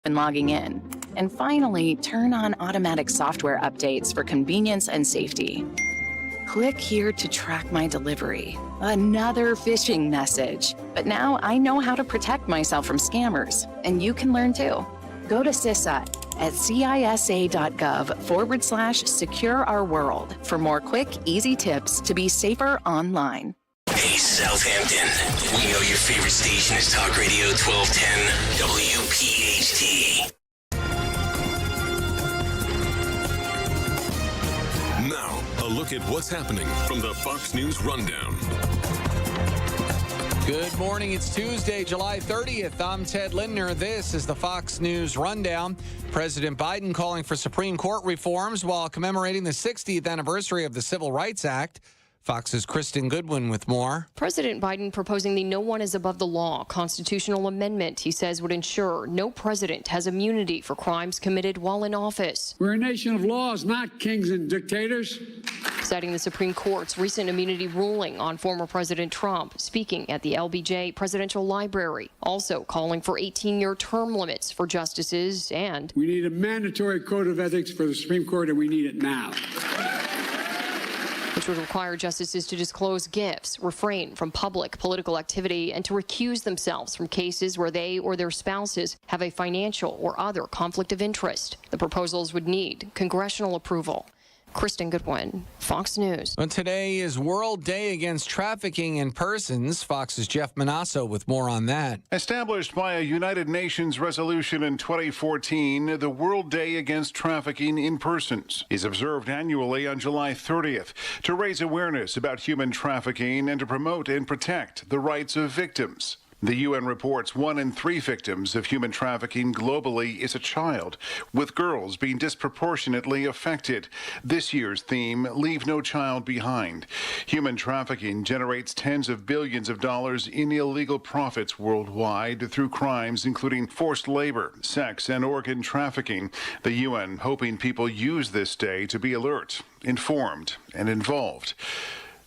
when logging in. And finally, turn on automatic software updates for convenience and safety. Click here to track my delivery. Another phishing message. But now I know how to protect myself from scammers, and you can learn too. Go to CISA at cisa.gov/secure our world for more quick, easy tips to be safer online. Hey, Southampton. We know your favorite station is Talk Radio 1210 WPHT. Now, a look at what's happening from the Fox News Rundown. Good morning. It's Tuesday, July 30th. I'm Ted Lindner. This is the Fox News Rundown. President Biden calling for Supreme Court reforms while commemorating the 60th anniversary of the Civil Rights Act. Fox's Kristen Goodwin with more. President Biden proposing the No One is Above the Law constitutional amendment he says would ensure no president has immunity for crimes committed while in office. We're a nation of laws, not kings and dictators. Citing the Supreme Court's recent immunity ruling on former President Trump, speaking at the LBJ Presidential Library, also calling for 18-year term limits for justices and... We need a mandatory code of ethics for the Supreme Court, and we need it now. Which would require justices to disclose gifts, refrain from public political activity, and to recuse themselves from cases where they or their spouses have a financial or other conflict of interest. The proposals would need congressional approval. Kristen Goodwin, Fox News. Well, today is World Day Against Trafficking in Persons. Fox's Jeff Manasso with more on that. Established by a United Nations resolution in 2014, the World Day Against Trafficking in Persons is observed annually on July 30th to raise awareness about human trafficking and to promote and protect the rights of victims. The UN reports 1 in 3 victims of human trafficking globally is a child, with girls being disproportionately affected. This year's theme, Leave No Child Behind. Human trafficking generates tens of billions of dollars in illegal profits worldwide through crimes including forced labor, sex, and organ trafficking. The UN hoping people use this day to be alert, informed, and involved.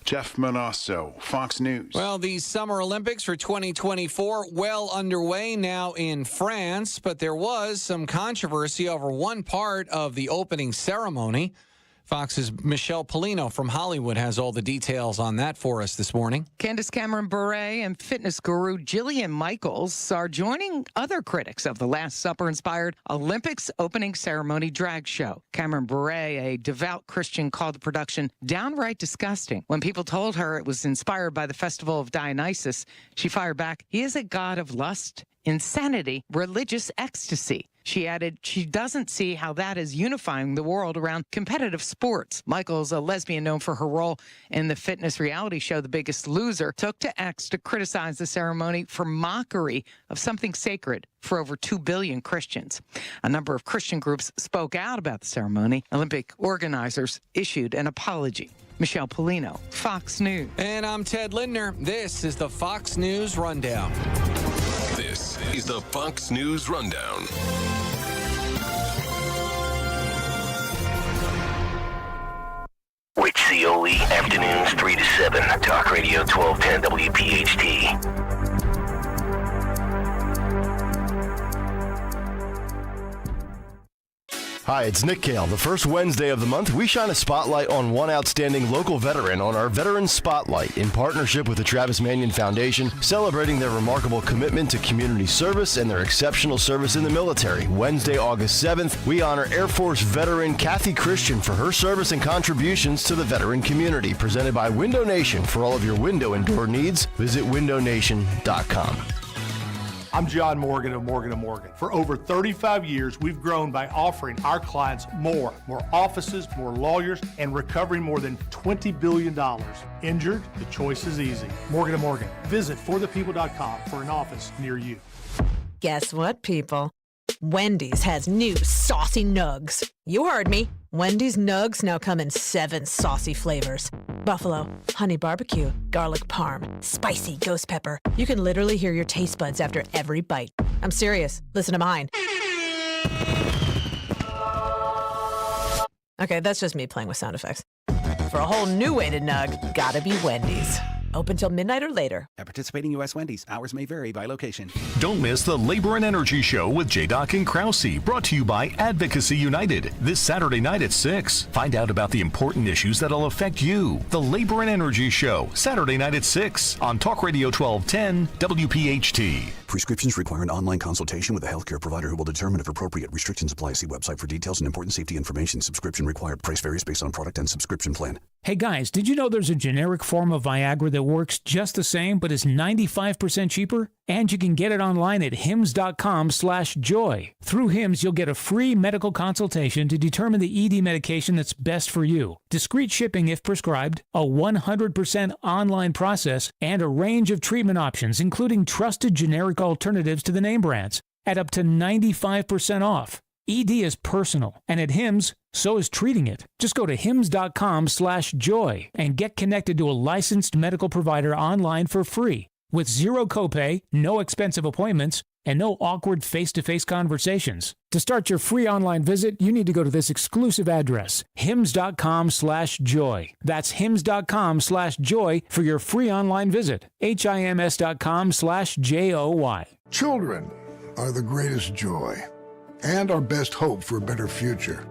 Jeff Manasso, Fox News. Well, the Summer Olympics for 2024 well underway now in France, but there was some controversy over one part of the opening ceremony. Fox's Michelle Polino from Hollywood has all the details on that for us this morning. Candace Cameron Bure and fitness guru Jillian Michaels are joining other critics of the Last Supper-inspired Olympics opening ceremony drag show. Cameron Bure, a devout Christian, called the production downright disgusting. When people told her it was inspired by the festival of Dionysus, she fired back, "He is a god of lust, insanity, religious ecstasy." She added she doesn't see how that is unifying the world around competitive sports. Michaels, a lesbian known for her role in the fitness reality show The Biggest Loser, took to X to criticize the ceremony for mockery of something sacred for over 2 billion Christians. A number of Christian groups spoke out about the ceremony. Olympic organizers issued an apology. Michelle Polino, Fox News. And I'm Ted Lindner. This is the Fox News Rundown. This is the Fox News Rundown. Rich Cioli, afternoons 3 to 7, Talk Radio 1210 WPHT. Hi, it's Nick Kayal. The first Wednesday of the month, we shine a spotlight on one outstanding local veteran on our Veteran Spotlight in partnership with the Travis Manion Foundation, celebrating their remarkable commitment to community service and their exceptional service in the military. Wednesday, August 7th, we honor Air Force veteran Kathy Christian for her service and contributions to the veteran community. Presented by Window Nation. For all of your window and door needs, visit windownation.com. I'm John Morgan of Morgan & Morgan. For over 35 years, we've grown by offering our clients more offices, more lawyers, and recovering more than $20 billion. Injured? The choice is easy. Morgan & Morgan. Visit forthepeople.com for an office near you. Guess what, people? Wendy's has new saucy nugs. You heard me. Wendy's nugs now come in 7 saucy flavors. Buffalo, honey barbecue, garlic parm, spicy ghost pepper. You can literally hear your taste buds after every bite. I'm serious. Listen to mine. Okay, that's just me playing with sound effects. For a whole new way to nug, gotta be Wendy's. Open till midnight or later. At participating U.S. Wendy's, hours may vary by location. Don't miss the Labor and Energy Show with J-Doc and Krause, brought to you by Advocacy United, this Saturday night at 6. Find out about the important issues that'll affect you. The Labor and Energy Show, Saturday night at 6 on Talk Radio 1210 WPHT. Prescriptions require an online consultation with a healthcare provider who will determine if appropriate. Restrictions apply. See website for details and important safety information. Subscription required. Price varies based on product and subscription plan. Hey guys, did you know there's a generic form of Viagra that works just the same but is 95% cheaper? And you can get it online at hims.com/joy. Through Hims, you'll get a free medical consultation to determine the ED medication that's best for you. Discreet shipping if prescribed, a 100% online process, and a range of treatment options, including trusted generic alternatives to the name brands, at up to 95% off. ED is personal, and at Hims, so is treating it. Just go to hims.com/joy and get connected to a licensed medical provider online for free, with zero copay, no expensive appointments, and no awkward face-to-face conversations. To start your free online visit, you need to go to this exclusive address, hims.com/joy. That's hims.com/joy for your free online visit. hims.com/joy. Children are the greatest joy and our best hope for a better future.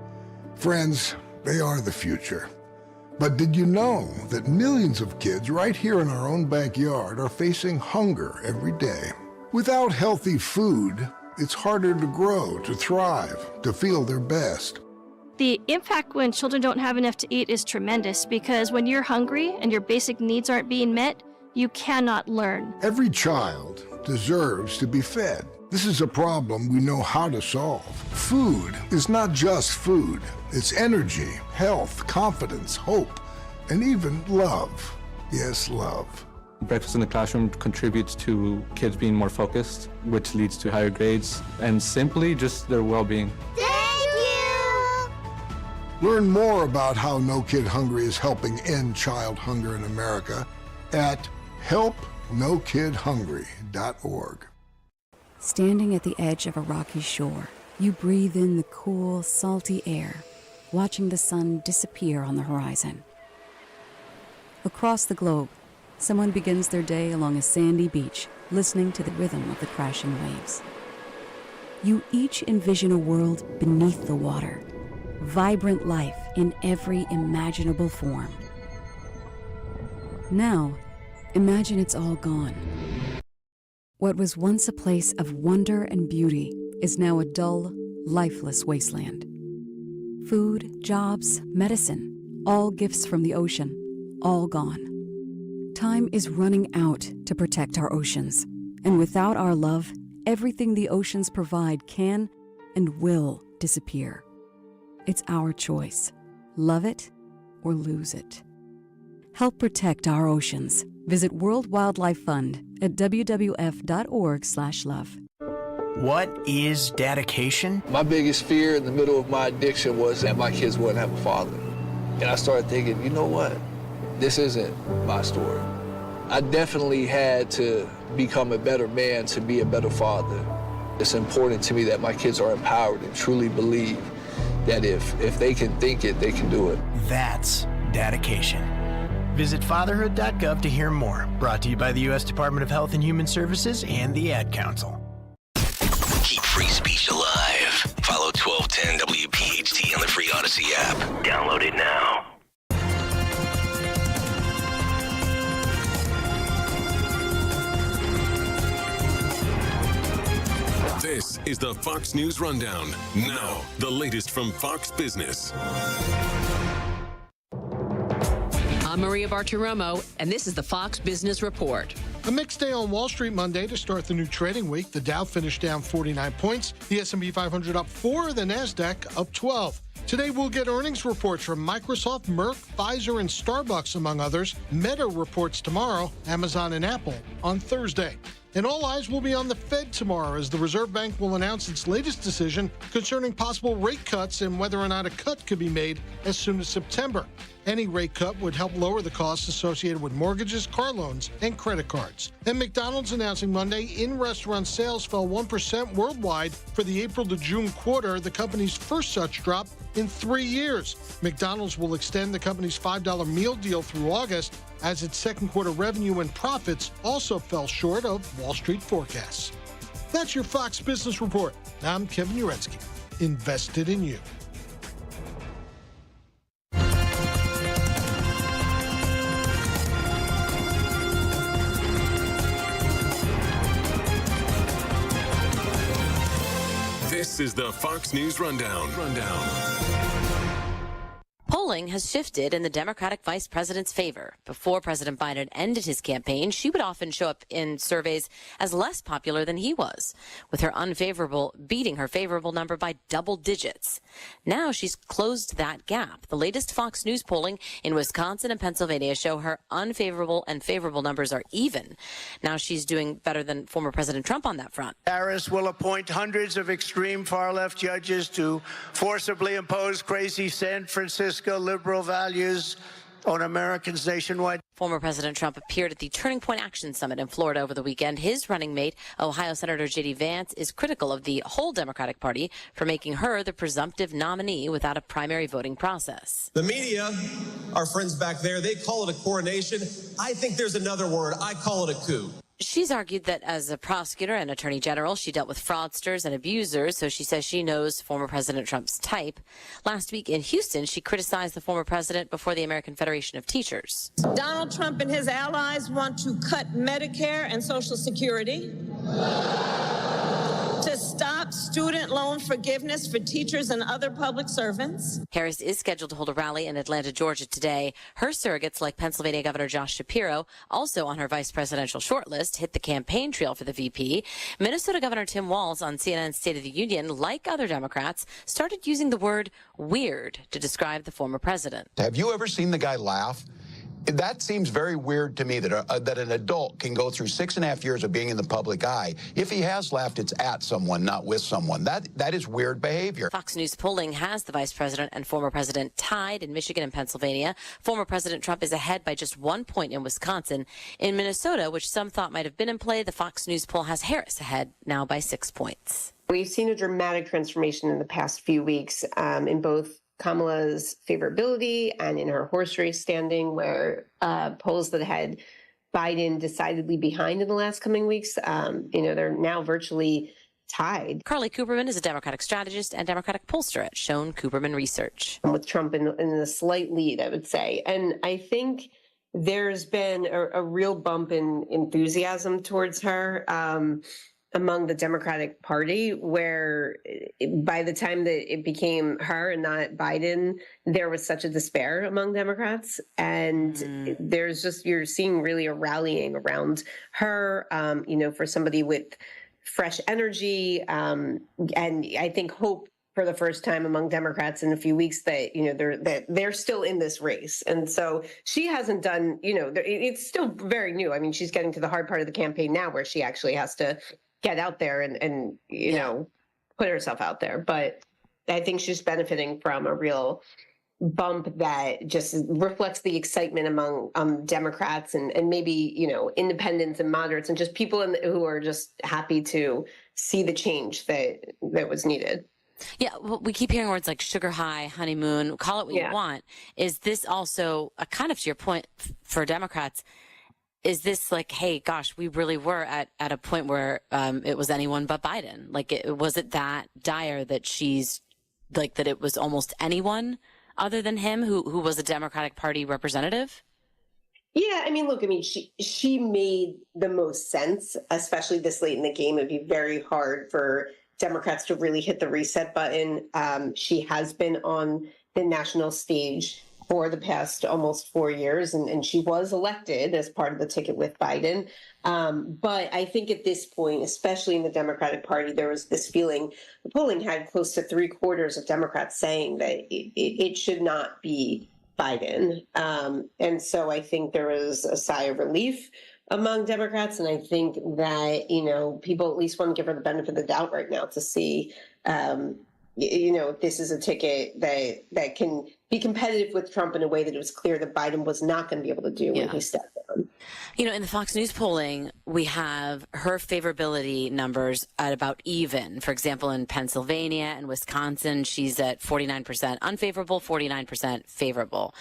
Friends, they are the future. But did you know that millions of kids right here in our own backyard are facing hunger every day? Without healthy food, it's harder to grow, to thrive, to feel their best. The impact when children don't have enough to eat is tremendous, because when you're hungry and your basic needs aren't being met, you cannot learn. Every child deserves to be fed. This is a problem we know how to solve. Food is not just food. It's energy, health, confidence, hope, and even love. Yes, love. Breakfast in the classroom contributes to kids being more focused, which leads to higher grades, and simply just their well-being. Thank you! Learn more about how No Kid Hungry is helping end child hunger in America at helpnokidhungry.org. Standing at the edge of a rocky shore, you breathe in the cool, salty air, watching the sun disappear on the horizon. Across the globe, someone begins their day along a sandy beach, listening to the rhythm of the crashing waves. You each envision a world beneath the water, vibrant life in every imaginable form. Now, imagine it's all gone. What was once a place of wonder and beauty is now a dull, lifeless wasteland. Food, jobs, medicine, all gifts from the ocean, all gone. Time is running out to protect our oceans, and without our love, everything the oceans provide can and will disappear. It's our choice. Love it or lose it. Help protect our oceans. Visit World Wildlife Fund at wwf.org/love. What is dedication? My biggest fear in the middle of my addiction was that my kids wouldn't have a father. And I started thinking, you know what? This isn't my story. I definitely had to become a better man to be a better father. It's important to me that my kids are empowered and truly believe that if they can think it, they can do it. That's dedication. Visit fatherhood.gov to hear more. Brought to you by the U.S. Department of Health and Human Services and the Ad Council. Keep free speech alive. Follow 1210 WPHT on the free Odyssey app. Download it now. This is the Fox News Rundown. Now, the latest from Fox Business. I'm Maria Bartiromo, and this is the Fox Business Report. A mixed day on Wall Street Monday to start the new trading week. The Dow finished down 49 points. The S&P 500 up 4, the NASDAQ up 12. Today we'll get earnings reports from Microsoft, Merck, Pfizer, and Starbucks, among others. Meta reports tomorrow, Amazon and Apple on Thursday. And all eyes will be on the Fed tomorrow as the Reserve Bank will announce its latest decision concerning possible rate cuts and whether or not a cut could be made as soon as September. Any rate cut would help lower the costs associated with mortgages, car loans, and credit cards. And McDonald's announcing Monday in-restaurant sales fell 1% worldwide for the April to June quarter, the company's first such drop in 3 years. McDonald's will extend the company's $5 meal deal through August, as its second quarter revenue and profits also fell short of Wall Street forecasts. That's your Fox Business Report. I'm Kevin Uretsky, invested in you. This is the Fox News Rundown. Polling has shifted in the Democratic vice president's favor. Before President Biden ended his campaign, she would often show up in surveys as less popular than he was, with her unfavorable beating her favorable number by double digits. Now she's closed that gap. The latest Fox News polling in Wisconsin and Pennsylvania show her unfavorable and favorable numbers are even. Now she's doing better than former President Trump on that front. Harris will appoint hundreds of extreme far-left judges to forcibly impose crazy San Francisco liberal values on Americans nationwide. Former President Trump appeared at the Turning Point Action Summit in Florida over the weekend. His running mate, Ohio Senator J.D. Vance, is critical of the whole Democratic Party for making her the presumptive nominee without a primary voting process. The media, our friends back there, they call it a coronation. I think there's another word. I call it a coup. She's argued that as a prosecutor and attorney general, she dealt with fraudsters and abusers, so she says she knows former President Trump's type. Last week in Houston, she criticized the former president before the American Federation of Teachers. Donald Trump and his allies want to cut Medicare and Social Security, to stop student loan forgiveness for teachers and other public servants. Harris is scheduled to hold a rally in Atlanta, Georgia today. Her surrogates, like Pennsylvania Governor Josh Shapiro, also on her vice presidential shortlist, hit the campaign trail for the VP. Minnesota Governor Tim Walz on CNN's State of the Union, like other Democrats, started using the word weird to describe the former president. Have you ever seen the guy laugh? That seems very weird to me that an adult can go through 6.5 years of being in the public eye. If he has laughed, it's at someone, not with someone. That is weird behavior. Fox News polling has the vice president and former president tied in Michigan and Pennsylvania. Former President Trump is ahead by just 1 point in Wisconsin. In Minnesota, which some thought might have been in play, the Fox News poll has Harris ahead now by 6 points. We've seen a dramatic transformation in the past few weeks in both Kamala's favorability and in her horse race standing, where polls that had Biden decidedly behind in the last coming weeks, they're now virtually tied. Carly Cooperman is a Democratic strategist and Democratic pollster at Schoen Cooperman Research. With Trump in a slight lead, I would say. And I think there's been a real bump in enthusiasm towards her among the Democratic Party, where by the time that it became her and not Biden, there was such a despair among Democrats. And you're seeing really a rallying around her, for somebody with fresh energy. And I think hope for the first time among Democrats in a few weeks that they're still in this race. And so she hasn't done, it's still very new. I mean, she's getting to the hard part of the campaign now where she actually has to get out there and put herself out there. But I think she's benefiting from a real bump that just reflects the excitement among Democrats and maybe, independents and moderates and just people who are just happy to see the change that was needed. Yeah, well, we keep hearing words like sugar high, honeymoon, call it what you want. Is this also, kind of to your point for Democrats, is this like, hey, gosh, we really were at a point where it was anyone but Biden? Like, was it that dire that she's like that it was almost anyone other than him who was a Democratic Party representative? Yeah, she made the most sense, especially this late in the game. It'd be very hard for Democrats to really hit the reset button. She has been on the national stage for the past almost 4 years, and she was elected as part of the ticket with Biden. But I think at this point, especially in the Democratic Party, there was this feeling, the polling had close to 3/4 of Democrats saying that it should not be Biden. And so I think there was a sigh of relief among Democrats. And I think that, people at least want to give her the benefit of the doubt right now to see, this is a ticket that can be competitive with Trump in a way that it was clear that Biden was not going to be able to do when he stepped down. You know, in the Fox News polling, we have her favorability numbers at about even. For example, in Pennsylvania and Wisconsin, she's at 49% unfavorable, 49% favorable.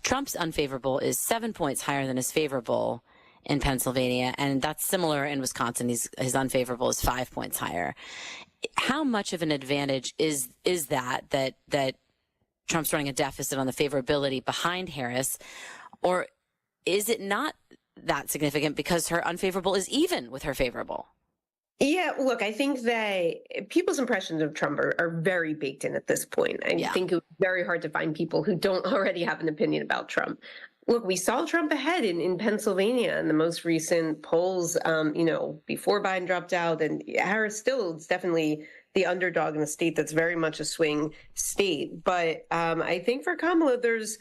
Trump's unfavorable is 7 points higher than his favorable in Pennsylvania, and that's similar in Wisconsin. His unfavorable is 5 points higher. How much of an advantage is that Trump's running a deficit on the favorability behind Harris, or is it not that significant because her unfavorable is even with her favorable? Yeah, look, I think that people's impressions of Trump are very baked in at this point. I think it was very hard to find people who don't already have an opinion about Trump. Look, we saw Trump ahead in Pennsylvania in the most recent polls, before Biden dropped out, and Harris still is definitely the underdog in a state that's very much a swing state. But I think for Kamala, there's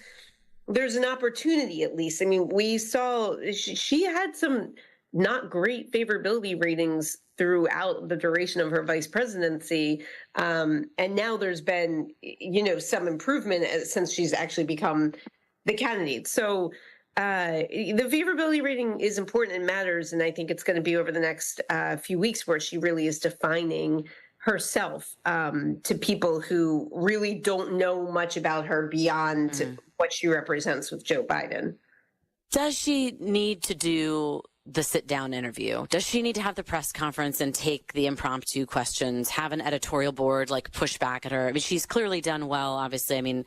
an opportunity, at least. I mean, we saw she had some not great favorability ratings throughout the duration of her vice presidency. And now there's been, some improvement since she's actually become the candidate. So the favorability rating is important and matters. And I think it's going to be over the next few weeks where she really is defining herself to people who really don't know much about her beyond what she represents with Joe Biden. Does she need to do the sit-down interview? Does she need to have the press conference and take the impromptu questions, have an editorial board, push back at her? I mean, she's clearly done well, obviously. I mean,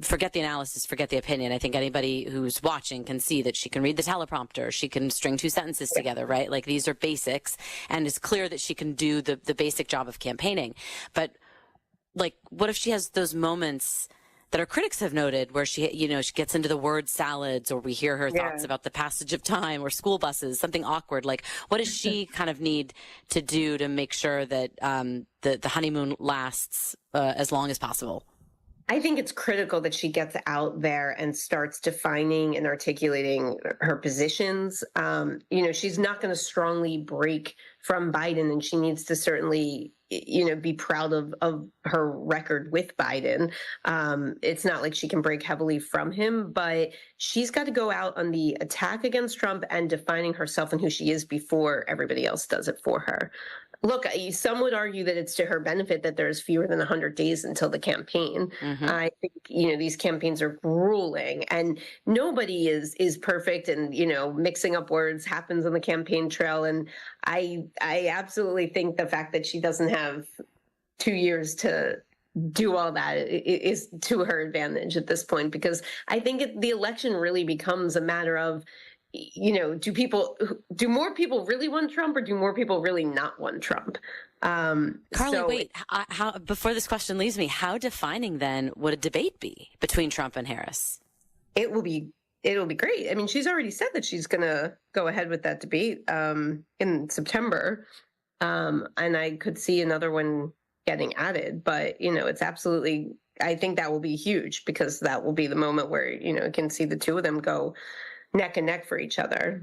forget the analysis, forget the opinion. I think anybody who's watching can see that she can read the teleprompter. She can string two sentences together, right? These are basics, and it's clear that she can do the basic job of campaigning. But, what if she has those moments that our critics have noted where she gets into the word salads, or we hear her thoughts about the passage of time or school buses, something awkward? What does she kind of need to do to make sure that the honeymoon lasts as long as possible? I think it's critical that she gets out there and starts defining and articulating her positions. She's not going to strongly break from Biden, and she needs to certainly, be proud of her record with Biden. It's not like she can break heavily from him, but she's got to go out on the attack against Trump and defining herself and who she is before everybody else does it for her. Look, some would argue that it's to her benefit that there's fewer than 100 days until the campaign. I think, these campaigns are grueling, and nobody is perfect, and, mixing up words happens on the campaign trail. And I absolutely think the fact that she doesn't have 2 years to do all that is to her advantage at this point, because I think the election really becomes a matter of, do more people really want Trump, or do more people really not want Trump? Carly, wait, how, before this question leaves me, how defining then would a debate be between Trump and Harris? It'll be great. I mean, she's already said that she's going to go ahead with that debate in September. And I could see another one getting added, but it's absolutely, I think that will be huge, because that will be the moment where, you can see the two of them go neck and neck for each other.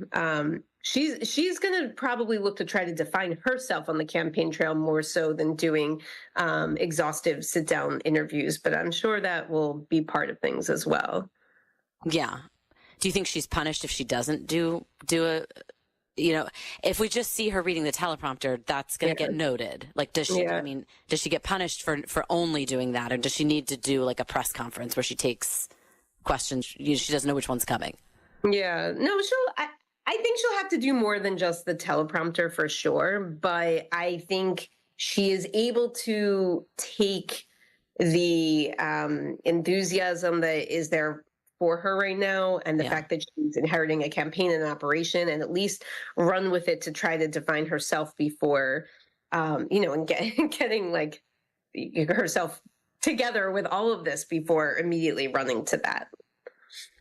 She's going to probably look to try to define herself on the campaign trail more so than doing exhaustive sit-down interviews, but I'm sure that will be part of things as well. Yeah. Do you think she's punished if she doesn't do a, if we just see her reading the teleprompter, that's going to get noted? Does she, does she get punished for only doing that, or does she need to do a press conference where she takes questions? She doesn't know which one's coming. Yeah, no, I think she'll have to do more than just the teleprompter for sure. But I think she is able to take the enthusiasm that is there for her right now, and the fact that she's inheriting a campaign and an operation, and at least run with it to try to define herself before, and getting herself together with all of this before immediately running to that.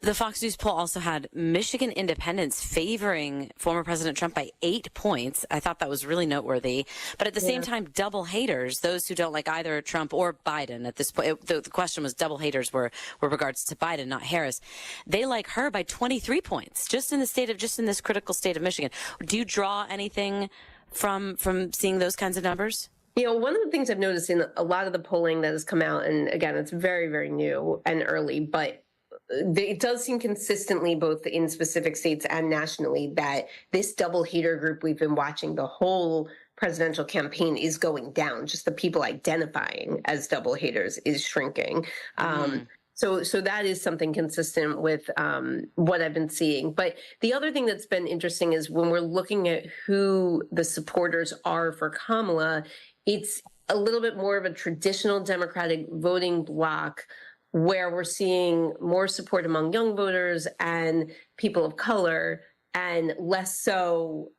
The Fox News poll also had Michigan independents favoring former President Trump by 8 points. I thought that was really noteworthy. But at the same time, double haters, those who don't like either Trump or Biden at this point, the question was double haters were regards to Biden, not Harris. They like her by 23 points, just in this critical state of Michigan. Do you draw anything from seeing those kinds of numbers? One of the things I've noticed in a lot of the polling that has come out, and again, it's very, very new and early, but it does seem consistently, both in specific states and nationally, that this double hater group we've been watching the whole presidential campaign is going down. Just the people identifying as double haters is shrinking. So that is something consistent with what I've been seeing. But the other thing that's been interesting is when we're looking at who the supporters are for Kamala, it's a little bit more of a traditional Democratic voting bloc, where we're seeing more support among young voters and people of color, and less so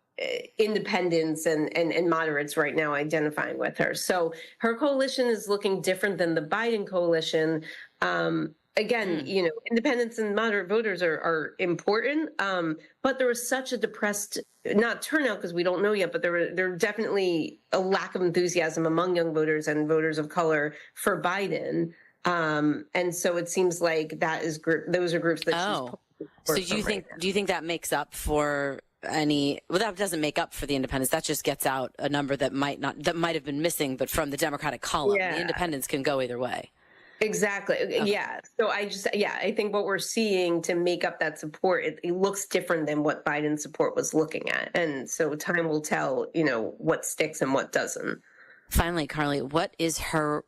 independents and moderates right now identifying with her. So her coalition is looking different than the Biden coalition. Again, independents and moderate voters are important, but there was such a depressed, not turnout because we don't know yet, but there definitely a lack of enthusiasm among young voters and voters of color for Biden. And so it seems like those are groups that she's. So do you think that makes up for that doesn't make up for the independents. That just gets out a number that might have been missing, but from the Democratic column, the independents can go either way. Exactly. Okay. Yeah. So I think what we're seeing to make up that support, it looks different than what Biden's support was looking at. And so time will tell, what sticks and what doesn't. Finally, Carly, what's her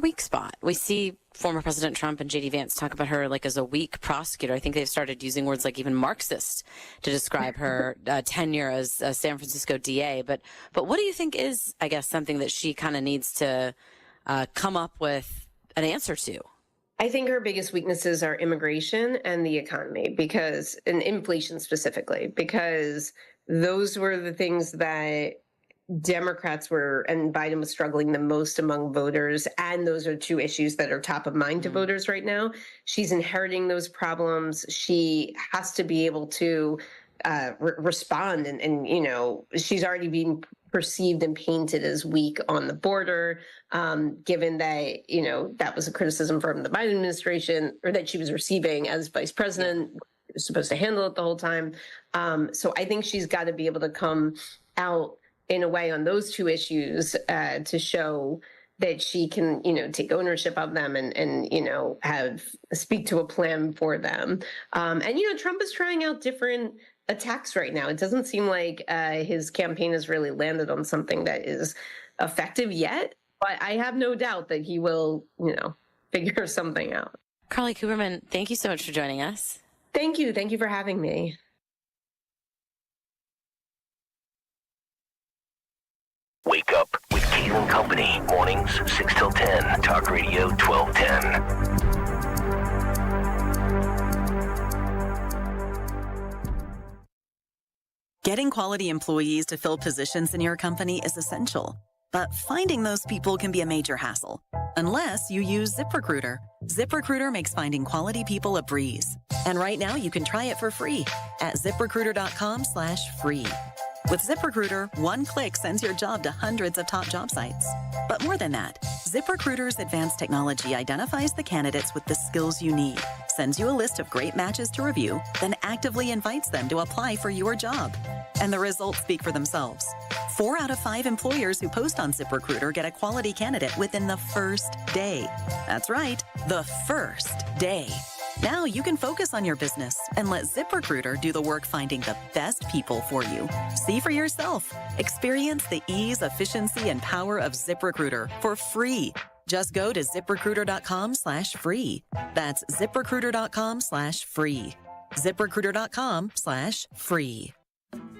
weak spot? We see former President Trump and J.D. Vance talk about her as a weak prosecutor. I think they've started using words like even Marxist to describe her tenure as a San Francisco DA. But what do you think is, I guess, something that she kind of needs to come up with an answer to? I think her biggest weaknesses are immigration and the economy, and inflation specifically, because those were the things that Democrats and Biden was struggling the most among voters. And those are two issues that are top of mind to voters right now. She's inheriting those problems. She has to be able to respond. And she's already being perceived and painted as weak on the border, given that, that was a criticism from the Biden administration, or that she was receiving as vice president, was supposed to handle it the whole time. So I think she's got to be able to come out in a way on those two issues to show that she can, take ownership of them and speak to a plan for them. And Trump is trying out different attacks right now. It doesn't seem like his campaign has really landed on something that is effective yet, but I have no doubt that he will, figure something out. Carly Kuberman, thank you so much for joining us. Thank you. Thank you for having me. Wake up with Kayal and Company. Mornings 6 till 10. Talk Radio 1210. Getting quality employees to fill positions in your company is essential, but finding those people can be a major hassle. Unless you use ZipRecruiter. ZipRecruiter makes finding quality people a breeze. And right now you can try it for free at ZipRecruiter.com/free. With ZipRecruiter, one click sends your job to hundreds of top job sites. But more than that, ZipRecruiter's advanced technology identifies the candidates with the skills you need, sends you a list of great matches to review, then actively invites them to apply for your job. And the results speak for themselves. 4 out of 5 employers who post on ZipRecruiter get a quality candidate within the first day. That's right, the first day. Now you can focus on your business and let ZipRecruiter do the work finding the best people for you. See for yourself. Experience the ease, efficiency, and power of ZipRecruiter for free. Just go to ZipRecruiter.com/free. That's ZipRecruiter.com/free. ZipRecruiter.com/free.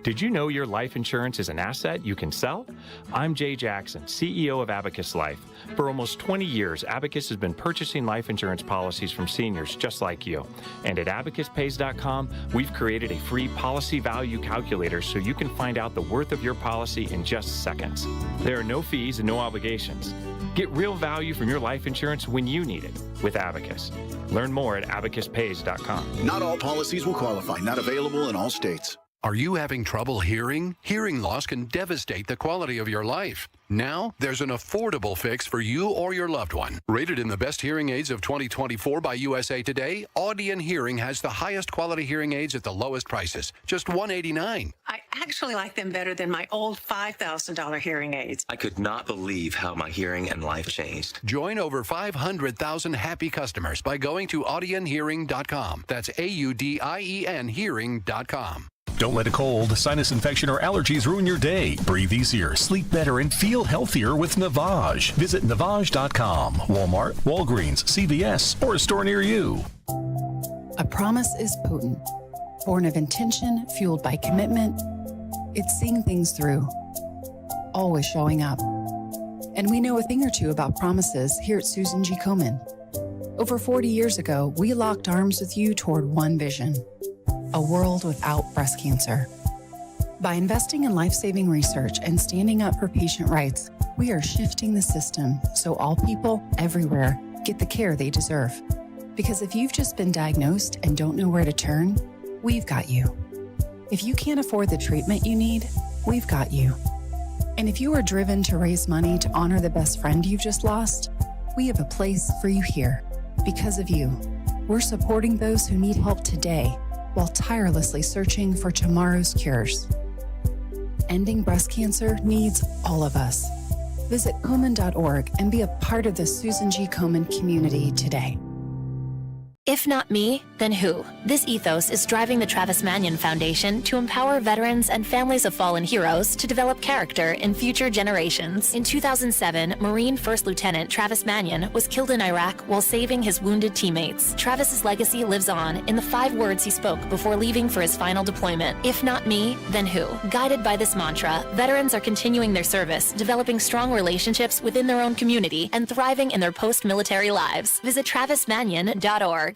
Did you know your life insurance is an asset you can sell? I'm Jay Jackson, CEO of Abacus Life. For almost 20 years, Abacus has been purchasing life insurance policies from seniors just like you. And at AbacusPays.com, we've created a free policy value calculator so you can find out the worth of your policy in just seconds. There are no fees and no obligations. Get real value from your life insurance when you need it with Abacus. Learn more at AbacusPays.com. Not all policies will qualify. Not available in all states. Are you having trouble hearing? Hearing loss can devastate the quality of your life. Now, there's an affordable fix for you or your loved one. Rated in the best hearing aids of 2024 by USA Today, Audion Hearing has the highest quality hearing aids at the lowest prices, just $189. I actually like them better than my old $5,000 hearing aids. I could not believe how my hearing and life changed. Join over 500,000 happy customers by going to audionhearing.com. That's AUDIEN hearing.com. Don't let a cold, sinus infection, or allergies ruin your day. Breathe easier, sleep better, and feel healthier with Navage. Visit Navage.com. Walmart, Walgreens, CVS, or a store near you. A promise is potent, born of intention, fueled by commitment. It's seeing things through, always showing up. And we know a thing or two about promises here at Susan G. Komen. Over 40 years ago, we locked arms with you toward one vision: a world without breast cancer. By investing in life-saving research and standing up for patient rights, we are shifting the system so all people everywhere get the care they deserve. Because if you've just been diagnosed and don't know where to turn, we've got you. If you can't afford the treatment you need, we've got you. And if you are driven to raise money to honor the best friend you've just lost, we have a place for you here. Because of you, we're supporting those who need help today while tirelessly searching for tomorrow's cures. Ending breast cancer needs all of us. Visit Komen.org and be a part of the Susan G. Komen community today. If not me, then who? This ethos is driving the Travis Manion Foundation to empower veterans and families of fallen heroes to develop character in future generations. In 2007, Marine First Lieutenant Travis Manion was killed in Iraq while saving his wounded teammates. Travis's legacy lives on in the 5 words he spoke before leaving for his final deployment. If not me, then who? Guided by this mantra, veterans are continuing their service, developing strong relationships within their own community, and thriving in their post-military lives. Visit travismanion.org.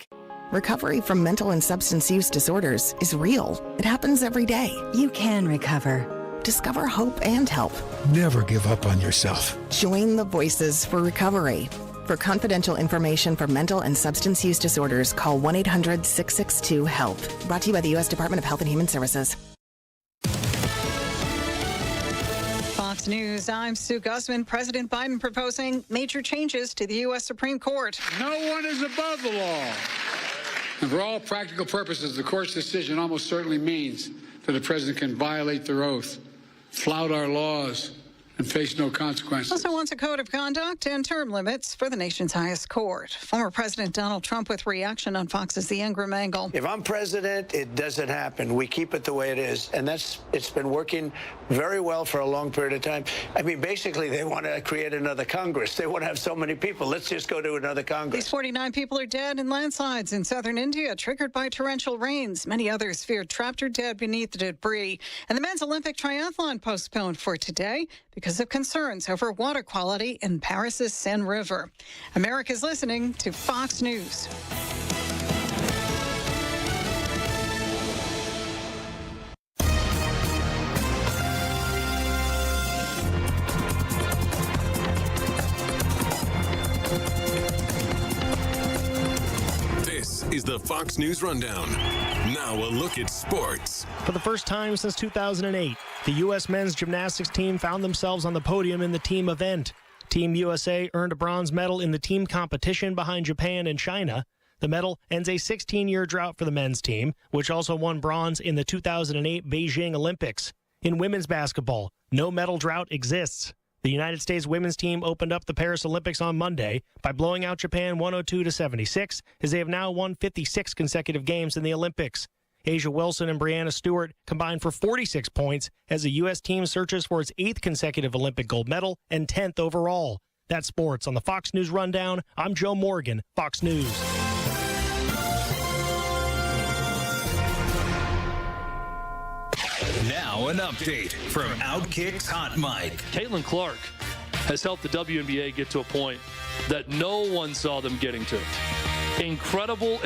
Recovery from mental and substance use disorders is real. It happens every day. You can recover. Discover hope and help. Never give up on yourself. Join the Voices for Recovery. For confidential information for mental and substance use disorders, call 1-800-662-HELP. Brought to you by the U.S. Department of Health and Human Services. Fox News, I'm Sue Guzman. President Biden proposing major changes to the U.S. Supreme Court. No one is above the law. And for all practical purposes, the court's decision almost certainly means that the president can violate their oath, flout our laws, and face no consequences. Also wants a code of conduct and term limits for the nation's highest court. Former President Donald Trump with reaction on Fox's The Ingram Angle. If I'm president, it doesn't happen. We keep it the way it is. And it's been working very well for a long period of time. I mean, basically, they want to create another Congress. They want to have so many people. Let's just go to another Congress. These 49 people are dead in landslides in southern India, triggered by torrential rains. Many others feared trapped or dead beneath the debris. And the men's Olympic triathlon postponed for today because of concerns over water quality in Paris's Seine River. America's listening to Fox News. This is the Fox News Rundown. Now a look at sports. For the first time since 2008, the U.S. men's gymnastics team found themselves on the podium in the team event. Team USA earned a bronze medal in the team competition behind Japan and China. The medal ends a 16-year drought for the men's team, which also won bronze in the 2008 Beijing Olympics. In women's basketball, no medal drought exists. The United States women's team opened up the Paris Olympics on Monday by blowing out Japan 102-76, as they have now won 56 consecutive games in the Olympics. Asia Wilson and Brianna Stewart combined for 46 points as the U.S. team searches for its 8th consecutive Olympic gold medal and 10th overall. That's sports on the Fox News Rundown. I'm Joe Morgan, Fox News. Now an update from Outkick's Hot Mic. Caitlin Clark has helped the WNBA get to a point that no one saw them getting to. Incredible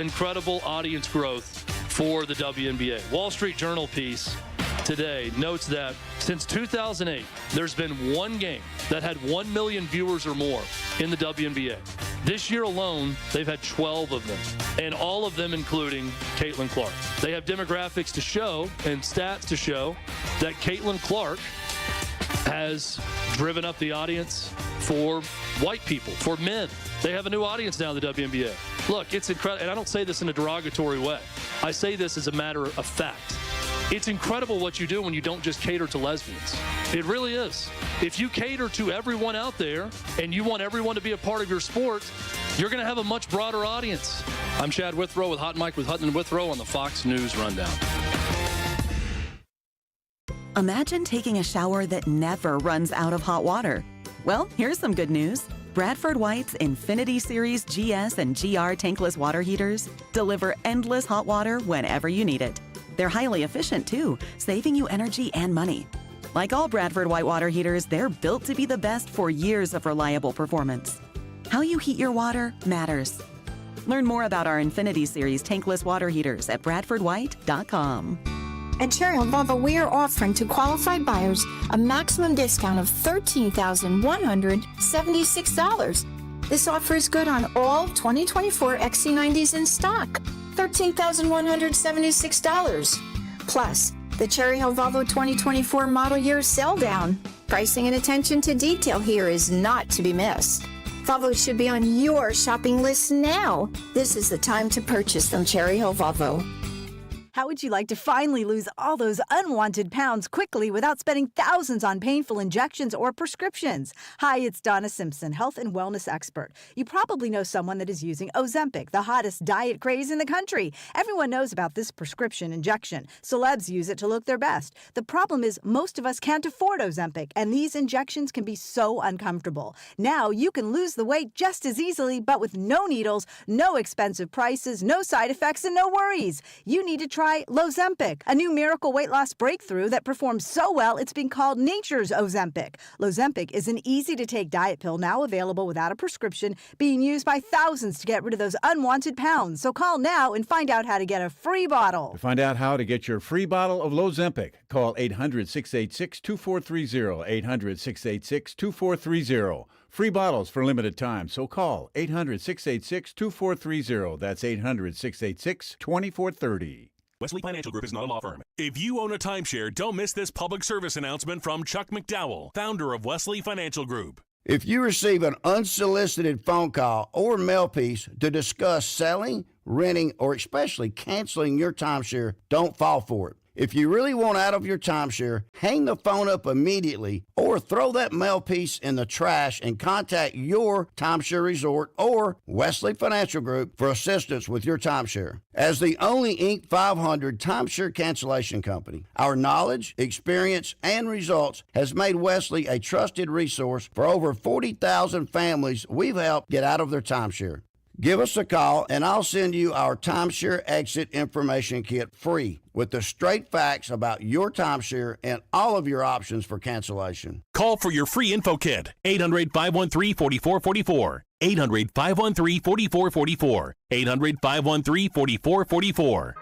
audience growth for the WNBA. Wall Street Journal piece today notes that since 2008, there's been one game that had 1 million viewers or more in the WNBA. This year alone, they've had 12 of them, and all of them including Caitlin Clark. They have demographics to show and stats to show that Caitlin Clark has driven up the audience for white people, for men. They have a new audience now in the WNBA. Look, it's incredible, and I don't say this in a derogatory way. I say this as a matter of fact. It's incredible what you do when you don't just cater to lesbians. It really is. If you cater to everyone out there and you want everyone to be a part of your sport, you're going to have a much broader audience. I'm Chad Withrow with Hot Mike with Hutton and Withrow on the Fox News Rundown. Imagine taking a shower that never runs out of hot water. Well, here's some good news. Bradford White's Infinity Series GS and GR tankless water heaters deliver endless hot water whenever you need it. They're highly efficient too, saving you energy and money. Like all Bradford White water heaters, they're built to be the best for years of reliable performance. How you heat your water matters. Learn more about our Infinity Series tankless water heaters at bradfordwhite.com. At Cherry Hill Volvo, we are offering to qualified buyers a maximum discount of $13,176. This offer is good on all 2024 XC90s in stock. $13,176. Plus, the Cherry Hill Volvo 2024 model year sell down. Pricing and attention to detail here is not to be missed. Volvo should be on your shopping list now. This is the time to purchase from Cherry Hill Volvo. How would you like to finally lose all those unwanted pounds quickly without spending thousands on painful injections or prescriptions? Hi, it's Donna Simpson, health and wellness expert. You probably know someone that is using Ozempic, the hottest diet craze in the country. Everyone knows about this prescription injection. Celebs use it to look their best. The problem is most of us can't afford Ozempic, and these injections can be so uncomfortable. Now you can lose the weight just as easily, but with no needles, no expensive prices, no side effects, and no worries. You need to try Lozempic, a new miracle weight loss breakthrough that performs so well it's been called nature's Ozempic. Lozempic is an easy-to-take diet pill now available without a prescription, being used by thousands to get rid of those unwanted pounds. So call now and find out how to get a free bottle. To find out how to get your free bottle of Lozempic, call 800-686-2430, 800-686-2430. Free bottles for limited time, so call 800-686-2430. That's 800-686-2430. Wesley Financial Group is not a law firm. If you own a timeshare, don't miss this public service announcement from Chuck McDowell, founder of Wesley Financial Group. If you receive an unsolicited phone call or mail piece to discuss selling, renting, or especially canceling your timeshare, don't fall for it. If you really want out of your timeshare, hang the phone up immediately or throw that mail piece in the trash and contact your timeshare resort or Wesley Financial Group for assistance with your timeshare. As the only Inc. 500 timeshare cancellation company, our knowledge, experience, and results has made Wesley a trusted resource for over 40,000 families we've helped get out of their timeshare. Give us a call, and I'll send you our timeshare exit information kit free with the straight facts about your timeshare and all of your options for cancellation. Call for your free info kit, 800-513-4444, 800-513-4444, 800-513-4444.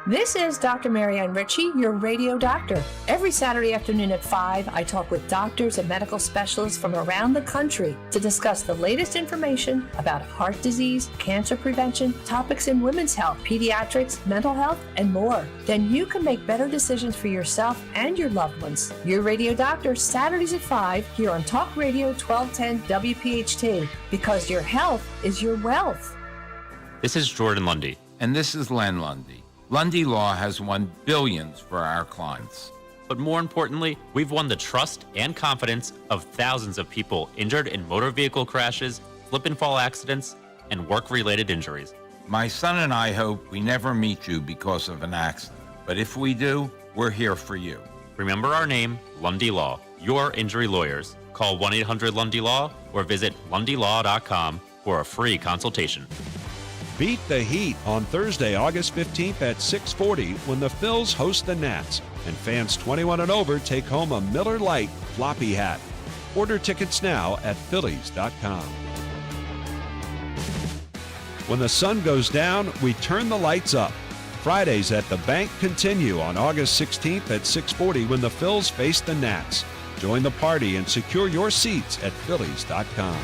This is Dr. Marianne Ritchie, your radio doctor. Every Saturday afternoon at 5, I talk with doctors and medical specialists from around the country to discuss the latest information about heart disease, cancer prevention, topics in women's health, pediatrics, mental health, and more. Then you can make better decisions for yourself and your loved ones. Your radio doctor, Saturdays at 5, here on Talk Radio 1210 WPHT, because your health is your wealth. This is Jordan Lundy. And this is Len Lundy. Lundy Law has won billions for our clients. But more importantly, we've won the trust and confidence of thousands of people injured in motor vehicle crashes, slip and fall accidents, and work-related injuries. My son and I hope we never meet you because of an accident. But if we do, we're here for you. Remember our name, Lundy Law, your injury lawyers. Call 1-800-LUNDY-LAW or visit lundylaw.com for a free consultation. Beat the Heat on Thursday, August 15th at 6:40 when the Phils host the Nats, and fans 21 and over take home a Miller Lite floppy hat. Order tickets now at Phillies.com. When the sun goes down, we turn the lights up. Fridays at the Bank continue on August 16th at 6:40 when the Phils face the Nats. Join the party and secure your seats at Phillies.com.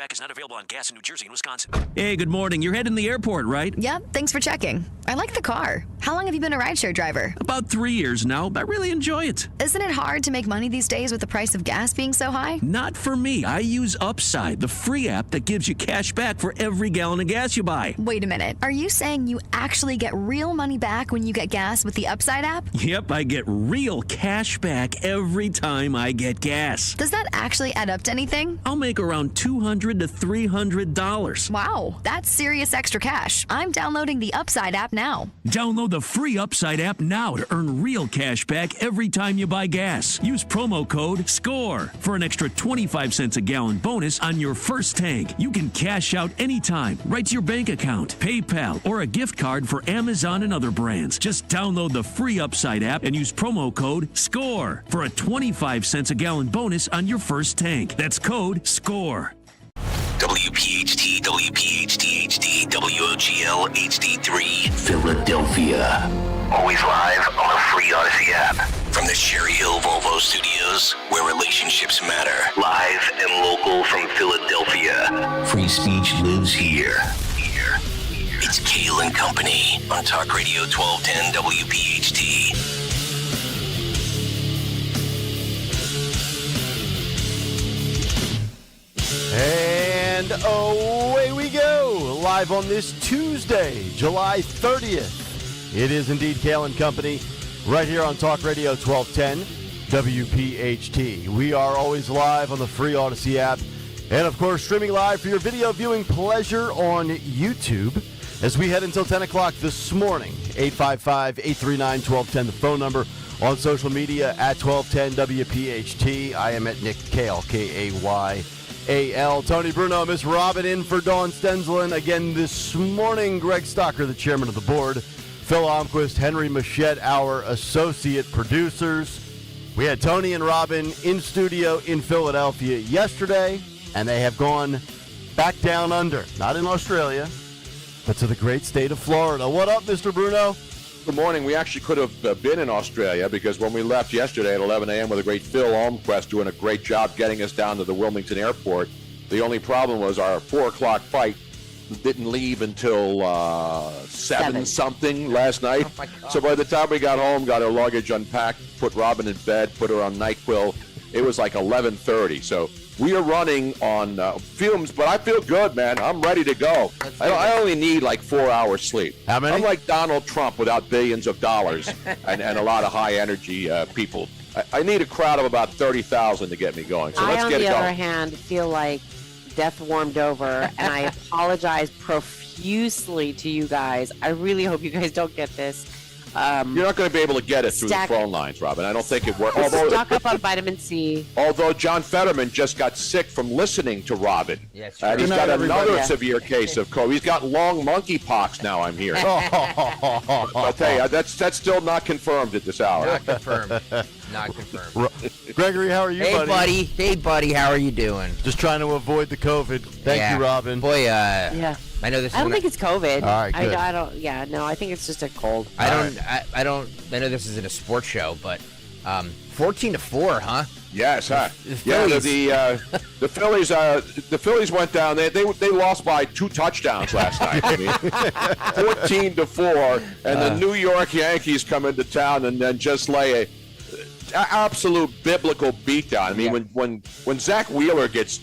Cashback is not available on gas in New Jersey and Wisconsin. Hey, good morning. You're heading the airport, right? Yep, thanks for checking. I like the car. How long have you been a rideshare driver? About 3 years now, but I really enjoy it. Isn't it hard to make money these days with the price of gas being so high? Not for me. I use Upside, the free app that gives you cash back for every gallon of gas you buy. Wait a minute. Are you saying you actually get real money back when you get gas with the Upside app? Yep, I get real cash back every time I get gas. Does that actually add up to anything? I'll make around $200 to $300. Wow, that's serious extra cash. I'm downloading the Upside app now. Download the free Upside app now to earn real cash back every time you buy gas. Use promo code SCORE for an extra 25 cents a gallon bonus on your first tank. You can cash out anytime, right to your bank account, PayPal, or a gift card for Amazon and other brands. Just download the free Upside app and use promo code SCORE for a 25 cents a gallon bonus on your first tank. That's code SCORE. WPHT, WPHT HD, WOGL HD3, Philadelphia. Always live on the free Odyssey app. From the Cherry Hill Volvo Studios, where relationships matter. Live and local from Philadelphia. Free speech lives here. It's Kayal and Company on Talk Radio 1210 WPHT. And away we go, live on this Tuesday, July 30th. It is indeed Kayal and Company, right here on Talk Radio 1210 WPHT. We are always live on the free Odyssey app, and of course streaming live for your video viewing pleasure on YouTube as we head until 10 o'clock this morning. 855-839-1210, the phone number. On social media at 1210 WPHT. I am at Nick Kayal, Kayal. Tony Bruno, Miss Robin in for Dawn Stensland. Again this morning, Greg Stocker, the chairman of the board. Phil Almquist, Henry Machette, our associate producers. We had Tony and Robin in studio in Philadelphia yesterday, and they have gone back down under. Not in Australia, but to the great state of Florida. What up, Mr. Bruno? Good morning. We actually could have been in Australia because when we left yesterday at 11 a.m. with a great Phil Almquist doing a great job getting us down to the Wilmington airport, the only problem was our 4 o'clock flight didn't leave until 7-something last night. Oh, so by the time we got home, got our luggage unpacked, put Robin in bed, put her on NyQuil, it was like 11:30. So we are running on fumes, but I feel good, man. I'm ready to go. I only need like 4 hours sleep. How many? I'm like Donald Trump without billions of dollars and a lot of high-energy people. I need a crowd of about 30,000 to get me going. So let's get it going. I, on the other hand, feel like death warmed over, and I apologize profusely to you guys. I really hope you guys don't get this. You're not going to be able to get it through the phone lines, Robin. I don't think it works. Stock up on vitamin C. Although John Fetterman just got sick from listening to Robin. Yes, and he's got another severe case of COVID. He's got long monkeypox now, I'm hearing. I'll tell you, that's still not confirmed at this hour. Not confirmed. Not confirmed. Gregory, how are you, buddy? Hey, buddy. How are you doing? Just trying to avoid the COVID. Thank you, Robin. Boy, yeah. I know this. I don't think it's COVID. All right, good. I don't. Yeah, no. I think it's just a cold. I don't. I know this isn't a sports show, but 14-4, huh? Yes, huh? The Phillies. Yeah, the Phillies went down. They lost by 2 touchdowns last night. I mean, 14-4, and the New York Yankees come into town and then just lay a absolute biblical beatdown. I mean, when Zach Wheeler gets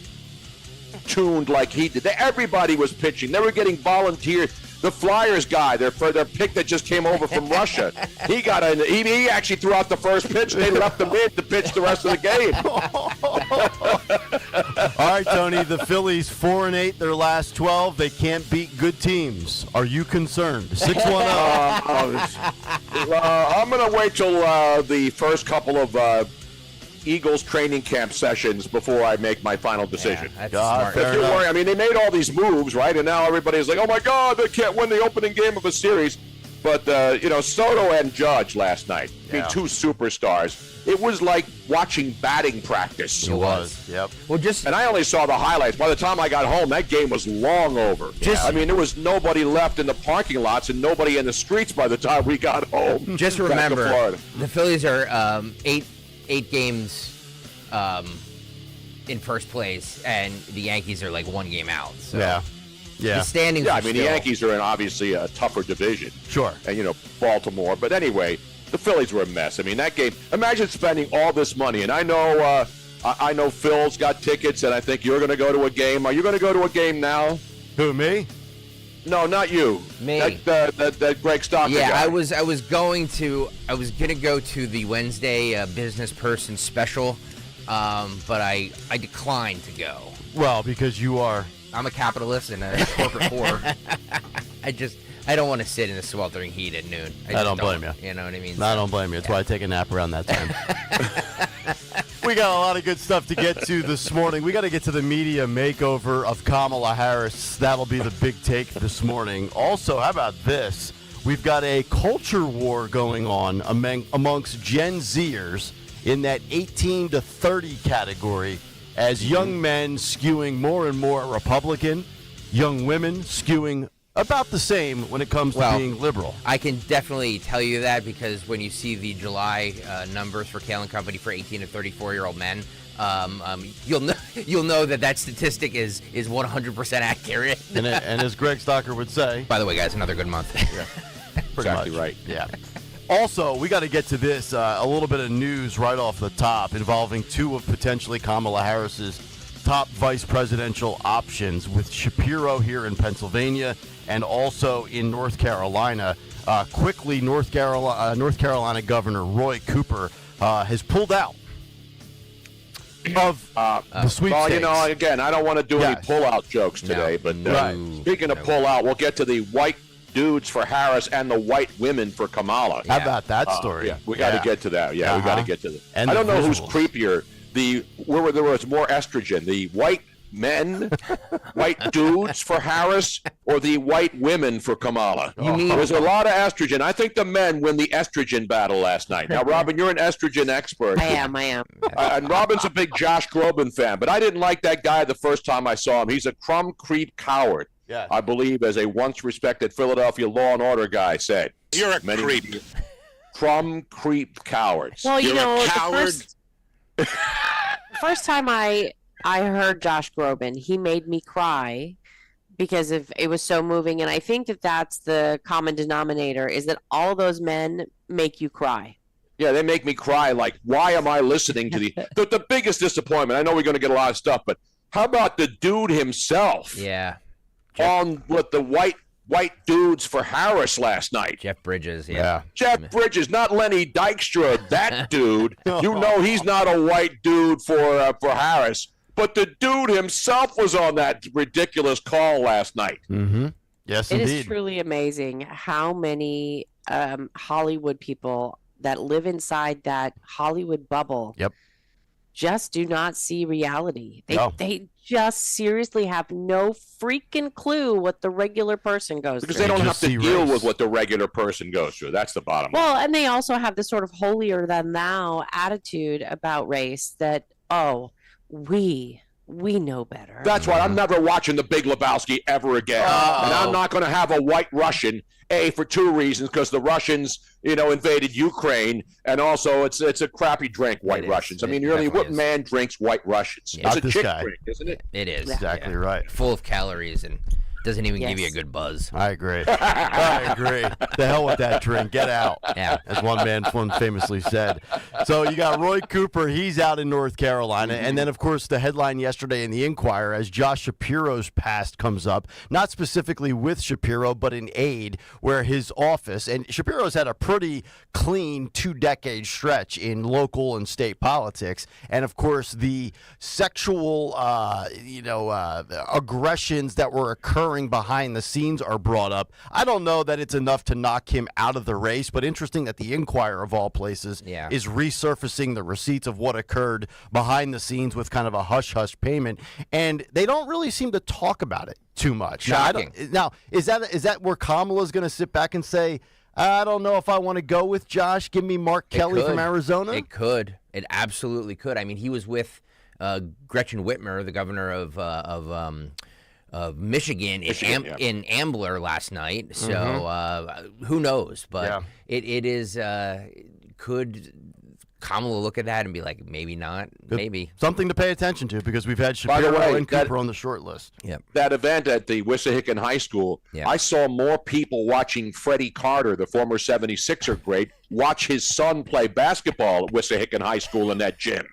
tuned like he did, everybody was pitching. They were getting volunteers. The Flyers guy, their pick that just came over from Russia, he got in. He actually threw out the first pitch. They left him in to pitch the rest of the game. All right, Tony. The Phillies 4-8 their last 12. They can't beat good teams. Are you concerned? 610. I'm going to wait till the first couple of Eagles training camp sessions before I make my final decision. Yeah, that's smart. If you're worried, I mean, they made all these moves, right? And now everybody's like, oh, my God, they can't win the opening game of a series. But, Soto and Judge last night, I mean, 2 superstars. It was like watching batting practice. It was, yep. Well, and I only saw the highlights. By the time I got home, that game was long over. I mean, there was nobody left in the parking lots and nobody in the streets by the time we got home. Just remember, the Phillies are 8 games in first place, and the Yankees are like one game out. So. Yeah. The standings. Yeah, I mean, the Yankees are in obviously a tougher division. Sure. And, Baltimore. But anyway, the Phillies were a mess. I mean, that game, imagine spending all this money. And I know Phil's got tickets, and I think you're going to go to a game. Are you going to go to a game now? Who, me? No, not you. Me. That Greg Stocker guy. I was gonna go to the Wednesday business person special, but I declined to go. Well, because I'm a capitalist and a corporate whore. I don't want to sit in the sweltering heat at noon. I don't blame you. You know what I mean? I don't blame you. That's why I take a nap around that time. We got a lot of good stuff to get to this morning. We got to get to the media makeover of Kamala Harris. That'll be the big take this morning. Also, how about this? We've got a culture war going on amongst Gen Zers in that 18 to 30 category, as young men skewing more and more Republican, young women skewing about the same when it comes to being liberal. I can definitely tell you that, because when you see the July numbers for Kayal and Company for 18 to 34-year-old men, you'll know that statistic is 100% accurate. And as Greg Stocker would say, by the way, guys, another good month. Yeah, exactly right. Yeah. Also, we got to get to this, a little bit of news right off the top involving two of potentially Kamala Harris's top vice presidential options, with Shapiro here in Pennsylvania and also in North Carolina. Quickly, North Carolina Governor Roy Cooper has pulled out of the sweepstakes. Well, again, I don't want to do any pull-out jokes today, but speaking of pull-out, we'll get to the white dudes for Harris and the white women for Kamala. How about that story? Yeah, we got to get to that. Yeah, we got to get to that. And I don't know who's creepier. Where there was more estrogen, the white men, white dudes for Harris, or the white women for Kamala? There's a lot of estrogen. I think the men win the estrogen battle last night. Now, Robin, you're an estrogen expert. I am. And Robin's a big Josh Groban fan, but I didn't like that guy the first time I saw him. He's a crumb creep coward. Yeah. I believe, as a once respected Philadelphia Law and Order guy said. You're a creep. Crumb creep cowards. Well, You're a coward. The first time I heard Josh Groban, he made me cry because it was so moving, and I think that's the common denominator, is that all those men make you cry. Yeah, they make me cry. Like, why am I listening to the biggest disappointment? I know we're going to get a lot of stuff, but how about the dude himself? Yeah. On with the white dudes for Harris last night. Jeff Bridges, yeah. Jeff Bridges, not Lenny Dykstra, that dude. You know he's not a white dude for Harris. But the dude himself was on that ridiculous call last night. Mm-hmm. Yes, It indeed. is truly amazing how many Hollywood people that live inside that Hollywood bubble just do not see reality. They just seriously have no freaking clue what the regular person goes Because through. they don't have to deal with what the regular person goes through. That's the bottom line. Well, and they also have this sort of holier than thou attitude about race that, we know better. That's why I'm never watching The Big Lebowski ever again. And I'm not going to have a white Russian, for two reasons, because the Russians, invaded Ukraine, and also it's a crappy drink, white Russians. I mean, really, what man drinks white Russians? Yeah. It's a chick drink, isn't it? It is. Exactly right. Full of calories and doesn't even give you a good buzz. I agree. The hell with that drink. Get out. Yeah. As one man famously said. So you got Roy Cooper. He's out in North Carolina. And then, of course, the headline yesterday in the Inquirer, as Josh Shapiro's past comes up, not specifically with Shapiro, but in aid, where his office, and Shapiro's had a pretty clean 2-decade stretch in local and state politics. And, of course, the sexual, aggressions that were occurring behind the scenes are brought up. I don't know that it's enough to knock him out of the race, but interesting that the Inquirer, of all places, is resurfacing the receipts of what occurred behind the scenes with kind of a hush-hush payment, and they don't really seem to talk about it too much. Now, is that where Kamala's going to sit back and say, I don't know if I want to go with Josh, give me Mark Kelly from Arizona? It could. It absolutely could. I mean, he was with Gretchen Whitmer, the governor of Michigan in Ambler last night. So who knows? But it is could Kamala look at that and be like, maybe not, maybe. Something to pay attention to because we've had By the Shapiro way, and Cooper on the short list. Yep. That event at the Wissahickon High School, I saw more people watching Freddie Carter, the former 76er great, watch his son play basketball at Wissahickon High School in that gym.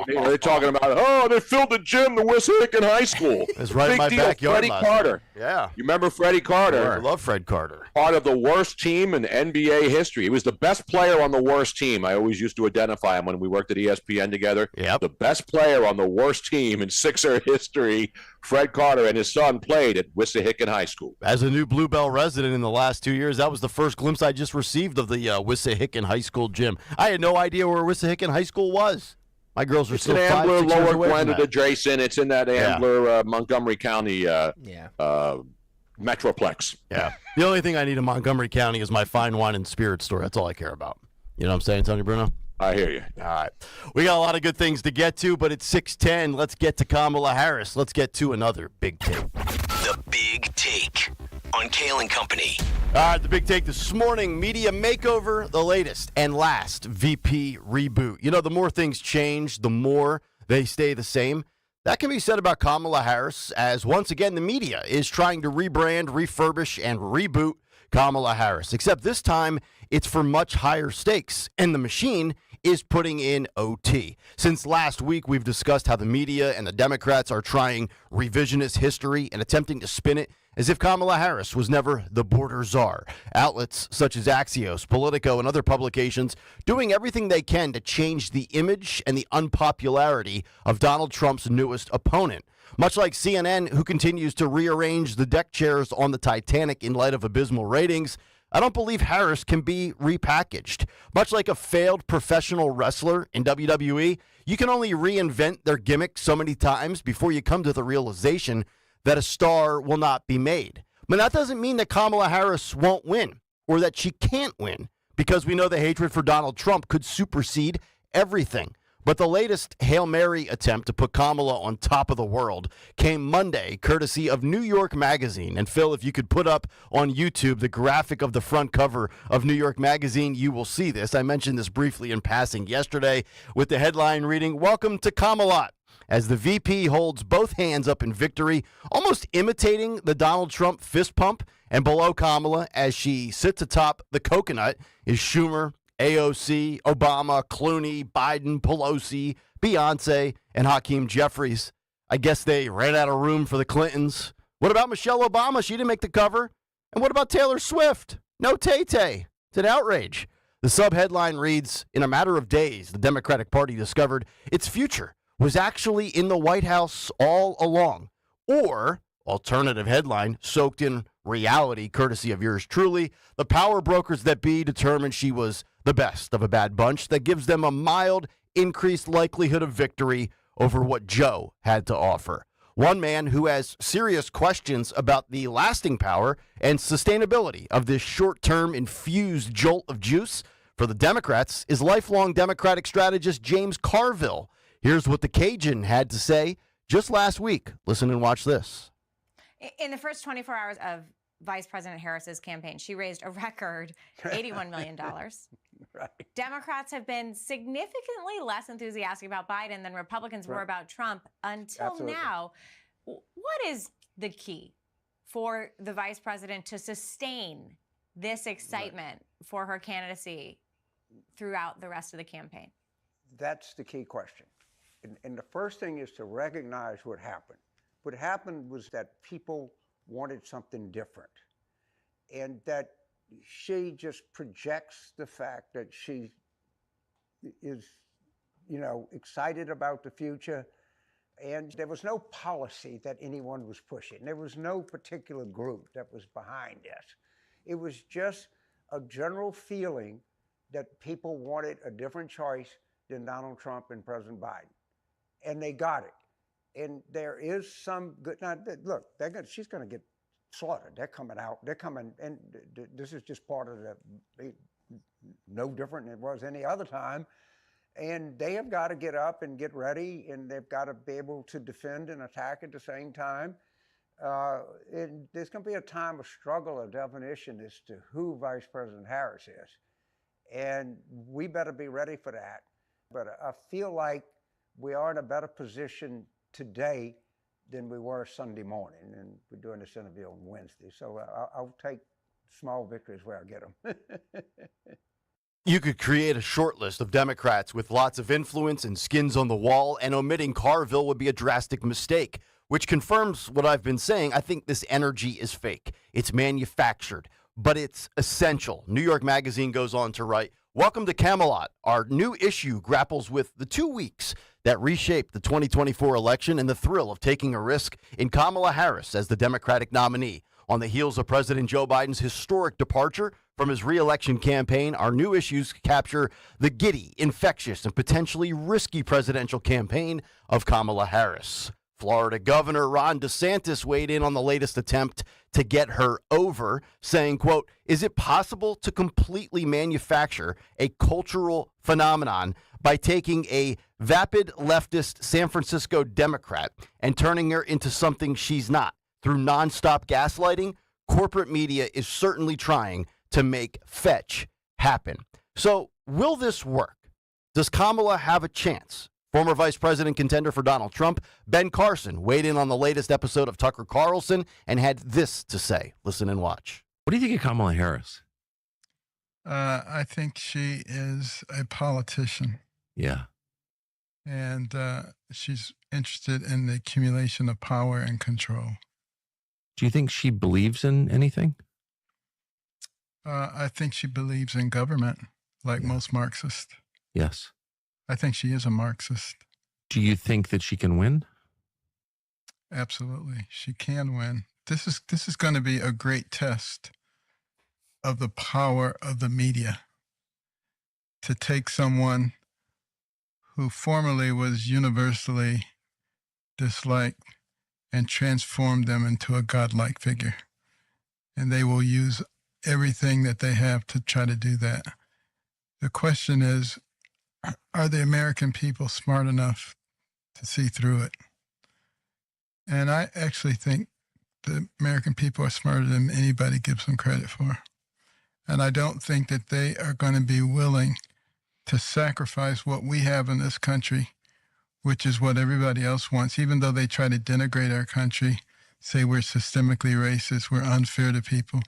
They're talking about, they filled the gym, the Wissahickon High School. It's right in my Big deal, backyard. Freddie Carter. Yeah. You remember Freddie Carter? I love Fred Carter. Part of the worst team in NBA history. He was the best player on the worst team. I always used to identify him when we worked at ESPN together. Yep. The best player on the worst team in Sixer history, Fred Carter, and his son played at Wissahickon High School. As a new Bluebell resident in the last 2 years, that was the first glimpse I just received of the Wissahickon High School gym. I had no idea where Wissahickon High School was. My girls are It's still in 5, Ambler, 6 years Lower away from Gwinnett that. adjacent. It's in that Ambler, Montgomery County Metroplex. Yeah. The only thing I need in Montgomery County is my fine wine and spirit store. That's all I care about. You know what I'm saying, Tony Bruno? I hear you. All right. We got a lot of good things to get to, but it's 6:10. Let's get to Kamala Harris. Let's get to another big take. The Big Take on Kayal and Company. All right, the big take this morning, media makeover, the latest and last VP reboot. You know, the more things change, the more they stay the same. That can be said about Kamala Harris, as once again the media is trying to rebrand, refurbish, and reboot Kamala Harris. Except this time, it's for much higher stakes, and the machine is putting in OT. Since last week, we've discussed how the media and the Democrats are trying revisionist history and attempting to spin it as if Kamala Harris was never the border czar. Outlets such as Axios, Politico, and other publications doing everything they can to change the image and the unpopularity of Donald Trump's newest opponent. Much like CNN, who continues to rearrange the deck chairs on the Titanic in light of abysmal ratings, I don't believe Harris can be repackaged. Much like a failed professional wrestler in WWE, you can only reinvent their gimmick so many times before you come to the realization that a star will not be made. But that doesn't mean that Kamala Harris won't win or that she can't win, because we know the hatred for Donald Trump could supersede everything. But the latest Hail Mary attempt to put Kamala on top of the world came Monday, courtesy of New York Magazine. And Phil, if you could put up on YouTube the graphic of the front cover of New York Magazine, you will see this. I mentioned this briefly in passing yesterday with the headline reading, "Welcome to Camelot," as the VP holds both hands up in victory, almost imitating the Donald Trump fist pump. And below Kamala, as she sits atop the coconut, is Schumer, AOC, Obama, Clooney, Biden, Pelosi, Beyonce, and Hakeem Jeffries. I guess they ran out of room for the Clintons. What about Michelle Obama? She didn't make the cover. And what about Taylor Swift? No Tay-Tay. It's an outrage. The subheadline reads, "In a matter of days, the Democratic Party discovered its future was actually in the White House all along." Or, alternative headline, soaked in reality, courtesy of yours truly, "The power brokers that be determined she was the best of a bad bunch that gives them a mild increased likelihood of victory over what Joe had to offer." One man who has serious questions about the lasting power and sustainability of this short-term infused jolt of juice for the Democrats is lifelong Democratic strategist James Carville. Here's what the Cajun had to say just last week. Listen and watch this. In the first 24 hours of Vice President Harris's campaign, she raised a record $81 million. Right. Democrats have been significantly less enthusiastic about Biden than Republicans were about Trump until Absolutely. now. What is the key for the vice president to sustain this excitement for her candidacy throughout the rest of the campaign? That's the key question. And the first thing is to recognize what happened. What happened was that people wanted something different, and that she just projects the fact that she is, excited about the future. And there was no policy that anyone was pushing. There was no particular group that was behind this. It was just a general feeling that people wanted a different choice than Donald Trump and President Biden. And they got it. And there is some good, now look, she's going to get slaughtered. They're coming out. They're coming, and this is just part of no different than it was any other time. And they have got to get up and get ready, and they've got to be able to defend and attack at the same time. And there's going to be a time of struggle, of definition as to who Vice President Harris is. And we better be ready for that. But I feel like we are in a better position today than we were Sunday morning. And we're doing this interview on Wednesday. So I'll take small victories where I get them. You could create a short list of Democrats with lots of influence and skins on the wall, and omitting Carville would be a drastic mistake, which confirms what I've been saying. I think this energy is fake. It's manufactured, but it's essential. New York Magazine goes on to write, "Welcome to Camelot. Our new issue grapples with the 2 weeks that reshaped the 2024 election and the thrill of taking a risk in Kamala Harris as the Democratic nominee. On the heels of President Joe Biden's historic departure from his re-election campaign, our new issues capture the giddy, infectious, and potentially risky presidential campaign of Kamala Harris." Florida Governor Ron DeSantis weighed in on the latest attempt to get her over, saying, quote, "Is it possible to completely manufacture a cultural phenomenon by taking a vapid leftist San Francisco Democrat and turning her into something she's not? Through nonstop gaslighting, corporate media is certainly trying to make fetch happen." So will this work? Does Kamala have a chance? Former vice president contender for Donald Trump, Ben Carson, weighed in on the latest episode of Tucker Carlson and had this to say. Listen and watch. What do you think of Kamala Harris? I think she is a politician. Yeah. And she's interested in the accumulation of power and control. Do you think she believes in anything? I think she believes in government, like most Marxists. Yes. I think she is a Marxist. Do you think that she can win? Absolutely. She can win. This is going to be a great test of the power of the media to take someone who formerly was universally disliked and transform them into a godlike figure. And they will use everything that they have to try to do that. The question is, are the American people smart enough to see through it? And I actually think the American people are smarter than anybody gives them credit for. And I don't think that they are going to be willing to sacrifice what we have in this country, which is what everybody else wants, even though they try to denigrate our country, say we're systemically racist, we're unfair to people.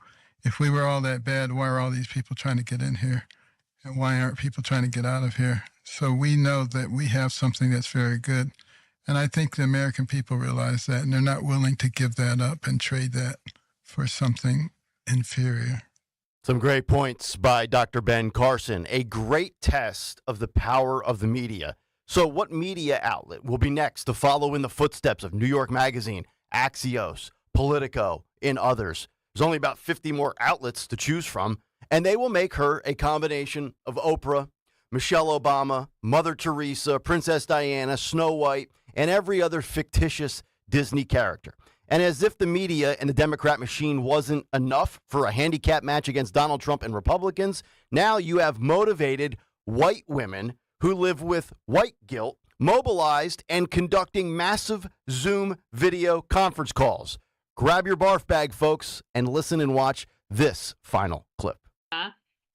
If we were all that bad, why are all these people trying to get in here? And why aren't people trying to get out of here? So we know that we have something that's very good. And I think the American people realize that, and they're not willing to give that up and trade that for something inferior. Some great points by Dr. Ben Carson. A great test of the power of the media. So what media outlet will be next to follow in the footsteps of New York Magazine, Axios, Politico, and others? There's only about 50 more outlets to choose from, and they will make her a combination of Oprah, Michelle Obama, Mother Teresa, Princess Diana, Snow White, and every other fictitious Disney character. And as if the media and the Democrat machine wasn't enough for a handicap match against Donald Trump and Republicans, now you have motivated white women who live with white guilt, mobilized and conducting massive Zoom video conference calls. Grab your barf bag, folks, and listen and watch this final clip.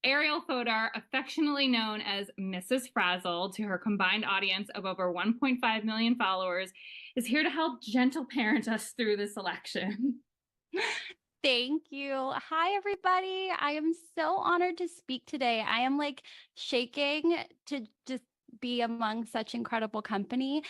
Ariel Fodor, affectionately known as Mrs. Frazzle to her combined audience of over 1.5 million followers, is here to help gentle parent us through this election. Thank you. Hi, everybody. I am so honored to speak today. I am like shaking to just be among such incredible company.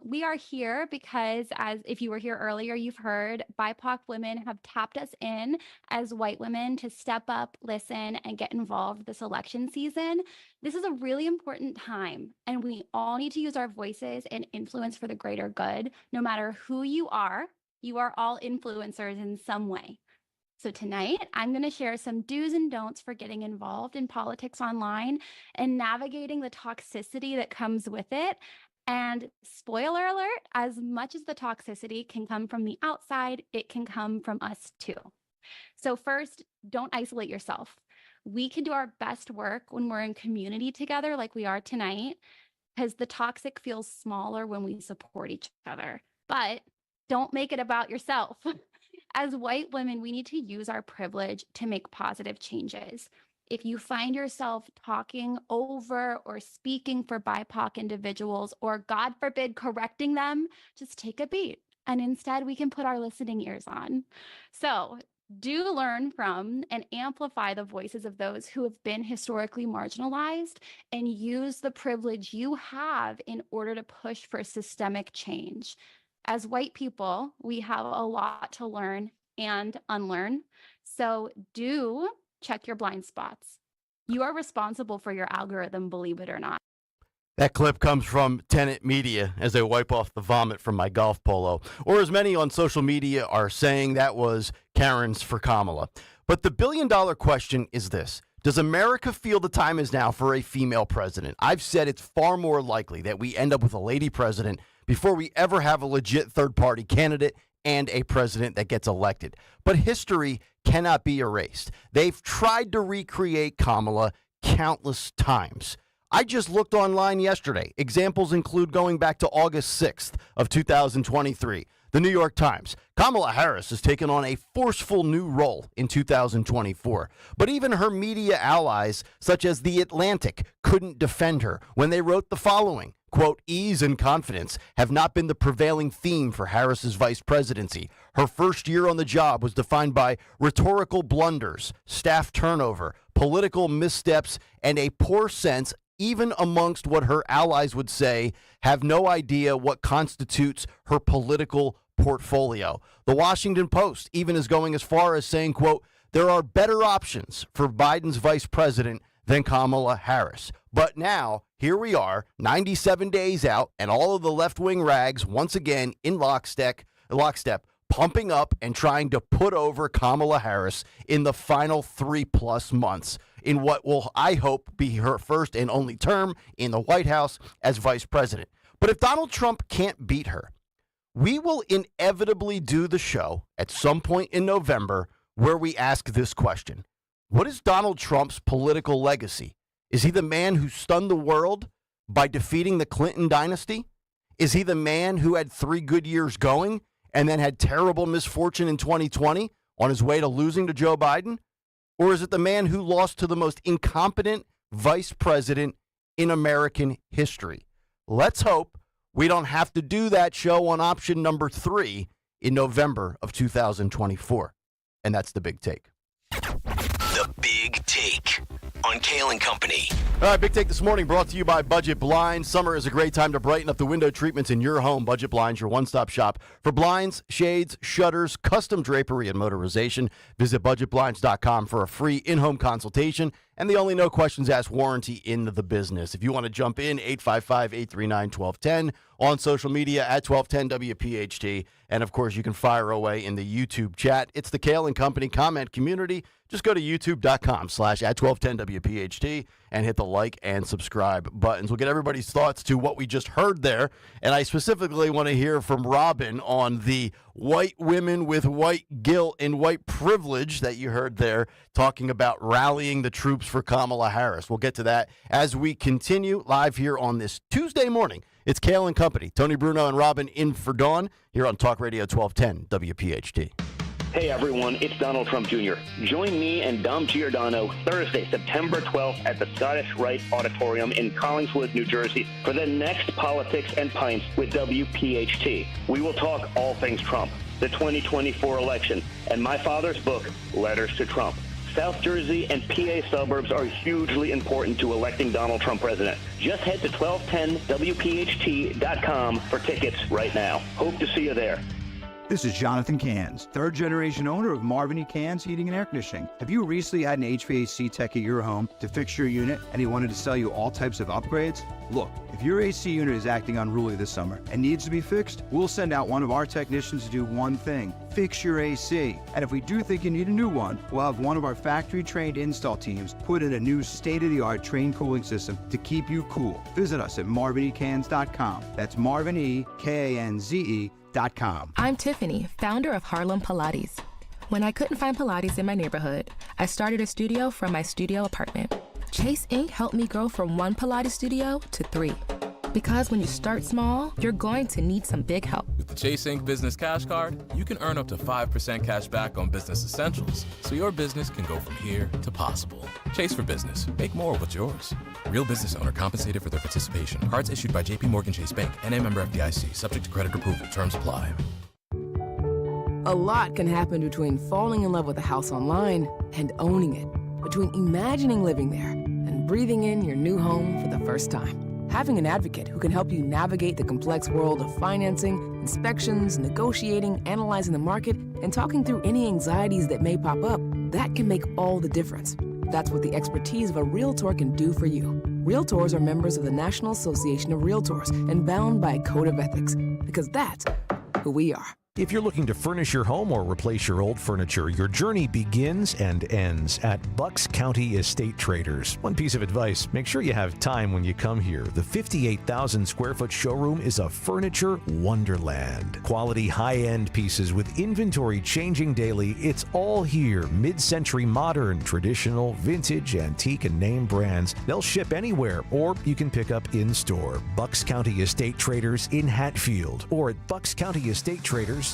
We are here because, as if you were here earlier, you've heard BIPOC women have tapped us in as white women to step up, listen, and get involved this election season. This is a really important time, and we all need to use our voices and influence for the greater good. No matter who you are all influencers in some way. So tonight, I'm going to share some do's and don'ts for getting involved in politics online and navigating the toxicity that comes with it. And spoiler alert, as much as the toxicity can come from the outside, it can come from us too. So first, don't isolate yourself. We can do our best work when we're in community together like we are tonight, because the toxic feels smaller when we support each other. But don't make it about yourself. As white women, we need to use our privilege to make positive changes. if you find yourself talking over or speaking for BIPOC individuals, or God forbid, correcting them, just take a beat. And instead, we can put our listening ears on. So do learn from and amplify the voices of those who have been historically marginalized, and use the privilege you have in order to push for systemic change. As white people, we have a lot to learn and unlearn. So do check your blind spots. You are responsible for your algorithm, believe it or not. That clip comes from Tenet Media as they wipe off the vomit from my golf polo. Or as many on social media are saying, that was Karen's for Kamala. But the billion-dollar question is this. Does America feel the time is now for a female president? I've said it's far more likely that we end up with a lady president before we ever have a legit third-party candidate and a president that gets elected. But history cannot be erased. They've tried to recreate Kamala countless times. I just looked online yesterday. Examples include going back to August 6th of 2023. The New York Times. Kamala Harris has taken on a forceful new role in 2024. But even her media allies, such as The Atlantic, couldn't defend her when they wrote the following. Quote, ease and confidence have not been the prevailing theme for Harris's vice presidency. Her first year on the job was defined by rhetorical blunders, staff turnover, political missteps, and a poor sense, even amongst what her allies would say, have no idea what constitutes her political portfolio. The Washington Post even is going as far as saying, quote, there are better options for Biden's vice president than Kamala Harris. But now, here we are, 97 days out, and all of the left-wing rags, once again, in lockstep, pumping up and trying to put over Kamala Harris in the final 3+ months in what will, I hope, be her first and only term in the White House as vice president. But if Donald Trump can't beat her, we will inevitably do the show at some point in November where we ask this question. What is Donald Trump's political legacy? Is he the man who stunned the world by defeating the Clinton dynasty? Is he the man who had 3 good years going and then had terrible misfortune in 2020 on his way to losing to Joe Biden? Or is it the man who lost to the most incompetent vice president in American history? Let's hope we don't have to do that show on option number 3 in November of 2024. And that's the big take. The Big Take on Kayal and Company. All right, Big Take this morning brought to you by Budget Blinds. Summer is a great time to brighten up the window treatments in your home. Budget Blinds, your one-stop shop for blinds, shades, shutters, custom drapery, and motorization. Visit budgetblinds.com for a free in-home consultation and the only no questions asked warranty in the business. If you want to jump in, 855-839-1210 on social media at 1210 WPHT. And, of course, you can fire away in the YouTube chat. It's the Kayal and Company comment community. Just go to youtube.com/@1210 WPHT and hit the like and subscribe buttons. We'll get everybody's thoughts to what we just heard there. And I specifically want to hear from Robin on the white women with white guilt and white privilege that you heard there talking about rallying the troops for Kamala Harris. We'll get to that as we continue live here on this Tuesday morning. It's Kayal and Company. Tony Bruno and Robin in for Dawn here on Talk Radio 1210 WPHT. Hey everyone, it's Donald Trump Jr. Join me and Dom Giordano Thursday, September 12th at the Scottish Rite Auditorium in Collingswood, New Jersey for the next Politics and Pints with WPHT. We will talk all things Trump, the 2024 election, and my father's book, Letters to Trump. South Jersey and PA suburbs are hugely important to electing Donald Trump president. Just head to 1210WPHT.com for tickets right now. Hope to see you there. This is Jonathan Cans, third-generation owner of Marvin E. Cans Heating and Air Conditioning. Have you recently had an HVAC tech at your home to fix your unit and he wanted to sell you all types of upgrades? Look, if your AC unit is acting unruly this summer and needs to be fixed, we'll send out one of our technicians to do one thing: fix your AC. And if we do think you need a new one, we'll have one of our factory-trained install teams put in a new state-of-the-art train cooling system to keep you cool. Visit us at marvinecans.com. That's MarvinEKanze.com. I'm Tiffany, founder of Harlem Pilates. When I couldn't find Pilates in my neighborhood, I started a studio from my studio apartment. Chase Inc. helped me grow from 1 Pilates studio to 3. Because when you start small, you're going to need some big help. With the Chase Inc. Business Cash Card, you can earn up to 5% cash back on business essentials, so your business can go from here to possible. Chase for Business. Make more what's yours. Real business owner compensated for their participation. Cards issued by J.P. Morgan Chase Bank, N.A. member FDIC, subject to credit approval. Terms apply. A lot can happen between falling in love with a house online and owning it, between imagining living there and breathing in your new home for the first time. Having an advocate who can help you navigate the complex world of financing, inspections, negotiating, analyzing the market, and talking through any anxieties that may pop up, that can make all the difference. That's what the expertise of a Realtor can do for you. Realtors are members of the National Association of Realtors and bound by a code of ethics, because that's who we are. If you're looking to furnish your home or replace your old furniture, your journey begins and ends at Bucks County Estate Traders. One piece of advice, make sure you have time when you come here. The 58,000 square foot showroom is a furniture wonderland. Quality high-end pieces with inventory changing daily. It's all here. Mid-century modern, traditional, vintage, antique, and name brands. They'll ship anywhere, or you can pick up in-store. Bucks County Estate Traders in Hatfield, or at buckscountyestatетraders.com.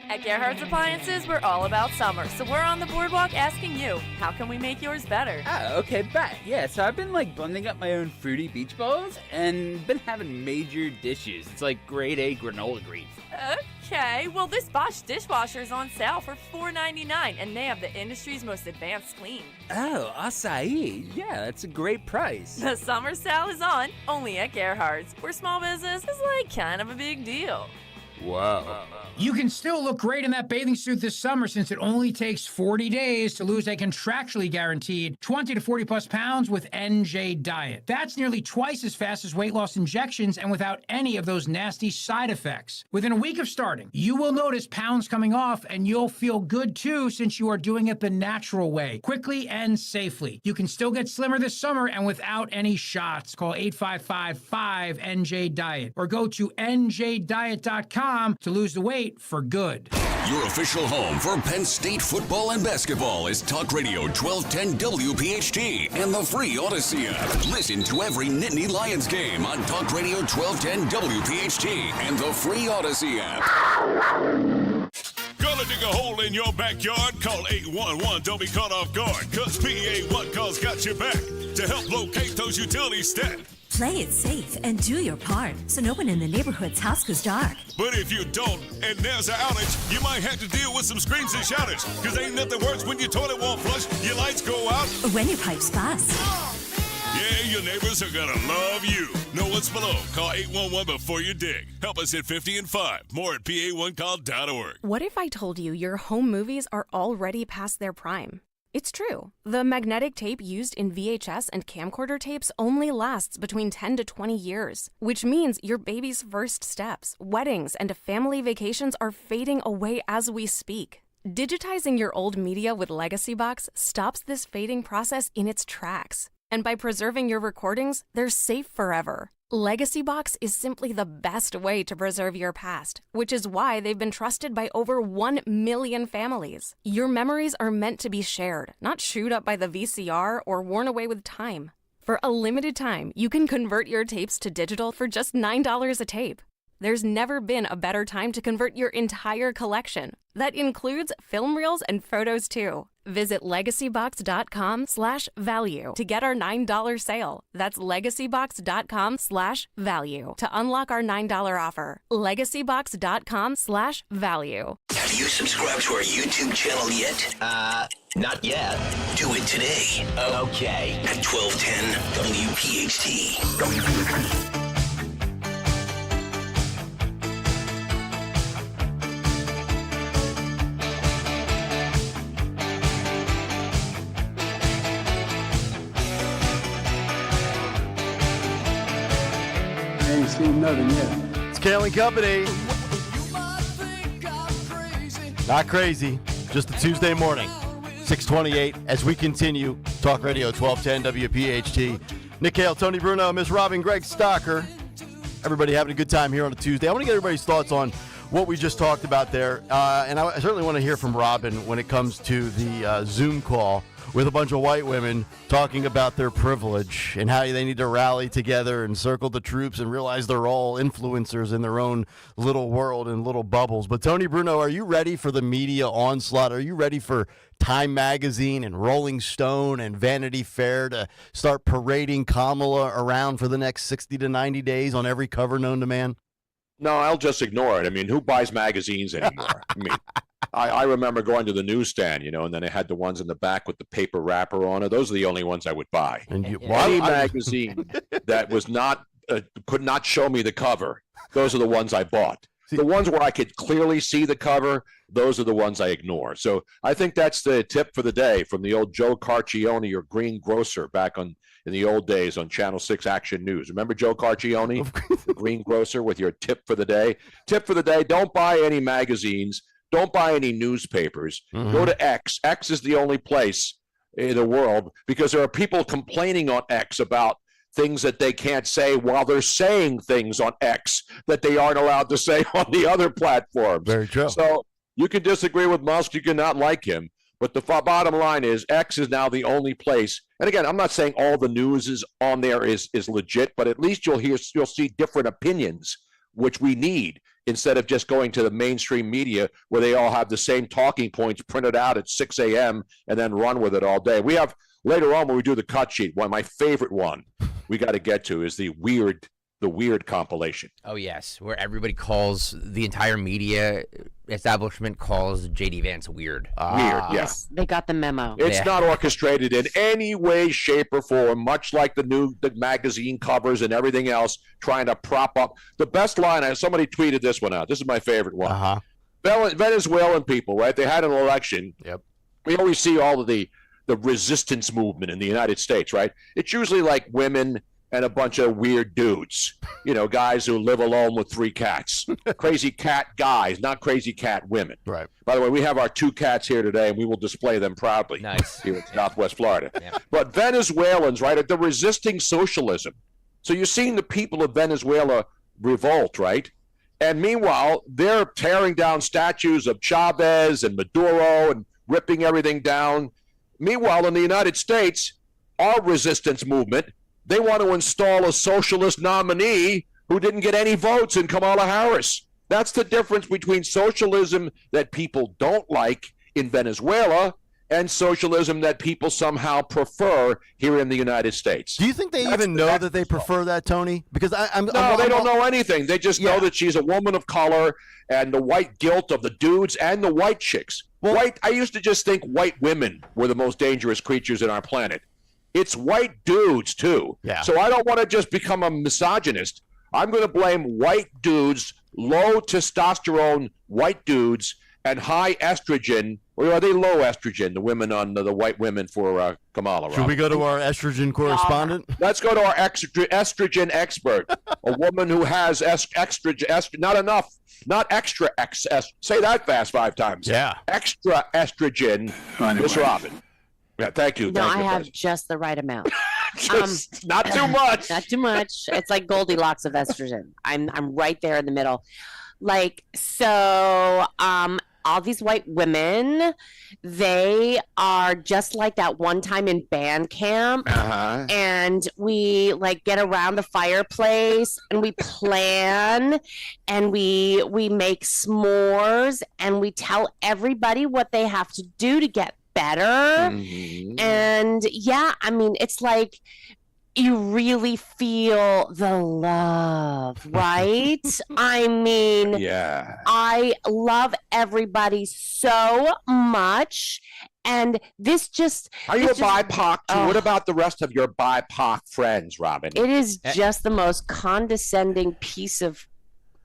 At Gerhardt's Appliances, we're all about summer, so we're on the boardwalk asking you, how can we make yours better? Oh, okay, bet. Yeah, so I've been blending up my own fruity beach balls and been having major dishes. It's like grade A granola greens. Okay, well this Bosch dishwasher is on sale for $4.99, and they have the industry's most advanced clean. Oh, acai. Yeah, that's a great price. The summer sale is on, only at Gerhardt's, where small business is kind of a big deal. Wow. You can still look great in that bathing suit this summer since it only takes 40 days to lose a contractually guaranteed 20 to 40 plus pounds with NJ Diet. That's nearly twice as fast as weight loss injections and without any of those nasty side effects. Within a week of starting, you will notice pounds coming off and you'll feel good too since you are doing it the natural way, quickly and safely. You can still get slimmer this summer and without any shots. Call 855-5NJ-DIET or go to njdiet.com to lose the weight for good. Your official home for Penn State football and basketball is Talk Radio 1210 WPHT and the free Odyssey app. Listen to every Nittany Lions game on Talk Radio 1210 WPHT and the free Odyssey app. Gonna dig a hole in your backyard? Call 811. Don't be caught off guard, cause PA1 Call's got your back to help locate those utilities stat. Play it safe and do your part so no one in the neighborhood's house goes dark. But if you don't, and there's an outage, you might have to deal with some screams and shouters. Cause ain't nothing worse when your toilet won't flush, your lights go out, or when your pipes bust. Yeah, your neighbors are gonna love you. Know what's below. Call 811 before you dig. Help us at 50 and 5. More at PA1call.org. What if I told you your home movies are already past their prime? It's true. The magnetic tape used in VHS and camcorder tapes only lasts between 10 to 20 years, which means your baby's first steps, weddings, and family vacations are fading away as we speak. Digitizing your old media with Legacy Box stops this fading process in its tracks. And by preserving your recordings, they're safe forever. Legacy Box is simply the best way to preserve your past, which is why they've been trusted by over 1 million families. Your memories are meant to be shared, not chewed up by the VCR or worn away with time. For a limited time, you can convert your tapes to digital for just $9 a tape. There's never been a better time to convert your entire collection. That includes film reels and photos too. Visit legacybox.com/value to get our $9 sale. That's legacybox.com/value to unlock our $9 offer. legacybox.com/value. Have you subscribed to our YouTube channel yet? Not yet. Do it today. Okay. At 1210 WPHT. Ain't seen nothing yet. It's Kayal and Company. Not crazy, just a Tuesday morning, 6:28 as we continue. Talk Radio 1210 WPHT. Nick Kayal, Tony Bruno, Miss Robin, Greg Stocker. Everybody having a good time here on a Tuesday. I want to get everybody's thoughts on what we just talked about there. And I certainly want to hear from Robin when it comes to the Zoom call with a bunch of white women talking about their privilege and how they need to rally together and circle the troops and realize they're all influencers in their own little world and little bubbles. But Tony Bruno, are you ready for the media onslaught? Are you ready for Time Magazine and Rolling Stone and Vanity Fair to start parading Kamala around for the next 60 to 90 days on every cover known to man? No, I'll just ignore it. I mean, who buys magazines anymore? I mean, I remember going to the newsstand, and then they had the ones in the back with the paper wrapper on it. Those are the only ones I would buy. And any magazine that was not could not show me the cover, those are the ones I bought. The ones where I could clearly see the cover, those are the ones I ignore. So I think that's the tip for the day from the old Joe Carcione or Green Grocer back in the old days on Channel 6 Action News. Remember Joe Carcione, the Green Grocer, with your tip for the day? Tip for the day, don't buy any magazines. Don't buy any newspapers. Go to X. X is the only place in the world because there are people complaining on X about things that they can't say while they're saying things on X that they aren't allowed to say on the other platforms. Very true. So you can disagree with Musk. You cannot like him. But the bottom line is X is now the only place. And again, I'm not saying all the news is on there is legit, but at least you'll see different opinions, which we need, instead of just going to the mainstream media where they all have the same talking points printed out at 6 a.m. and then run with it all day. We have, later on when we do the cut sheet, my favorite one we got to get to is the weird compilation. Oh, yes, where everybody calls, the entire media establishment calls J.D. Vance weird. Weird, yes. They got the memo. It's not orchestrated in any way, shape, or form, much like the magazine covers and everything else, trying to prop up. The best line, somebody tweeted this one out. This is my favorite one. Venezuelan people, right? They had an election. Yep. We always see all of the resistance movement in the United States, right? It's usually like women and a bunch of weird dudes, guys who live alone with 3 cats. Crazy cat guys, not crazy cat women. Right. By the way, we have our 2 cats here today, and we will display them proudly. Nice. Here in Southwest Florida. But Venezuelans, right, they're resisting socialism. So you're seeing the people of Venezuela revolt, right? And meanwhile, they're tearing down statues of Chavez and Maduro and ripping everything down. Meanwhile, in the United States, our resistance movement, they want to install a socialist nominee who didn't get any votes in Kamala Harris. That's the difference between socialism that people don't like in Venezuela and socialism that people somehow prefer here in the United States. Do you think they even know that they prefer that, Tony? Because they don't know anything. They just know that she's a woman of color and the white guilt of the dudes and the white chicks. I used to just think white women were the most dangerous creatures in our planet. It's white dudes, too. Yeah. So I don't want to just become a misogynist. I'm going to blame white dudes, low testosterone white dudes, and high estrogen. Or are they low estrogen, the women on the white women for Kamala? Should we go to our estrogen correspondent? Let's go to our estrogen expert, a woman who has estrogen, not enough, not extra, say that fast 5 times. Yeah. Extra estrogen, Miss Robin. Yeah, thank you. No, thank I you, have President. just the right amount. Not too much. Not too much. It's like Goldilocks of estrogen. I'm right there in the middle. All these white women, they are just like that one time in band camp. And we get around the fireplace and we plan and we make s'mores and we tell everybody what they have to do to get better. And it's like you really feel the love, right? I love everybody so much. And this just... Are you a BIPOC too? What about the rest of your BIPOC friends, Robin? It is just the most condescending piece of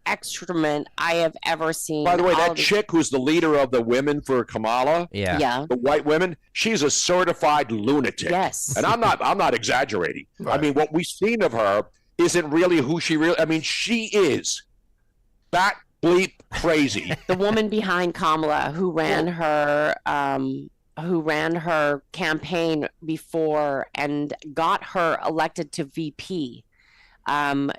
excrement I have ever seen. By the way, that chick who's the leader of the women for Kamala, the white women, she's a certified lunatic. Yes. And I'm not exaggerating. Right. I mean, what we've seen of her isn't really who she really, she is bat bleep crazy. The woman behind Kamala who ran her campaign before and got her elected to VP.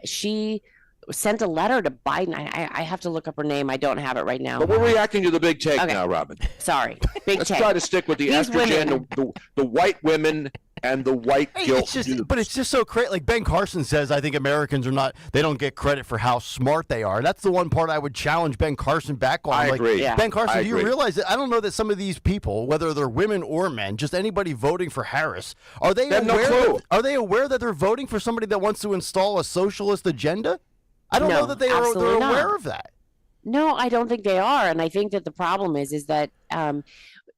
She sent a letter to Biden. I have to look up her name. I don't have it right now. But we're reacting to the big take Okay. now, Robin. Sorry, big Let's take. try to stick with the These estrogen, women. the white women, and the white guilt. It's just so crazy. Like Ben Carson says, I think Americans they don't get credit for how smart they are. That's the one part I would challenge Ben Carson back on. I agree. Yeah. Ben Carson, I do you agree. realize that I don't know that some of these people, whether they're women or men, just anybody voting for Harris, are they They have no aware? clue. Are they aware that they're voting for somebody that wants to install a socialist agenda? I don't No, know that they're absolutely not. aware of that. No, I don't think they are, and I think that the problem is that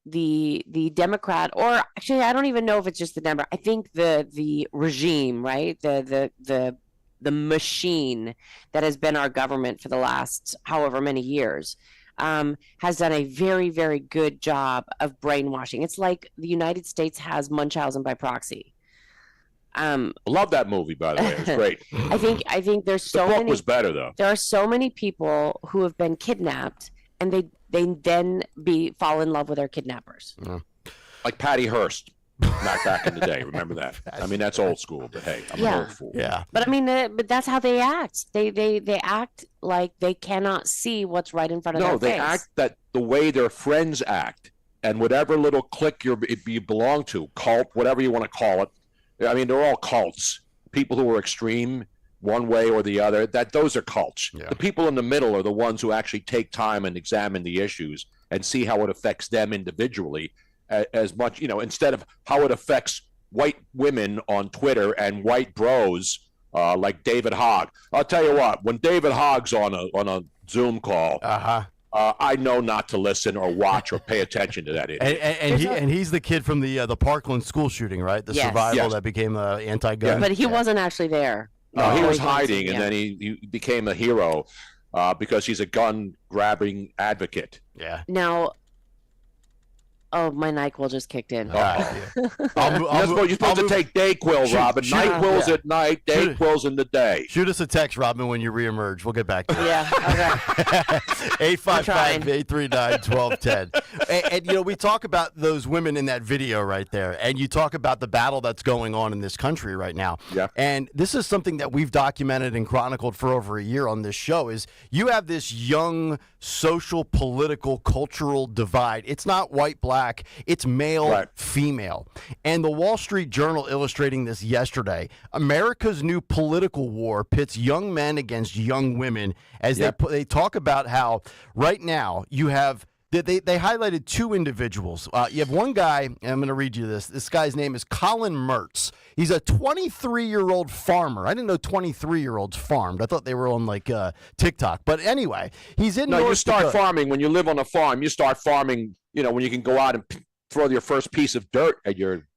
the Democrat, or actually, I don't even know if it's just the Democrat. I think the regime, right, the machine that has been our government for the last however many years, has done a very, very good job of brainwashing. It's like the United States has Munchausen by proxy. Love that movie, by the way. It was great. I think there's so the book many. was better though. There are so many people who have been kidnapped, and they then fall in love with their kidnappers. Like Patty Hearst, back in the day. Remember that? I mean, that's old school, but hey, I'm an old fool. Yeah. But I mean, but that's how they act. They act like they cannot see what's right in front of No, their they face. act that the way their friends act, and whatever little clique you belong to, cult, whatever you want to call it. I mean, they're all cults. People who are extreme one way or the other, those are cults. The people in the middle are the ones who actually take time and examine the issues and see how it affects them individually as much, instead of how it affects white women on Twitter and white bros like David Hogg. I'll tell you what, when David Hogg's on a Zoom call, I know not to listen or watch or pay attention to that idiot. And he's the kid from the Parkland school shooting, right? The Yes. survival Yes. that became anti-gun. But he wasn't actually there. No, he was he hiding, wasn't, and then he became a hero because he's a gun-grabbing advocate. Yeah. Now, my NyQuil just kicked in. You're supposed to take DayQuil, Robin. NyQuil's at night, DayQuil's in the day. Shoot us a text, Robin, when you reemerge. We'll get back to you. Yeah, okay. 855-839-1210. And we talk about those women in that video right there, and you talk about the battle that's going on in this country right now. Yeah. And this is something that we've documented and chronicled for over a year on this show, is you have this young social, political, cultural divide. It's not white, black. It's male, female. And the Wall Street Journal illustrating this yesterday, America's new political war pits young men against young women as they talk about how right now you have they highlighted two individuals. You have one guy, and I'm going to read you this. This guy's name is Colin Mertz. He's a 23-year-old farmer. I didn't know 23-year-olds farmed. I thought they were on like TikTok. But anyway, he's in North you start Dakota. farming when you live on a farm. You start farming, when you can go out and throw your first piece of dirt at your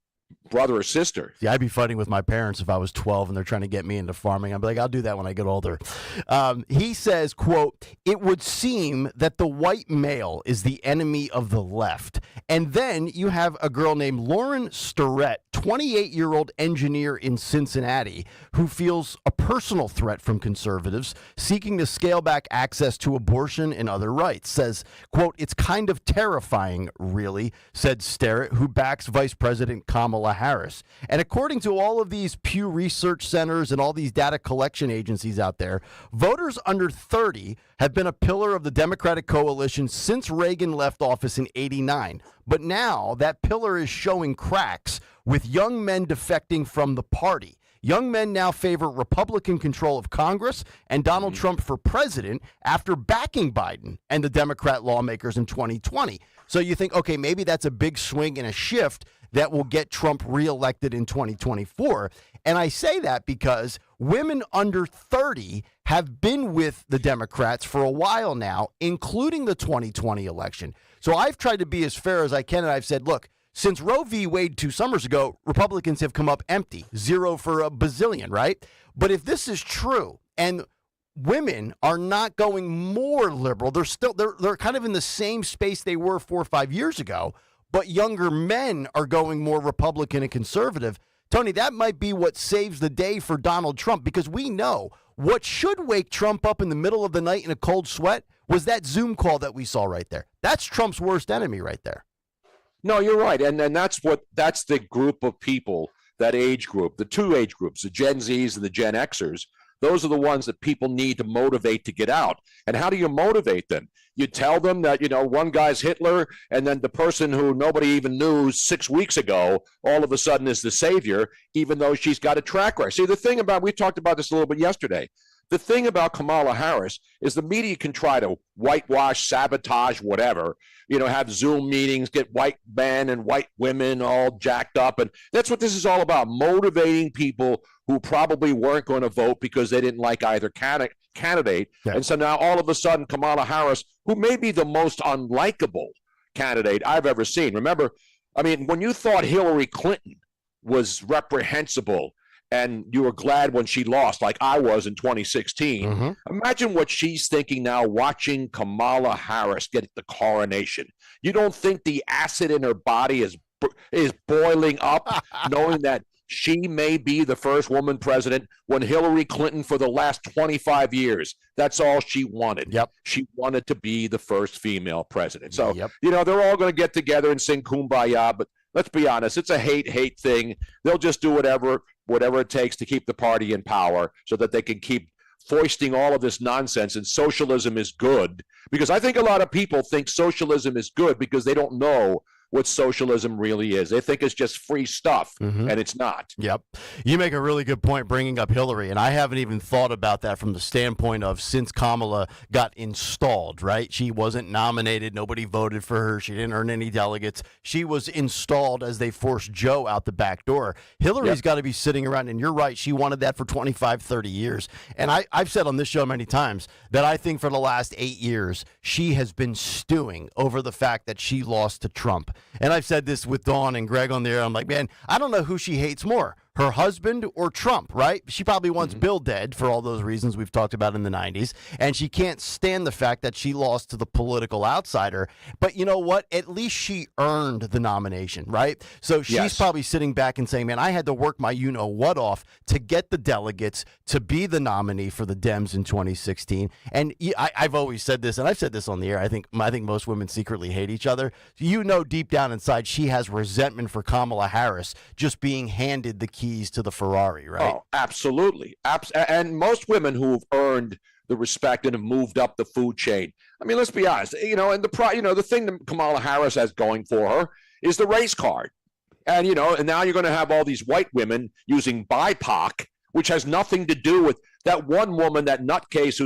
brother or sister. Yeah, I'd be fighting with my parents if I was 12 and they're trying to get me into farming. I'd be like, I'll do that when I get older. He says, quote, "It would seem that the white male is the enemy of the left." And then you have a girl named Lauren Starrett, 28-year-old engineer in Cincinnati, who feels a personal threat from conservatives seeking to scale back access to abortion and other rights. Says, quote, "It's kind of terrifying, really," said Starrett, who backs Vice President Kamala Harris. And according to all of these Pew Research Centers and all these data collection agencies out there, voters under 30 have been a pillar of the Democratic coalition since Reagan left office in '89. But now that pillar is showing cracks with young men defecting from the party. Young men now favor Republican control of Congress and Donald Trump for president after backing Biden and the Democrat lawmakers in 2020. So you think, okay, maybe that's a big swing and a shift that will get Trump reelected in 2024. And I say that because women under 30 have been with the Democrats for a while now, including the 2020 election. So I've tried to be as fair as I can, and I've said, look, since Roe v. Wade 2 summers ago, Republicans have come up empty, 0 for a bazillion, right? But if this is true, and women are not going more liberal, they're kind of in the same space they were 4 or 5 years ago, but younger men are going more Republican and conservative. Tony, that might be what saves the day for Donald Trump, because we know what should wake Trump up in the middle of the night in a cold sweat was that Zoom call that we saw right there. That's Trump's worst enemy right there. No, you're right. And that's the group of people, that age group, the two age groups, the Gen Zs and the Gen Xers, those are the ones that people need to motivate to get out. And how do you motivate them? You tell them that, one guy's Hitler, and then the person who nobody even knew 6 weeks ago all of a sudden is the savior, even though she's got a track record. See, the thing about, we talked about this a little bit yesterday, the thing about Kamala Harris is the media can try to whitewash, sabotage, whatever, have Zoom meetings, get white men and white women all jacked up. And that's what this is all about, motivating people who probably weren't going to vote because they didn't like either candidate. Yeah. And so now all of a sudden, Kamala Harris, who may be the most unlikable candidate I've ever seen. Remember, when you thought Hillary Clinton was reprehensible and you were glad when she lost, like I was in 2016. Imagine what she's thinking now watching Kamala Harris get the coronation. You don't think the acid in her body is boiling up, knowing that she may be the first woman president when Hillary Clinton, for the last 25 years, that's all she wanted. Yep. She wanted to be the first female president. So, they're all going to get together and sing Kumbaya, but let's be honest, it's a hate thing. They'll just do whatever it takes to keep the party in power so that they can keep foisting all of this nonsense. And socialism is good, because I think a lot of people think socialism is good because they don't know what socialism really is. They think it's just free stuff, and it's not. Yep. You make a really good point bringing up Hillary, and I haven't even thought about that from the standpoint of since Kamala got installed, right? She wasn't nominated. Nobody voted for her. She didn't earn any delegates. She was installed as they forced Joe out the back door. Hillary's got to be sitting around, and you're right, she wanted that for 25, 30 years. And I've said on this show many times that I think for the last 8 years, she has been stewing over the fact that she lost to Trump. And I've said this with Dawn and Greg on the air. I'm like, man, I don't know who she hates more, her husband or Trump, right? She probably wants Bill dead for all those reasons we've talked about in the 90s. And she can't stand the fact that she lost to the political outsider. But you know what? At least she earned the nomination, right? So she's probably sitting back and saying, man, I had to work my you-know-what off to get the delegates to be the nominee for the Dems in 2016. And I've always said this, and I've said this on the air, I think most women secretly hate each other. Deep down inside, she has resentment for Kamala Harris just being handed the keys to the Ferrari, right? Oh, absolutely. And most women who've earned the respect and have moved up the food chain. Let's be honest. And the thing that Kamala Harris has going for her is the race card. And and now you're going to have all these white women using BIPOC, which has nothing to do with that one woman, that nutcase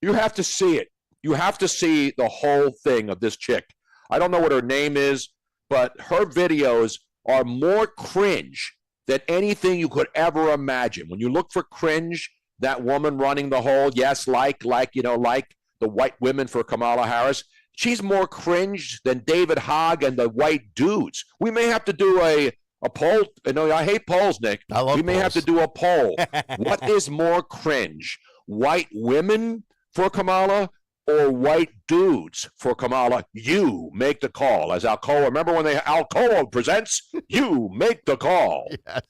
you have to see it. You have to see the whole thing of this chick. I don't know what her name is, but her videos are more cringe than anything you could ever imagine. When you look for cringe, that woman running the whole, like the white women for Kamala Harris, she's more cringe than David Hogg and the white dudes. We may have to do a poll. I hate polls, Nick. I love We may polls. have to do a poll. What is more cringe? White women for Kamala or white dudes for Kamala? You make the call. As Alcoa, remember when Alcoa presents, you make the call. Yes.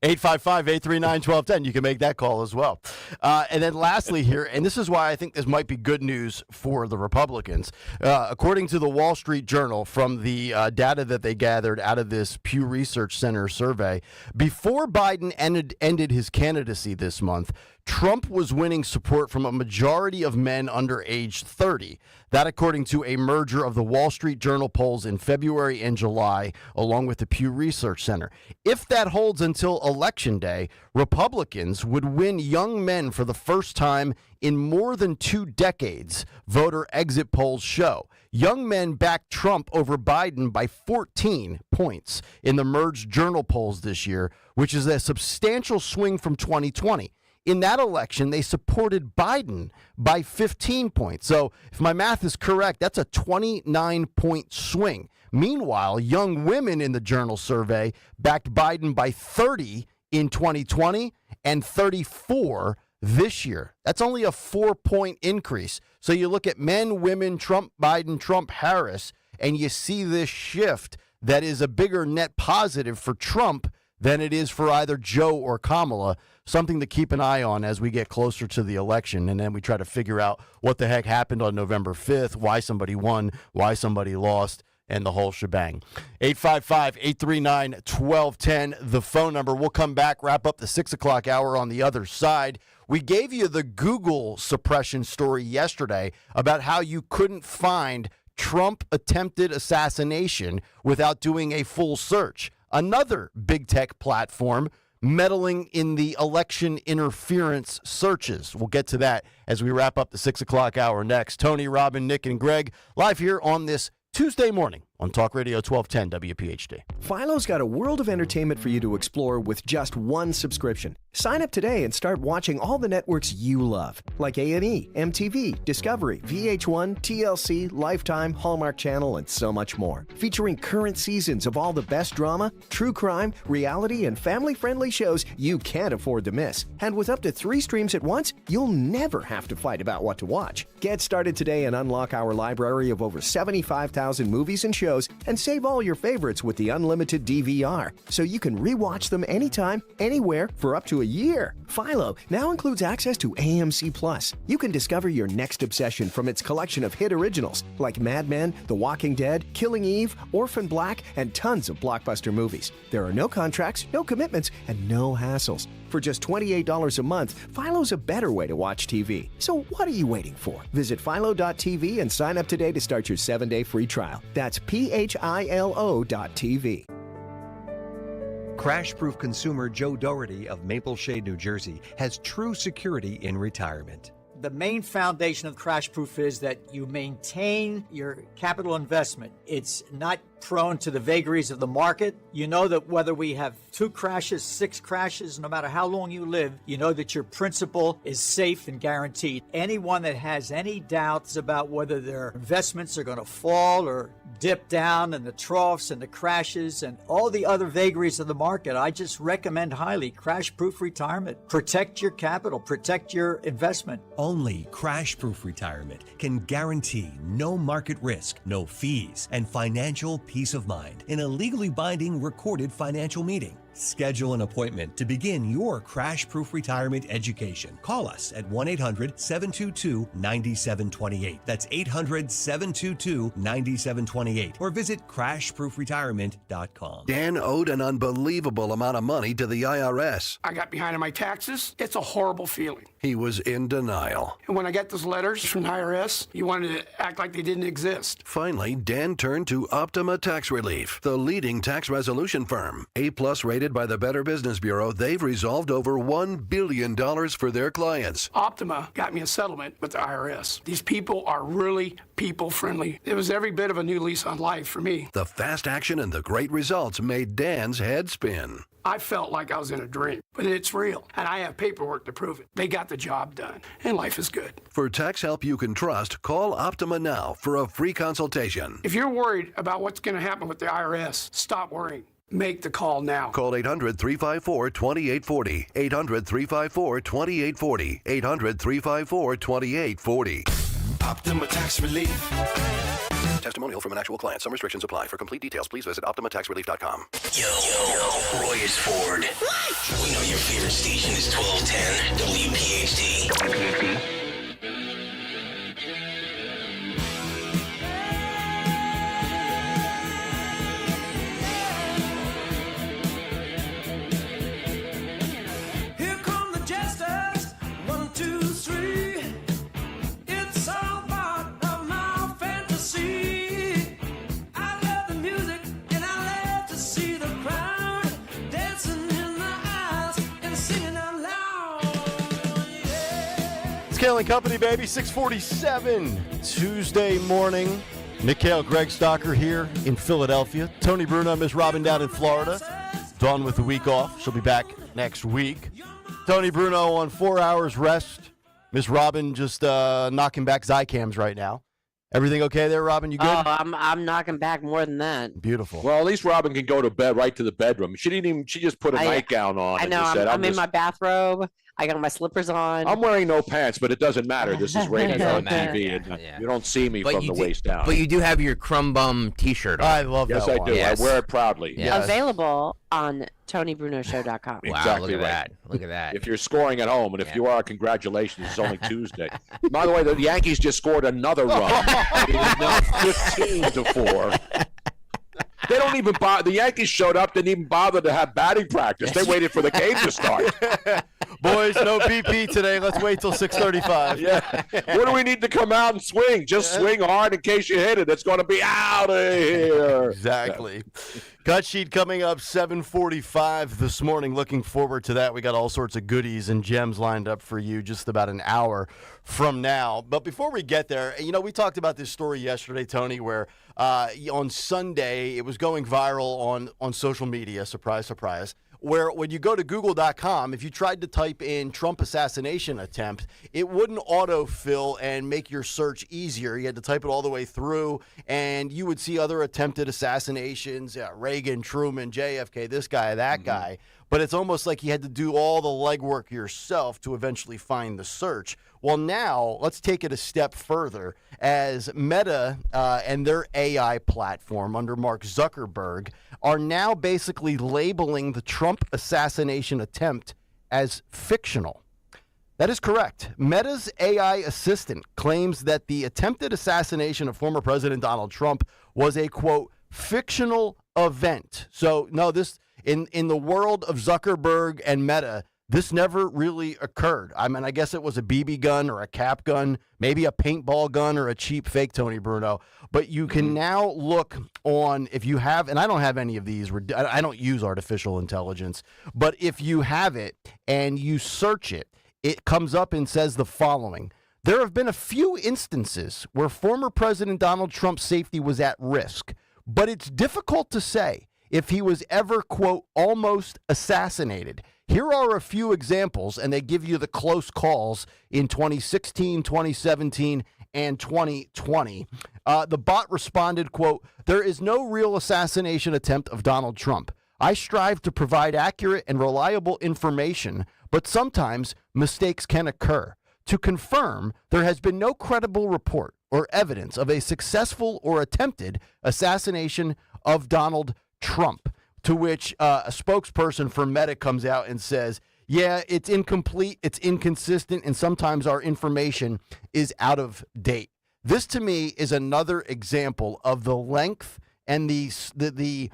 855-839-1210. You can make that call as well. And then lastly here, and this is why I think this might be good news for the Republicans. According to the Wall Street Journal, from the data that they gathered out of this Pew Research Center survey, before Biden ended his candidacy this month, Trump was winning support from a majority of men under age 30. That according to a merger of the Wall Street Journal polls in February and July, along with the Pew Research Center. If that holds until Election Day, Republicans would win young men for the first time in more than 2 decades, voter exit polls show. Young men backed Trump over Biden by 14 points in the merged Journal polls this year, which is a substantial swing from 2020. In that election, they supported Biden by 15 points. So if my math is correct, that's a 29-point swing. Meanwhile, young women in the Journal survey backed Biden by 30 in 2020 and 34 this year. That's only a 4-point increase. So you look at men, women, Trump, Biden, Trump, Harris, and you see this shift that is a bigger net positive for Trump than it is for either Joe or Kamala. Something to keep an eye on as we get closer to the election, and then we try to figure out what the heck happened on November 5th, why somebody won, why somebody lost. and the whole shebang. 855-839-1210, the phone number. We'll come back, wrap up the 6 o'clock hour on the other side. We gave you the Google suppression story yesterday about how you couldn't find Trump attempted assassination without doing a full search. Another big tech platform meddling in the election interference searches. We'll get to that as we wrap up the 6 o'clock hour next. Tony, Robin, Nick, and Greg live here on this Tuesday morning on Talk Radio 1210 WPHT. Philo's got a world of entertainment for you to explore with just one subscription. Sign up today and start watching all the networks you love, like A&E, MTV, Discovery, VH1, TLC, Lifetime, Hallmark Channel, and so much more. Featuring current seasons of all the best drama, true crime, reality, and family-friendly shows you can't afford to miss. And with up to 3 streams at once, you'll never have to fight about what to watch. Get started today and unlock our library of over 75,000 movies and shows, and save all your favorites with the unlimited DVR, so you can rewatch them anytime, anywhere, for up to a year. Philo now includes access to AMC Plus. You can discover your next obsession from its collection of hit originals like Mad Men, The Walking Dead, Killing Eve, Orphan Black, and tons of blockbuster movies. There are no contracts, no commitments, and no hassles. For just $28 a month, Philo's a better way to watch TV. So what are you waiting for? Visit philo.tv and sign up today to start your 7-day free trial. That's philo.tv. Crash-proof consumer Joe Doherty of Maple Shade, New Jersey, has true security in retirement. The main foundation of Crash-proof is that you maintain your capital investment. It's not prone to the vagaries of the market. You know that whether we have 2 crashes, 6 crashes, no matter how long you live, you know that your principal is safe and guaranteed. Anyone that has any doubts about whether their investments are going to fall or dip down in the troughs and the crashes and all the other vagaries of the market, I just recommend highly Crash-proof retirement. Protect your capital, protect your investment. Only Crash-proof retirement can guarantee no market risk, no fees, and financial peace of mind in a legally binding recorded financial meeting. Schedule an appointment to begin your crash-proof retirement education. Call us at 1-800-722-9728. That's 800-722-9728. Or visit crashproofretirement.com. Dan owed an unbelievable amount of money to the IRS. I got behind on my taxes. It's a horrible feeling. He was in denial. And when I got those letters from the IRS, he wanted to act like they didn't exist. Finally, Dan turned to Optima Tax Relief, the leading tax resolution firm. A-plus rated by the Better Business Bureau, they've resolved over $1 billion for their clients. Optima got me a settlement with the IRS. These people are really people-friendly. It was every bit of a new lease on life for me. The fast action and the great results made Dan's head spin. I felt like I was in a dream, but it's real, and I have paperwork to prove it. They got the job done, and life is good. For tax help you can trust, call Optima now for a free consultation. If you're worried about what's going to happen with the IRS, stop worrying. Make the call now. Call 800-354-2840. 800-354-2840. 800-354-2840. Optima Tax Relief. Testimonial from an actual client. Some restrictions apply. For complete details, please visit OptimaTaxRelief.com. Yo, Roy is Ford. We know your favorite station is 1210 WPHT. WPHT. Kayal and Company, baby, 647 Tuesday morning. Nick Kayal, Greg Stocker here in Philadelphia. Tony Bruno, Miss Robin down in Florida. Dawn with the week off. She'll be back next week. Tony Bruno on 4 hours rest. Miss Robin just knocking back Zycams right now. Everything okay there, Robin? You good? Oh, I'm knocking back more than that. Beautiful. Well, at least Robin can go to bed, right to the bedroom. She didn't even. She just put a nightgown on. I know. I'm in my bathrobe. I got my slippers on. I'm wearing no pants, but it doesn't matter. This is radio on TV, and you don't see me from the waist down. But you do have your crumb bum T-shirt on. I love that. Yes, I do. Yes. I wear it proudly. Yes. Available on TonyBrunoShow.com. Wow, Exactly look at right. that. Look at that. If you're scoring at home, and if you are, congratulations. It's only Tuesday. By the way, the Yankees just scored another run. It is now 15-4. didn't even bother. The Yankees showed up, didn't even bother to have batting practice. They waited for the game to start. Boys, no BP today. Let's wait till 6:35. Yeah. What do we need to come out and swing? Just swing hard in case you hit it. It's going to be out of here. Exactly. Cut sheet coming up 7:45 this morning. Looking forward to that. We got all sorts of goodies and gems lined up for you just about an hour from now. But before we get there, we talked about this story yesterday, Tony, where on Sunday it was going viral on social media. Surprise, surprise. Where when you go to Google.com, if you tried to type in Trump assassination attempt, it wouldn't autofill and make your search easier. You had to type it all the way through, and you would see other attempted assassinations, Reagan, Truman, JFK, this guy, that guy. But it's almost like you had to do all the legwork yourself to eventually find the search. Well, now let's take it a step further as Meta and their AI platform under Mark Zuckerberg are now basically labeling the Trump assassination attempt as fictional. That is correct. Meta's AI assistant claims that the attempted assassination of former President Donald Trump was a, quote, fictional event. So, no, this in the world of Zuckerberg and Meta, this never really occurred. I mean, I guess it was a BB gun or a cap gun, maybe a paintball gun or a cheap fake, Tony Bruno. But you can now look on, if you have, and I don't have any of these, I don't use artificial intelligence, but if you have it and you search it, it comes up and says the following. There have been a few instances where former President Donald Trump's safety was at risk, but it's difficult to say if he was ever, quote, almost assassinated. Here are a few examples, and they give you the close calls in 2016, 2017, and 2020. The bot responded, quote, there is no real assassination attempt of Donald Trump. I strive to provide accurate and reliable information, but sometimes mistakes can occur. To confirm, there has been no credible report or evidence of a successful or attempted assassination of Donald Trump. To which a spokesperson for Meta comes out and says, yeah, it's incomplete, it's inconsistent, and sometimes our information is out of date. This, to me, is another example of the length and the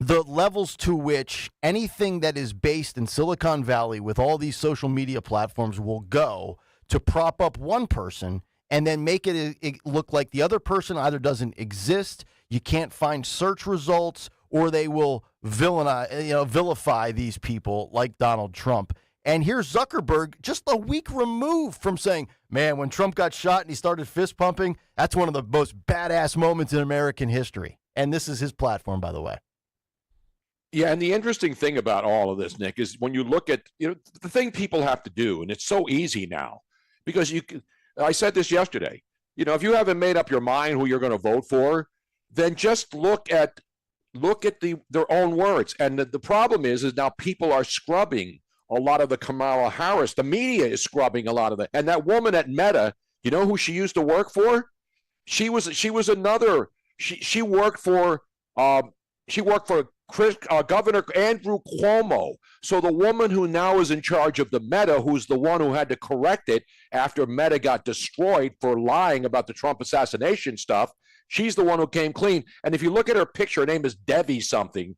levels to which anything that is based in Silicon Valley with all these social media platforms will go to prop up one person and then make it look like the other person either doesn't exist, you can't find search results, or they will vilify these people like Donald Trump. And here's Zuckerberg just a week removed from saying, man, when Trump got shot and he started fist pumping, that's one of the most badass moments in American history. And this is his platform, by the way. Yeah, and the interesting thing about all of this, Nick, is when you look at the thing people have to do, and it's so easy now, because I said this yesterday, if you haven't made up your mind who you're going to vote for, then just look at their own words. And the problem is now people are scrubbing a lot of the Kamala Harris. The media is scrubbing a lot of it. And that woman at Meta, you know who she used to work for? She worked for Governor Andrew Cuomo. So the woman who now is in charge of the Meta, who's the one who had to correct it after Meta got destroyed for lying about the Trump assassination stuff, she's the one who came clean. And if you look at her picture, her name is Debbie something.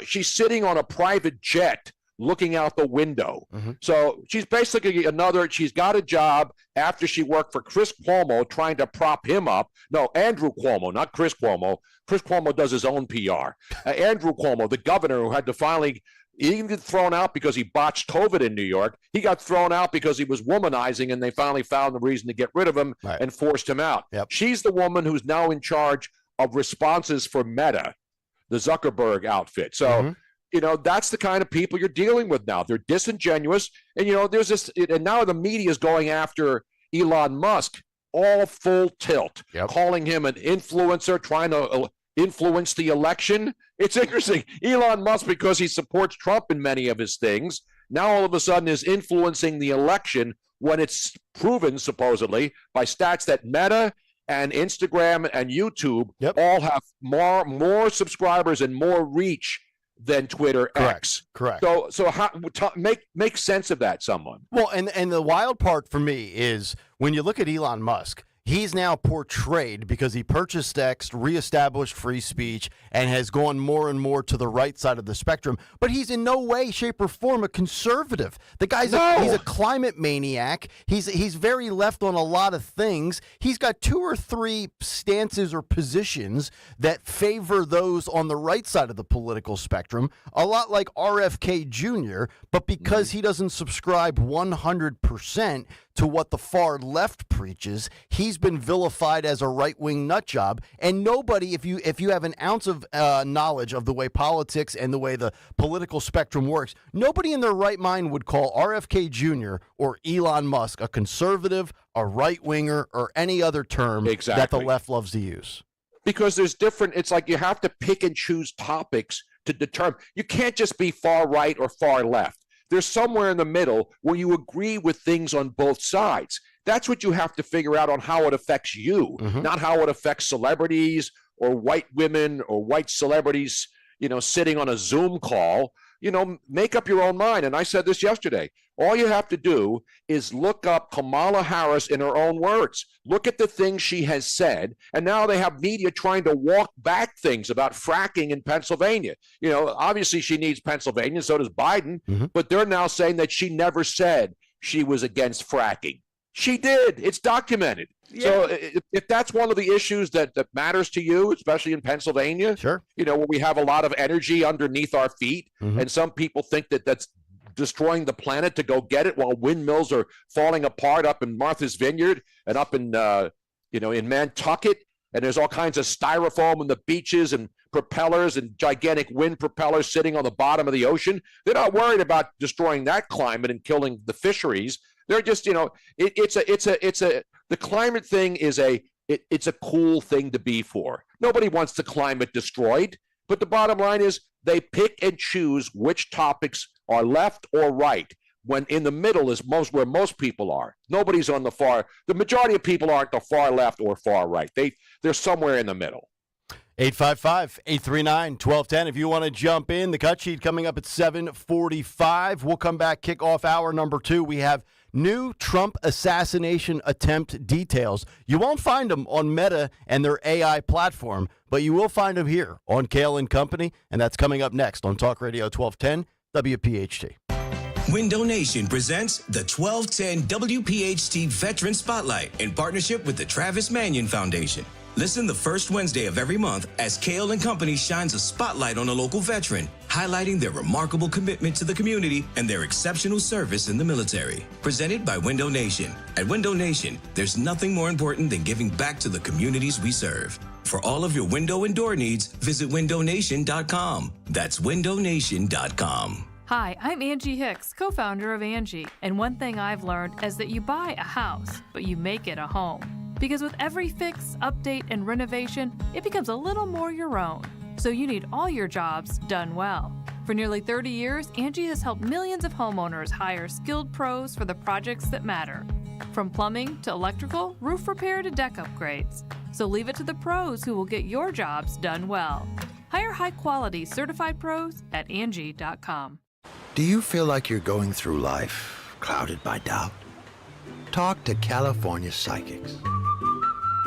She's sitting on a private jet looking out the window. Mm-hmm. So she's basically she's got a job after she worked for Chris Cuomo trying to prop him up. No, Andrew Cuomo, not Chris Cuomo. Chris Cuomo does his own PR. Andrew Cuomo, the governor who had to finally, he didn't get thrown out because he botched COVID in New York. He got thrown out because he was womanizing, and they finally found the reason to get rid of him and forced him out. Yep. She's the woman who's now in charge of responses for Meta, the Zuckerberg outfit. So, that's the kind of people you're dealing with now. They're disingenuous. And, there's this, and now the media is going after Elon Musk, all full tilt, calling him an influencer, trying to influence the election. It's interesting. Elon Musk, because he supports Trump in many of his things, now all of a sudden is influencing the election when it's proven, supposedly, by stats that Meta and Instagram and YouTube all have more subscribers and more reach than Twitter X. Correct. So how make sense of that, someone. Well, and the wild part for me is when you look at Elon Musk, he's now portrayed, because he purchased X, reestablished free speech, and has gone more and more to the right side of the spectrum. But he's in no way, shape, or form a conservative. The guy's he's a climate maniac. He's very left on a lot of things. He's got 2 or 3 stances or positions that favor those on the right side of the political spectrum, a lot like RFK Jr., but because he doesn't subscribe 100% to what the far left preaches, he's been vilified as a right-wing nutjob. And nobody, if you have an ounce of knowledge of the way politics and the way the political spectrum works, nobody in their right mind would call RFK Jr. or Elon Musk a conservative, a right-winger, or any other term that the left loves to use. Because there's different, it's like you have to pick and choose topics to determine. You can't just be far right or far left. There's somewhere in the middle where you agree with things on both sides. That's what you have to figure out on how it affects you, not how it affects celebrities or white women or white celebrities, sitting on a Zoom call. Make up your own mind. And I said this yesterday. All you have to do is look up Kamala Harris in her own words. Look at the things she has said. And now they have media trying to walk back things about fracking in Pennsylvania. Obviously she needs Pennsylvania, so does Biden. But they're now saying that she never said she was against fracking. She did. It's documented. Yeah. So if that's one of the issues that matters to you, especially in Pennsylvania, sure, where we have a lot of energy underneath our feet, and some people think that that's destroying the planet to go get it, while windmills are falling apart up in Martha's Vineyard and up in in Nantucket, and there's all kinds of styrofoam on the beaches and propellers and gigantic wind propellers sitting on the bottom of the ocean. They're not worried about destroying that climate and killing the fisheries. They're just, the climate thing it's a cool thing to be for. Nobody wants the climate destroyed, but the bottom line is they pick and choose which topics are left or right, when in the middle is where most people are. Nobody's on the far. The majority of people aren't the far left or far right. They're somewhere in the middle. 855-839-1210. If you want to jump in, the cut sheet coming up at 7:45. We'll come back, kick off hour number 2. We have new Trump assassination attempt details. You won't find them on Meta and their AI platform, but you will find them here on Kayal and Company, and that's coming up next on Talk Radio 1210 WPHT. Window Nation presents the 1210 WPHT Veteran Spotlight in partnership with the Travis Manion Foundation. Listen the first Wednesday of every month as Kayal and Company shines a spotlight on a local veteran, highlighting their remarkable commitment to the community and their exceptional service in the military. Presented by Window Nation. At Window Nation, there's nothing more important than giving back to the communities we serve. For all of your window and door needs, visit windownation.com. That's windownation.com. Hi, I'm Angie Hicks, co-founder of Angie. And one thing I've learned is that you buy a house, but you make it a home. Because with every fix, update, and renovation, it becomes a little more your own. So you need all your jobs done well. For nearly 30 years, Angie has helped millions of homeowners hire skilled pros for the projects that matter. From plumbing to electrical, roof repair to deck upgrades. So leave it to the pros who will get your jobs done well. Hire high-quality certified pros at Angie.com. Do you feel like you're going through life clouded by doubt? Talk to California Psychics.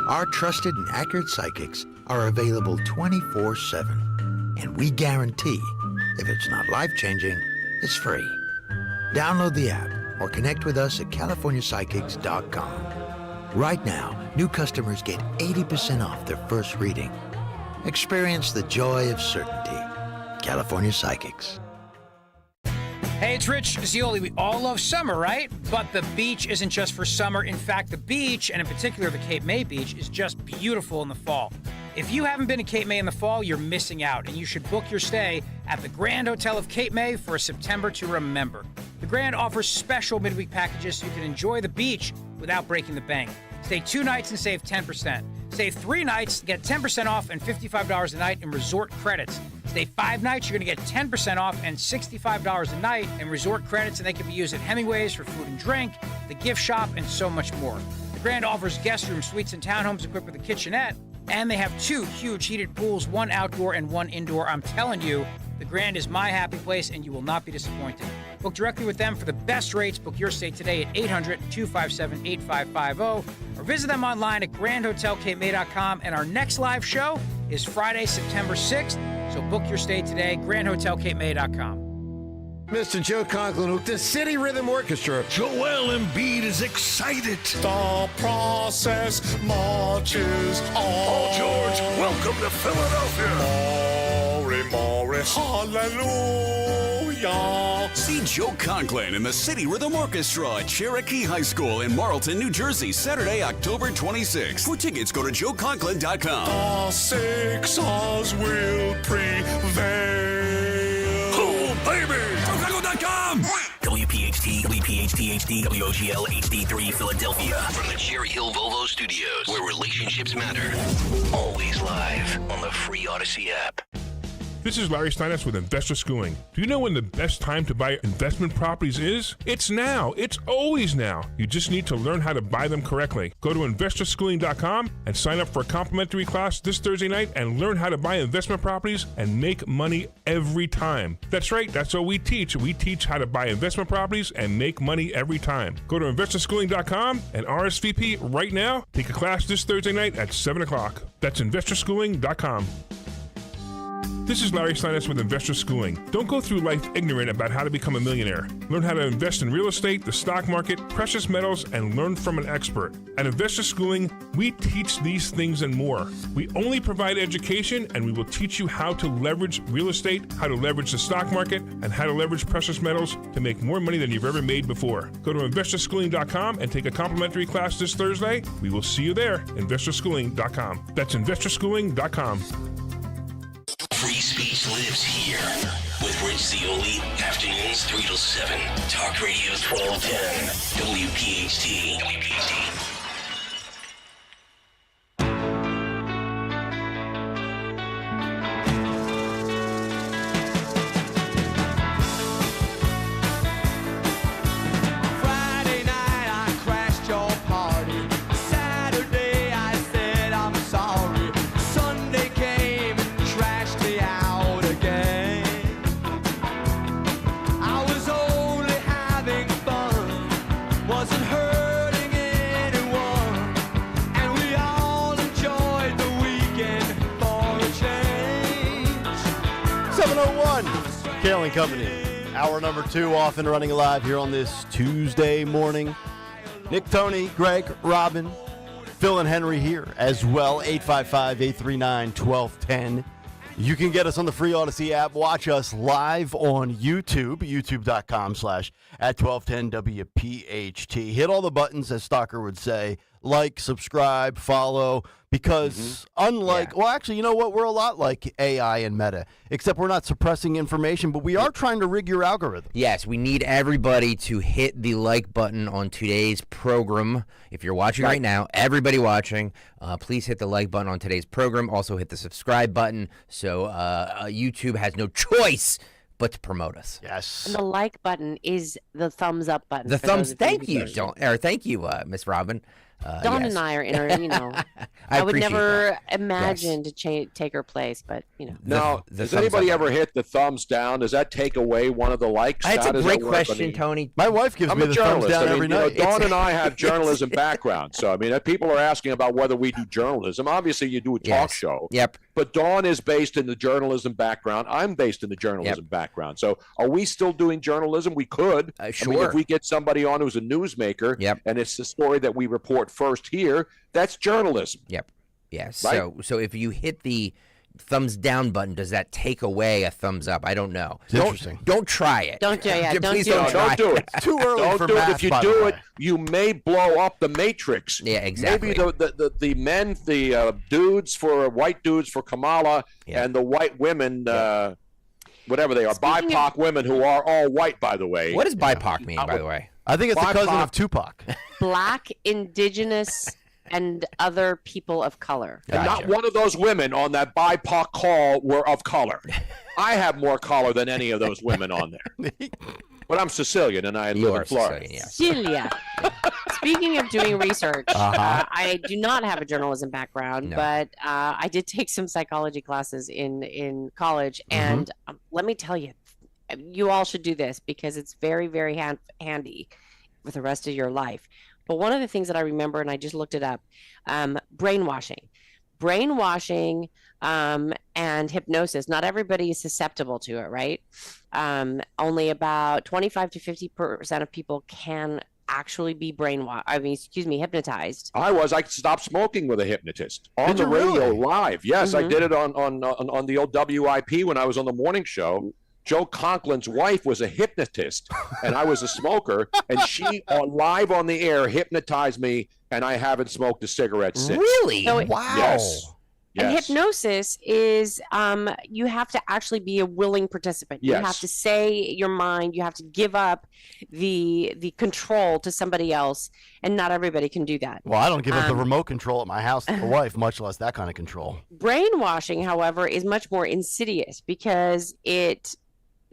Our trusted and accurate psychics are available 24/7. And we guarantee, if it's not life-changing, it's free. Download the app or connect with us at CaliforniaPsychics.com. Right now, new customers get 80% off their first reading. Experience the joy of certainty. California Psychics. Hey, it's Rich Zioli. We all love summer, right? But the beach isn't just for summer. In fact, the beach, and in particular the Cape May beach, is just beautiful in the fall. If you haven't been to Cape May in the fall, you're missing out, and you should book your stay at the Grand Hotel of Cape May for a September to remember. The Grand offers special midweek packages so you can enjoy the beach without breaking the bank. Stay 2 nights and save 10%. Stay 3 nights, get 10% off and $55 a night in resort credits. Stay 5 nights, you're going to get 10% off and $65 a night in resort credits, and they can be used at Hemingway's for food and drink, the gift shop, and so much more. The Grand offers guest rooms, suites, and townhomes equipped with a kitchenette, and they have 2 huge heated pools, 1 outdoor and 1 indoor. I'm telling you, the Grand is my happy place, and you will not be disappointed. Book directly with them for the best rates. Book your stay today at 800-257-8550 or or visit them online at grandhotelcapemay.com. And our next live show is Friday, September 6th. So book your stay today, grandhotelcapemay.com. Mr. Joe Conklin with the City Rhythm Orchestra. Joel Embiid is excited. The process marches on. Paul George, welcome to Philadelphia. Morris, hallelujah. See Joe Conklin and the City Rhythm Orchestra at Cherokee High School in Marlton, New Jersey, Saturday, October 26th. For tickets, go to joeconklin.com. The Sixers will prevail. Oh, baby! JoeConklin.com! WPHT, WPHT HD, WOGL HD3 Philadelphia. From the Cherry Hill Volvo Studios, where relationships matter. Always live on the free Odyssey app. This is Larry Steinitz with Investor Schooling. Do you know when the best time to buy investment properties is? It's now. It's always now. You just need to learn how to buy them correctly. Go to investorschooling.com and sign up for a complimentary class this Thursday night and learn how to buy investment properties and make money every time. That's right. That's what we teach. We teach how to buy investment properties and make money every time. Go to investorschooling.com and RSVP right now. Take a class this Thursday night at 7 o'clock. That's investorschooling.com. This is Larry Steinitz with Investor Schooling. Don't go through life ignorant about how to become a millionaire. Learn how to invest in real estate, the stock market, precious metals, and learn from an expert. At Investor Schooling, we teach these things and more. We only provide education, and we will teach you how to leverage real estate, how to leverage the stock market, and how to leverage precious metals to make more money than you've ever made before. Go to investorschooling.com and take a complimentary class this Thursday. We will see you there, investorschooling.com. That's investorschooling.com. Free speech lives here with Rich Zioli, afternoons 3 till 7. Talk Radio 1210, WPHT. Friday night I crashed your party. Saturday I said I'm sorry. Sunday came and trashed me out again. I was only having fun, wasn't hurting anyone, and we all enjoyed the weekend for a change. 7:01, Kayal and Company. Hour number 2 off and running live here on this Tuesday morning. Nick, Tony, Greg, Robin, Phil, and Henry here as well. 855-839-1210. You can get us on the free Odyssey app. Watch us live on YouTube, youtube.com/at1210WPHT. Hit all the buttons, as Stalker would say. Like, subscribe, follow, because unlike, well, actually, you know what? We're a lot like AI and Meta, except we're not suppressing information, but we are trying to rig your algorithm. Yes, we need everybody to hit the like button on today's program. If you're watching right now, everybody watching, please hit the like button on today's program. Also hit the subscribe button so YouTube has no choice but to promote us. Yes. And the like button is the thumbs up button. The for thumbs. those of Thank who you, thank you, Miss Robin. Dawn yes. and I are in her, you know. I would appreciate never imagine to take her place, but you know. Now, the does thumbs anybody up. ever hit the thumbs down? Does that take away one of the likes? That's How a does great that work? I question, mean, Tony. My wife gives I'm me a the thumbs journalist. down I mean, every you know, night. Dawn and I have journalism background, so I mean, people are asking about whether we do journalism. Obviously, you do a talk Yes. show. Yep. But Dawn is based in the journalism background. I'm based in the journalism background. So, are we still doing journalism? We could. Sure. I mean, if we get somebody on who's a newsmaker, and it's the story that we report first here, that's journalism. Yep. Yes. Right? So if you hit the thumbs down button, does that take away a thumbs up? I don't know. Interesting. Don't try it. Don't do it. Please Don't don't do try Don't do it. it. Too early Don't for do math, it. If you by the do way. it, you may blow up the matrix. Yeah, exactly. Maybe the men, the dudes for white dudes for Kamala, and the white women, whatever they are, Speaking BIPOC women who are all white, by the way. What does BIPOC mean, by the way? I think it's the cousin BIPOC. of Tupac. Black, indigenous, and other people of color. And not one of those women on that BIPOC call were of color. I have more color than any of those women on there. But I'm Sicilian, and I live in Florida. Celia. Speaking of doing research, I do not have a journalism background, No. but I did take some psychology classes in college, and let me tell you, you all should do this because it's very, very handy for the rest of your life. But one of the things that I remember, and I just looked it up, brainwashing. Brainwashing and hypnosis. Not everybody is susceptible to it, right? Only about 25 to 50% of people can actually be hypnotized. I stopped smoking with a hypnotist on Did the you radio really? live. Yes, I did it on the old WIP when I was on the morning show. Joe Conklin's wife was a hypnotist, and I was a smoker, and she live on the air hypnotized me, and I haven't smoked a cigarette since. Really? So Wow. Yes. And Yes. hypnosis is you have to actually be a willing participant. You Yes. have to say your mind. You have to give up the control to somebody else, and not everybody can do that. Well, I don't give up the remote control at my house to the wife, much less that kind of control. Brainwashing, however, is much more insidious because it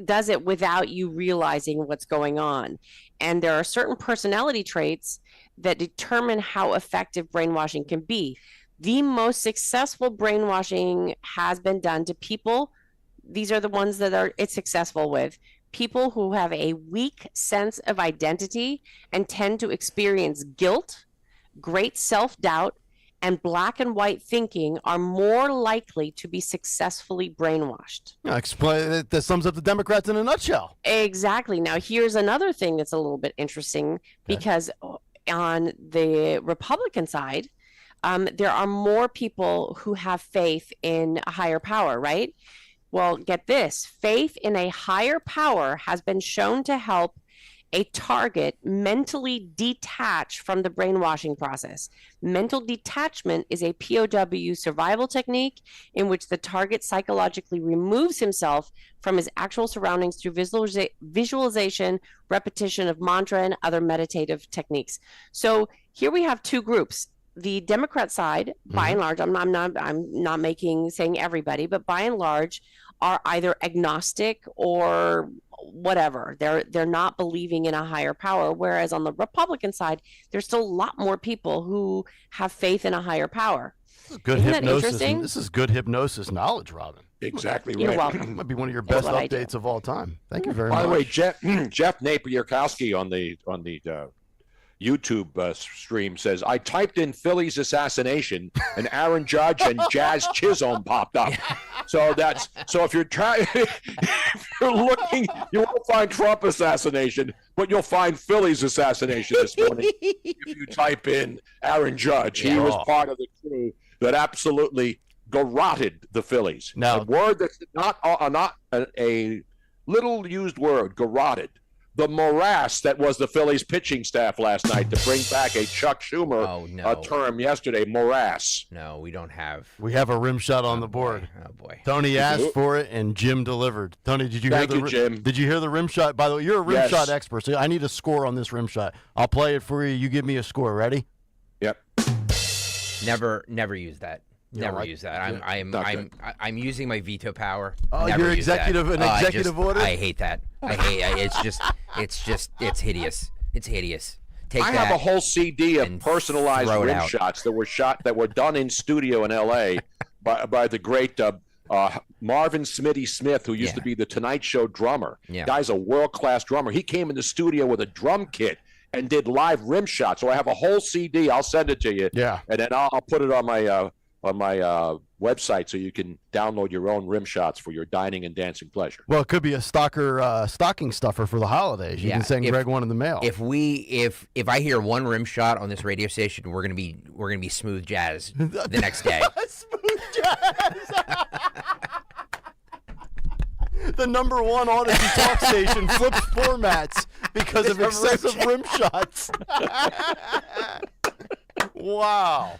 does it without you realizing what's going on. And there are certain personality traits that determine how effective brainwashing can be. The most successful brainwashing has been done to people. These are the ones that it's successful with. People who have a weak sense of identity and tend to experience guilt, great self-doubt, and black and white thinking are more likely to be successfully brainwashed. Yeah, explain that sums up the Democrats in a nutshell. Exactly. Now, here's another thing that's a little bit interesting because on the Republican side, there are more people who have faith in a higher power, right? Well, get this. Faith in a higher power has been shown to help a target mentally detach from the brainwashing process. Mental detachment is a POW survival technique in which the target psychologically removes himself from his actual surroundings through visualization, repetition of mantra, and other meditative techniques. So here we have two groups. The Democrat side, by and large, I'm not saying everybody, but by and large, are either agnostic or whatever. They're not believing in a higher power. Whereas on the Republican side, there's still a lot more people who have faith in a higher power. Good Isn't that hypnosis. interesting? This is good hypnosis knowledge, Robin. Exactly You're right. welcome. Might be one of your That's best what I do. updates of all time. Thank you very much. By the way, Jeff Napier-Kowski on the YouTube stream says, I typed in Philly's assassination and Aaron Judge and Jazz Chisholm popped up. So if you're looking, you won't find Trump assassination, but you'll find Philly's assassination this morning if you type in Aaron Judge. He was part of the crew that absolutely garroted the Phillies. Now, a word that's not a little used word, garroted. The morass that was the Phillies pitching staff last night to bring back a Chuck Schumer term yesterday, morass. No, we don't have. We have a rim shot on the board. Oh boy. Tony asked for it, and Jim delivered. Tony, did you hear Thank you, Jim. Did you hear the rim shot? By the way, you're a rim Yes. shot expert, so I need a score on this rim shot. I'll play it for you. You give me a score. Ready? Yep. Never use that. Yeah, Never like- use that. yeah, I'm using my veto power. Oh, Never your use that. executive order? I hate that. It's hideous. It's hideous. Take I that. have a whole CD of and personalized throw it rim out. shots that were done in studio in L.A. by the great Marvin Smitty Smith, who used to be the Tonight Show drummer. Yeah. Guy's a world-class drummer. He came in the studio with a drum kit and did live rim shots. So I have a whole CD. I'll send it to you. Yeah. And then I'll put it on my website so you can download your own rim shots for your dining and dancing pleasure. Well, it could be a stocking stuffer for the holidays. You can send Greg one in the mail. If I hear one rim shot on this radio station, we're gonna be smooth jazz the next day. Smooth jazz. The number one Odyssey talk station flips formats because of excessive rim shots. Wow.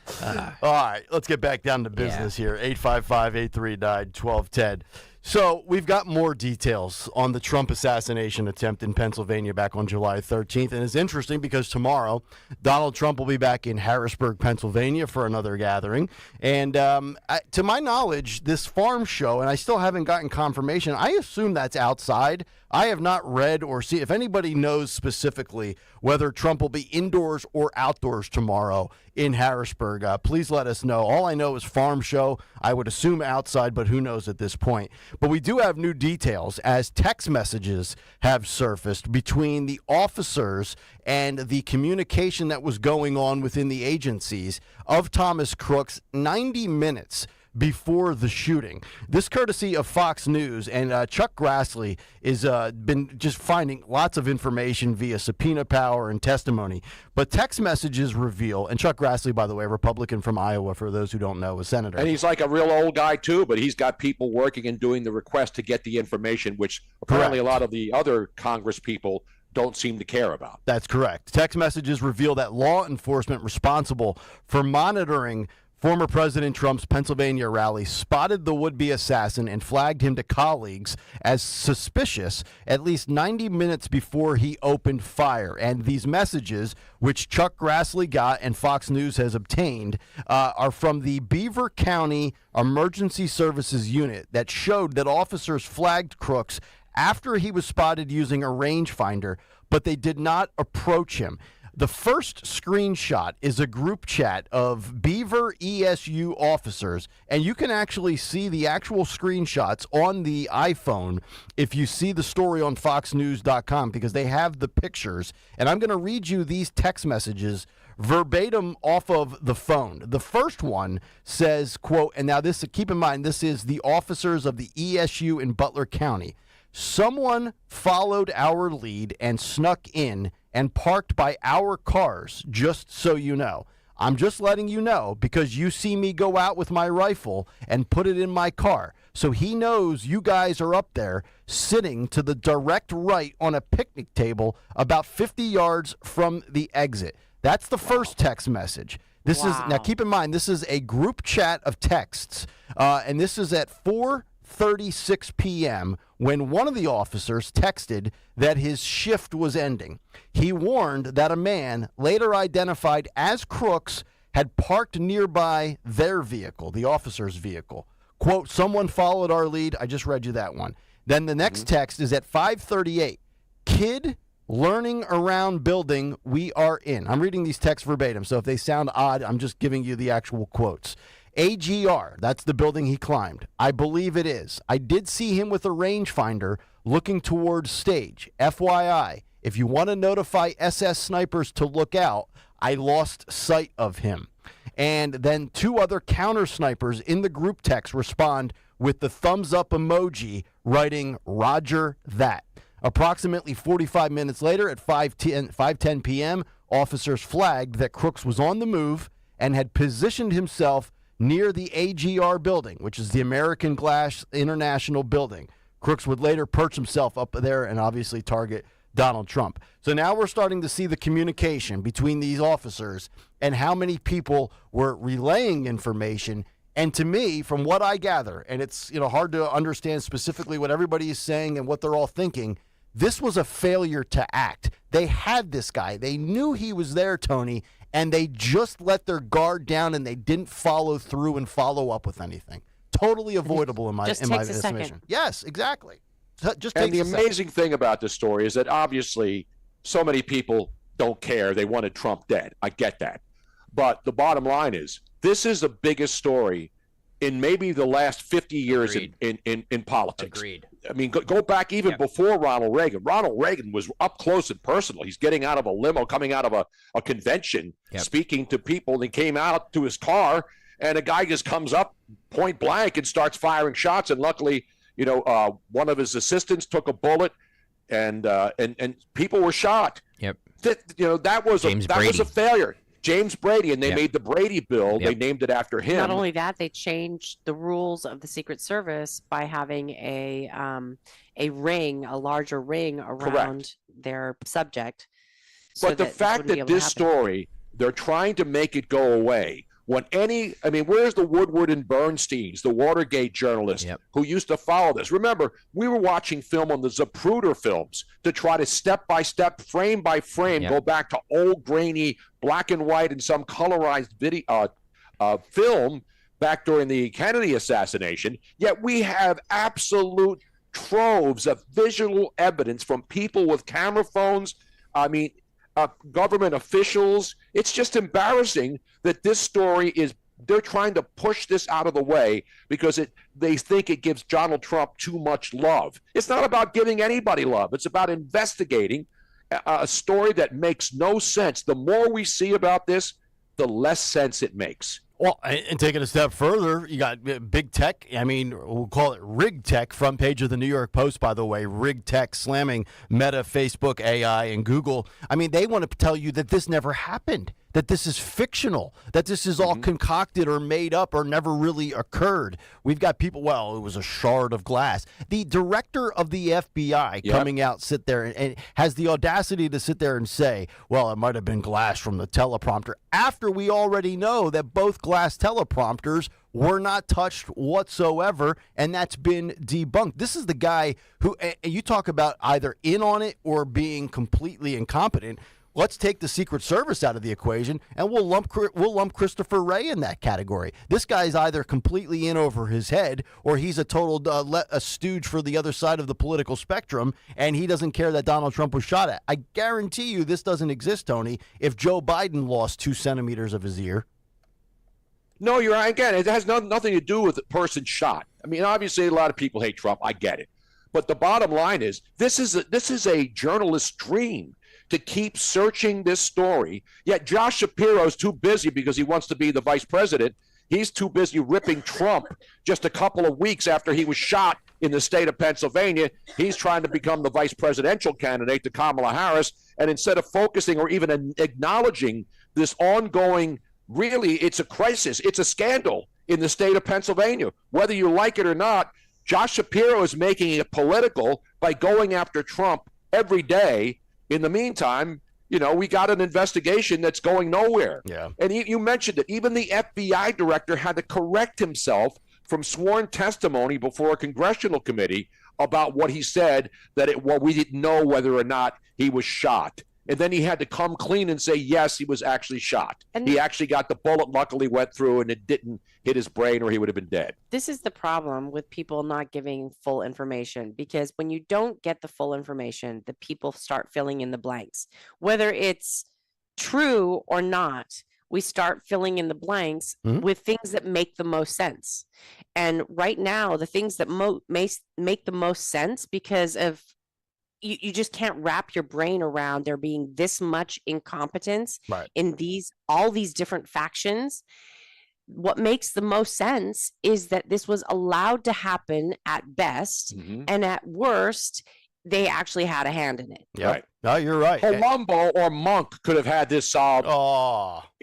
All right, let's get back down to business here. 855-839-1210. So we've got more details on the Trump assassination attempt in Pennsylvania back on July 13th. And it's interesting because tomorrow Donald Trump will be back in Harrisburg, Pennsylvania for another gathering. And to my knowledge, this farm show, and I still haven't gotten confirmation, I assume that's outside. I have not read or seen. If anybody knows specifically whether Trump will be indoors or outdoors tomorrow in Harrisburg, please let us know. All I know is farm show. I would assume outside, but who knows at this point. But we do have new details as text messages have surfaced between the officers and the communication that was going on within the agencies of Thomas Crooks 90 minutes before the shooting. This courtesy of Fox News, and Chuck Grassley is been just finding lots of information via subpoena power and testimony. But text messages reveal, and Chuck Grassley, by the way, Republican from Iowa, for those who don't know, a senator. And he's like a real old guy too, but he's got people working and doing the request to get the information, which apparently a lot of the other Congress people don't seem to care about. That's correct. Text messages reveal that law enforcement responsible for monitoring former President Trump's Pennsylvania rally spotted the would-be assassin and flagged him to colleagues as suspicious at least 90 minutes before he opened fire. And these messages, which Chuck Grassley got and Fox News has obtained, are from the Beaver County Emergency Services Unit that showed that officers flagged Crooks after he was spotted using a rangefinder, but they did not approach him. The first screenshot is a group chat of Beaver ESU officers, and you can actually see the actual screenshots on the iPhone if you see the story on foxnews.com, because they have the pictures. And I'm going to read you these text messages verbatim off of the phone. The first one says, quote, and now this, keep in mind, this is the officers of the ESU in Butler County. Someone followed our lead and snuck in and parked by our cars, just so you know. I'm just letting you know because you see me go out with my rifle and put it in my car. So he knows you guys are up there sitting to the direct right on a picnic table about 50 yards from the exit. That's the first text message. This is, now keep in mind, this is a group chat of texts, and this is at 4:36 p.m. when one of the officers texted that his shift was ending. He warned that a man, later identified as Crooks, had parked nearby their vehicle, the officer's vehicle. Quote, someone followed our lead. I just read you that one. Then the next text is at 5:38. Kid learning around building we are in. I'm reading these texts verbatim, so if they sound odd, I'm just giving you the actual quotes. AGR, that's the building he climbed. I believe it is. I did see him with a rangefinder looking towards stage. FYI, if you want to notify SS snipers to look out, I lost sight of him. And then two other counter snipers in the group text respond with the thumbs up emoji, writing, Roger that. Approximately 45 minutes later at 5:10 p.m., officers flagged that Crooks was on the move and had positioned himself near the AGR building, which is the American Glass International building. Crooks would later perch himself up there and obviously target Donald Trump. So now we're starting to see the communication between these officers and how many people were relaying information. And to me, from what I gather, and it's hard to understand specifically what everybody is saying and what they're all thinking, this was a failure to act. They had this guy. They knew he was there, Tony, and they just let their guard down and they didn't follow through and follow up with anything. Totally avoidable in my estimation. Yes, exactly. Just and the amazing thing about this story is that obviously so many people don't care. They wanted Trump dead. I get that. But the bottom line is this is the biggest story in maybe the last 50 years in politics. Agreed. I mean, go back even before Ronald Reagan. Ronald Reagan was up close and personal. He's getting out of a limo, coming out of a convention, speaking to people. And he came out to his car, and a guy just comes up point blank and starts firing shots. And luckily, one of his assistants took a bullet, and people were shot. Yep. That was a failure. James Brady, and they made the Brady bill. They named it after him. Not only that, they changed the rules of the Secret Service by having a larger ring around their subject. But the fact that this story, they're trying to make it go away. Where's the Woodward and Bernsteins, the Watergate journalists who used to follow this? Remember, we were watching film on the Zapruder films to try to step by step, frame by frame, go back to old grainy black and white and some colorized video film back during the Kennedy assassination. Yet we have absolute troves of visual evidence from people with camera phones. Government officials. It's just embarrassing that this story is They're trying to push this out of the way because they think it gives Donald Trump too much love. It's not about giving anybody love. It's about investigating a story that makes no sense. The more we see about this, the less sense it makes. Well, and take it a step further, you got big tech. I mean, we'll call it rig tech. Front page of the New York Post, by the way, rig tech slamming Meta, Facebook, AI, and Google. I mean, they want to tell you that this never happened, that this is fictional, that this is all concocted or made up or never really occurred. We've got people, well, it was a shard of glass. The director of the FBI coming out, sit there and has the audacity to sit there and say, well, it might have been glass from the teleprompter, after we already know that both glass teleprompters were not touched whatsoever, and that's been debunked. This is the guy who, and you talk about either in on it or being completely incompetent. Let's take the Secret Service out of the equation, and we'll lump Christopher Wray in that category. This guy's either completely in over his head, or he's a total a stooge for the other side of the political spectrum, and he doesn't care that Donald Trump was shot at. I guarantee you this doesn't exist, Tony, if Joe Biden lost 2 centimeters of his ear. No, you're right. Again, it has nothing to do with the person shot. I mean, obviously, a lot of people hate Trump. I get it. But the bottom line is, this is a journalist's dream to keep searching this story. Yet Josh Shapiro's too busy because he wants to be the vice president. He's too busy ripping Trump just a couple of weeks after he was shot in the state of Pennsylvania. He's trying to become the vice presidential candidate to Kamala Harris. And instead of focusing or even acknowledging this ongoing, really, it's a crisis. It's a scandal in the state of Pennsylvania. Whether you like it or not, Josh Shapiro is making it political by going after Trump every day. In the meantime, we got an investigation that's going nowhere. Yeah. And you mentioned it. Even the FBI director had to correct himself from sworn testimony before a congressional committee about what he said, that we didn't know whether or not he was shot. And then he had to come clean and say, yes, he was actually shot. And he actually got the bullet, luckily went through, and it didn't hit his brain or he would have been dead. This is the problem with people not giving full information, because when you don't get the full information, the people start filling in the blanks. Whether it's true or not, we start filling in the blanks with things that make the most sense. And right now, the things that make the most sense, because of you just can't wrap your brain around there being this much incompetence in all these different factions. What makes the most sense is that this was allowed to happen at best, and at worst, they actually had a hand in it. Yeah. Right. No, you're right. Columbo or Monk could have had this solved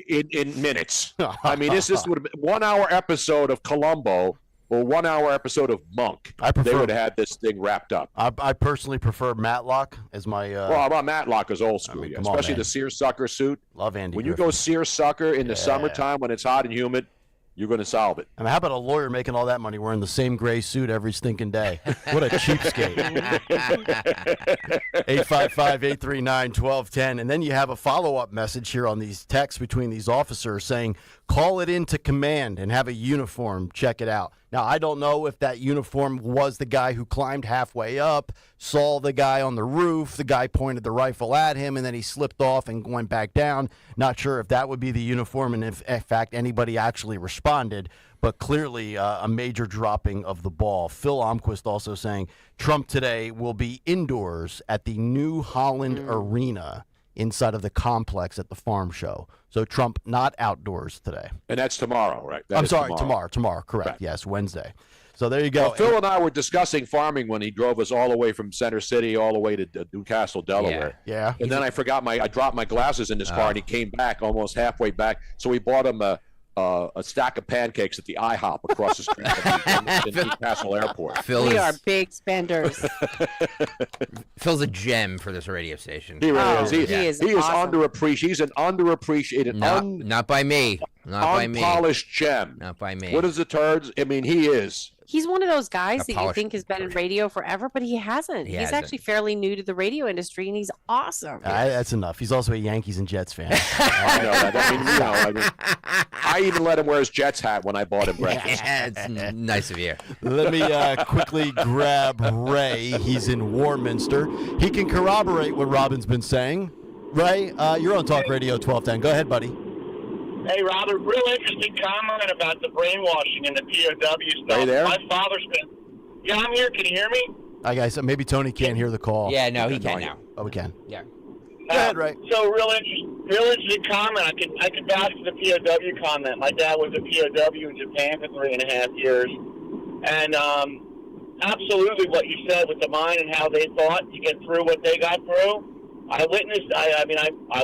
in minutes. I mean, this would have been 1 hour episode of Columbo or 1 hour episode of Monk. They would have had this thing wrapped up. I personally prefer Matlock as my. Well, Matlock is old school, especially the seersucker suit. Love Andy. When you go seersucker in the summertime when it's hot and humid, you're going to solve it. I mean, how about a lawyer making all that money wearing the same gray suit every stinking day? What a cheapskate. 855-839-1210. And then you have a follow-up message here on these texts between these officers saying, call it into command and have a uniform. Check it out. Now, I don't know if that uniform was the guy who climbed halfway up, saw the guy on the roof, the guy pointed the rifle at him, and then he slipped off and went back down. Not sure if that would be the uniform and if, in fact, anybody actually responded, but clearly a major dropping of the ball. Phil Omquist also saying Trump today will be indoors at the New Holland Arena inside of the complex at the farm show. So Trump not outdoors today. And that's tomorrow, right? I'm sorry, tomorrow, correct. Right. Yes, Wednesday. So there you go. Well, Phil and I were discussing farming when he drove us all the way from Center City all the way to Newcastle, Delaware. Yeah. And then I dropped my glasses in his car, and he came back almost halfway back. So we bought him a stack of pancakes at the IHOP across the street in Newcastle Airport. We are big spenders. Phil's a gem for this radio station. He really is. He is awesome. underappreciated. He's an underappreciated, not by me. Unpolished gem. Not by me. What is the turds? I mean, he is. He's one of those guys that you think has been in radio forever, but he hasn't. He's actually fairly new to the radio industry, and he's awesome. That's enough. He's also a Yankees and Jets fan. I know that. I even let him wear his Jets hat when I bought him breakfast. Yeah, it's nice of you. Let me quickly grab Ray. He's in Warminster. He can corroborate what Robin's been saying. Ray, you're on Talk Radio 1210. Go ahead, buddy. Hey, Robert, real interesting comment about the brainwashing and the POW stuff. Are you there? My father spent... Yeah, I'm here. Can you hear me? Hi, guys. Maybe Tony can't hear the call. Yeah, no, he can now. Oh, we can. Yeah. Go ahead, Ray. So, real interesting comment. I can vouch for the POW comment. My dad was a POW in Japan for 3.5 years. And absolutely what you said with the mind and how they thought to get through what they got through. I witnessed, I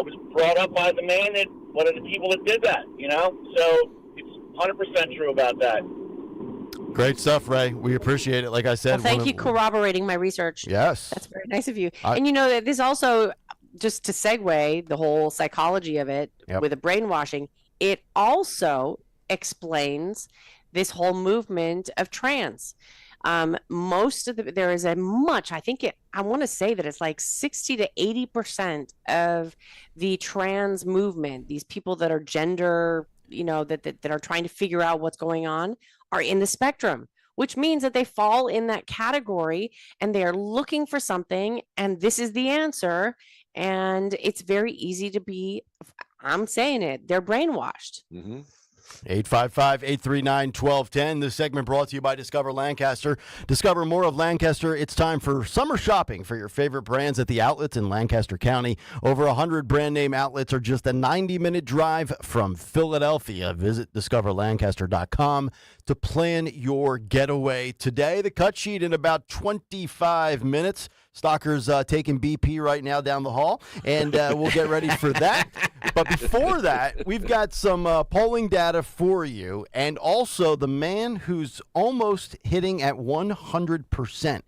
was brought up by the man that, one of the people that did that, you know? So it's 100% true about that. Great stuff, Ray. We appreciate it. Like I said, Well, thank you corroborating my research. Yes. That's very nice of you. And you know, that this also, just to segue the whole psychology of it with the brainwashing, it also explains this whole movement of trans. Most of there is a much, I want to say that it's like 60 to 80% of the trans movement, these people that are gender, that are trying to figure out what's going on, are in the spectrum, which means that they fall in that category and they are looking for something, and this is the answer. And it's very easy to be, I'm saying it, they're brainwashed. 855-839-1210. This segment brought to you by Discover Lancaster. Discover more of Lancaster. It's time for summer shopping for your favorite brands at the outlets in Lancaster County. Over 100 brand name outlets are just a 90-minute drive from Philadelphia. Visit discoverlancaster.com to plan your getaway today. The cut sheet in about 25 minutes. Stalker's taking BP right now down the hall, and we'll get ready for that. But before that, we've got some polling data for you, and also the man who's almost hitting at 100%.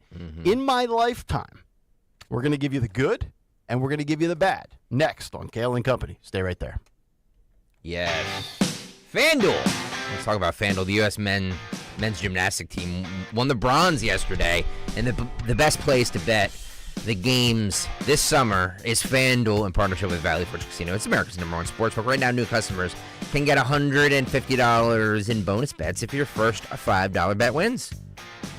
In my lifetime, we're going to give you the good, and we're going to give you the bad. Next on Kayal and Company. Stay right there. Yes. FanDuel. Let's talk about FanDuel. The U.S. men's gymnastic team won the bronze yesterday, and the best place to bet the games this summer is FanDuel in partnership with Valley Forge Casino. It's America's #1 sportsbook. Right now, new customers can get $150 in bonus bets if your first $5 bet wins.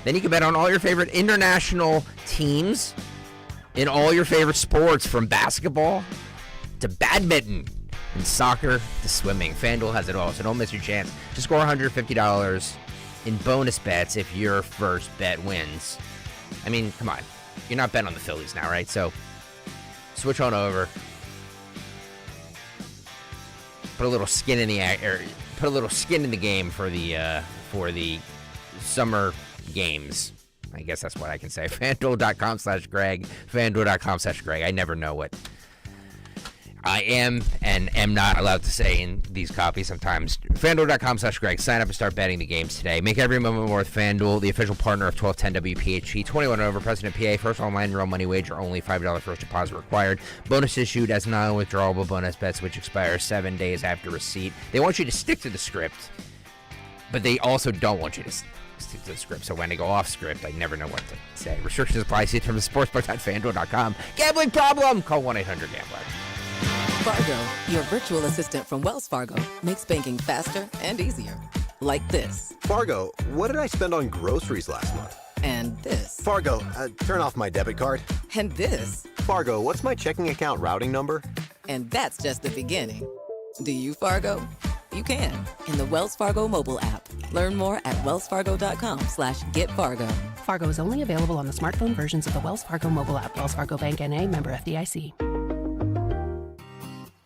Then you can bet on all your favorite international teams in all your favorite sports, from basketball to badminton and soccer to swimming. FanDuel has it all, so don't miss your chance to score $150 in bonus bets if your first bet wins. I mean, come on. You're not betting on the Phillies now, right? So switch on over. Put a little skin in the game for the summer games. I guess that's what I can say. FanDuel.com/Greg. FanDuel.com/Greg. I never know what I am and am not allowed to say in these copies sometimes. FanDuel.com/Greg. Sign up and start betting the games today. Make every moment more with FanDuel, the official partner of 1210 WPHT. 21 and over, President PA. First online real money wager only. $5 first deposit required. Bonus issued as non-withdrawable bonus bets, which expire 7 days after receipt. They want you to stick to the script, but they also don't want you to stick to the script. So when they go off script, I never know what to say. Restrictions apply. See terms of sportsbook.fanduel.com. Gambling problem? Call 1-800-GAMBLER. Fargo, your virtual assistant from Wells Fargo, makes banking faster and easier. Like this. Fargo, what did I spend on groceries last month? And this. Fargo, turn off my debit card. And this. Fargo, what's my checking account routing number? And that's just the beginning. Do you, Fargo? You can in the Wells Fargo mobile app. Learn more at wellsfargo.com/getfargo. Fargo is only available on the smartphone versions of the Wells Fargo mobile app. Wells Fargo Bank N.A., member FDIC.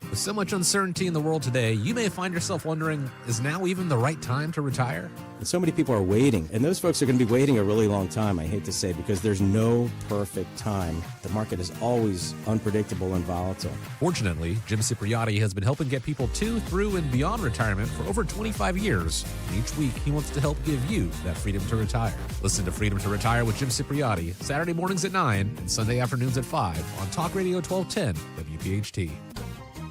With so much uncertainty in the world today, you may find yourself wondering, is now even the right time to retire? And so many people are waiting, and those folks are going to be waiting a really long time, I hate to say, because there's no perfect time. The market is always unpredictable and volatile. Fortunately, Jim Cipriotti has been helping get people to, through, and beyond retirement for over 25 years. And each week, he wants to help give you that freedom to retire. Listen to Freedom to Retire with Jim Cipriotti, Saturday mornings at 9 and Sunday afternoons at 5 on Talk Radio 1210 WPHT.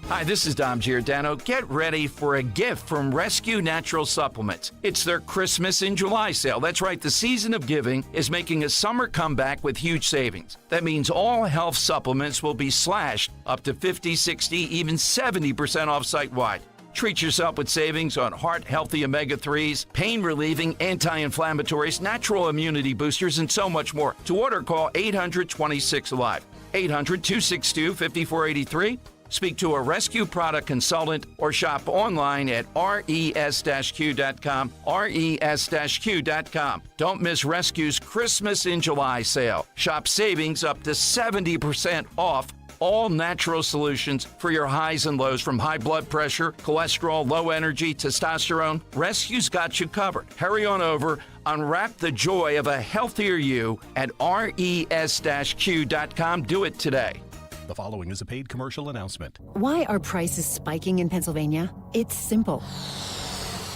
Hi, this is Dom Giordano. Get ready for a gift from Rescue Natural Supplements. It's their Christmas in July sale. That's right, the season of giving is making a summer comeback with huge savings. That means all health supplements will be slashed up to 50, 60, even 70% off site-wide. Treat yourself with savings on heart-healthy omega-3s, pain-relieving anti-inflammatories, natural immunity boosters, and so much more. To order, call 800-26-ALIVE, 800-262-5483, Speak to a Rescue product consultant or shop online at res-q.com, res-q.com. Don't miss Rescue's Christmas in July sale. Shop savings up to 70% off all natural solutions for your highs and lows, from high blood pressure, cholesterol, low energy, testosterone. Rescue's got you covered. Hurry on over. Unwrap the joy of a healthier you at res-q.com. Do it today. The following is a paid commercial announcement. Why are prices spiking in Pennsylvania? It's simple.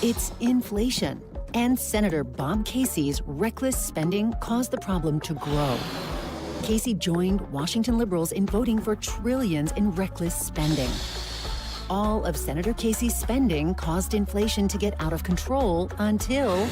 It's inflation. And Senator Bob Casey's reckless spending caused the problem to grow. Casey joined Washington liberals in voting for trillions in reckless spending. All of Senator Casey's spending caused inflation to get out of control until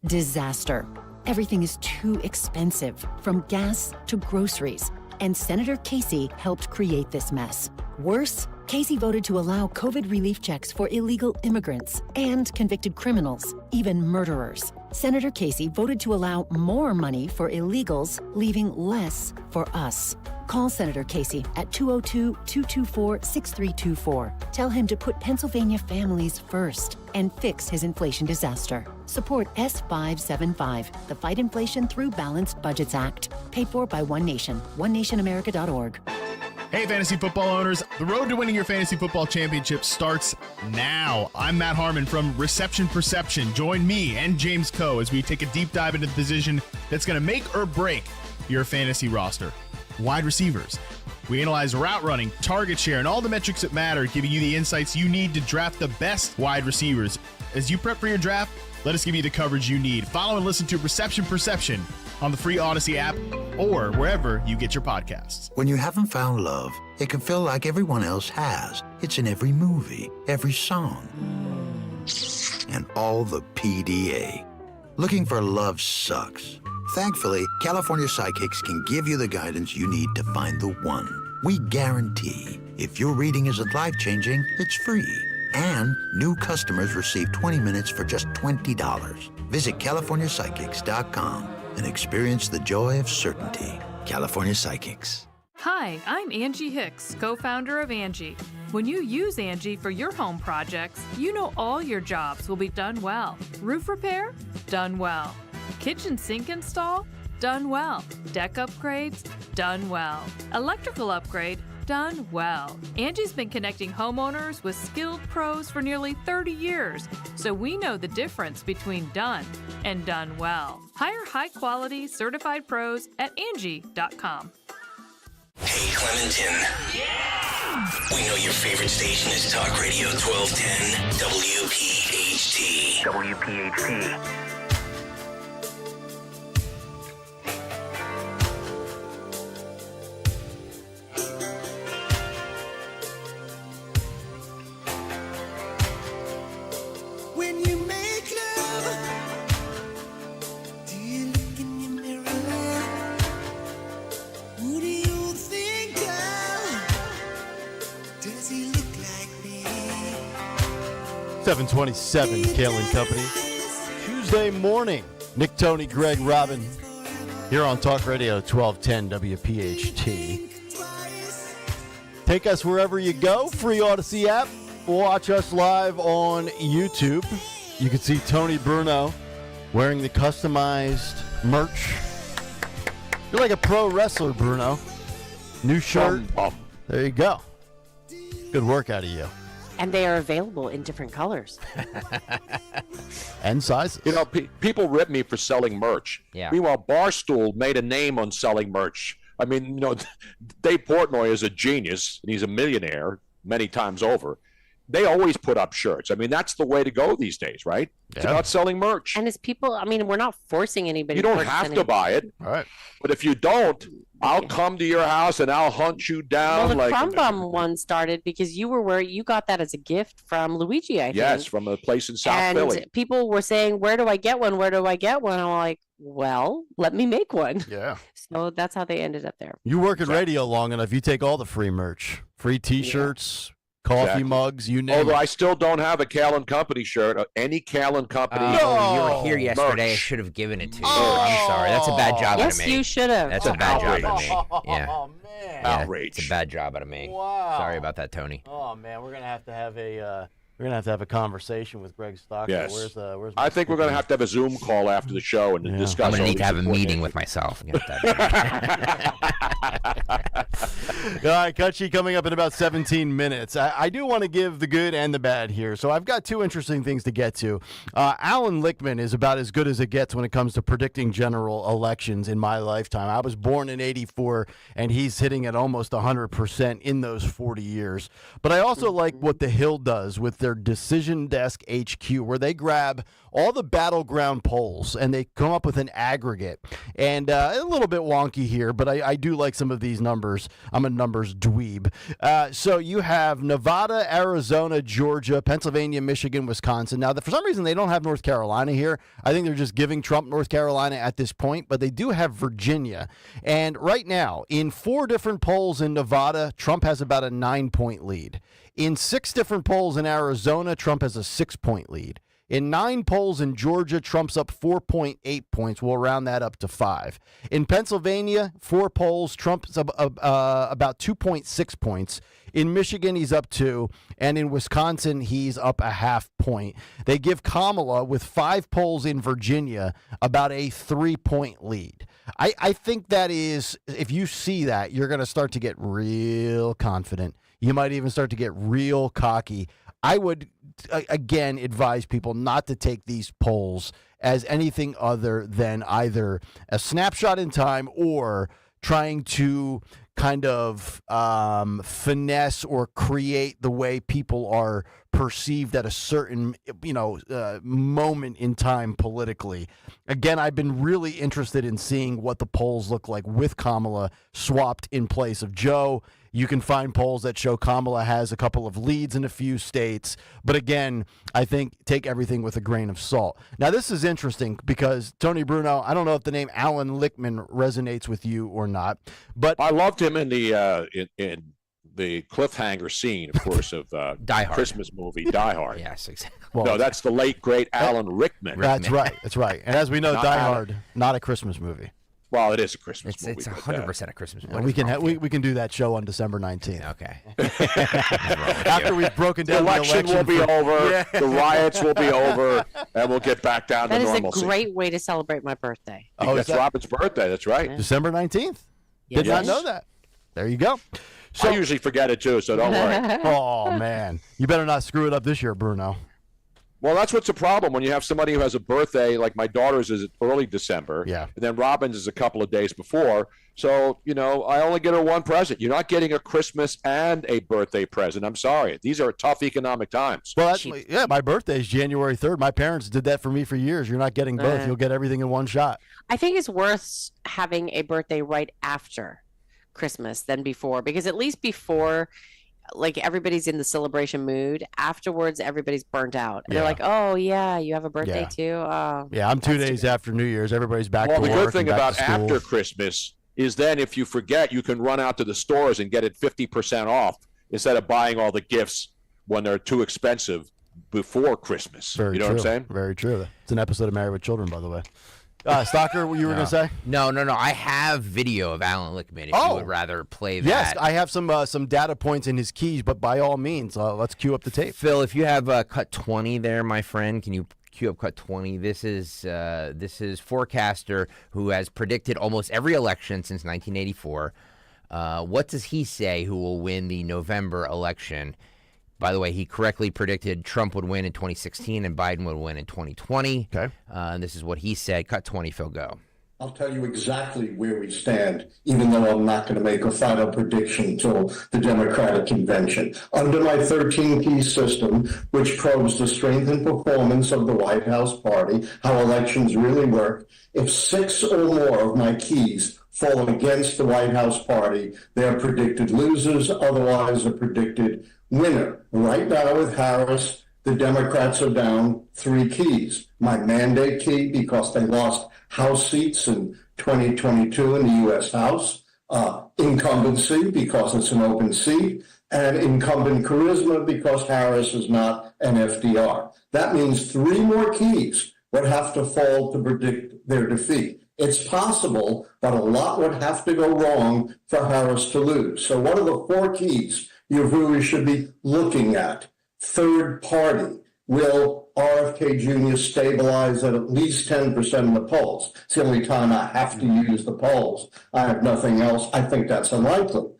disaster. Everything is too expensive, from gas to groceries. And Senator Casey helped create this mess. Worse, Casey voted to allow COVID relief checks for illegal immigrants and convicted criminals, even murderers. Senator Casey voted to allow more money for illegals, leaving less for us. Call Senator Casey at 202-224-6324. Tell him to put Pennsylvania families first and fix his inflation disaster. Support S575, the Fight Inflation Through Balanced Budgets Act, paid for by One Nation, onenationamerica.org. Hey, fantasy football owners. The road to winning your fantasy football championship starts now. I'm Matt Harmon from Reception Perception. Join me and James Coe as we take a deep dive into the position that's going to make or break your fantasy roster. Wide receivers. We analyze route running, target share, and all the metrics that matter, giving you the insights you need to draft the best wide receivers. As you prep for your draft, let us give you the coverage you need. Follow and listen to Reception Perception on the free Odyssey app or wherever you get your podcasts. When you haven't found love, it can feel like everyone else has. It's in every movie, every song, and all the PDA. Looking for love sucks. Thankfully, California Psychics can give you the guidance you need to find the one. We guarantee if your reading isn't life-changing, it's free. And new customers receive 20 minutes for just $20. Visit CaliforniaPsychics.com and experience the joy of certainty. California Psychics. Hi, I'm Angie Hicks, co-founder of Angie. When you use Angie for your home projects, you know all your jobs will be done well. Roof repair? Done well. Kitchen sink install? Done well. Deck upgrades? Done well. Electrical upgrade? Done well. Angie's been connecting homeowners with skilled pros for nearly 30 years, so we know the difference between done and done well. Hire high-quality, certified pros at Angie.com. Hey, Clementon. Yeah! We know your favorite station is Talk Radio 1210 WPHT. WPHT. Who do you think of? Does he look like me? 727, Kayal and Company. Tuesday morning. Nick, Tony, Greg, Robin, here on Talk Radio 1210 WPHT. Take us wherever you go. Free Odyssey app. Watch us live on YouTube. You can see Tony Bruno wearing the customized merch. You're like a pro wrestler, Bruno. New shirt. There you go. Good work out of you. And they are available in different colors. And sizes. You know, people rip me for selling merch. Yeah. Meanwhile, Barstool made a name on selling merch. I mean, you know, Dave Portnoy is a genius, and he's a millionaire many times over. They always put up shirts. I mean, that's the way to go these days, right? It's about selling merch. And as people, I mean, we're not forcing anybody. You don't have to buy it. All right. But if you don't, I'll come to your house and I'll hunt you down. Well, the like Crumb Bum one started because you were where you got that as a gift from Luigi, I think. Yes, from a place in South and Philly. people were saying, where do I get one? Where do I get one? I'm like, well, let me make one. Yeah. So that's how they ended up there. You work in radio long enough, you take all the free merch. Free T-shirts, coffee mugs, you name Although it. I still don't have a Kayal and Company shirt. Any Kayal and Company. You were here yesterday. I merch. should have given it to you. I'm sorry. That's a bad job out of me. Yes, you should have. That's a bad job out of me. Yeah. Oh, man. Yeah, Outrage. It's a bad job out of me. Wow. Sorry about that, Tony. Oh man, we're gonna have to have a conversation with Greg Stocker. Yes. Where's I think we're going to have a Zoom call after the show and discuss. I'm going to all need to these have a important meeting issues. with myself. All right, Kutchi, coming up in about 17 minutes. I do want to give the good and the bad here. So I've got two interesting things to get to. Alan Lichtman is about as good as it gets when it comes to predicting general elections in my lifetime. I was born in 84, and he's hitting at almost 100% in those 40 years. But I also like what The Hill does with their Decision Desk HQ, where they grab all the battleground polls and they come up with an aggregate. And a little bit wonky here, but I do like some of these numbers. I'm a numbers dweeb. So you have Nevada, Arizona, Georgia, Pennsylvania, Michigan, Wisconsin. Now, for some reason, they don't have North Carolina here. I think they're just giving Trump North Carolina at this point, but they do have Virginia. And right now, in 4 different polls in Nevada, Trump has about a 9-point lead. In 6 different polls in Arizona, Trump has a 6-point lead. In 9 polls in Georgia, Trump's up 4.8 points. We'll round that up to 5. In Pennsylvania, 4 polls, Trump's up about 2.6 points. In Michigan, he's up 2. And in Wisconsin, he's up a half point. They give Kamala, with 5 polls in Virginia, about a 3-point lead. I think that is, if you see that, you're going to start to get real confident. You might even start to get real cocky. I would, again, advise people not to take these polls as anything other than either a snapshot in time or trying to kind of finesse or create the way people are perceived at a certain, moment in time politically. Again, I've been really interested in seeing what the polls look like with Kamala swapped in place of Joe. You can find polls that show Kamala has a couple of leads in a few states. But again, I think take everything with a grain of salt. Now, this is interesting because, Tony Bruno, I don't know if the name Alan Lichtman resonates with you or not, but I loved him in the the cliffhanger scene, of course, of Die Hard. Christmas movie Die Hard. Yes, exactly. No, that's the late, great Alan Rickman. That's right. That's right. And as we know, Not Die Alan. Hard, not a Christmas movie. Well, it is a Christmas movie. It's but, 100% a Christmas movie. We can do that show on December 19th. Okay. After we've broken the down election will be over, Yeah. the riots will be over, and we'll get back down That to is normalcy. a great way to celebrate my birthday. Oh, That's is that- Robin's birthday. That's right. December 19th. Did Yes. not know that. There you go. I usually forget it too, so don't worry. Oh, man. You better not screw it up this year, Bruno. Well, that's what's the problem when you have somebody who has a birthday, like my daughter's is early December, Yeah. and then Robin's is a couple of days before. So, I only get her one present. You're not getting a Christmas and a birthday present. I'm sorry. These are tough economic times. Well, my birthday is January 3rd. My parents did that for me for years. You're not getting both. You'll get everything in one shot. I think it's worth having a birthday right after Christmas than before, because at least before, like, everybody's in the celebration mood. Afterwards, everybody's burnt out. And Yeah. they're like, oh, yeah, you have a birthday Yeah. too? Oh, Yeah, I'm 2 days after New Year's. Everybody's back Well, to the work. good thing and back about to school. after Christmas is then if you forget, you can run out to the stores and get it 50% off instead of buying all the gifts when they're too expensive before Christmas. Very you know true. what I'm saying? Very true. It's an episode of Married with Children, by the way. Stalker, what you were going to say? No. I have video of Alan Lichtman if you would rather play that. Yes, I have some data points in his keys, but by all means, let's cue up the tape. Phil, if you have cut 20 there, my friend, can you cue up cut 20? This is forecaster who has predicted almost every election since 1984. What does he say who will win the November election? By the way, he correctly predicted Trump would win in 2016 and Biden would win in 2020. Okay. And this is what he said. Cut 20, Phil, go. I'll tell you exactly where we stand, even though I'm not going to make a final prediction until the Democratic convention. Under my 13-key system, which probes the strength and performance of the White House party, how elections really work, if 6 or more of my keys fall against the White House party, they're predicted losers, otherwise a predicted winner. Right now with Harris, the Democrats are down 3 keys. My mandate key, because they lost House seats in 2022 in the U.S. House. Incumbency, because it's an open seat. and incumbent charisma because Harris is not an FDR. That means 3 more keys would have to fall to predict their defeat. It's possible, but a lot would have to go wrong for Harris to lose. So what are the 4 keys you really should be looking at? Third party. Will RFK Jr. stabilize at least 10% in the polls? It's the only time I have to use the polls. I have nothing else. I think that's unlikely.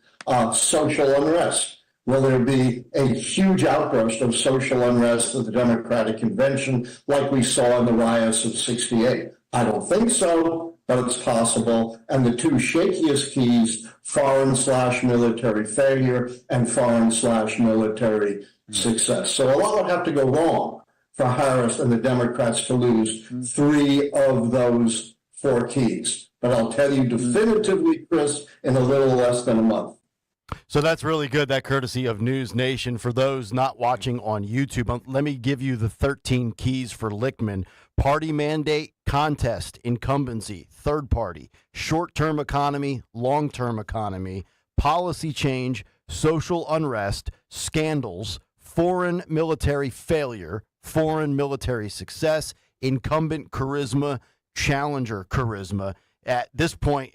Social unrest. Will there be a huge outburst of social unrest at the Democratic convention like we saw in the riots of '68? I don't think so, but it's possible. And the 2 shakiest keys, foreign/military failure and foreign/military success. So a lot would have to go wrong for Harris and the Democrats to lose 3 of those 4 keys. But I'll tell you definitively, Chris, in a little less than a month. So that's really good, that courtesy of News Nation. For those not watching on YouTube, let me give you the 13 keys for Lichtman. Party mandate, contest, incumbency, third party, short-term economy, long-term economy, policy change, social unrest, scandals, foreign military failure, foreign military success, incumbent charisma, challenger charisma. At this point,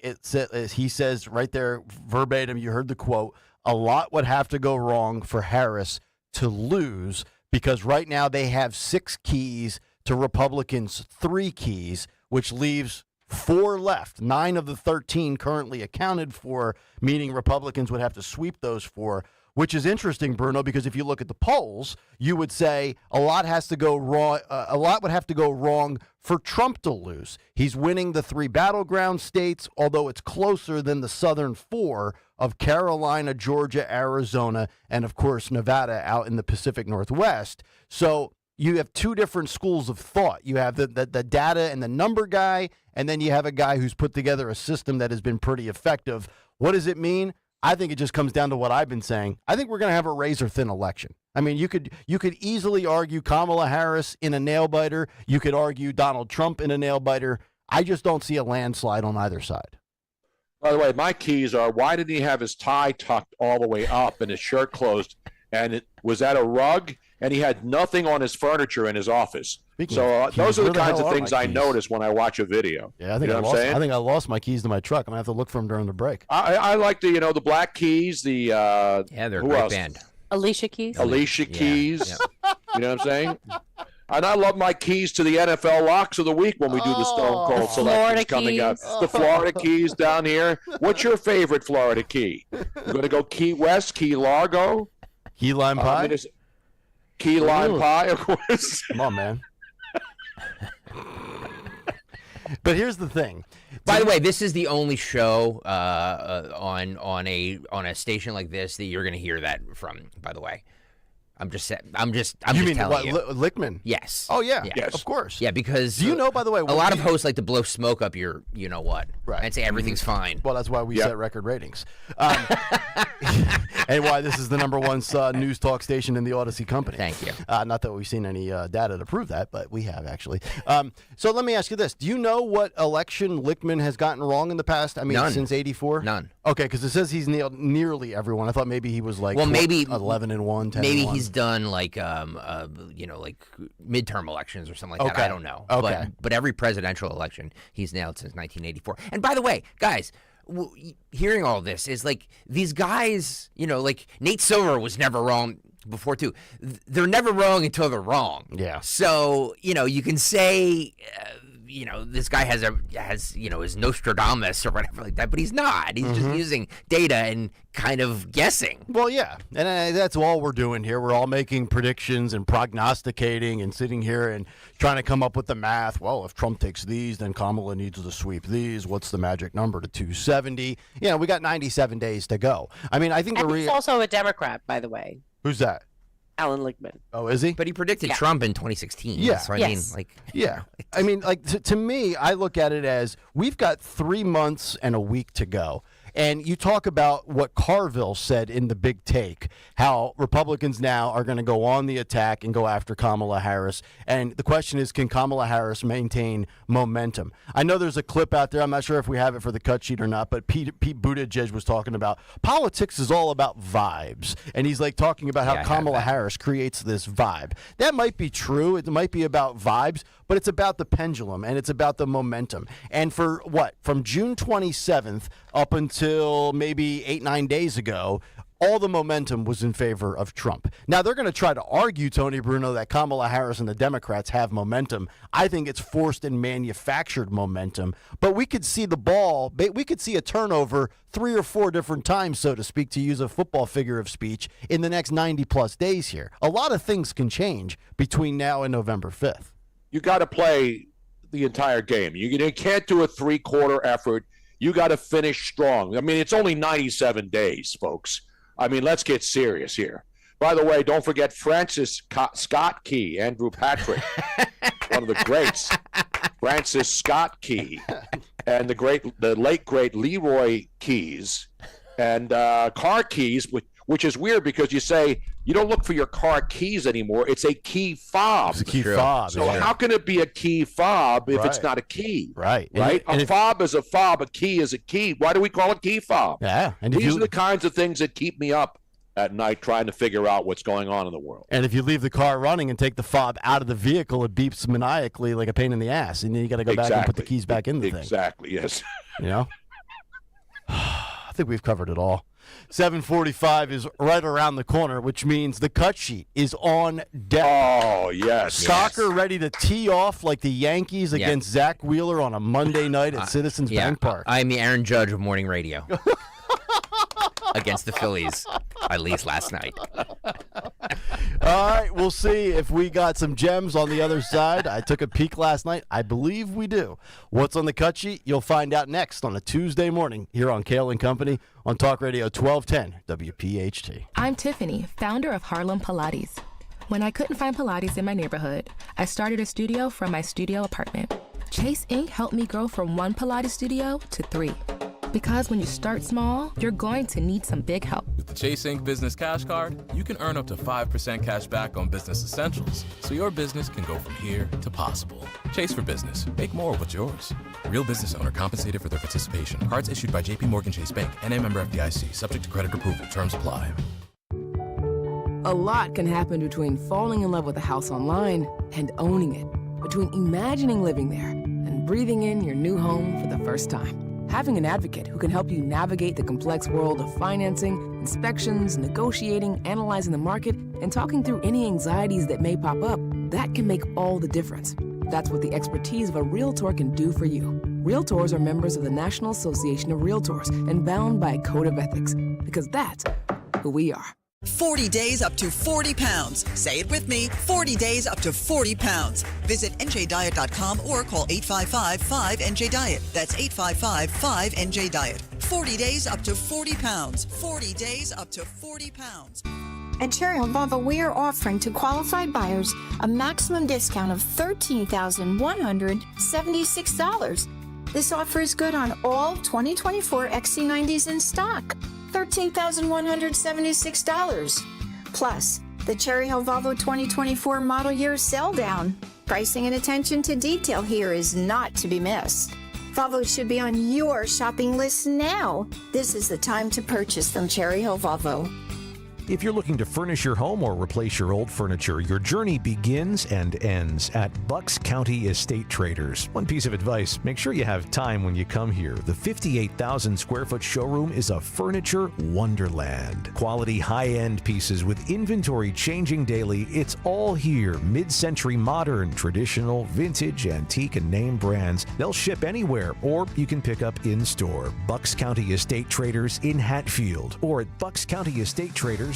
he says right there, verbatim, you heard the quote, a lot would have to go wrong for Harris to lose because right now they have 6 keys to Republicans' 3 keys, which leaves 4 left. 9 of the 13 currently accounted for, meaning Republicans would have to sweep those 4, which is interesting, Bruno, because if you look at the polls, you would say a lot has to go wrong. A lot would have to go wrong for Trump to lose. He's winning the 3 battleground states, although it's closer than the southern 4 of Carolina, Georgia, Arizona, and of course Nevada out in the Pacific Northwest. So you have 2 different schools of thought. You have the data and the number guy, and then you have a guy who's put together a system that has been pretty effective. What does it mean? I think it just comes down to what I've been saying. I think we're going to have a razor-thin election. I mean, you could easily argue Kamala Harris in a nail-biter. You could argue Donald Trump in a nail-biter. I just don't see a landslide on either side. By the way, my keys are, why didn't he have his tie tucked all the way up and his shirt closed? And was that a rug? And he had nothing on his furniture in his office. Those are the kinds of things I notice when I watch a video. Yeah, I think I think I lost my keys to my truck. I'm gonna have to look for them during the break. I like the black keys. They're a great band. Alicia Keys. Alicia Keys. Yeah. You know what I'm saying? And I love my keys to the NFL locks of the week when we do the Stone Cold selections coming up. The Florida Keys down here. What's your favorite Florida key? You're going to go Key West, Key Largo? Key Lime Pie? Key Lime Pie, of course. Come on, man. But here's the thing. By the way, this is the only show on a station like this that you're going to hear that from. By the way, I'm just telling you. Lichtman? Yes. Oh yeah. Yes. Of course. Yeah, because do you know? By the way, a lot of hosts like to blow smoke up your, you know what, right, and say everything's fine. Well, that's why we set record ratings, and why this is the #1 news talk station in the Odyssey Company. Thank you. Not that we've seen any data to prove that, but we have actually. So let me ask you this: do you know what election Lichtman has gotten wrong in the past? I mean, None. since '84. None. Okay, because it says he's nailed nearly everyone. I thought maybe he was like maybe 11-1, 10-1. Maybe he's done like like midterm elections or something like that. Okay. I don't know. Okay. But every presidential election he's nailed since 1984. And by the way, guys, hearing all this is like these guys, like Nate Silver was never wrong before too. They're never wrong until they're wrong. Yeah. So, you can say this guy has is Nostradamus or whatever like that, but he's not. He's just using data and kind of guessing. Well, yeah, and that's all we're doing here. We're all making predictions and prognosticating and sitting here and trying to come up with the math. Well, if Trump takes these, then Kamala needs to sweep these. What's the magic number to 270? Yeah, we got 97 days to go. I mean, I think he's also a Democrat, by the way. Who's that? Alan Lichtman. Oh, is he? But he predicted Trump in 2016. Yeah. So I mean, yeah. I mean, to me, I look at it as we've got 3 months and a week to go. And you talk about what Carville said in the Big Take, how Republicans now are going to go on the attack and go after Kamala Harris. And the question is, can Kamala Harris maintain momentum? I know there's a clip out there. I'm not sure if we have it for the cut sheet or not, but Pete Buttigieg was talking about politics is all about vibes. And he's like talking about how Kamala Harris creates this vibe. That might be true. It might be about vibes, but it's about the pendulum and it's about the momentum. And for what? From June 27th up until maybe 8-9 days ago, all the momentum was in favor of Trump. Now, they're going to try to argue, Tony Bruno, that Kamala Harris and the Democrats have momentum. I think it's forced and manufactured momentum. But we could see the ball, we could see a turnover 3 or 4 different times, so to speak, to use a football figure of speech, in the next 90-plus days here. A lot of things can change between now and November 5th. You got to play the entire game. You can't do a 3-quarter effort. You got to finish strong. I mean, it's only 97 days, folks. I mean, let's get serious here. By the way, don't forget Francis Scott Key, Andrew Patrick, one of the greats. Francis Scott Key, and the late great Leroy Keys, and car keys, which is weird because you say you don't look for your car keys anymore. It's a key fob. It's a key fob. So how can it be a key fob if it's not a key? Right. Right. A fob is a fob. A key is a key. Why do we call it key fob? Yeah. And these are the kinds of things that keep me up at night trying to figure out what's going on in the world. And if you leave the car running and take the fob out of the vehicle, it beeps maniacally like a pain in the ass. And then you got to go back and put the keys back in the thing. Exactly. Yes. You know? I think we've covered it all. 7:45 is right around the corner, which means the cut sheet is on deck. Oh, yes. Soccer ready to tee off like the Yankees against Zach Wheeler on a Monday night at Citizens Bank Park. I'm the Aaron Judge of morning radio. Against the Phillies, at least last night. All right, we'll see if we got some gems on the other side. I took a peek last night. I believe we do. What's on the cut sheet? You'll find out next on a Tuesday morning here on Kayal and Company on Talk Radio 1210 WPHT. I'm Tiffany, founder of Harlem Pilates. When I couldn't find Pilates in my neighborhood, I started a studio from my studio apartment. Chase Inc. helped me grow from 1 Pilates studio to 3. Because when you start small, you're going to need some big help. With the Chase Inc. Business Cash Card, you can earn up to 5% cash back on business essentials, so your business can go from here to possible. Chase for business. Make more what's yours. Real business owner compensated for their participation. Cards issued by J.P. Morgan Chase Bank, N.A. member FDIC, subject to credit approval. Terms apply. A lot can happen between falling in love with a house online and owning it. Between imagining living there and breathing in your new home for the first time. Having an advocate who can help you navigate the complex world of financing, inspections, negotiating, analyzing the market, and talking through any anxieties that may pop up, that can make all the difference. That's what the expertise of a Realtor can do for you. Realtors are members of the National Association of Realtors and bound by a code of ethics, because that's who we are. 40 days up to 40 pounds. Say it with me, 40 days up to 40 pounds. Visit njdiet.com or call 855-5NJ-DIET. That's 855-5NJ-DIET. 40 days up to 40 pounds. 40 days up to 40 pounds. At Cherry Hill Volvo, we are offering to qualified buyers a maximum discount of $13,176. This offer is good on all 2024 XC90s in stock. $13,176. Plus, the Cherry Hill Volvo 2024 model year sell down. Pricing and attention to detail here is not to be missed. Volvo should be on your shopping list now. This is the time to purchase from Cherry Hill Volvo. If you're looking to furnish your home or replace your old furniture, your journey begins and ends at Bucks County Estate Traders. One piece of advice, make sure you have time when you come here. The 58,000 square foot showroom is a furniture wonderland. Quality high-end pieces with inventory changing daily. It's all here. Mid-century modern, traditional, vintage, antique, and name brands. They'll ship anywhere, or you can pick up in-store. Bucks County Estate Traders in Hatfield or at buckscountyestatetraders.com.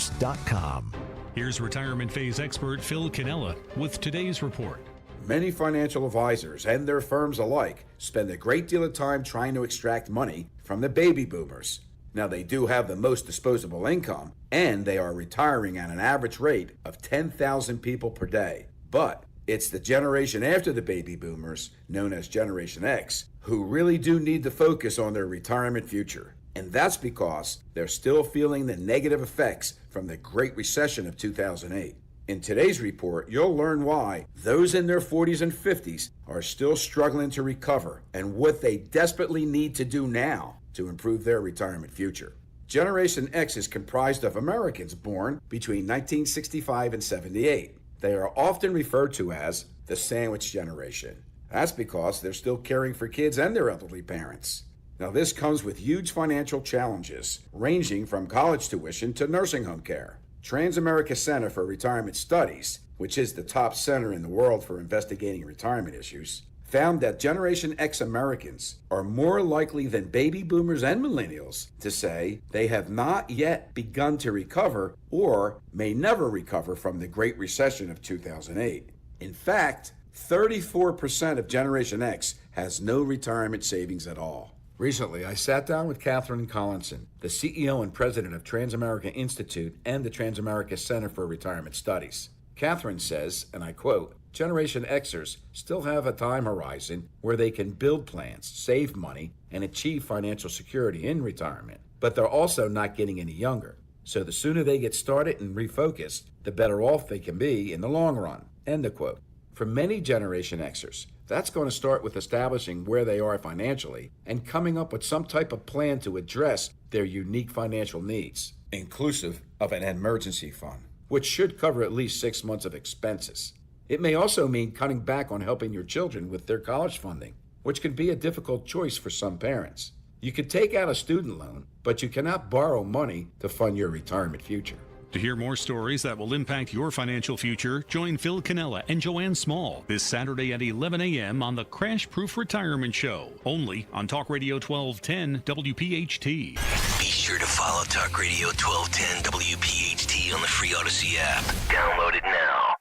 Here's retirement phase expert Phil Cannella with today's report. Many financial advisors and their firms alike spend a great deal of time trying to extract money from the baby boomers. Now, they do have the most disposable income, and they are retiring at an average rate of 10,000 people per day. But it's the generation after the baby boomers, known as Generation X, who really do need to focus on their retirement future. And that's because they're still feeling the negative effects from the Great Recession of 2008. In today's report, you'll learn why those in their 40s and 50s are still struggling to recover and what they desperately need to do now to improve their retirement future. Generation X is comprised of Americans born between 1965 and 78. They are often referred to as the sandwich generation. That's because they're still caring for kids and their elderly parents. Now, this comes with huge financial challenges, ranging from college tuition to nursing home care. Transamerica Center for Retirement Studies, which is the top center in the world for investigating retirement issues, found that Generation X Americans are more likely than baby boomers and millennials to say they have not yet begun to recover or may never recover from the Great Recession of 2008. In fact, 34% of Generation X has no retirement savings at all. Recently, I sat down with Catherine Collinson, the CEO and president of Transamerica Institute and the Transamerica Center for Retirement Studies. Catherine says, and I quote, Generation Xers still have a time horizon where they can build plans, save money, and achieve financial security in retirement. But they're also not getting any younger. So the sooner they get started and refocused, the better off they can be in the long run. End of quote. For many Generation Xers, that's going to start with establishing where they are financially and coming up with some type of plan to address their unique financial needs, inclusive of an emergency fund, which should cover at least 6 months of expenses. It may also mean cutting back on helping your children with their college funding, which can be a difficult choice for some parents. You could take out a student loan, but you cannot borrow money to fund your retirement future. To hear more stories that will impact your financial future, join Phil Cannella and Joanne Small this Saturday at 11 a.m. on the Crash Proof Retirement Show, only on Talk Radio 1210 WPHT. Be sure to follow Talk Radio 1210 WPHT on the free Odyssey app. Download it now.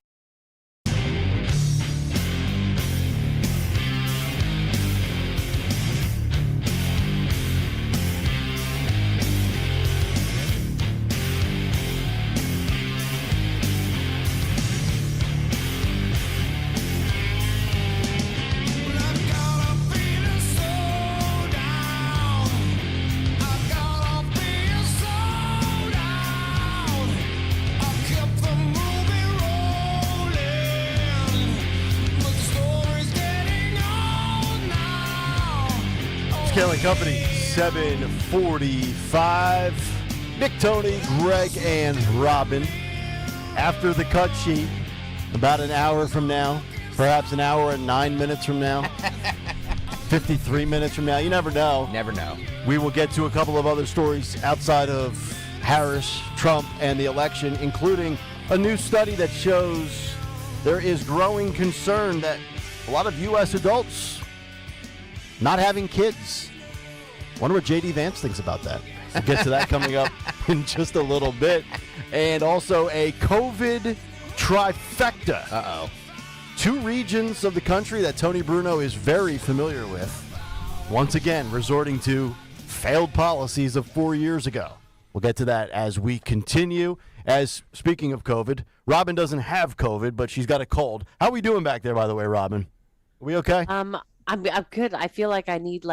Kayal and Company, 7:45. Nick, Tony, Greg, and Robin. After the cut sheet, about an hour from now, perhaps an hour and 9 minutes from now, 53 minutes from now, you never know. Never know. We will get to a couple of other stories outside of Harris, Trump, and the election, including a new study that shows there is growing concern that a lot of U.S. adults not having kids. Wonder what J.D. Vance thinks about that. We'll get to that coming up in just a little bit. And also a COVID trifecta. Uh-oh. 2 regions of the country that Tony Bruno is very familiar with. Once again, resorting to failed policies of 4 years ago. We'll get to that as we continue. As speaking of COVID, Robin doesn't have COVID, but she's got a cold. How are we doing back there, by the way, Robin? Are we okay? I'm good. I feel like I need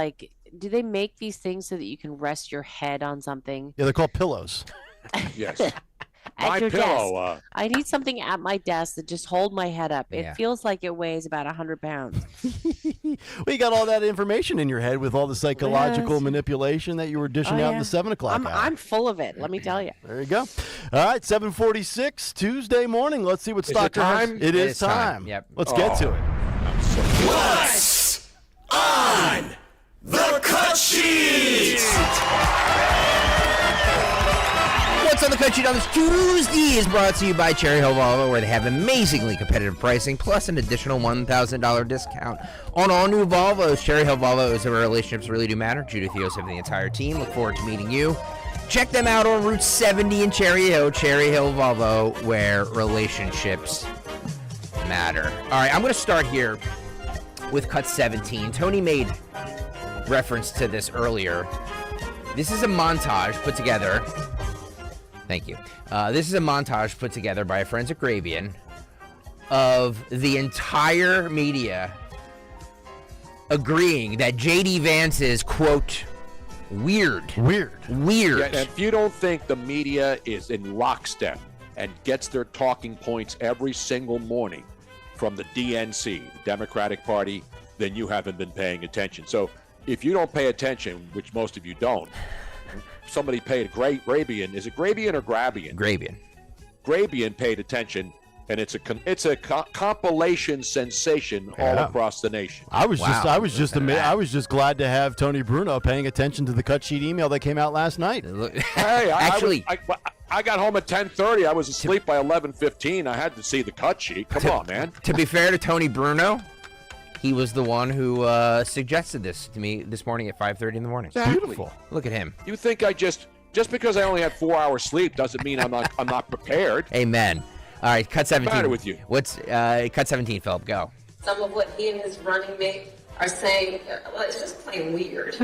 do they make these things so that you can rest your head on something? Yeah, they're called pillows. Yes. At My your pillow. desk. I need something at my desk that just hold my head up. Yeah. It feels like it weighs about 100 pounds. Well, you got all that information in your head with all the psychological Yes. manipulation that you were dishing out in the 7 o'clock hour. I'm full of it. Let me tell you. There you go. All right, 7:46 Tuesday morning. Let's see what stock it time? It is time. Yep. Let's get to it. What's on the cut sheet? What's on the cut sheet on this Tuesday is brought to you by Cherry Hill Volvo, where they have amazingly competitive pricing plus an additional $1,000 discount on all new Volvos. Cherry Hill Volvo is where relationships really do matter. Judith Yosef and the entire team look forward to meeting you. Check them out on Route 70 in Cherry Hill Volvo, where relationships matter. All right, I'm going to start here with cut 17. Tony made reference to this earlier. This is a montage put together. Thank you. This is a montage put together by a forensic Gravian of the entire media agreeing that J.D. Vance's, quote, Weird. Yeah, and if you don't think the media is in lockstep and gets their talking points every single morning from the DNC, the Democratic Party, then you haven't been paying attention. So if you don't pay attention, which most of you don't, somebody paid Grabian. Is it Grabian or Grabian? Grabian. Grabian paid attention, and it's a compilation sensation all across the nation. I was just glad to have Tony Bruno paying attention to the cut sheet email that came out last night. Hey, I got home at 10:30. I was asleep by 11:15. I had to see the cut sheet. Come on, man. To be fair to Tony Bruno, he was the one who suggested this to me this morning at 5:30 in the morning. Exactly. Beautiful. Look at him. You think I just because I only had 4 hours sleep doesn't mean I'm not prepared. Amen. All right, cut 17. What's the matter with you? What's cut 17, Philip? Go. Some of what he and his running mate are saying, well, it's just plain weird.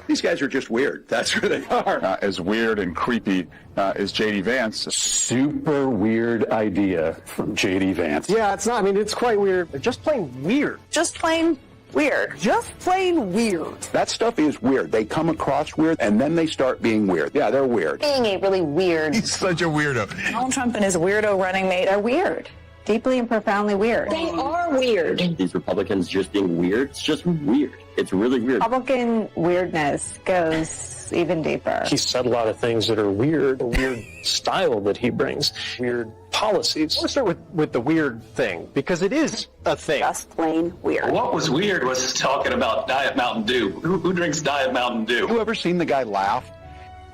These guys are just weird. That's who they are. As weird and creepy as J.D. Vance. Super weird idea from J.D. Vance. Yeah, it's not. I mean, it's quite weird. Just plain weird. Just plain weird. Just plain weird. That stuff is weird. They come across weird, and then they start being weird. Yeah, they're weird. Being a really weird. He's such a weirdo. Donald Trump and his weirdo running mate are weird. Deeply and profoundly weird. They are weird. These Republicans just being weird, it's just weird. It's really weird. Republican weirdness goes even deeper. He said a lot of things that are weird, a weird style that he brings, weird policies. Let's start with the weird thing, because it is a thing. Just plain weird. What was weird was talking about Diet Mountain Dew. Who drinks Diet Mountain Dew? You ever seen the guy laugh?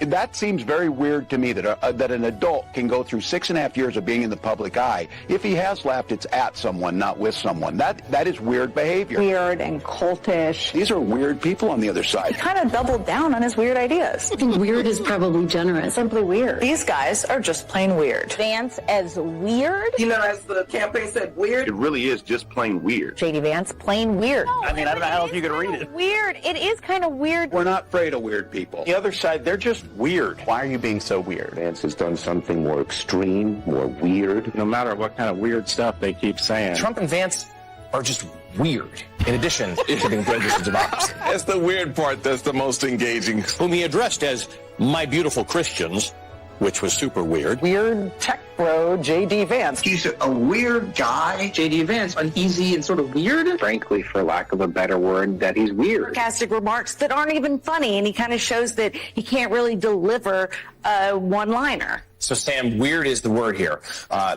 That seems very weird to me that an adult can go through 6.5 years of being in the public eye. If he has laughed, it's at someone, not with someone. That is weird behavior. Weird and cultish. These are weird people on the other side. He kind of doubled down on his weird ideas. I think weird is probably generous. Simply weird. These guys are just plain weird. Vance as weird? You know, as the campaign said, weird. It really is just plain weird. J.D. Vance, plain weird. I mean, I don't know how else you can read it. Weird. It is kind of weird. We're not afraid of weird people. The other side, they're just weird. Why are you being so weird? Vance has done something more extreme, more weird. No matter what kind of weird stuff they keep saying. Trump and Vance are just weird, in addition to being dangerous to democracy. That's the weird part that's the most engaging. Whom he addressed as my beautiful Christians, which was super weird. Weird tech bro, J.D. Vance. He's a weird guy. J.D. Vance, uneasy and sort of weird. Frankly, for lack of a better word, that he's weird. Sarcastic remarks that aren't even funny, and he kind of shows that he can't really deliver a one-liner. So, Sam, weird is the word here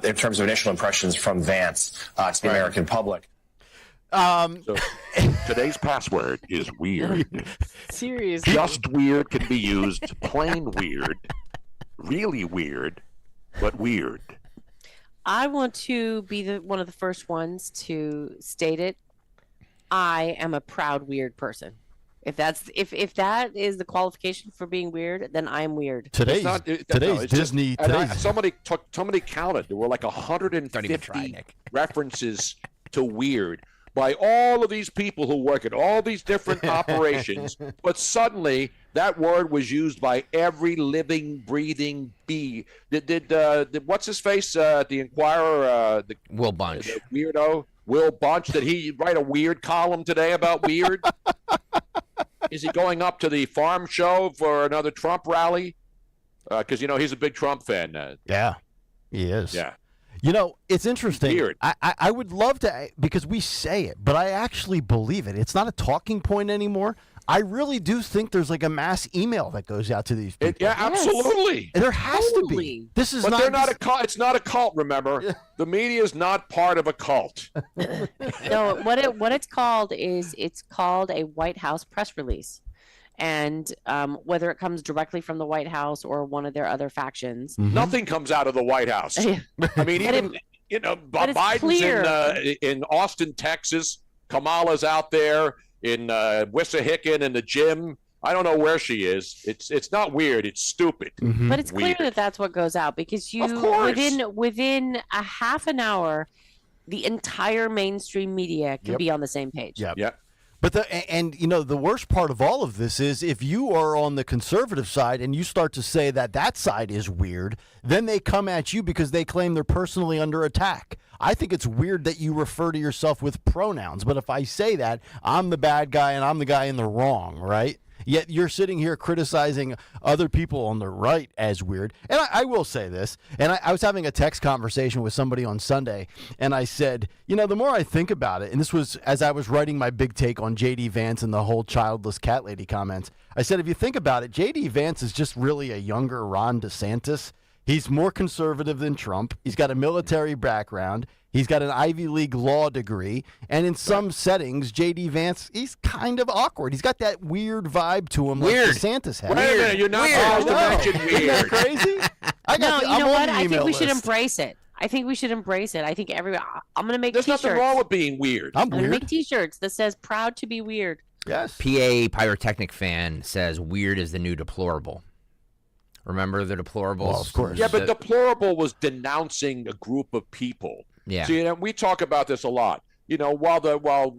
in terms of initial impressions from Vance to the American public. So, today's password is weird. Seriously. Just weird can be used. Plain weird. Really weird, but weird. I want to be one of the first ones to state it. I am a proud weird person. If that is the qualification for being weird, then I'm weird. Today's Disney. Somebody counted. There were like 150 references to weird by all of these people who work at all these different operations, but suddenly that word was used by every living, breathing bee. Did what's his face? The Inquirer, Will Bunch, the weirdo Will Bunch. Did he write a weird column today about weird? Is he going up to the farm show for another Trump rally? Because he's a big Trump fan. Yeah, he is. Yeah. It's interesting. Weird. I would love to, because we say it, but I actually believe it. It's not a talking point anymore. I really do think there's like a mass email that goes out to these people. Yeah, absolutely. There has to be. This is but not. They're not a cult. It's not a cult. Remember, the media is not part of a cult. No, what it's called is it's called a White House press release, and whether it comes directly from the White House or one of their other factions, nothing comes out of the White House. I mean, even Biden's in Austin, Texas. Kamala's out there in Wissahickon in the gym. I don't know where she is. It's not weird. It's stupid. But it's weird. clear that that's what goes out because within a half an hour, the entire mainstream media can be on the same page. Yeah. But the worst part of all of this is if you are on the conservative side and you start to say that side is weird, then they come at you because they claim they're personally under attack. I think it's weird that you refer to yourself with pronouns, but if I say that, I'm the bad guy and I'm the guy in the wrong, right? Yet you're sitting here criticizing other people on the right as weird. And I will say this, and I was having a text conversation with somebody on Sunday, and I said, the more I think about it, and this was as I was writing my big take on J.D. Vance and the whole childless cat lady comments, I said, if you think about it, J.D. Vance is just really a younger Ron DeSantis. He's more conservative than Trump. He's got a military background. He's got an Ivy League law degree. And in some settings, J.D. Vance, he's kind of awkward. He's got that weird vibe to him like DeSantis has. Wait a minute, you're not supposed to mention weird. Isn't that crazy? I think we should embrace it. I think I'm going to make There's T-shirts. nothing wrong with being weird. I'm going to make T-shirts that says "Proud to be weird." Yes. PA Pyrotechnic fan says weird is the new deplorable. Remember the deplorables? Well, of course. Yeah, but deplorable was denouncing a group of people. Yeah. See, we talk about this a lot. While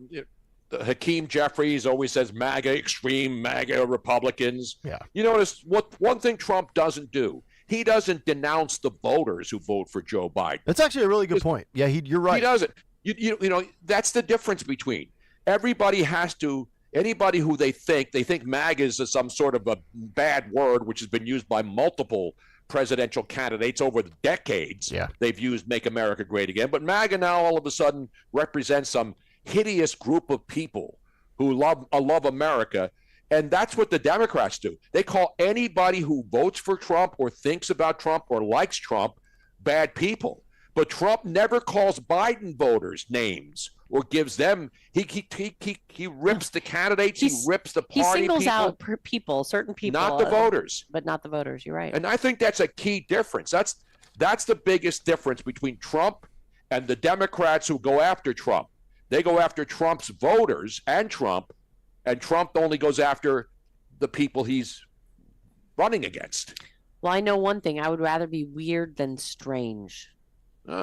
Hakeem Jeffries always says MAGA extreme, MAGA Republicans. Yeah. You notice one thing Trump doesn't do. He doesn't denounce the voters who vote for Joe Biden. That's actually a really good point. Yeah, you're right. He doesn't. That's the difference between everybody has to. Anybody who they think MAGA is some sort of a bad word, which has been used by multiple presidential candidates over the decades. Yeah. They've used Make America Great Again. But MAGA now all of a sudden represents some hideous group of people who love America. And that's what the Democrats do. They call anybody who votes for Trump or thinks about Trump or likes Trump bad people. But Trump never calls Biden voters names or gives them. He rips the candidates. He rips the party. He singles people, out people, certain people, not the voters. but not the voters. You're right. And I think that's a key difference. That's the biggest difference between Trump and the Democrats who go after Trump. They go after Trump's voters and Trump only goes after the people he's running against. Well, I know one thing. I would rather be weird than strange.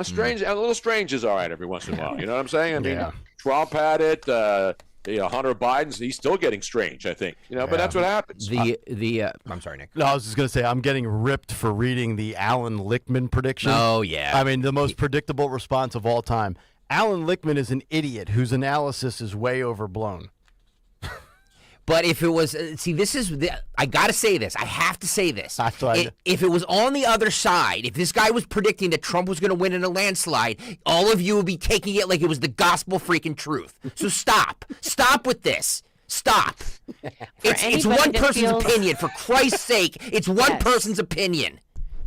Strange, a little strange is all right every once in a while. You know what I'm saying? I mean, Yeah. Trump had it. Hunter Biden's, he's still getting strange, I think. But that's what happens. I'm sorry, Nick. No, I was just going to say, I'm getting ripped for reading the Alan Lichtman prediction. Oh, yeah. I mean, the most predictable response of all time. Alan Lichtman is an idiot whose analysis is way overblown. But if it was, I got to say this. I have to say this. If it was on the other side, if this guy was predicting that Trump was going to win in a landslide, all of you would be taking it like it was the gospel freaking truth. So stop. Stop with this. Stop. It's one person's opinion. For Christ's sake, it's one person's opinion.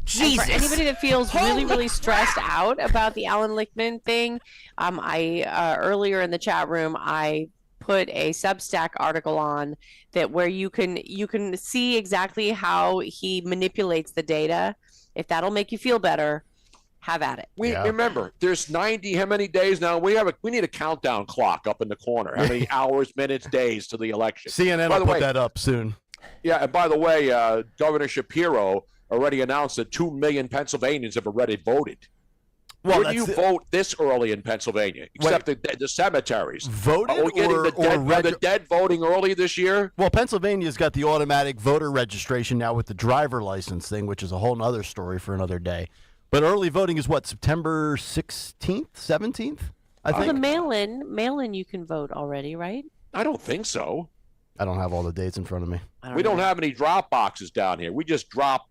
Jesus. And for anybody that feels really, really stressed out about the Alan Lichtman thing, I earlier in the chat room, I put a Substack article on that where you can see exactly how he manipulates the data. If that'll make you feel better, have at it. Remember, there's 90. How many days now? We need a countdown clock up in the corner. How many hours, minutes, days to the election? CNN will put that up soon. Yeah, and by the way, Governor Shapiro already announced that 2 million Pennsylvanians have already voted. Well, Where do you vote this early in Pennsylvania? Except the cemeteries. Voted Are we getting the dead voting early this year? Well, Pennsylvania's got the automatic voter registration now with the driver license thing, which is a whole other story for another day. But early voting is what, September 16th, 17th? I think. The mail-in, you can vote already, right? I don't think so. I don't have all the dates in front of me. We don't have any drop boxes down here. We just drop,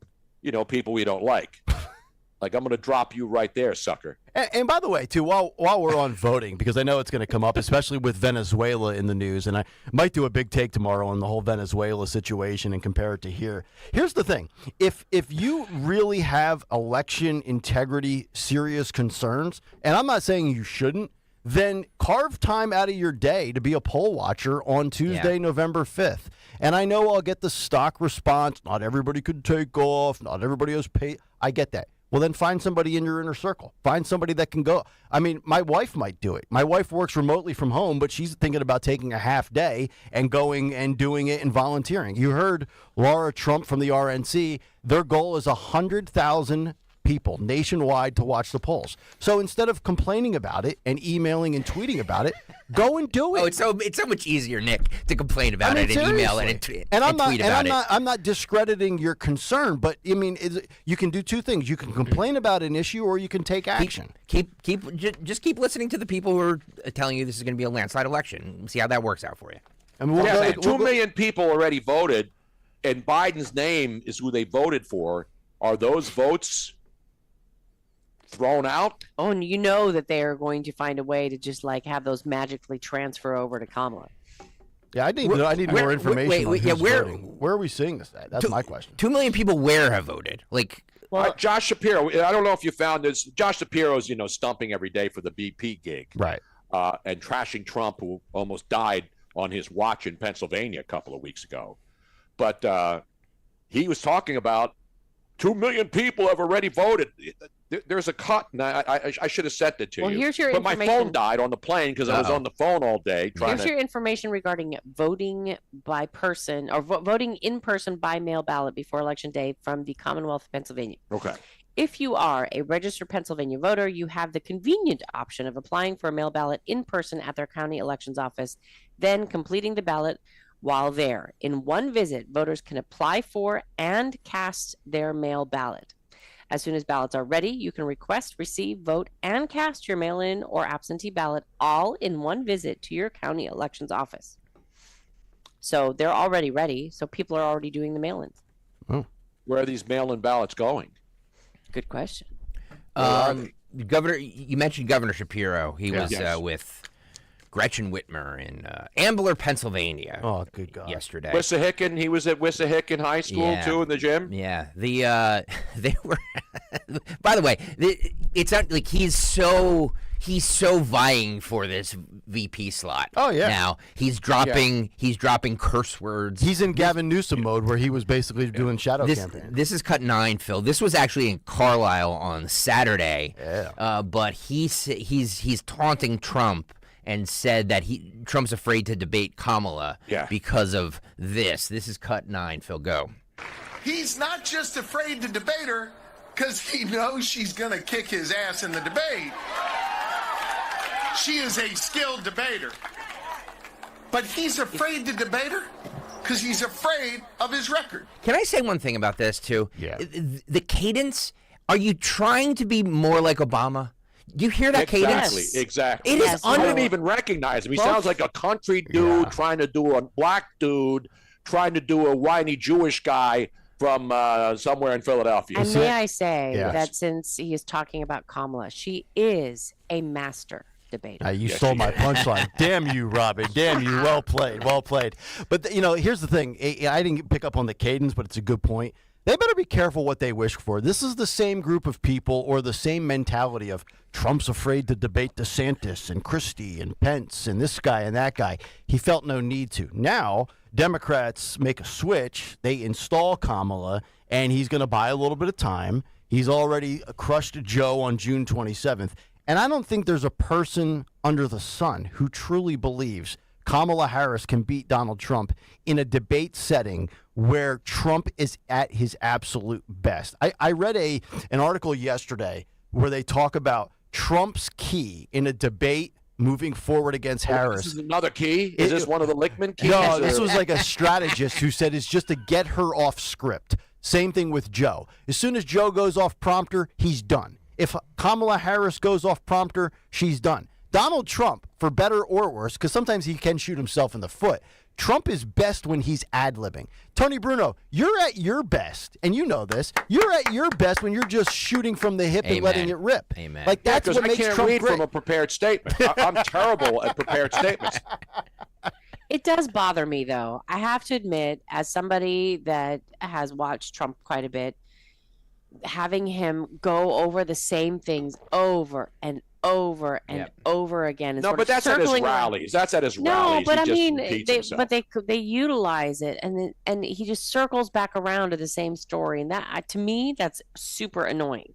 people we don't like. Like, I'm going to drop you right there, sucker. And by the way, too, while we're on voting, because I know it's going to come up, especially with Venezuela in the news, and I might do a big take tomorrow on the whole Venezuela situation and compare it to here. Here's the thing. If you really have election integrity serious concerns, and I'm not saying you shouldn't, then carve time out of your day to be a poll watcher on Tuesday, November 5th. And I know I'll get the stock response. Not everybody could take off. Not everybody has paid. I get that. Well, then find somebody in your inner circle. Find somebody that can go. I mean, my wife might do it. My wife works remotely from home, but she's thinking about taking a half day and going and doing it and volunteering. You heard Laura Trump from the RNC. Their goal is 100,000 people nationwide to watch the polls. So instead of complaining about it and emailing and tweeting about it, go and do it. Oh, it's so much easier, Nick, to complain about it and email it and tweet about it. I'm not discrediting your concern, but I mean, you can do two things. You can complain about an issue, or you can take action. Just keep listening to the people who are telling you this is going to be a landslide election. See how that works out for you. I mean, 2 million people already voted, and Biden's name is who they voted for. Are those votes thrown out? Oh, and you know that they are going to find a way to just like have those magically transfer over to Kamala. Yeah, I need more information. Where are we seeing this at? That's my question. 2 million people where have voted? Josh Shapiro. I don't know if you found this. Josh Shapiro's, stumping every day for the BP gig, right? And trashing Trump, who almost died on his watch in Pennsylvania a couple of weeks ago. But he was talking about 2 million people have already voted. There's a cut, and I should have sent it to you. Well, here's your But my phone died on the plane because I was on the phone all day. Here's your information regarding voting by person or voting in person by mail ballot before Election Day from the Commonwealth of Pennsylvania. Okay. If you are a registered Pennsylvania voter, you have the convenient option of applying for a mail ballot in person at their county elections office, then completing the ballot while there. In one visit, voters can apply for and cast their mail ballot. As soon as ballots are ready, you can request, receive, vote, and cast your mail-in or absentee ballot all in one visit to your county elections office. So they're already ready. So people are already doing the mail-ins. Oh. Where are these mail-in ballots going? Good question. Governor, you mentioned Governor Shapiro. He was with Gretchen Whitmer in Ambler, Pennsylvania. Oh, good God! Yesterday, Wissahickon. He was at Wissahickon High School too in the gym. Yeah, they were. By the way, it's not like he's so vying for this VP slot. Oh yeah. Now he's dropping curse words. He's in Gavin Newsom mode where he was basically doing shadow campaign. This is cut 9, Phil. This was actually in Carlisle on Saturday. Yeah. But he's taunting Trump and said that Trump's afraid to debate Kamala because of this. This is cut 9, Phil. Go. He's not just afraid to debate her because he knows she's going to kick his ass in the debate. She is a skilled debater. But he's afraid to debate her because he's afraid of his record. Can I say one thing about this, too? Yeah. The cadence, are you trying to be more like Obama? Do you hear that cadence? Exactly. It is I didn't even recognize him. He sounds like a country dude trying to do a black dude, trying to do a whiny Jewish guy from somewhere in Philadelphia. And may I say that since he is talking about Kamala, she is a master debater. You stole my punchline. Damn you, Robin. Damn you. Well played. Well played. But, here's the thing. I didn't pick up on the cadence, but it's a good point. They better be careful what they wish for. This is the same group of people or the same mentality of Trump's afraid to debate DeSantis and Christie and Pence and this guy and that guy. He felt no need to. Now, Democrats make a switch. They install Kamala, and he's going to buy a little bit of time. He's already crushed Joe on June 27th. And I don't think there's a person under the sun who truly believes Kamala Harris can beat Donald Trump in a debate setting where Trump is at his absolute best. I read an article yesterday where they talk about Trump's key in a debate moving forward against Harris. This is another key? Is this one of the Lichtman keys? No, this was like a strategist who said it's just to get her off script. Same thing with Joe. As soon as Joe goes off prompter, he's done. If Kamala Harris goes off prompter, she's done. Donald Trump, for better or worse, because sometimes he can shoot himself in the foot, Trump is best when he's ad-libbing. Tony Bruno, you're at your best, and you know this. You're at your best when you're just shooting from the hip and letting it rip. Amen. Like that's what makes I can't Trump read great. from a prepared statement. I'm terrible at prepared statements. It does bother me, though. I have to admit, as somebody that has watched Trump quite a bit, having him go over the same things over and over and over again. No, but that's at his rallies. That's at his rallies. No, but he I mean, himself. they utilize it, and he just circles back around to the same story, and that to me that's super annoying.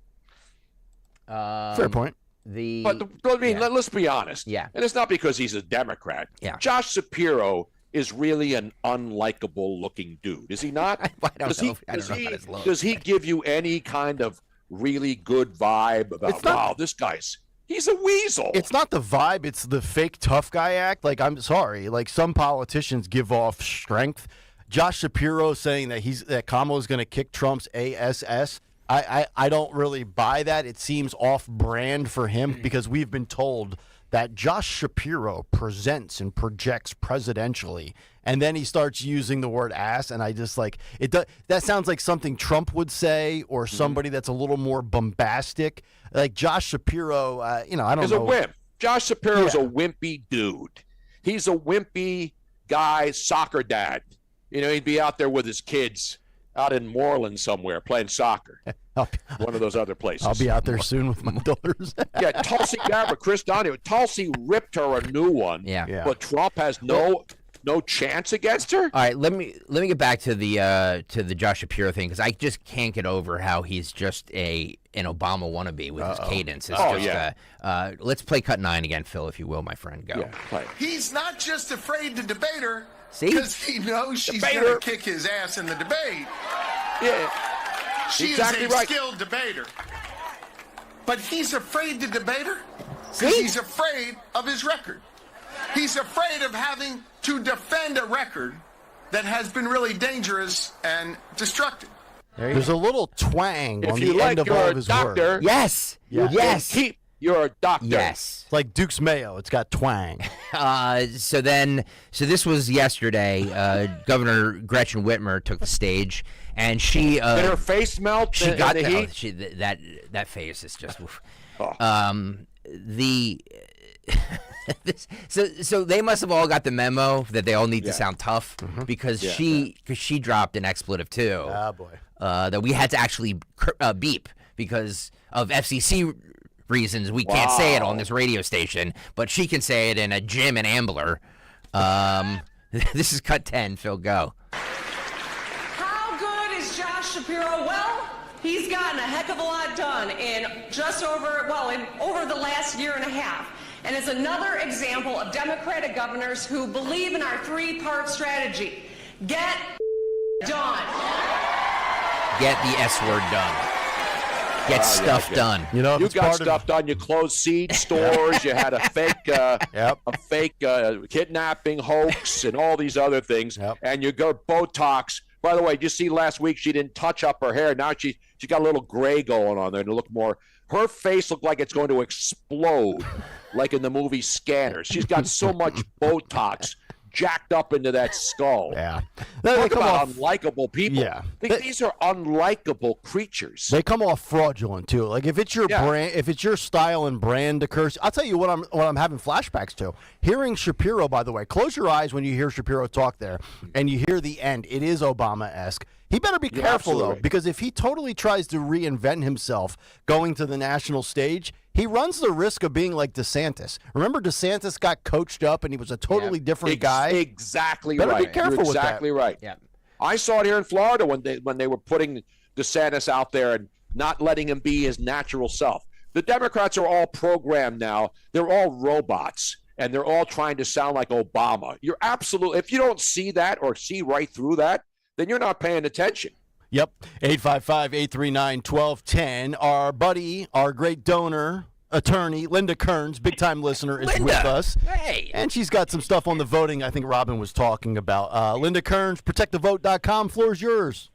Fair point. Let's be honest. Yeah, and it's not because he's a Democrat. Yeah, Josh Shapiro is really an unlikable looking dude, is he not? I don't know about his look. Does he give you any kind of really good vibe about, wow, this guy's, he's a weasel. It's not the vibe. It's the fake tough guy act. Like, I'm sorry. Like, some politicians give off strength. Josh Shapiro saying that Kamala's going to kick Trump's ass. I don't really buy that. It seems off-brand for him because we've been told that Josh Shapiro presents and projects presidentially, and then he starts using the word ass, and I just like it. That sounds like something Trump would say, or somebody that's a little more bombastic. Like Josh Shapiro, I don't know. He's a wimp. Josh Shapiro is a wimpy dude. He's a wimpy guy, soccer dad. He'd be out there with his kids out in Moreland somewhere playing soccer. One of those other places. I'll be out there soon with my daughters. Yeah, Tulsi Gabbard, Chris Donahue. Tulsi ripped her a new one. Yeah. But Trump has no chance against her. All right, let me get back to the Josh Shapiro thing because I just can't get over how he's just an Obama wannabe with his cadence. It's let's play cut 9 again, Phil, if you will, my friend. Go. Yeah, play. He's not just afraid to debate her See? because he knows she's going to kick his ass in the debate. Yeah. She exactly is a right. skilled debater. But he's afraid to debate her because he's afraid of his record. He's afraid of having to defend a record that has been really dangerous and destructive. There's a little twang If on you the like end of your all of his doctor, words. Yes. Yes. Keep your doctor. Yes. It's like Duke's Mayo. It's got twang. So this was yesterday. Governor Gretchen Whitmer took the stage, and she did her face melt. She got the heat. That face is just. So they must have all got the memo that they all need to sound tough because she dropped an expletive too. Ah, boy. That we had to actually beep because of FCC reasons. We can't say it on this radio station, but she can say it in a gym in Ambler. This is cut 10. Phil, go. How good is Josh Shapiro? Well, he's gotten a heck of a lot done in over the last year and a half. And it's another example of Democratic governors who believe in our 3-part strategy. Get done. Get the S word done. Get stuff done. You got stuff done. You closed seed stores. You had a fake kidnapping hoax and all these other things. And you go Botox. By the way, did you see last week she didn't touch up her hair? Now she got a little gray going on there to look more. Her face looked like it's going to explode, like in the movie Scanners. She's got so much Botox jacked up into that skull. Yeah. Talk about unlikable people. Yeah. These are unlikable creatures. They come off fraudulent too. Like if it's your brand, if it's your style and brand occurs, I'll tell you what I'm having flashbacks to. Hearing Shapiro, by the way, close your eyes when you hear Shapiro talk there, and you hear the end. It is Obama-esque. He better be careful though, because if he totally tries to reinvent himself going to the national stage, he runs the risk of being like DeSantis. Remember, DeSantis got coached up and he was a totally different guy. Exactly better right. Be careful You're with exactly that. right. Yeah. I saw it here in Florida when they were putting DeSantis out there and not letting him be his natural self. The Democrats are all programmed now. They're all robots, and they're all trying to sound like Obama. You're absolutely, if you don't see that or see right through that, then you're not paying attention. Yep. 855-839-1210. Our buddy, our great donor, attorney, Linda Kearns, big-time listener, is with us. Hey. And she's got some stuff on the voting I think Robin was talking about. Linda Kearns, protectthevote.com. Floor is yours.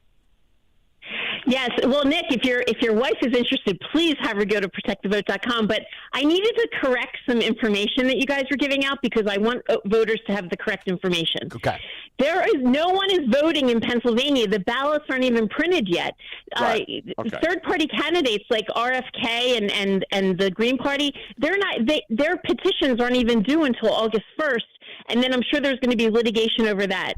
Yes. Well, Nick, if your wife is interested, please have her go to protectthevote.com. But I needed to correct some information that you guys were giving out because I want voters to have the correct information. Okay. No one is voting in Pennsylvania. The ballots aren't even printed yet. Right. Okay. Third-party candidates like RFK and the Green Party, their petitions aren't even due until August 1st. And then I'm sure there's going to be litigation over that.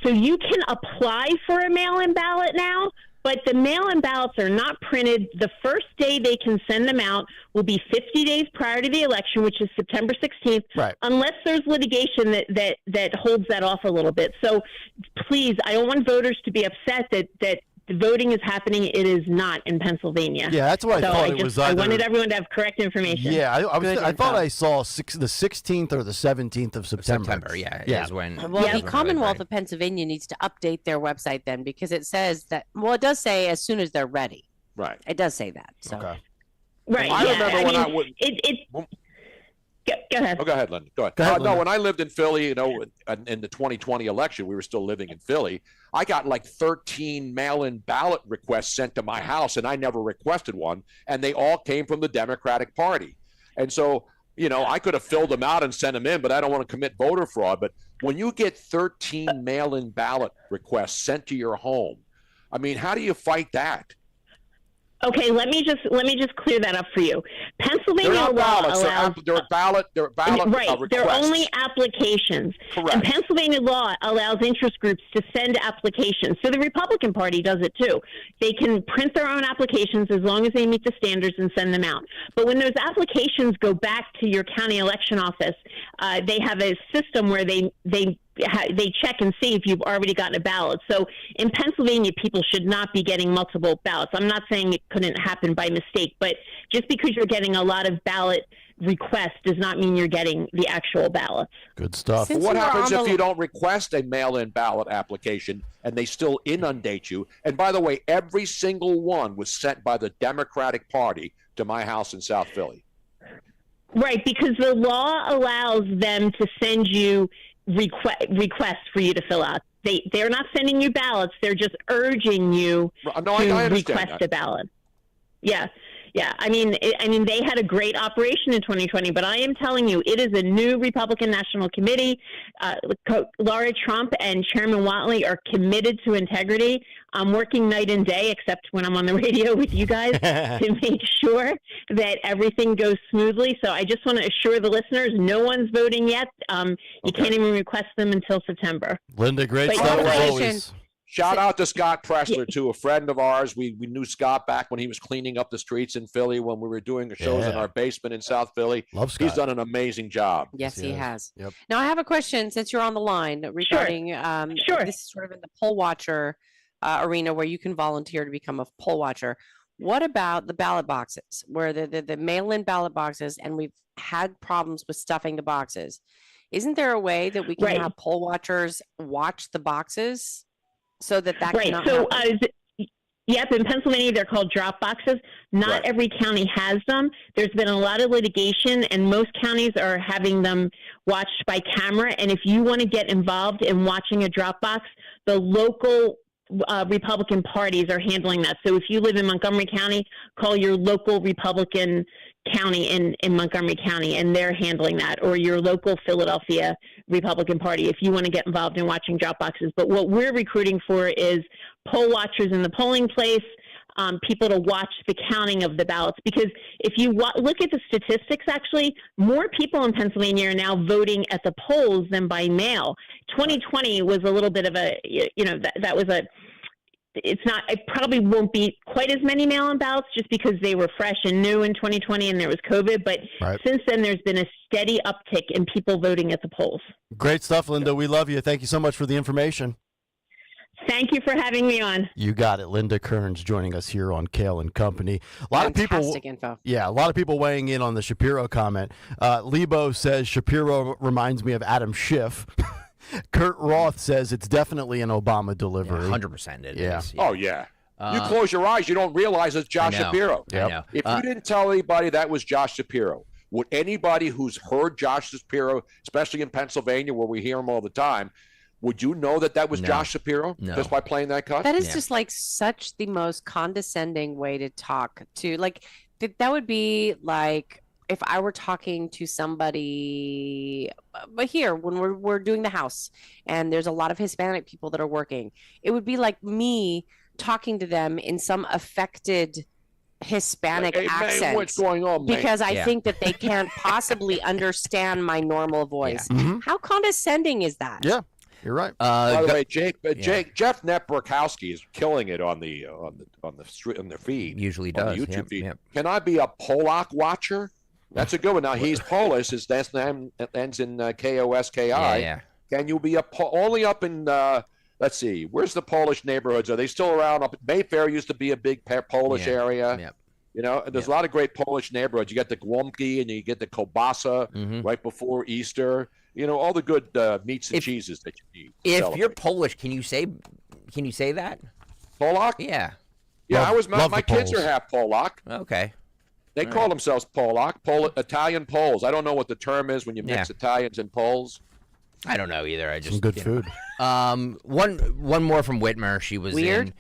So you can apply for a mail-in ballot now, but the mail-in ballots are not printed. The first day they can send them out will be 50 days prior to the election, which is September 16th, right. Unless there's litigation that holds that off a little bit. So please, I don't want voters to be upset that the voting is happening. It is not in Pennsylvania. Yeah, that's what I thought it was. I wanted everyone to have correct information. Yeah, I thought I saw the 16th or the 17th of September. Is when. Well, the Commonwealth of Pennsylvania needs to update their website then because it says that. Well, it does say as soon as they're ready. Right. It does say that. So. Okay. Right. I remember when I would. Go ahead. Oh, go ahead, Linda. Go ahead. Go ahead, No, Linda. when I lived in Philly, in the 2020 election, we were still living in Philly. I got like 13 mail-in ballot requests sent to my house, and I never requested one. And they all came from the Democratic Party. And so, I could have filled them out and sent them in, but I don't want to commit voter fraud. But when you get 13 mail-in ballot requests sent to your home, I mean, how do you fight that? Okay, let me just clear that up for you. Pennsylvania They're not law ballots. allows They're ballot right. requests. They're only applications. Correct. And Pennsylvania law allows interest groups to send applications. So the Republican Party does it too. They can print their own applications as long as they meet the standards and send them out. But when those applications go back to your county election office, they have a system where they check and see if you've already gotten a ballot. So in Pennsylvania, people should not be getting multiple ballots. I'm not saying it couldn't happen by mistake, but just because you're getting a lot of ballot requests does not mean you're getting the actual ballots. Good stuff. What happens if you don't request a mail-in ballot application and they still inundate you? And by the way, every single one was sent by the Democratic Party to my house in South Philly. Right, because the law allows them to send you requests for you to fill out. They're not sending you ballots. They're just urging you to request a ballot. Yeah. I mean, they had a great operation in 2020, but I am telling you, it is a new Republican National Committee. Laura Trump and Chairman Whatley are committed to integrity. I'm working night and day, except when I'm on the radio with you guys, to make sure that everything goes smoothly. So I just want to assure the listeners, no one's voting yet. You can't even request them until September. Linda, great stuff as always. Shout out to Scott Pressler, too, a friend of ours. We knew Scott back when he was cleaning up the streets in Philly when we were doing shows in our basement in South Philly. Love Scott. He's done an amazing job. Yes, he has. Yep. Now, I have a question since you're on the line regarding this is sort of in the poll watcher arena where you can volunteer to become a poll watcher. What about the ballot boxes, where the mail-in ballot boxes, and we've had problems with stuffing the boxes? Isn't there a way that we can have poll watchers watch the boxes? So that cannot happen. Yep, in Pennsylvania, they're called drop boxes. Not every county has them. There's been a lot of litigation, and most counties are having them watched by camera. And if you want to get involved in watching a drop box, the local Republican parties are handling that. So if you live in Montgomery County, call your local Republican county in Montgomery County, and they're handling that, or your local Philadelphia Republican Party if you want to get involved in watching drop boxes. But what we're recruiting for is poll watchers in the polling place, people to watch the counting of the ballots. Because if you look at the statistics, actually, more people in Pennsylvania are now voting at the polls than by mail. 2020 was a little bit of a, that was a, it probably won't be quite as many mail-in ballots just because they were fresh and new in 2020 and there was COVID. But since then, there's been a steady uptick in people voting at the polls. Great stuff, Linda. We love you. Thank you so much for the information. Thank you for having me on. You got it. Linda Kearns joining us here on Kayal and Company. A lot of people, info. Yeah, a lot of people weighing in on the Shapiro comment. Lebo says Shapiro reminds me of Adam Schiff. Kurt Roth says it's definitely an Obama delivery. 100% it is. Oh, yeah. You close your eyes, you don't realize it's Josh Shapiro. I know. If you didn't tell anybody that was Josh Shapiro, would anybody who's heard Josh Shapiro, especially in Pennsylvania where we hear him all the time, would you know that was Josh Shapiro just by playing that cut? That is just like such the most condescending way to talk to. Like, that would be like if I were talking to somebody, but here when we're doing the house and there's a lot of Hispanic people that are working, it would be like me talking to them in some affected Hispanic accent. What's going on, mate? Because I think that they can't possibly understand my normal voice. How condescending is that? Yeah. You're right. By the way, Jeff Neprokowski is killing it on the feed. Usually on does. the YouTube Yep, feed. yep. Can I be a Polak watcher? That's a good one. Now he's Polish. His last name ends in Koski. Yeah. Can you be only up in? Let's see. Where's the Polish neighborhoods? Are they still around? Up Mayfair used to be a big Polish area. Yep. You know, there's a lot of great Polish neighborhoods. You get the Głomki and you get the Kobasa right before Easter. You know, all the good meats and cheeses that you need. If you're Polish, can you say that? Polak? Yeah. Yeah, Love my the kids Poles. are half Polak. Okay. They call themselves Polak, Italian Poles. I don't know what the term is when you mix Italians and Poles. I don't know either. I just Some good food. One more from Whitmer. She was Weird?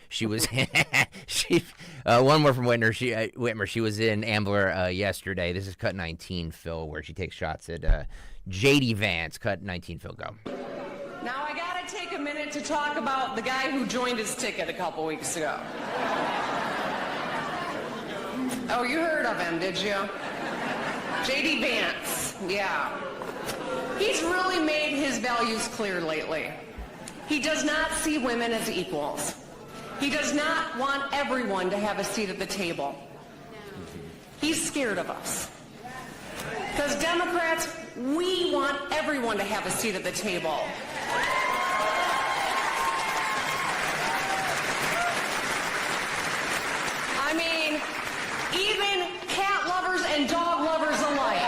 one more from Whitmer. Whitmer. She was in Ambler yesterday. This is cut 19, Phil, where she takes shots at JD Vance. Cut 19, Phil. Go. Now I gotta take a minute to talk about the guy who joined his ticket a couple weeks ago. Oh, you heard of him, did you? JD Vance, yeah. He's really made his values clear lately. He does not see women as equals. He does not want everyone to have a seat at the table. He's scared of us. Because Democrats, we want everyone to have a seat at the table. I mean, even cat lovers and dog lovers alike.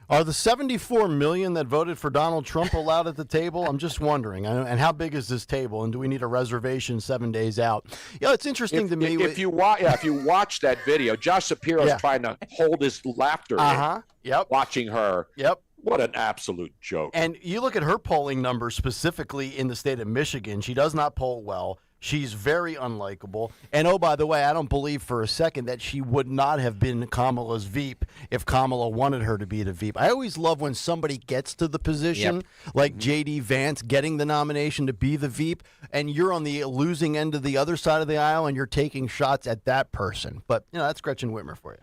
Are the 74 million that voted for Donald Trump allowed at the table? I'm just wondering. And how big is this table? And do we need a reservation 7 days out? It's interesting to me. If you watch that video, Josh Shapiro's trying to hold his laughter in, watching her. Yep. What an absolute joke. And you look at her polling numbers specifically in the state of Michigan. She does not poll well. She's very unlikable. And, oh, by the way, I don't believe for a second that she would not have been Kamala's Veep if Kamala wanted her to be the Veep. I always love when somebody gets to the position, like J.D. Vance getting the nomination to be the Veep, and you're on the losing end of the other side of the aisle, and you're taking shots at that person. But, that's Gretchen Whitmer for you.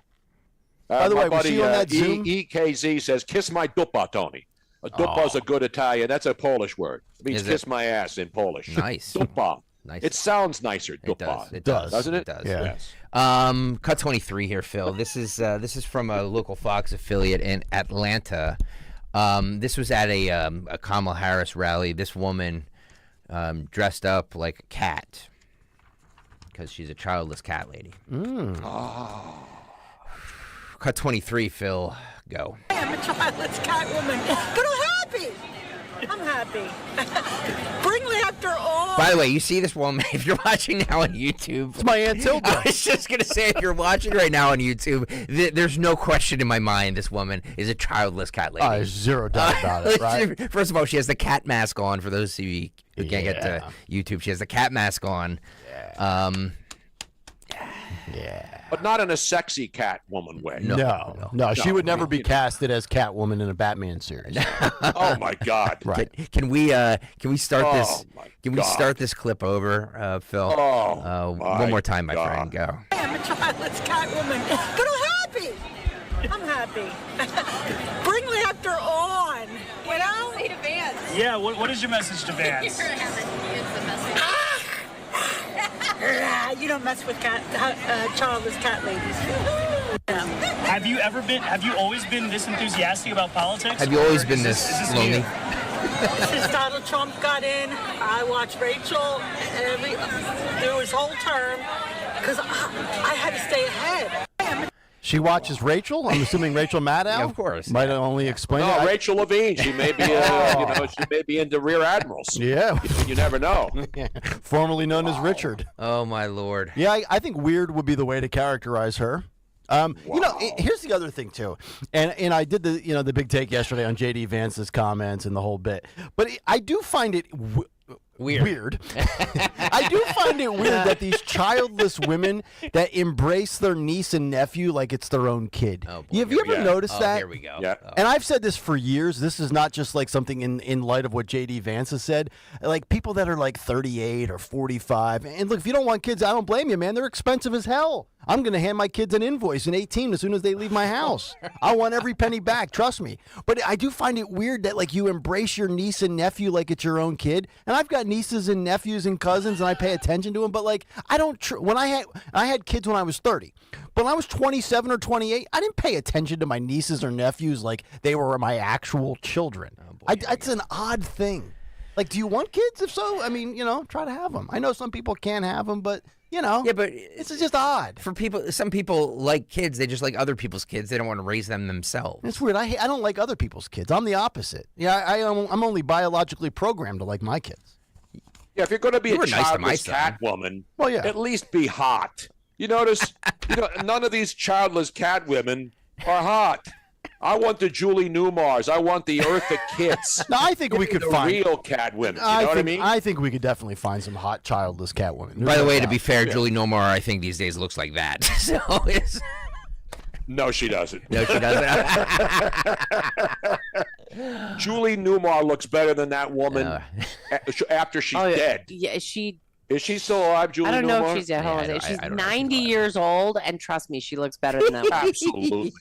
By the way, was she on that Zoom? EKZ says, kiss my duppa, Tony. A duppa is a good Italian. That's a Polish word. It means kiss my ass in Polish. Nice. Duppa. Nice. It sounds nicer, duppa. It does. Doesn't it? It does. Yeah. Yes. Cut 23 here, Phil. This is from a local Fox affiliate in Atlanta. This was at a Kamala Harris rally. This woman dressed up like a cat because she's a childless cat lady. Cut 23, Phil. Go. I'm a childless cat woman, but I'm happy. I'm happy. Bring laughter on. By the way, you see this woman, if you're watching now on YouTube. It's my Aunt Tilda. I was just going to say, if you're watching right now on YouTube, there's no question in my mind this woman is a childless cat lady. There's zero doubt about it, right? First of all, she has the cat mask on. For those of you who can't get to YouTube, she has the cat mask on. But not in a sexy cat woman way. No, she would never be casted as Catwoman in a Batman series. Oh my God! Right? Can we start this? Can we start this clip over, Phil? One more time, my friend. Go. I'm a childless cat woman, but I'm happy. I'm happy. Bring laughter on. You know? Say to Vance. Yeah. What is your message to Vance? You don't mess with childless cat ladies. Have you always been this enthusiastic about politics? Have you always been this lonely? Since Donald Trump got in, I watched Rachel through his whole term because I had to stay ahead. She watches Rachel. I'm assuming Rachel Maddow. Yeah, of course. Might only explain No, it. Rachel Levine. She may be, she may be into rear admirals. Yeah, you never know. Formerly known as Richard. Oh my Lord. Yeah, I think weird would be the way to characterize her. Here's the other thing too, and I did the big take yesterday on J.D. Vance's comments and the whole bit, but I do find it weird. I do find it weird that these childless women that embrace their niece and nephew like it's their own kid. Oh, Have you ever noticed that? Here we go. Yeah. And I've said this for years. This is not just like something in light of what J.D. Vance has said. Like people that are like 38 or 45. And look, if you don't want kids, I don't blame you, man. They're expensive as hell. I'm going to hand my kids an invoice in 18 as soon as they leave my house. I want every penny back, trust me. But I do find it weird that like you embrace your niece and nephew like it's your own kid. And I've got nieces and nephews and cousins and I pay attention to them, but like I don't when I had kids when I was 30. But when I was 27 or 28, I didn't pay attention to my nieces or nephews like they were my actual children. It's an odd thing. Like, do you want kids? If so, I mean, try to have them. I know some people can't have them, but You know, Yeah, but it's just odd. For people, some people like kids. They just like other people's kids. They don't want to raise them themselves. It's weird. I don't like other people's kids. I'm the opposite. Yeah, I'm only biologically programmed to like my kids. Yeah, if you're going to be You a were nice to my childless son. cat woman, Well, yeah. at least be hot. You notice, none of these childless cat women are hot. I want the Julie Newmars. I want the Eartha Kitts. No, I think we could the find real cat women. You know what I mean? I think we could definitely find some hot childless cat women. By the way, to be fair, Yeah. Julie Newmar, I think these days looks like that. So it's... No, she doesn't. No, she doesn't. Julie Newmar looks better than that woman after she's dead. Yeah, she. Is she still alive, Julie I don't know Newmar? if she's dead. Hold on a second. She's I don't know if 90 years old, and trust me, she looks better than that. Absolutely.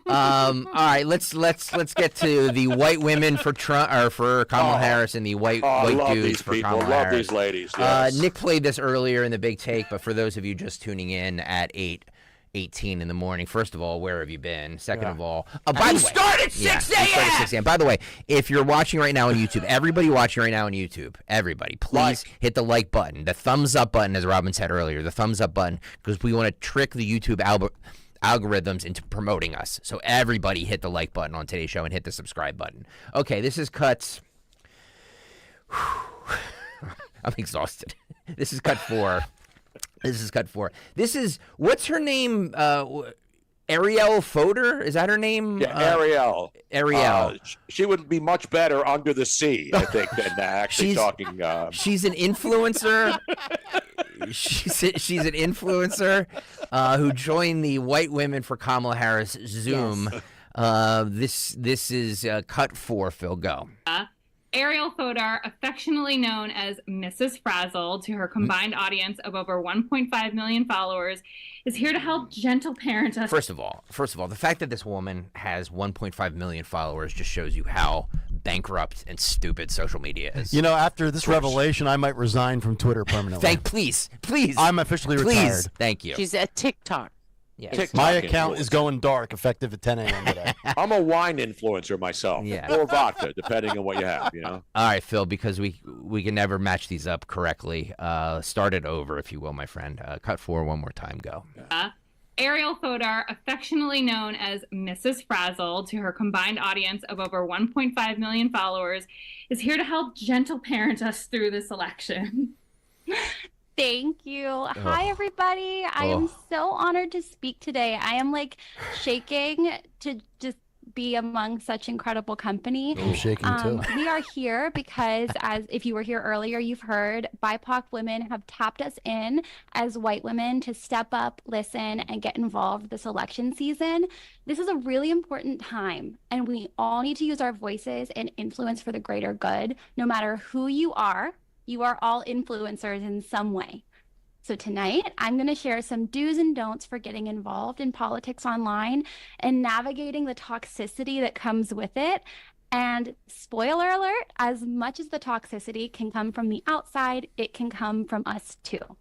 All right, let's get to the white women for Trump or for Kamala Harris and the white I love dudes these for people. Kamala Love Harris. these ladies. Yes. Nick played this earlier in the big take, but for those of you just tuning in at 8:18 in the morning, first of all, where have you been? Second of all, by the way, started 6 we started 6 a.m. By the way, if you're watching right now on YouTube, everybody watching right now on YouTube, everybody, please hit the like button, the thumbs up button, as Robin said earlier, the thumbs up button, because we want to trick the YouTube algorithms into promoting us. So everybody hit the like button on today's show and hit the subscribe button. Okay, this is cuts. I'm exhausted. This is cut 4. This is, what's her name? Ariel Foder? Is that her name? Yeah, Ariel. Ariel. She would be much better under the sea, I think, than actually talking. She's an influencer. she's an influencer who joined the White Women for Kamala Harris Zoom. Yes. This is cut 4. Phil, go. Ariel Fodor, affectionately known as Mrs. Frazzle, to her combined audience of over 1.5 million followers, is here to help gentle parent us. First of all, the fact that this woman has 1.5 million followers just shows you how bankrupt and stupid social media is. You know, after this revelation, I might resign from Twitter permanently. Please. I'm officially retired. Thank you. She's a TikTok. Yes. My account is going dark effective at 10 a.m. today. I'm a wine influencer myself. Yeah. Or vodka, depending on what you have, you know? All right, Phil, because we can never match these up correctly. Start it over, if you will, my friend. Cut 4 one more time. Go. Ariel Fodor, affectionately known as Mrs. Frazzle, to her combined audience of over 1.5 million followers, is here to help gentle parent us through this election. Thank you. Hi, everybody. I am so honored to speak today. I am like shaking to just be among such incredible company. I'm shaking too. We are here because, as if you were here earlier, you've heard BIPOC women have tapped us in as white women to step up, listen, and get involved this election season. This is a really important time, and we all need to use our voices and influence for the greater good, no matter who you are. You are all influencers in some way. So tonight, I'm going to share some do's and don'ts for getting involved in politics online and navigating the toxicity that comes with it. And spoiler alert, as much as the toxicity can come from the outside, it can come from us too.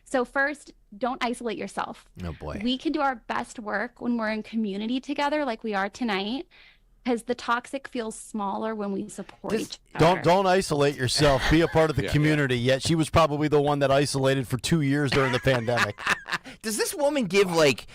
So first, don't isolate yourself. Oh boy. We can do our best work when we're in community together like we are tonight, because the toxic feels smaller when we support each other. Don't isolate yourself. Be a part of the community. Yet she was probably the one that isolated for 2 years during the pandemic. Does this woman give like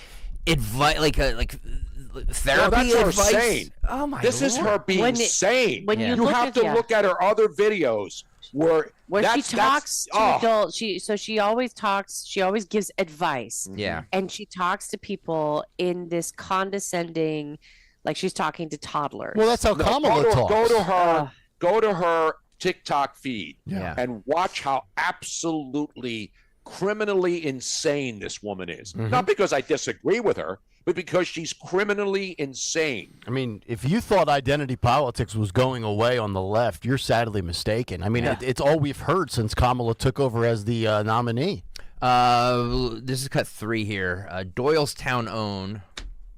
advice, like therapy No, that's her advice? saying. Oh my! This is her being sane. when you you look have at- to yeah. look at her other videos where She talks to adults. She always talks. She always gives advice. Yeah. And she talks to people in this condescending, like she's talking to toddlers. Well, that's how Kamala talks. Go to her TikTok feed Yeah. and watch how absolutely criminally insane this woman is. Not because I disagree with her, but because she's criminally insane. I mean, if you thought identity politics was going away on the left, you're sadly mistaken. I mean, it's all we've heard since Kamala took over as the nominee. This is cut 3 here. Doylestown own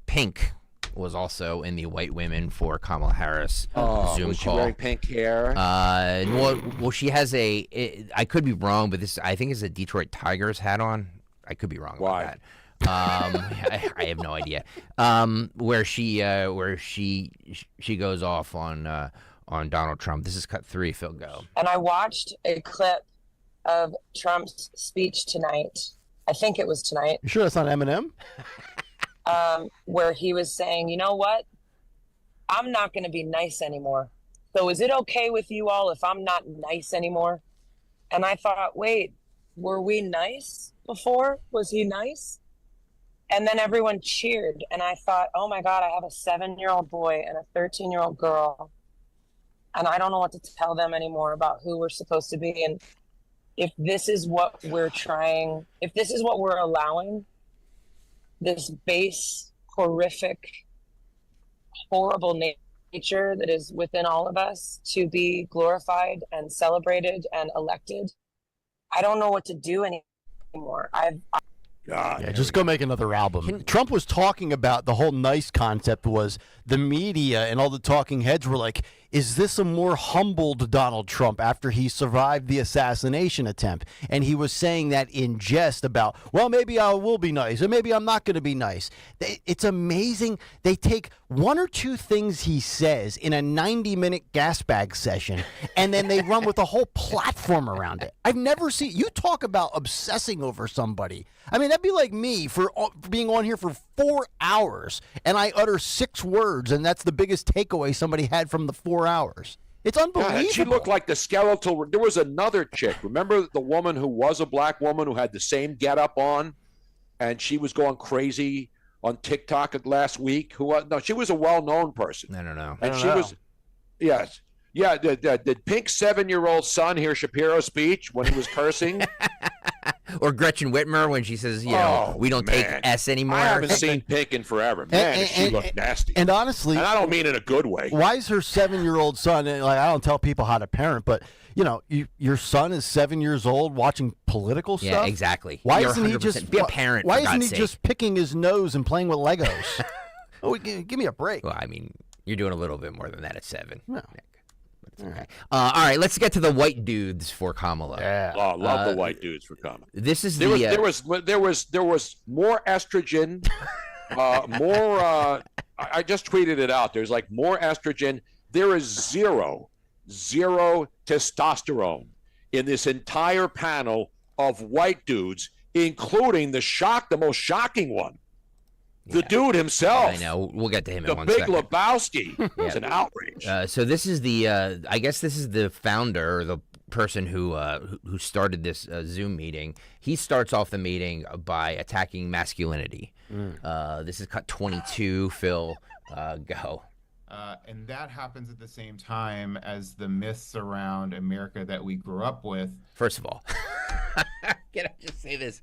Pink was also in the White Women for Kamala Harris Zoom was she call. wearing pink hair? Well, she has I could be wrong, but this I think is a Detroit Tigers hat on. I could be wrong about that. I have no idea. Where she goes off on Donald Trump. This is cut 3. Phil, go. And I watched a clip of Trump's speech tonight, I think it was tonight. You sure that's not Eminem? Where he was saying, you know what? I'm not going to be nice anymore. So is it okay with you all if I'm not nice anymore? And I thought, wait, were we nice before? Was he nice? And then everyone cheered. And I thought, oh my God, I have a 7-year-old boy and a 13-year-old girl. And I don't know what to tell them anymore about who we're supposed to be. And if this is what we're trying, if this is what we're allowing, this base, horrific, horrible nature that is within all of us to be glorified and celebrated and elected, I don't know what to do anymore. Yeah, just go make another album. Trump was talking about the whole nice concept was the media and all the talking heads were like, is this a more humbled Donald Trump after he survived the assassination attempt? And he was saying that in jest about, well, maybe I will be nice or maybe I'm not going to be nice. It's amazing. They take one or two things he says in a 90-minute gas bag session and then they run with a whole platform around it. I've never seen, you talk about obsessing over somebody. I mean, that'd be like me for being on here for 4 hours and I utter 6 words and that's the biggest takeaway somebody had from the 4 hours. It's unbelievable. God, she looked like the skeletal. There was another chick. Remember the woman who was a black woman who had the same getup on, and she was going crazy on TikTok last week. No, she was a well-known person. I don't know. And she was, yes, yeah. Did Pink's 7-year-old son hear Shapiro's speech when he was cursing? Or Gretchen Whitmer when she says, you know, we don't take S anymore. I haven't seen Pink in forever. Man, she looked nasty. And honestly, and I don't mean in a good way. Why is her 7-year-old son, like, I don't tell people how to parent, but, you know, your son is 7 years old watching political stuff? Yeah, exactly. Why You're isn't he just be a parent? Why for isn't God's he sake. just picking his nose and playing with Legos? Give me a break. Well, I mean, you're doing a little bit more than that at 7. No. Okay. All right, let's get to the white dudes for Kamala. Yeah, oh, love the white dudes for Kamala. This is there was more estrogen, more. I just tweeted it out. There's like more estrogen. There is zero testosterone in this entire panel of white dudes, including the most shocking one. The dude himself. I know. We'll get to him the in one Big second. Lebowski. It's an outrage. So this is the. I guess this is the founder, or the person who started this Zoom meeting. He starts off the meeting by attacking masculinity. This is cut 22. Phil, go. And that happens at the same time as the myths around America that we grew up with. First of all, can I just say this?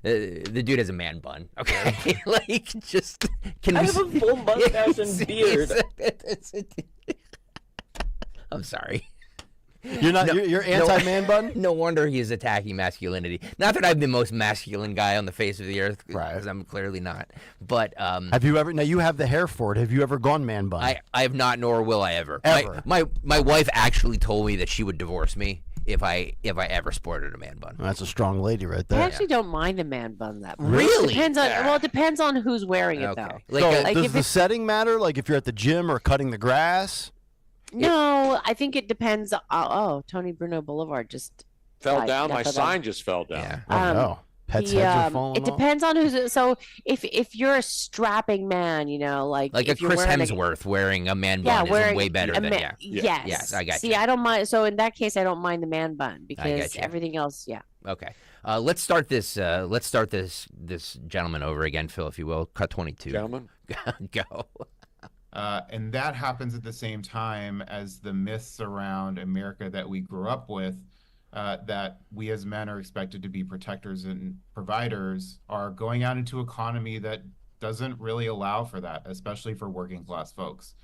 The dude has a man bun. Okay, like just can I we? have a full mustache and beard. I'm sorry. You're not. You're anti-man bun. No wonder he is attacking masculinity. Not that I'm the most masculine guy on the face of the earth, because I'm clearly not. But have you ever? Now you have the hair for it. Have you ever gone man bun? I have not, nor will I ever. Ever. My wife actually told me that she would divorce me if I ever sported a man bun. That's a strong lady right I there. actually don't mind a man bun that much. Really? Depends on. Well, it depends on who's wearing it, though. Does if the setting matter? Like if you're at the gym or cutting the grass? No, I think it depends. Tony Bruno Boulevard just fell down. My sign just fell down. Yeah. Oh no. Pets' heads are falling It depends on who's. So if you're a strapping man, you know, like a if you're Chris wearing Hemsworth wearing a man bun is way better than Yes. I got See, you. I don't mind. So in that case, I don't mind the man bun because got you. everything else, yeah. Okay. Let's start this. This gentleman over again, Phil, if you will. Cut 22. Gentleman, go. And that happens at the same time as the myths around America that we grew up with, that we as men are expected to be protectors and providers, are going out into an economy that doesn't really allow for that, especially for working class folks.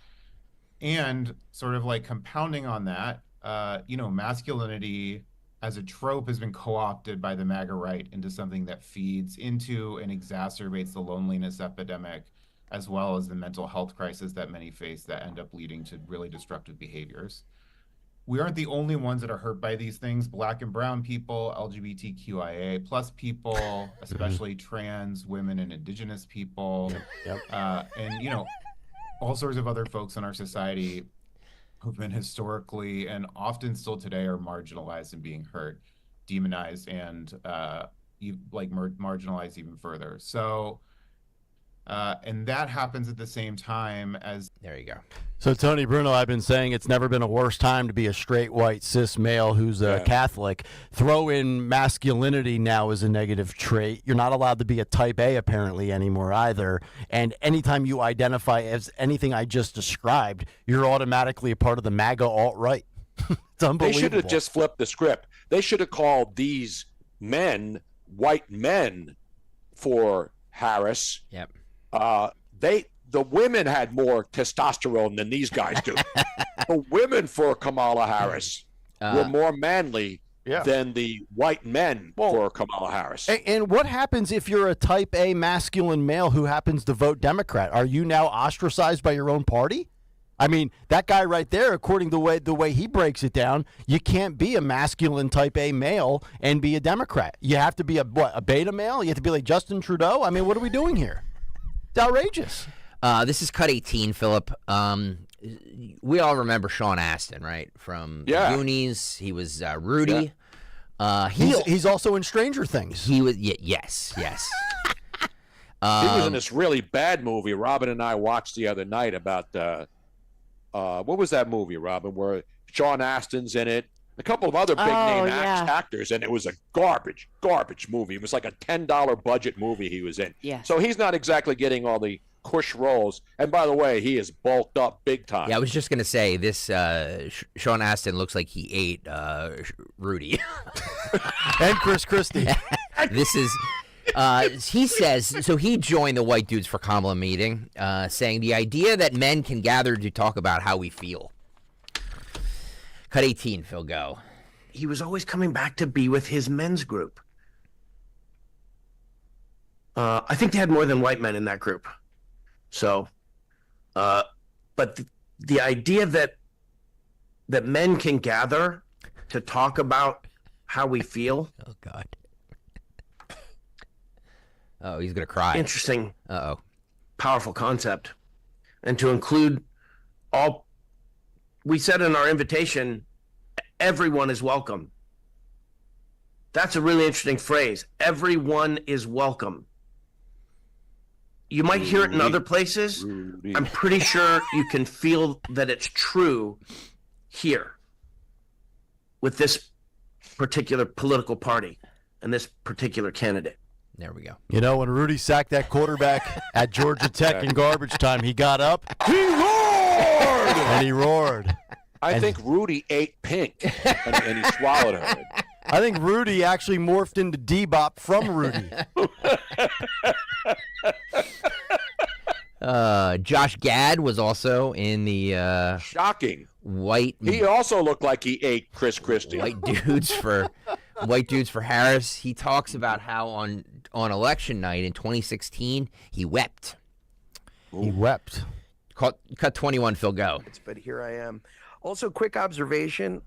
And sort of like compounding on that, masculinity as a trope has been co-opted by the MAGA right into something that feeds into and exacerbates the loneliness epidemic, as well as the mental health crisis that many face that end up leading to really destructive behaviors. We aren't the only ones that are hurt by these things. Black and brown people, LGBTQIA plus people, especially trans women and indigenous people, and all sorts of other folks in our society who've been historically and often still today are marginalized and being hurt, demonized, and marginalized even further. So, and that happens at the same time as. There you go. So, Tony Bruno, I've been saying it's never been a worse time to be a straight, white, cis male who's a Catholic. Throw in masculinity now as a negative trait. You're not allowed to be a type A, apparently, anymore either. And anytime you identify as anything I just described, you're automatically a part of the MAGA alt-right. It's unbelievable. They should have just flipped the script. They should have called these men white men for Harris. Yep. The women had more testosterone than these guys do. The women for Kamala Harris were more manly than the white men for Kamala Harris. And what happens if you're a type A masculine male who happens to vote Democrat? Are you now ostracized by your own party? I mean, that guy right there, according to the way he breaks it down, you can't be a masculine type A male and be a Democrat. You have to be a beta male? You have to be like Justin Trudeau? I mean, what are we doing here? It's outrageous. This is cut 18, Philip. We all remember Sean Astin, right? From the Goonies. He was Rudy. Yeah. He's also in Stranger Things. He was, yes. He was in this really bad movie Robin and I watched the other night about what was that movie, Robin, where Sean Astin's in it, a couple of other big-name actors, and it was a garbage movie. It was like a $10 budget movie he was in. Yeah. So he's not exactly getting all the cush roles. And by the way, he is bulked up big time. Yeah, I was just going to say, this Sean Astin looks like he ate Rudy. And Chris Christie. This is... he says, so he joined the White Dudes for Kamala meeting, saying the idea that men can gather to talk about how we feel. Cut 18, Phil, go. He was always coming back to be with his men's group. I think they had more than white men in that group. So, but the idea that men can gather to talk about how we feel. Oh, God. Oh, he's going to cry. Interesting. Uh-oh. Powerful concept. And to include all, we said in our invitation, everyone is welcome. That's a really interesting phrase. Everyone is welcome. You might hear it in other places. I'm pretty sure you can feel that it's true here with this particular political party and this particular candidate. There we go. You know, when Rudy sacked that quarterback at Georgia Tech in garbage time, he got up. He roared! And he roared. I think Rudy ate pink, and he swallowed her. I think Rudy actually morphed into D-Bop from Rudy. Josh Gad was also in the shocking white. He also looked like he ate Chris Christie. White dudes for Harris. He talks about how on election night in 2016 he wept. He wept. Cut 21, Phil, go. But here I am. Also, quick observation: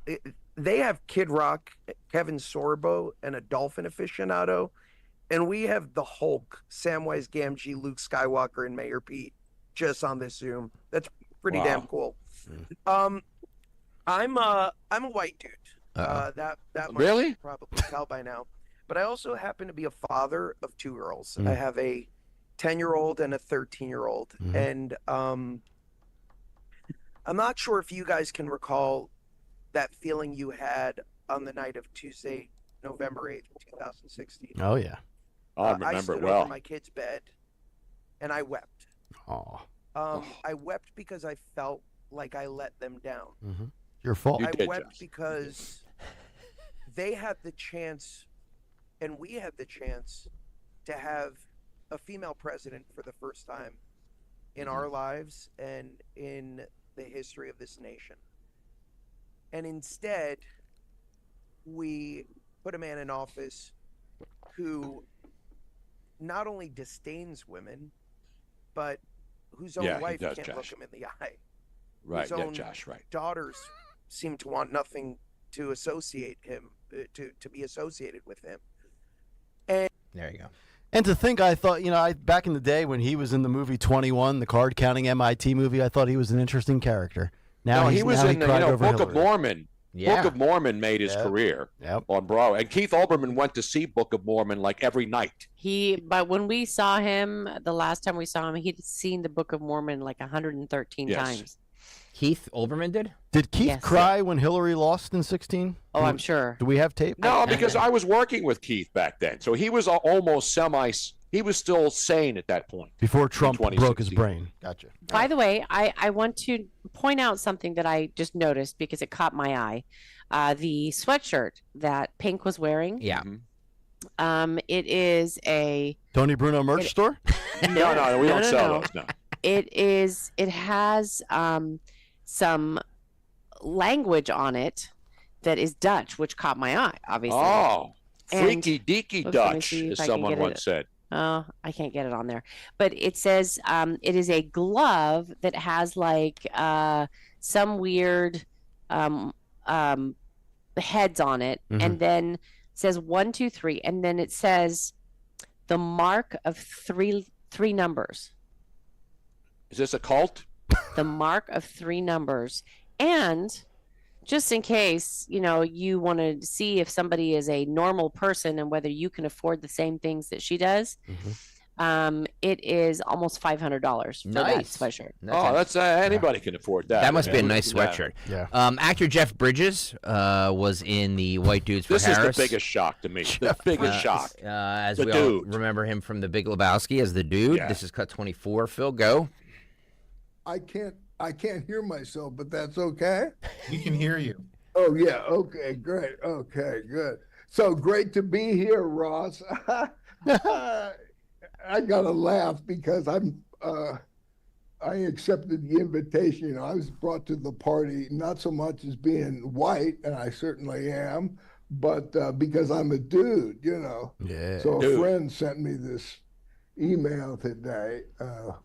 they have Kid Rock, Kevin Sorbo, and a dolphin aficionado. And we have the Hulk, Samwise Gamgee, Luke Skywalker, and Mayor Pete just on this Zoom. That's pretty damn cool. I'm a white dude. That much really? You probably tell by now. But I also happen to be a father of two girls. I have a 10-year-old and a 13-year-old. And I'm not sure if you guys can recall that feeling you had on the night of Tuesday, November 8th, 2016. Oh, yeah. I remember I stood it well. over my kid's bed, and I wept. I wept because I felt like I let them down. Your fault. I wept because they had the chance, and we had the chance, to have a female president for the first time in our lives and in the history of this nation. And instead, we put a man in office who not only disdains women, but whose own wife can't look him in the eye. Right, whose own Josh, right. daughters seem to want nothing to associate him, to be associated with him. And there you go. And to think, I thought, back in the day when he was in the movie 21, the card-counting MIT movie, I thought he was an interesting character. Now he was in the Book of Mormon. Book of Mormon made his career on Broadway. And Keith Olbermann went to see Book of Mormon like every night. But when we saw him, the last time we saw him, he'd seen the Book of Mormon like 113 times. Keith Olbermann did? Did Keith cry when Hillary lost in 16? Oh, I'm sure. Do we have tape? No, because I was working with Keith back then. So he was almost he was still sane at that point. Before Trump broke his brain. Gotcha. By the way, I want to point out something that I just noticed because it caught my eye. The sweatshirt that Pink was wearing. Yeah. It is a Tony Bruno merch store? No, we don't sell those. No. It has some language on it that is Dutch, which caught my eye, obviously. Oh, freaky deaky Dutch, as someone once said. Oh, I can't get it on there. But it says it is a glove that has like some weird heads on it. And then it says 1, 2, 3. And then it says the mark of three numbers. Is this a cult? The mark of 3 numbers. And just in case, you want to see if somebody is a normal person and whether you can afford the same things that she does, it is almost $500 for that sweatshirt. That's anybody can afford that. That must be a nice sweatshirt. Yeah. Actor Jeff Bridges was in the White Dudes for Harris. This is the biggest shock to me. The biggest shock. As the we all remember him from The Big Lebowski as the dude. Yeah. This is cut 24. Phil, go. I can't hear myself, but that's okay. We can hear you. Oh yeah. Okay. Great. Okay. Good. So great to be here, Ross. I gotta laugh because I accepted the invitation. I was brought to the party not so much as being white, and I certainly am, but because I'm a dude. Yeah. So a friend sent me this email today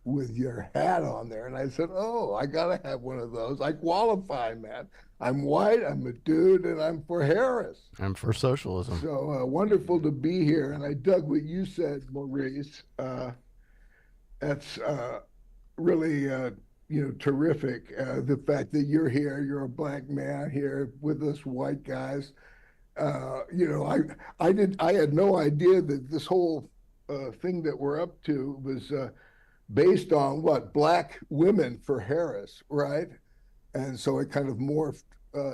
with your hat on there, and I said, oh, I gotta have one of those. I qualify, man. I'm white, I'm a dude, and I'm for Harris. I'm for socialism. So wonderful to be here, and I dug what you said, Maurice. That's really terrific. The fact that you're here, you're a black man here with us white guys. I had no idea that this whole thing that we're up to was based on Black women for Harris, right? And so it kind of morphed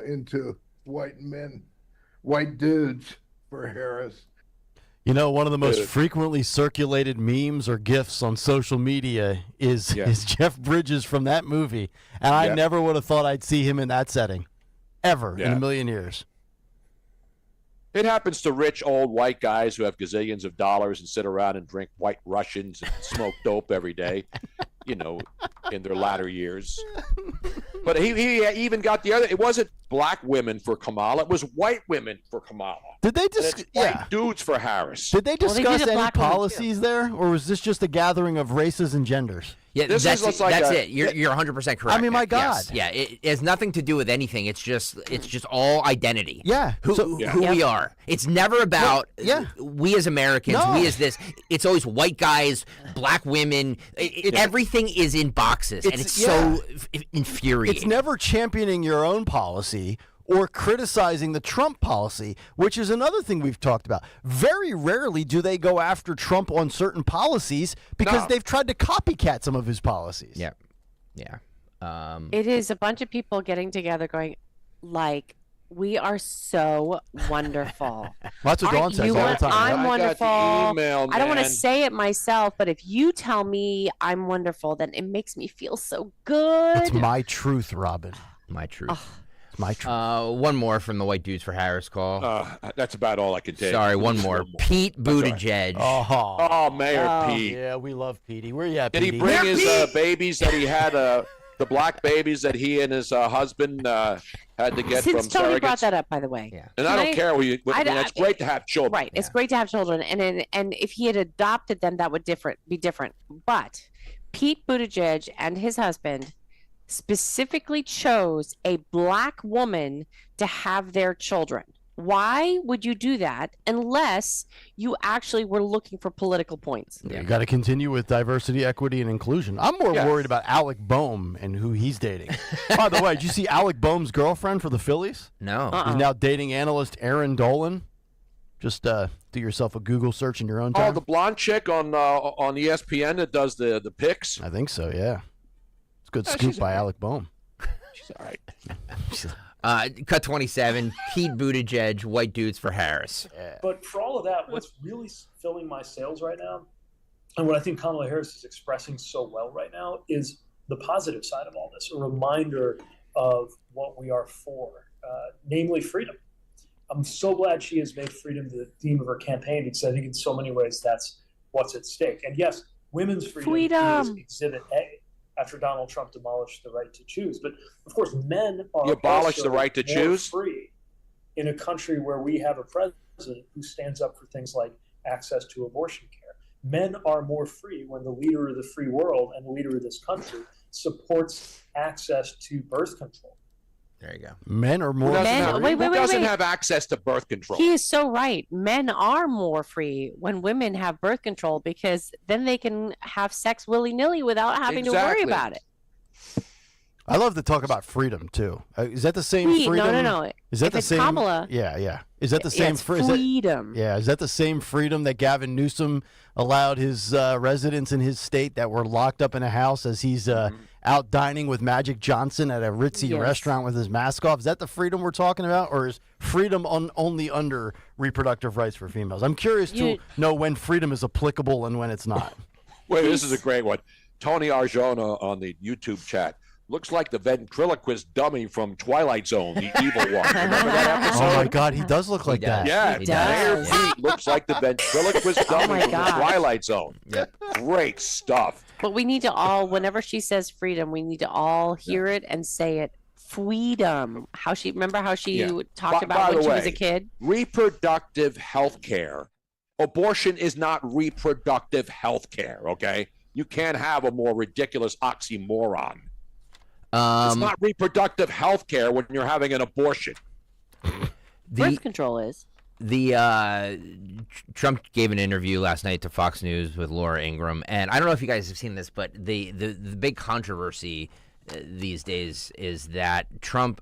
into white dudes for Harris. One of the most frequently circulated memes or GIFs on social media is Jeff Bridges from that movie. And I never would have thought I'd see him in that setting, ever, in a million years. It happens to rich old white guys who have gazillions of dollars and sit around and drink White Russians and smoke dope every day, in their latter years. But he even got the other. It wasn't black women for Kamala. It was white women for Kamala. Did they white dudes for Harris? Did they discuss any policies there, or was this just a gathering of races and genders? Yeah, that's it. You're 100% correct. I mean, my God. Yes. Yeah, it has nothing to do with anything. It's just all identity. Yeah. Who we are. It's never about we as Americans, we as this. It's always white guys, black women. Everything is in boxes, and it's so infuriating. It's never championing your own policy or criticizing the Trump policy, which is another thing we've talked about. Very rarely do they go after Trump on certain policies because they've tried to copycat some of his policies. Yeah. Yeah. It is a bunch of people getting together going, we are so wonderful. That's what Dawn says all the time. I'm wonderful. Email, I don't want to say it myself, but if you tell me I'm wonderful, then it makes me feel so good. It's my truth, Robin. My truth. It's my truth. One more from the White Dudes for Harris call. That's about all I can take. Sorry, one more. Pete Buttigieg. Oh, Mayor Pete. Yeah, we love Petey. Where you at, Did Petey? he bring his babies that he had, the black babies that he and his husband had to get Since from Tony surrogates? brought that up, by the way. Yeah. And I don't care. It's great to have children. Right. It's great to have children. And if he had adopted them, that would be different. But Pete Buttigieg and his husband specifically chose a black woman to have their children. Why would you do that unless you actually were looking for political points? You got to continue with diversity, equity, and inclusion. I'm more worried about Alec Boehm and who he's dating. By the way, did you see Alec Boehm's girlfriend for the Phillies? No. He's now dating analyst Aaron Dolan. Just do yourself a Google search in your own time. Oh, the blonde chick on ESPN that does the picks? I think so, yeah. It's a good scoop by Alec Boehm. She's all right. Cut 27, Pete Buttigieg, white dudes for Harris. But for all of that, what's really filling my sails right now, and what I think Kamala Harris is expressing so well right now, is the positive side of all this, a reminder of what we are for, namely freedom. I'm so glad she has made freedom the theme of her campaign, because I think in so many ways that's what's at stake. And yes, women's freedom is Exhibit A, after Donald Trump demolished the right to choose. But of course, men are You abolish also the right to more choose? free in a country where we have a president who stands up for things like access to abortion care. Men are more free when the leader of the free world and the leader of this country supports access to birth control. There you go. Men are more Who doesn't, Men- who doesn't have access to birth control? He is so right. Men are more free when women have birth control, because then they can have sex willy-nilly without having to worry about it. I love to talk about freedom too. Is that the same freedom? No. Is that If the it's same? Kamala, Yeah. Is that the it's same freedom? Is that the same freedom that Gavin Newsom allowed his residents in his state that were locked up in a house as he's out dining with Magic Johnson at a ritzy restaurant with his mask off? Is that the freedom we're talking about, or is freedom only under reproductive rights for females? I'm curious to know when freedom is applicable and when it's not. Wait, this is a great one. Tony Arjona on the YouTube chat. Looks like the ventriloquist dummy from Twilight Zone, the evil one. Remember that episode? Oh my God, he does look like that. Yeah, He Mayor does. Pete looks like the ventriloquist dummy my from the gosh. Twilight Zone. Yep. Great stuff. But we need to all, whenever she says freedom, we need to all hear it and say it. Freedom. Remember how she talked about when she was a kid? Reproductive health care. Abortion is not reproductive health care, okay? You can't have a more ridiculous oxymoron. It's not reproductive health care when you're having an abortion. Birth control is. Trump gave an interview last night to Fox News with Laura Ingraham, and I don't know if you guys have seen this, but the big controversy these days is that Trump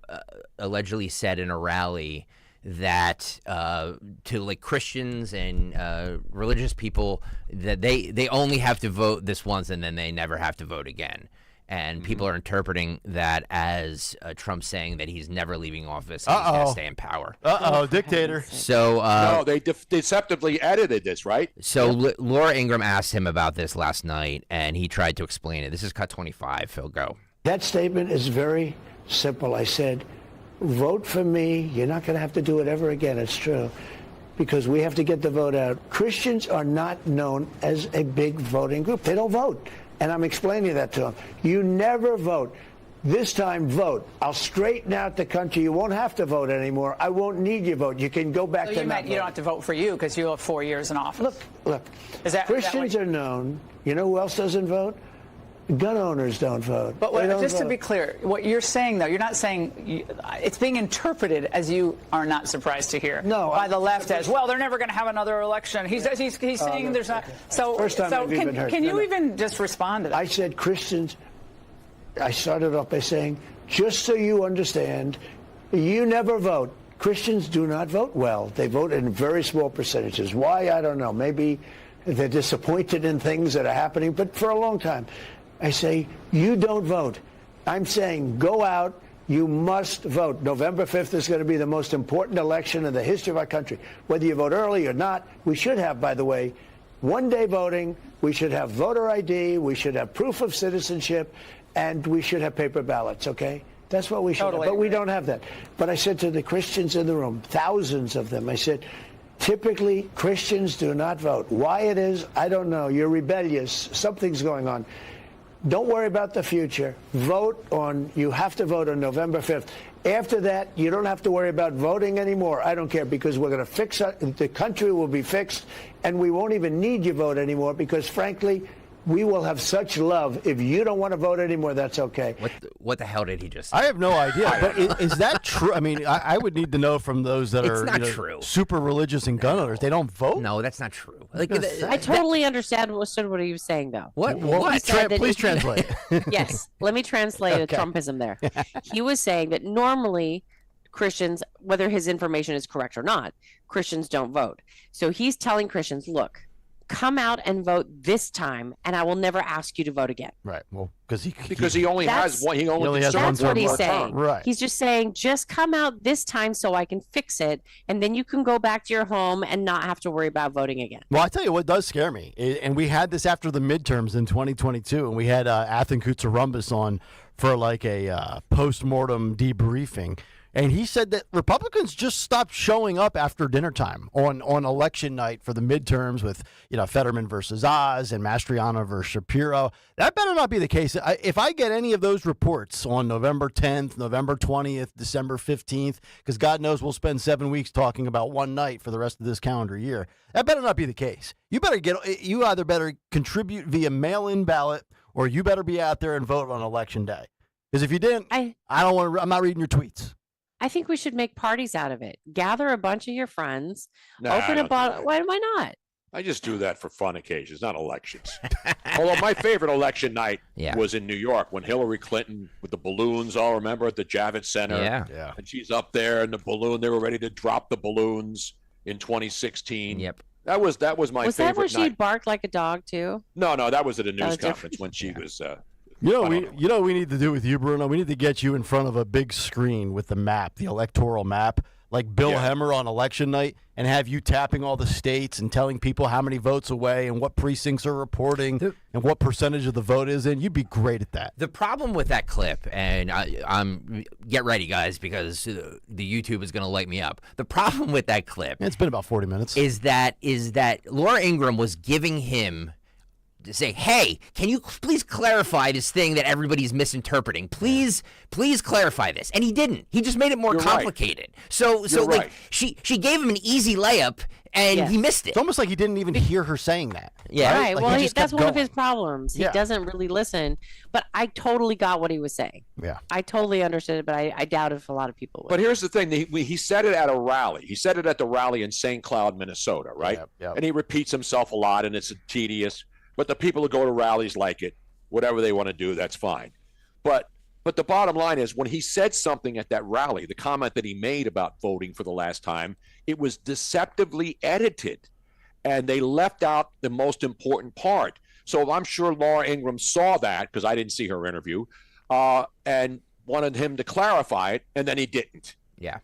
allegedly said in a rally that to like Christians and religious people that they only have to vote this once and then they never have to vote again. And people are interpreting that as Trump saying that he's never leaving office and he's going to stay in power. Dictator. So no, they deceptively edited this, right? So Laura Ingraham asked him about this last night, and he tried to explain it. This is cut 25. Phil, go. That statement is very simple. I said, vote for me. You're not going to have to do it ever again. It's true. Because we have to get the vote out. Christians are not known as a big voting group. They don't vote. And I'm explaining that to them. You never vote. This time, vote. I'll straighten out the country. You won't have to vote anymore. I won't need your vote. You can go back So to you meant you don't have to vote for you because you have 4 years in office. Look. Christians are known. You know who else doesn't vote? Gun owners don't vote. But They don't just to vote. be clear, what you're saying, though, you're not saying it's being interpreted as you are not surprised to hear. No, by the left as well. They're never going to have another election. He's saying there's not. So First time I've even heard. Can No, you no. even just respond to that? I said Christians. I started off by saying, just so you understand, you never vote. Christians do not vote well. They vote in very small percentages. Why? I don't know. Maybe they're disappointed in things that are happening, but for a long time. I say, you don't vote. I'm saying, go out. You must vote. November 5th is going to be the most important election in the history of our country. Whether you vote early or not, we should have, by the way, one-day voting. We should have voter ID. We should have proof of citizenship. And we should have paper ballots, okay? That's what we should Totally have. But we agree. don't have that. But I said to the Christians in the room, thousands of them, I said, typically Christians do not vote. Why it is, I don't know. You're rebellious. Something's going on. Don't worry about the future. You have to vote on November 5th. After that, you don't have to worry about voting anymore. I don't care, because we're going to fix it. The country will be fixed, and we won't even need your vote anymore because, frankly, we will have such love. If you don't want to vote anymore, that's okay. What the hell did he just say? I have no idea. But is that true? I mean, I would need to know from those that It's are not true. super religious and gun owners. They don't vote? No, that's not true. Like, I totally understood what he was saying, though. What? He said that Please if you- translate. Yes, let me translate a Trumpism there. He was saying that normally Christians, whether his information is correct or not, Christians don't vote. So he's telling Christians, look, come out and vote this time, and I will never ask you to vote again. Right. Well, because he only has one. He only has one That's what he's more saying. term. Right. He's just saying, just come out this time so I can fix it, and then you can go back to your home and not have to worry about voting again. Well, I tell you what does scare me, and we had this after the midterms in 2022, and we had Athan Kutsarumbas on for like a post-mortem debriefing, and he said that Republicans just stopped showing up after dinner time on election night for the midterms with, Fetterman versus Oz and Mastriano versus Shapiro. That better not be the case. If I get any of those reports on November 10th, November 20th, December 15th, because God knows we'll spend 7 weeks talking about one night for the rest of this calendar year, that better not be the case. You either better contribute via mail-in ballot or you better be out there and vote on election day. Because if you didn't, I'm not reading your tweets. I think we should make parties out of it. Gather a bunch of your friends, Nah, I open a don't do bottle. that. Why not? I just do that for fun occasions, not elections. Although my favorite election night was in New York when Hillary Clinton with the balloons, all remember at the Javits Center. Yeah. And she's up there and the balloon, they were ready to drop the balloons in 2016. Yep. That was my Was favorite that where she night. barked like a dog too? No, that was at a That news was conference when she was We need to do with you, Bruno. We need to get you in front of a big screen with the map, the electoral map, like Bill Hemmer on election night, and have you tapping all the states and telling people how many votes away and what precincts are reporting and what percentage of the vote is in. You'd be great at that. The problem with that clip, and I'm get ready, guys, because the YouTube is going to light me up. The problem with that clip, it's been about 40 minutes, is that Laura Ingraham was giving him to say, hey, can you please clarify this thing that everybody's misinterpreting? Please clarify this. And he didn't. He just made it more complicated. So like she gave him an easy layup and he missed it. It's almost like he didn't even hear her saying that. Yeah. Right. Like Well, just that's kept one of going. his problems. He Yeah. doesn't really listen. But I totally got what he was saying. Yeah. I totally understood it, but I doubt if a lot of people would. But here's the thing. He said it at a rally. He said it at the rally in St. Cloud, Minnesota, right? Yep. And he repeats himself a lot, and it's tedious. But the people who go to rallies like it. Whatever they want to do, that's fine. But the bottom line is when he said something at that rally, the comment that he made about voting for the last time, it was deceptively edited. And they left out the most important part. So I'm sure Laura Ingraham saw that, because I didn't see her interview, and wanted him to clarify it, and then he didn't. Yeah.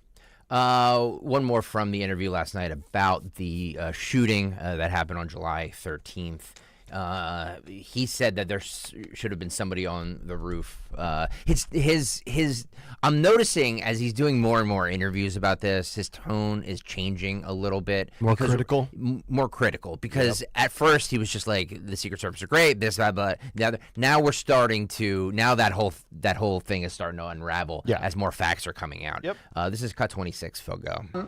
One more from the interview last night about the shooting that happened on July 13th. He said that there should have been somebody on the roof. I'm noticing as he's doing more and more interviews about this, his tone is changing a little bit. More critical? More critical, because at first he was just like, the Secret Service are great, this, that, but the other. Now we're starting to, that whole thing is starting to unravel as more facts are coming out. Yep. This is Cut 26, Phil, go.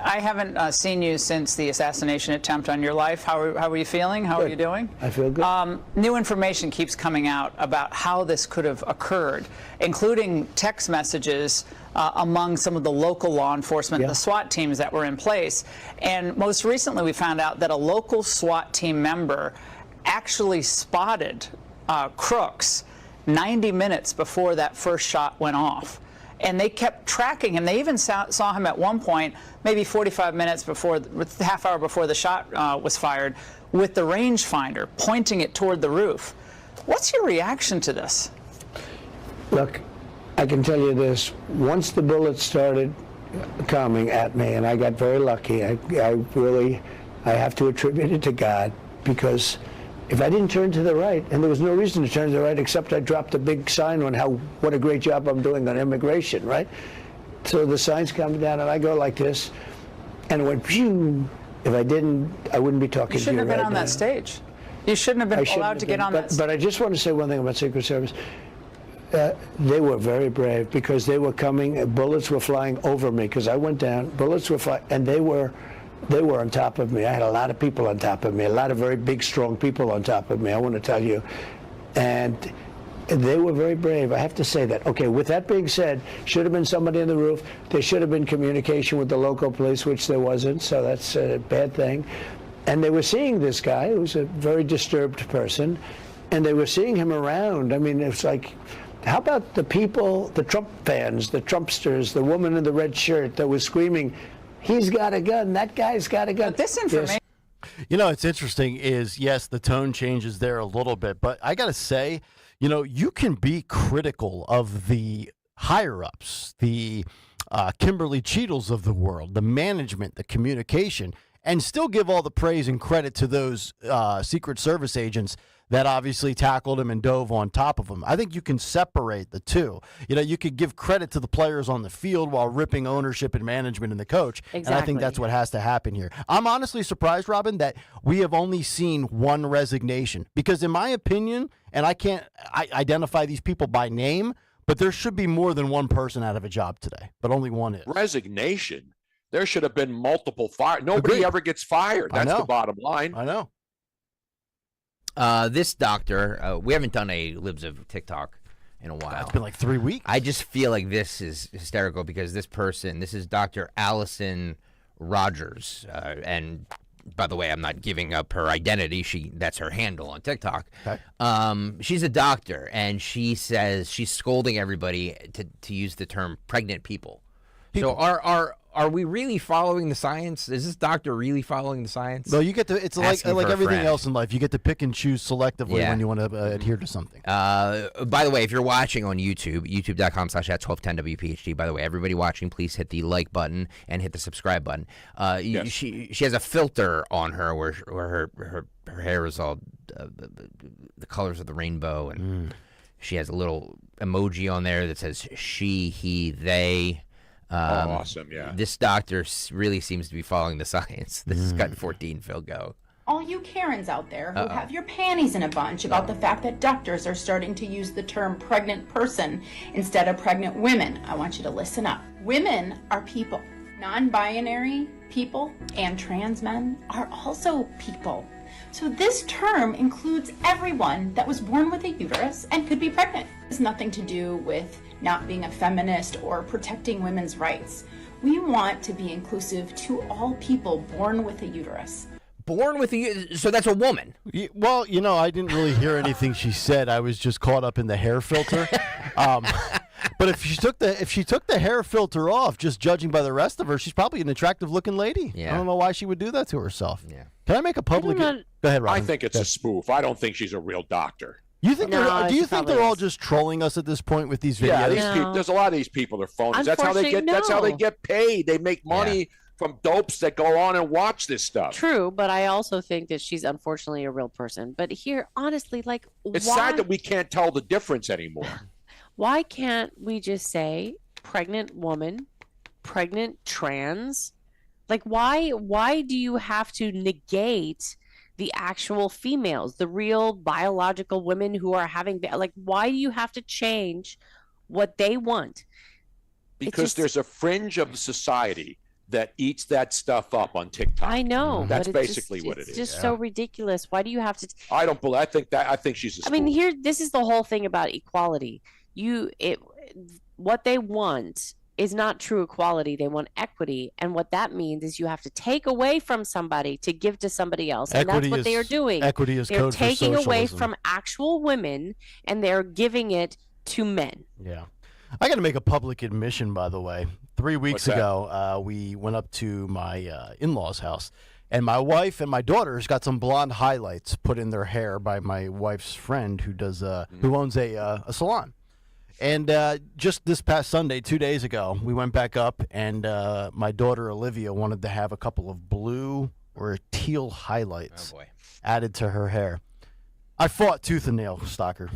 I haven't seen you since the assassination attempt on your life. How are you feeling? How are you doing? I feel good. New information keeps coming out about how this could have occurred, including text messages among some of the local law enforcement, the SWAT teams that were in place. And most recently, we found out that a local SWAT team member actually spotted crooks 90 minutes before that first shot went off. And they kept tracking him. They even saw him at one point, maybe 45 minutes before, half hour before the shot was fired, with the rangefinder pointing it toward the roof. What's your reaction to this? Look, I can tell you this. Once the bullets started coming at me, and I got very lucky, I have to attribute it to God, because if I didn't turn to the right, and there was no reason to turn to the right except I dropped a big sign on what a great job I'm doing on immigration, right? So the sign's coming down, and I go like this, and it went phew. If I didn't, I wouldn't be talking to you You shouldn't have been right on now. that stage. You shouldn't have been allowed to get on that stage. But I just want to say one thing about Secret Service. They were very brave, because they were coming, bullets were flying over me, because I went down, bullets were flying, and they were They were on top of me. I had a lot of people on top of me, a lot of very big, strong people on top of me, I want to tell you. And they were very brave. I have to say that. Okay, with that being said, should have been somebody on the roof. There should have been communication with the local police, which there wasn't, so that's a bad thing. And they were seeing this guy, who's a very disturbed person, and they were seeing him around. I mean, it's like, how about the people, the Trump fans, the Trumpsters, the woman in the red shirt that was screaming, he's got a gun, that guy's got a gun. But this information. You know, it's interesting is, yes, the tone changes there a little bit, but I got to say, you know, you can be critical of the higher-ups, the Kimberly Cheadles of the world, the management, the communication, and still give all the praise and credit to those Secret Service agents that obviously tackled him and dove on top of him. I think you can separate the two. You know, you could give credit to the players on the field while ripping ownership and management and the coach. Exactly. And I think that's what has to happen here. I'm honestly surprised, Robin, that we have only seen one resignation. Because in my opinion, and I can't identify these people by name, but there should be more than one person out of a job today. But only one is. Resignation? There should have been multiple fire. Nobody ever gets fired. That's the bottom line. I know. This doctor, we haven't done a Libs of TikTok in a while. It's been like 3 weeks. I just feel like this is hysterical because this is Dr. Allison Rogers. And by the way, I'm not giving up her identity. That's her handle on TikTok. Okay. She's a doctor, and she says she's scolding everybody to use the term pregnant people. So are we really following the science? Is this doctor really following the science? Well, you get to, it's like everything else in life. You get to pick and choose selectively when you want to adhere to something. By the way, if you're watching on YouTube, youtube.com/@1210WPHT. By the way, everybody watching, please hit the like button and hit the subscribe button. Yes. She has a filter on her where her hair is all the colors of the rainbow, and she has a little emoji on there that says she, he, they. Awesome, yeah. This doctor really seems to be following the science. This is cut 14, Phil, go. All you Karens out there who have your panties in a bunch about the fact that doctors are starting to use the term pregnant person instead of pregnant women, I want you to listen up. Women are people. Non-binary people and trans men are also people. So this term includes everyone that was born with a uterus and could be pregnant. It has nothing to do with not being a feminist or protecting women's rights. We want to be inclusive to all people born with a uterus. Born with a so that's a woman. Well, you know, I didn't really hear anything she said. I was just caught up in the hair filter. But if she took the hair filter off, just judging by the rest of her, she's probably an attractive looking lady. Yeah. I don't know why she would do that to herself. Yeah. Can I make a public? Go ahead, Robin. I think it's a spoof. I don't think she's a real doctor. You think do you think they're all just trolling us at this point with these videos? Yeah, these people, there's a lot of these people. They're phonies. That's how they get. That's how they get paid. They make money from dopes that go on and watch this stuff. True, but I also think that she's unfortunately a real person. But here, honestly, like, It's why, sad that we can't tell the difference anymore. Why can't we just say pregnant woman, pregnant trans? Like, why do you have to negate the actual females, the real biological women who are having, like, why do you have to change what they want? Because there's a fringe of society that eats that stuff up on TikTok. I know. That's but basically what it is. It's just so ridiculous. Why do you have to? I don't believe. I think she's a I mean, this is the whole thing about equality. What they want is not true equality. They want equity, and what that means is you have to take away from somebody to give to somebody else, and that's what they are doing. Equity is they're code for taking away socialism. from actual women, and they're giving it to men. Yeah. I got to make a public admission, by the way. 3 weeks ago, we went up to my in-laws' house, and my wife and my daughters got some blonde highlights put in their hair by my wife's friend who does who owns a salon. And just this past Sunday, 2 days ago, we went back up, and my daughter Olivia wanted to have a couple of blue or teal highlights added to her hair. I fought tooth and nail, Stalker.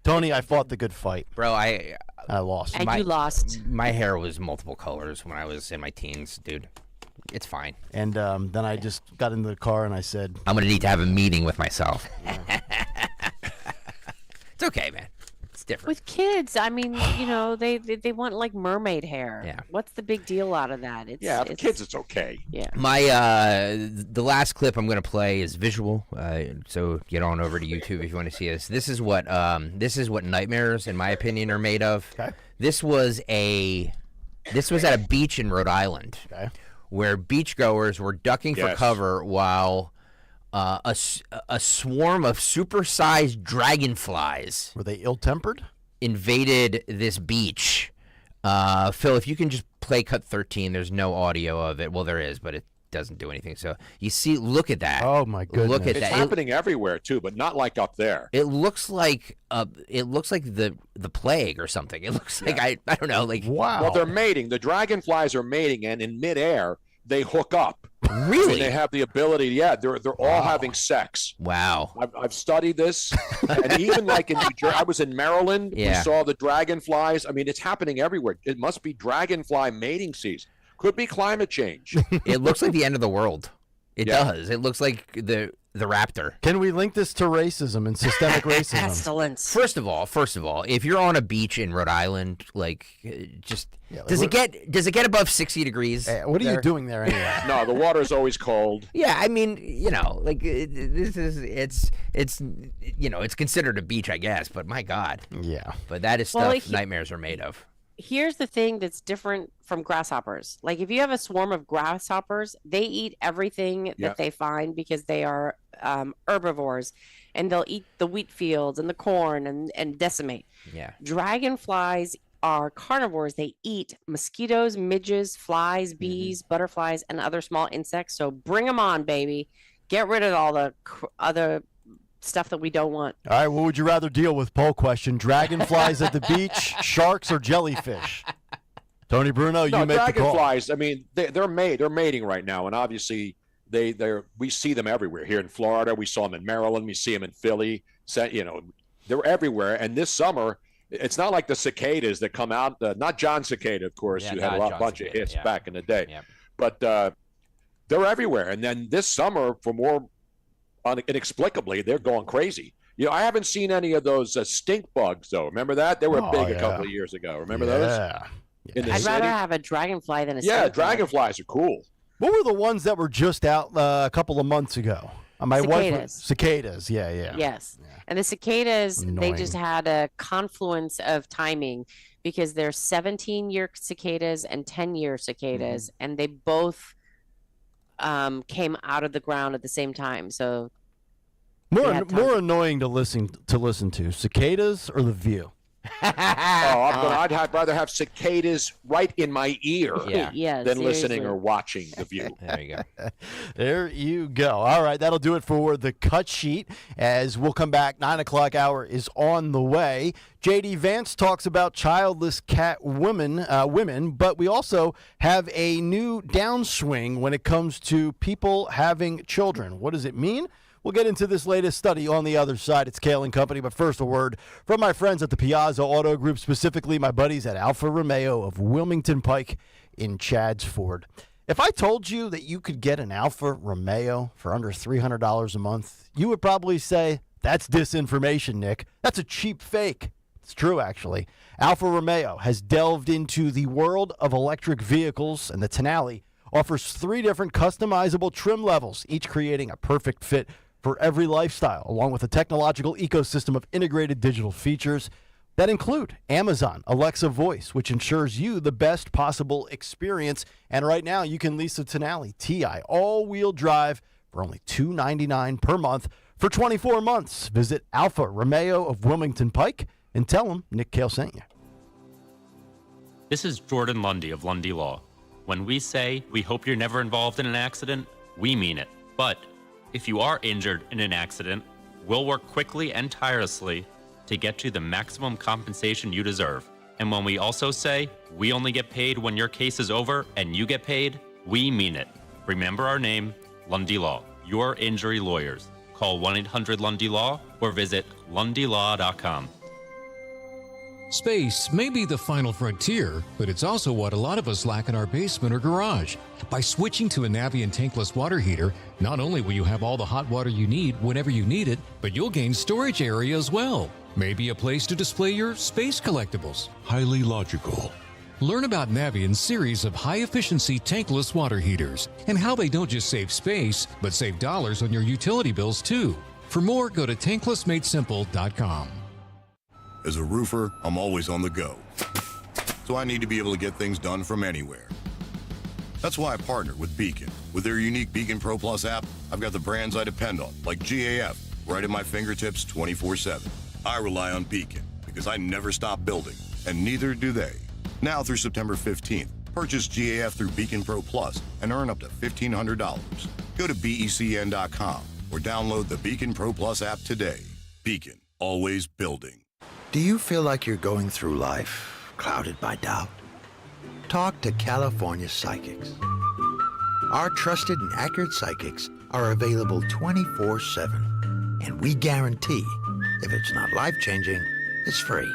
Tony, I fought the good fight. Bro, I lost. And you lost. My hair was multiple colors when I was in my teens, dude. It's fine. And then I just got into the car and I said, I'm going to need to have a meeting with myself. It's okay, man. different. With kids, I mean, they want like mermaid hair. Yeah. What's the big deal out of that? For kids, it's okay. Yeah. My the last clip I'm going to play is visual, so get on over to YouTube if you want to see this. This is what nightmares, in my opinion, are made of. Okay. This was at a beach in Rhode Island, where beachgoers were ducking for cover while a swarm of supersized dragonflies. Were they ill-tempered? Invaded this beach. Phil, if you can just play cut 13, there's no audio of it. Well, there is, but it doesn't do anything. So you see, look at that. Oh my goodness! Look at it's that. happening everywhere too, but not like up there. It looks like the plague or something. It looks like I don't know. Like wow. Well, they're mating. The dragonflies are mating, and in midair they hook up. Really? And they have the ability. Yeah, they're all having sex. Wow. I've studied this, and even like in New Jersey, I was in Maryland. Yeah. We saw the dragonflies. I mean, it's happening everywhere. It must be dragonfly mating season. Could be climate change. It looks like the end of the world. It does. It looks like the raptor. Can we link this to racism and systemic racism? Pestilence. First of all, if you're on a beach in Rhode Island, does it get above 60 degrees? What are you doing there anyway? No, the water's always cold. Yeah, I mean, it's considered a beach, I guess, but my God. Yeah. But that is stuff nightmares are made of. Here's the thing that's different from grasshoppers. Like if you have a swarm of grasshoppers, they eat everything that they find because they are herbivores, and they'll eat the wheat fields and the corn and decimate. Yeah. Dragonflies are carnivores. They eat mosquitoes, midges, flies, bees, butterflies, and other small insects. So bring them on, baby. Get rid of all the other stuff that we don't want. All right, what would you rather deal with? Poll question: dragonflies at the beach, sharks, or jellyfish? Tony Bruno, you make the call. Dragonflies. I mean, they're mating right now, and obviously we see them everywhere. Here in Florida, we saw them in Maryland, we see them in Philly. They're everywhere. And this summer, it's not like the cicadas that come out. Not John Cicada, of course, who had a bunch of hits back in the day. Yeah. But they're everywhere. And then this summer, for more inexplicably, they're going crazy. I haven't seen any of those stink bugs, though. Remember that? They were big a couple of years ago. Remember those? I'd rather have a dragonfly than a stink bug. Dragonflies are cool. What were the ones that were just out a couple of months ago? Cicadas. Yeah. Yes. And the cicadas, Annoying. they just had a confluence of timing because they're 17-year cicadas and 10-year cicadas, and they both came out of the ground at the same time. So more annoying to listen to, cicadas or The View? I'd rather have cicadas right in my ear than listening or watching The View. There you go. There you go. All right, that'll do it for the cut sheet. As we'll come back, 9 o'clock hour is on the way. J.D. Vance talks about childless women, but we also have a new downswing when it comes to people having children. What does it mean? We'll get into this latest study on the other side. It's Kayal and Company, but first a word from my friends at the Piazza Auto Group, specifically my buddies at Alfa Romeo of Wilmington Pike in Chadds Ford. If I told you that you could get an Alfa Romeo for under $300 a month, you would probably say, that's disinformation, Nick. That's a cheap fake. It's true, actually. Alfa Romeo has delved into the world of electric vehicles, and the Tenali offers 3 different customizable trim levels, each creating a perfect fit for every lifestyle, along with a technological ecosystem of integrated digital features that include Amazon Alexa Voice, which ensures you the best possible experience. And right now, you can lease a Tenali TI all-wheel drive for only $299 per month for 24 months. Visit Alfa Romeo of Wilmington Pike and tell them Nick Kayal sent you. This is Jordan Lundy of Lundy Law. When we say we hope you're never involved in an accident, we mean it. But if you are injured in an accident, we'll work quickly and tirelessly to get you the maximum compensation you deserve. And when we also say we only get paid when your case is over and you get paid, we mean it. Remember our name, Lundy Law, your injury lawyers. Call 1-800-LUNDY-LAW or visit lundylaw.com. Space may be the final frontier, but it's also what a lot of us lack in our basement or garage. By switching to a Navien tankless water heater, not only will you have all the hot water you need whenever you need it, but you'll gain storage area as well. Maybe a place to display your space collectibles. Highly logical. Learn about Navient's series of high-efficiency tankless water heaters and how they don't just save space, but save dollars on your utility bills too. For more, go to tanklessmadesimple.com. As a roofer, I'm always on the go. So I need to be able to get things done from anywhere. That's why I partnered with Beacon. With their unique Beacon Pro Plus app, I've got the brands I depend on, like GAF, right at my fingertips 24/7. I rely on Beacon because I never stop building, and neither do they. Now through September 15th, purchase GAF through Beacon Pro Plus and earn up to $1,500. Go to BECN.com or download the Beacon Pro Plus app today. Beacon, always building. Do you feel like you're going through life clouded by doubt? Talk to California Psychics. Our trusted and accurate psychics are available 24/7, and we guarantee if it's not life-changing, it's free.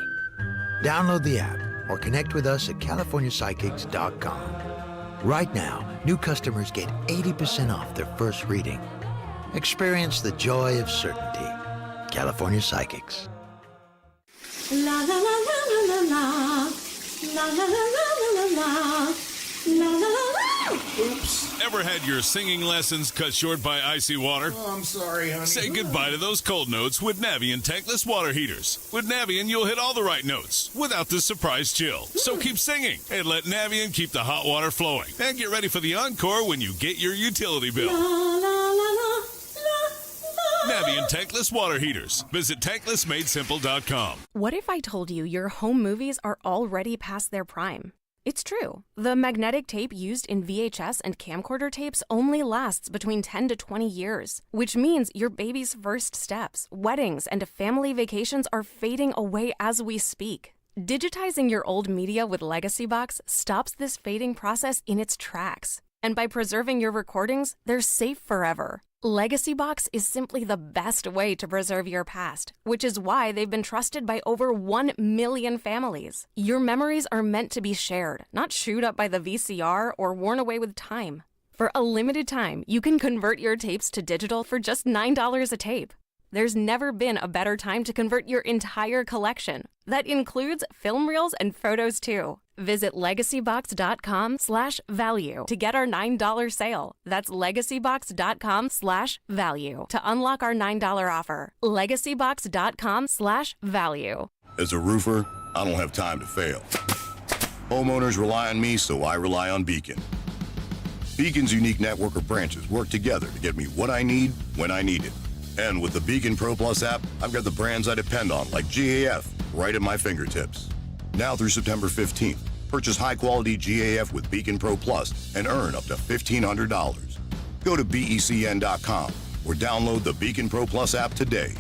Download the app or connect with us at CaliforniaPsychics.com. Right now, new customers get 80% off their first reading. Experience the joy of certainty. California Psychics. La la la la la la la la la la la la la la. Oops. Ever had your singing lessons cut short by icy water? Oh, I'm sorry, honey. Say goodbye to those cold notes with Navient tankless water heaters. With Navient, you'll hit all the right notes without the surprise chill. So keep singing and let Navient keep the hot water flowing. And get ready for the encore when you get your utility bill. La la la la. Navient tankless water heaters. Visit tanklessmadesimple.com. What if I told you your home movies are already past their prime? It's true. The magnetic tape used in VHS and camcorder tapes only lasts between 10 to 20 years, which means your baby's first steps, weddings, and family vacations are fading away as we speak. Digitizing your old media with Legacy Box stops this fading process in its tracks. And by preserving your recordings, they're safe forever. Legacy Box is simply the best way to preserve your past, which is why they've been trusted by over 1 million families. Your memories are meant to be shared, not chewed up by the VCR or worn away with time. For a limited time, you can convert your tapes to digital for just $9 a tape. There's never been a better time to convert your entire collection. That includes film reels and photos too. Visit legacybox.com/value to get our $9 sale. That's legacybox.com/value to unlock our $9 offer. legacybox.com/value. As a roofer, I don't have time to fail. Homeowners rely on me, so I rely on Beacon. Beacon's unique network of branches work together to get me what I need when I need it. And with the Beacon Pro Plus app, I've got the brands I depend on, like GAF, right at my fingertips. Now through September 15th, purchase high-quality GAF with Beacon Pro Plus and earn up to $1,500. Go to BECN.com or download the Beacon Pro Plus app today.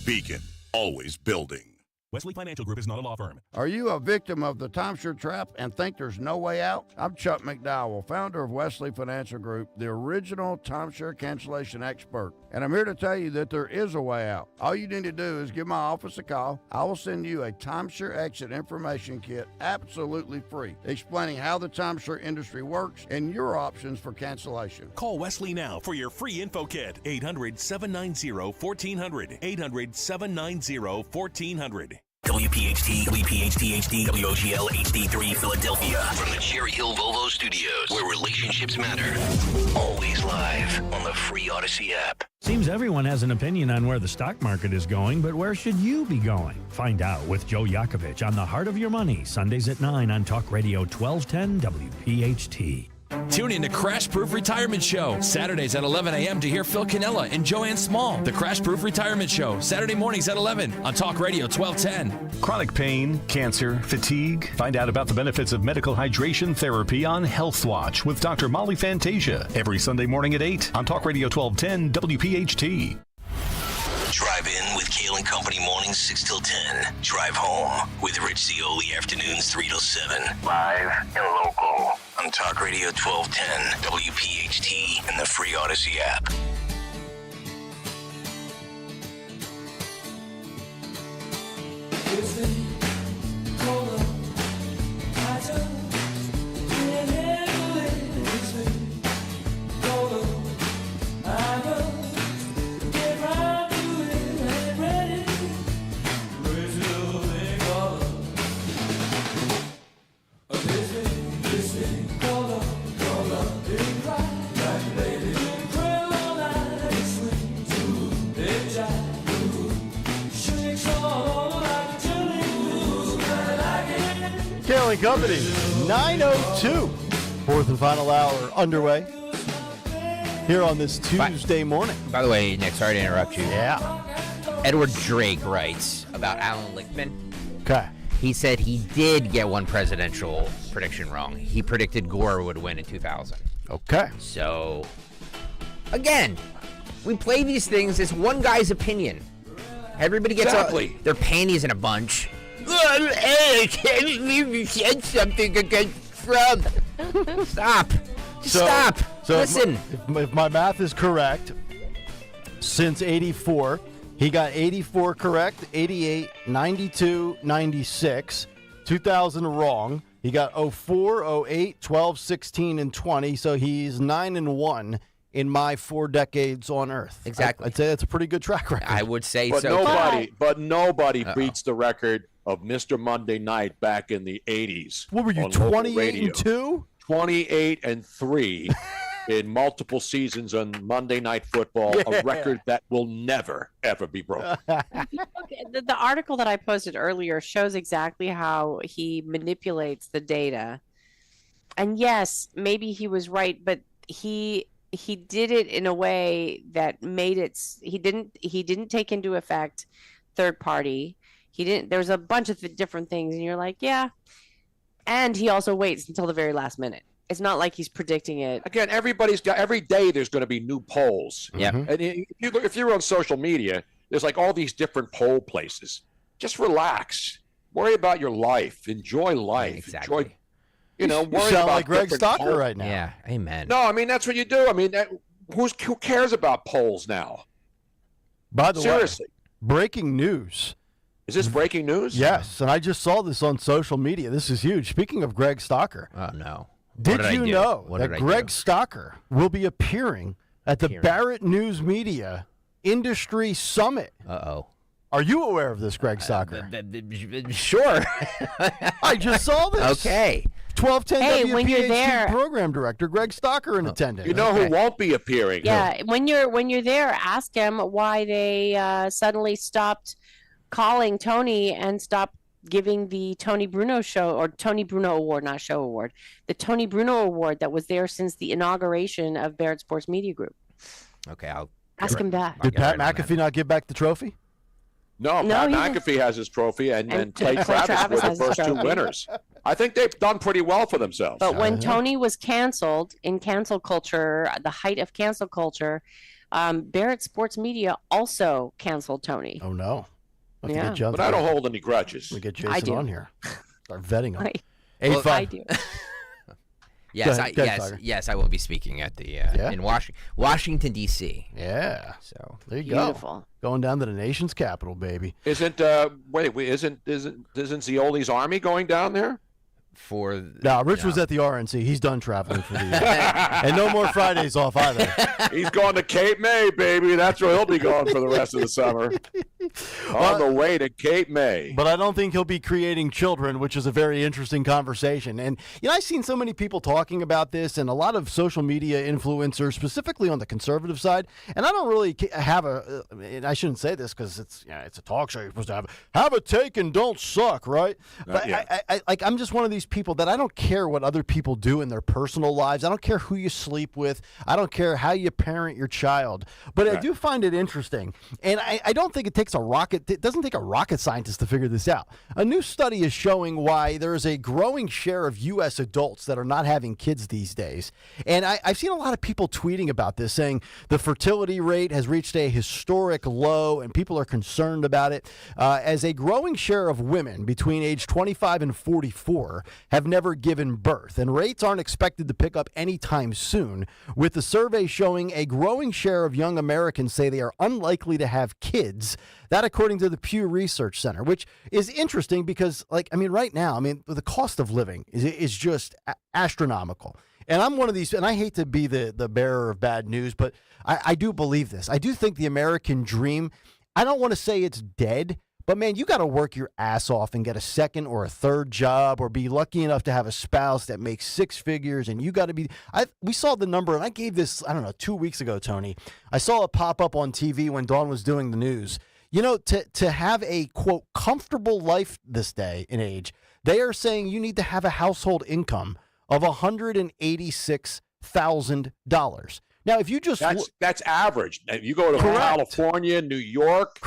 Beacon, always building. Wesley Financial Group is not a law firm. Are you a victim of the timeshare trap and think there's no way out? I'm Chuck McDowell, founder of Wesley Financial Group, the original timeshare cancellation expert. And I'm here to tell you that there is a way out. All you need to do is give my office a call. I will send you a timeshare exit information kit absolutely free, explaining how the timeshare industry works and your options for cancellation. Call Wesley now for your free info kit. 800-790-1400. 800-790-1400. WPHT, WPHT HD, WOGL HD3 Philadelphia. From the Cherry Hill Volvo Studios, where relationships matter. Always live on the free Odyssey app. Seems everyone has an opinion on where the stock market is going, but where should you be going? Find out with Joe Yakovich on The Heart of Your Money, Sundays at 9 on Talk Radio 1210 WPHT. Tune in to Crash Proof Retirement Show, Saturdays at 11 a.m. to hear Phil Cannella and Joanne Small. The Crash Proof Retirement Show, Saturday mornings at 11 on Talk Radio 1210. Chronic pain, cancer, fatigue. Find out about the benefits of medical hydration therapy on Health Watch with Dr. Molly Fantasia every Sunday morning at 8 on Talk Radio 1210 WPHT. Drive in with Kayal and Company mornings 6 till 10. Drive home with Rich Zioli afternoons 3 till 7. Live and local on Talk Radio 1210, WPHT, and the free Odyssey app. Kayal and Company, 9:02. Fourth and final hour underway here on this Tuesday morning. By the way, Nick, sorry to interrupt you. Yeah. Edward Drake writes about Alan Lichtman. Okay. He said he did get one presidential prediction wrong. He predicted Gore would win in 2000. Okay. So, again, we play these things as one guy's opinion. Everybody gets their panties in a bunch. I can't believe you said something against Trump. Stop. Stop. Listen. If my math is correct, since 84, he got 84 correct, 88, 92, 96, 2000 wrong. He got 04, 08, 12, 16, and 20, so he's 9-1 in my 4 decades on Earth. Exactly. I'd say that's a pretty good track record. I would say but so. Nobody beats the record of Mr. Monday Night back in the 80s. What were you, 28-2? 28-3 in multiple seasons on Monday Night Football, a record that will never, ever be broken. The article that I posted earlier shows exactly how he manipulates the data. And yes, maybe he was right, but he did it in a way that made it. He didn't take into effect third party. He didn't. There's a bunch of different things, and you're like, yeah. And he also waits until the very last minute. It's not like he's predicting it. Again, every day there's going to be new polls. Yeah. And if you're on social media, there's like all these different poll places. Just relax. Worry about your life. Enjoy life. Exactly. Enjoy. You worry sound about like Greg different Stocker polls. right now. Yeah, amen. No, I mean that's what you do. I mean, who cares about polls now? By the Seriously. way, breaking news. Is this breaking news? Yes, and I just saw this on social media. This is huge. Speaking of Greg Stocker. Oh, no. Did you know that Greg Stocker will be appearing at the Barrett News Media Industry Summit? Uh-oh. Are you aware of this, Greg Stocker? Sure. I just saw this. Okay. 1210 Hey, when you're WPHT there- program director Greg Stocker in attendance. You know who won't be appearing? Yeah, when you're there, ask him why they suddenly stopped calling Tony and stopped giving the Tony Bruno show or Tony Bruno Award, not show award, the Tony Bruno Award that was there since the inauguration of Barrett Sports Media Group. Okay, I'll ask him that. Did Pat McAfee not give back the trophy? No, No, Pat he McAfee has his trophy, and Clay Clay Travis Travis were the has his first two trophy. winners. I think they've done pretty well for themselves. But when Tony was canceled in cancel culture, the height of cancel culture, Barrett Sports Media also canceled Tony. Oh, no. Let's Yeah. get John But I don't hold any grudges. We get I Jason do. on here. Start vetting him. Well, I do. Yes, Go ahead, Tiger. yes, I will be speaking at the in Washington D.C. Yeah. So there you Beautiful. go. Going down to the nation's capital, baby. Isn't isn't Zioli's army going down there? For No, Rich was at the RNC. He's done traveling for the year. And no more Fridays off either. He's going to Cape May, baby. That's where he'll be going for the rest of the summer. On the way to Cape May. But I don't think he'll be creating children, which is a very interesting conversation. And, I've seen so many people talking about this and a lot of social media influencers, specifically on the conservative side. And I don't really have and I shouldn't say this because it's a talk show. You're supposed to have a take and don't suck, right? But I'm just one of these people that I don't care what other people do in their personal lives. I don't care who you sleep with. I don't care how you parent your child. But I do find it interesting. And I don't think it doesn't take a rocket scientist to figure this out. A new study is showing why there is a growing share of U.S. adults that are not having kids these days. And I've seen a lot of people tweeting about this, saying the fertility rate has reached a historic low and people are concerned about it, as a growing share of women between age 25 and 44 have never given birth. And rates aren't expected to pick up anytime soon, with the survey showing a growing share of young Americans say they are unlikely to have kids. That according to the Pew Research Center, which is interesting because, right now, the cost of living is just astronomical. And I'm one of these, and I hate to be the bearer of bad news, but I do believe this. I do think the American dream, I don't want to say it's dead, But, man, you got to work your ass off and get a second or a third job or be lucky enough to have a spouse that makes six figures. And you got to be – we saw the number, and I gave this, 2 weeks ago, Tony. I saw it pop up on TV when Dawn was doing the news. To have a, quote, comfortable life this day and age, they are saying you need to have a household income of $186,000. Now, if you just that's average. If you go to California, New York,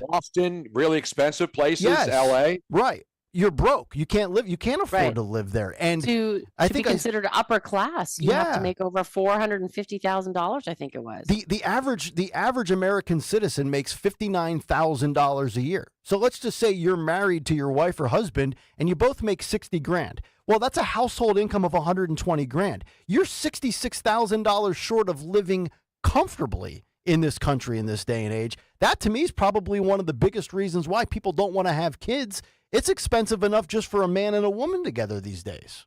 Boston, really expensive places, LA, right? You're broke. You can't live. You can't afford to live there. And to be considered upper class, you have to make over $450,000. I think it was the average American citizen makes $59,000 a year. So let's just say you're married to your wife or husband, and you both make $60,000. Well, that's a household income of $120,000. You're $66,000 short of living comfortably in this country in this day and age. That, to me, is probably one of the biggest reasons why people don't want to have kids. It's expensive enough just for a man and a woman together these days.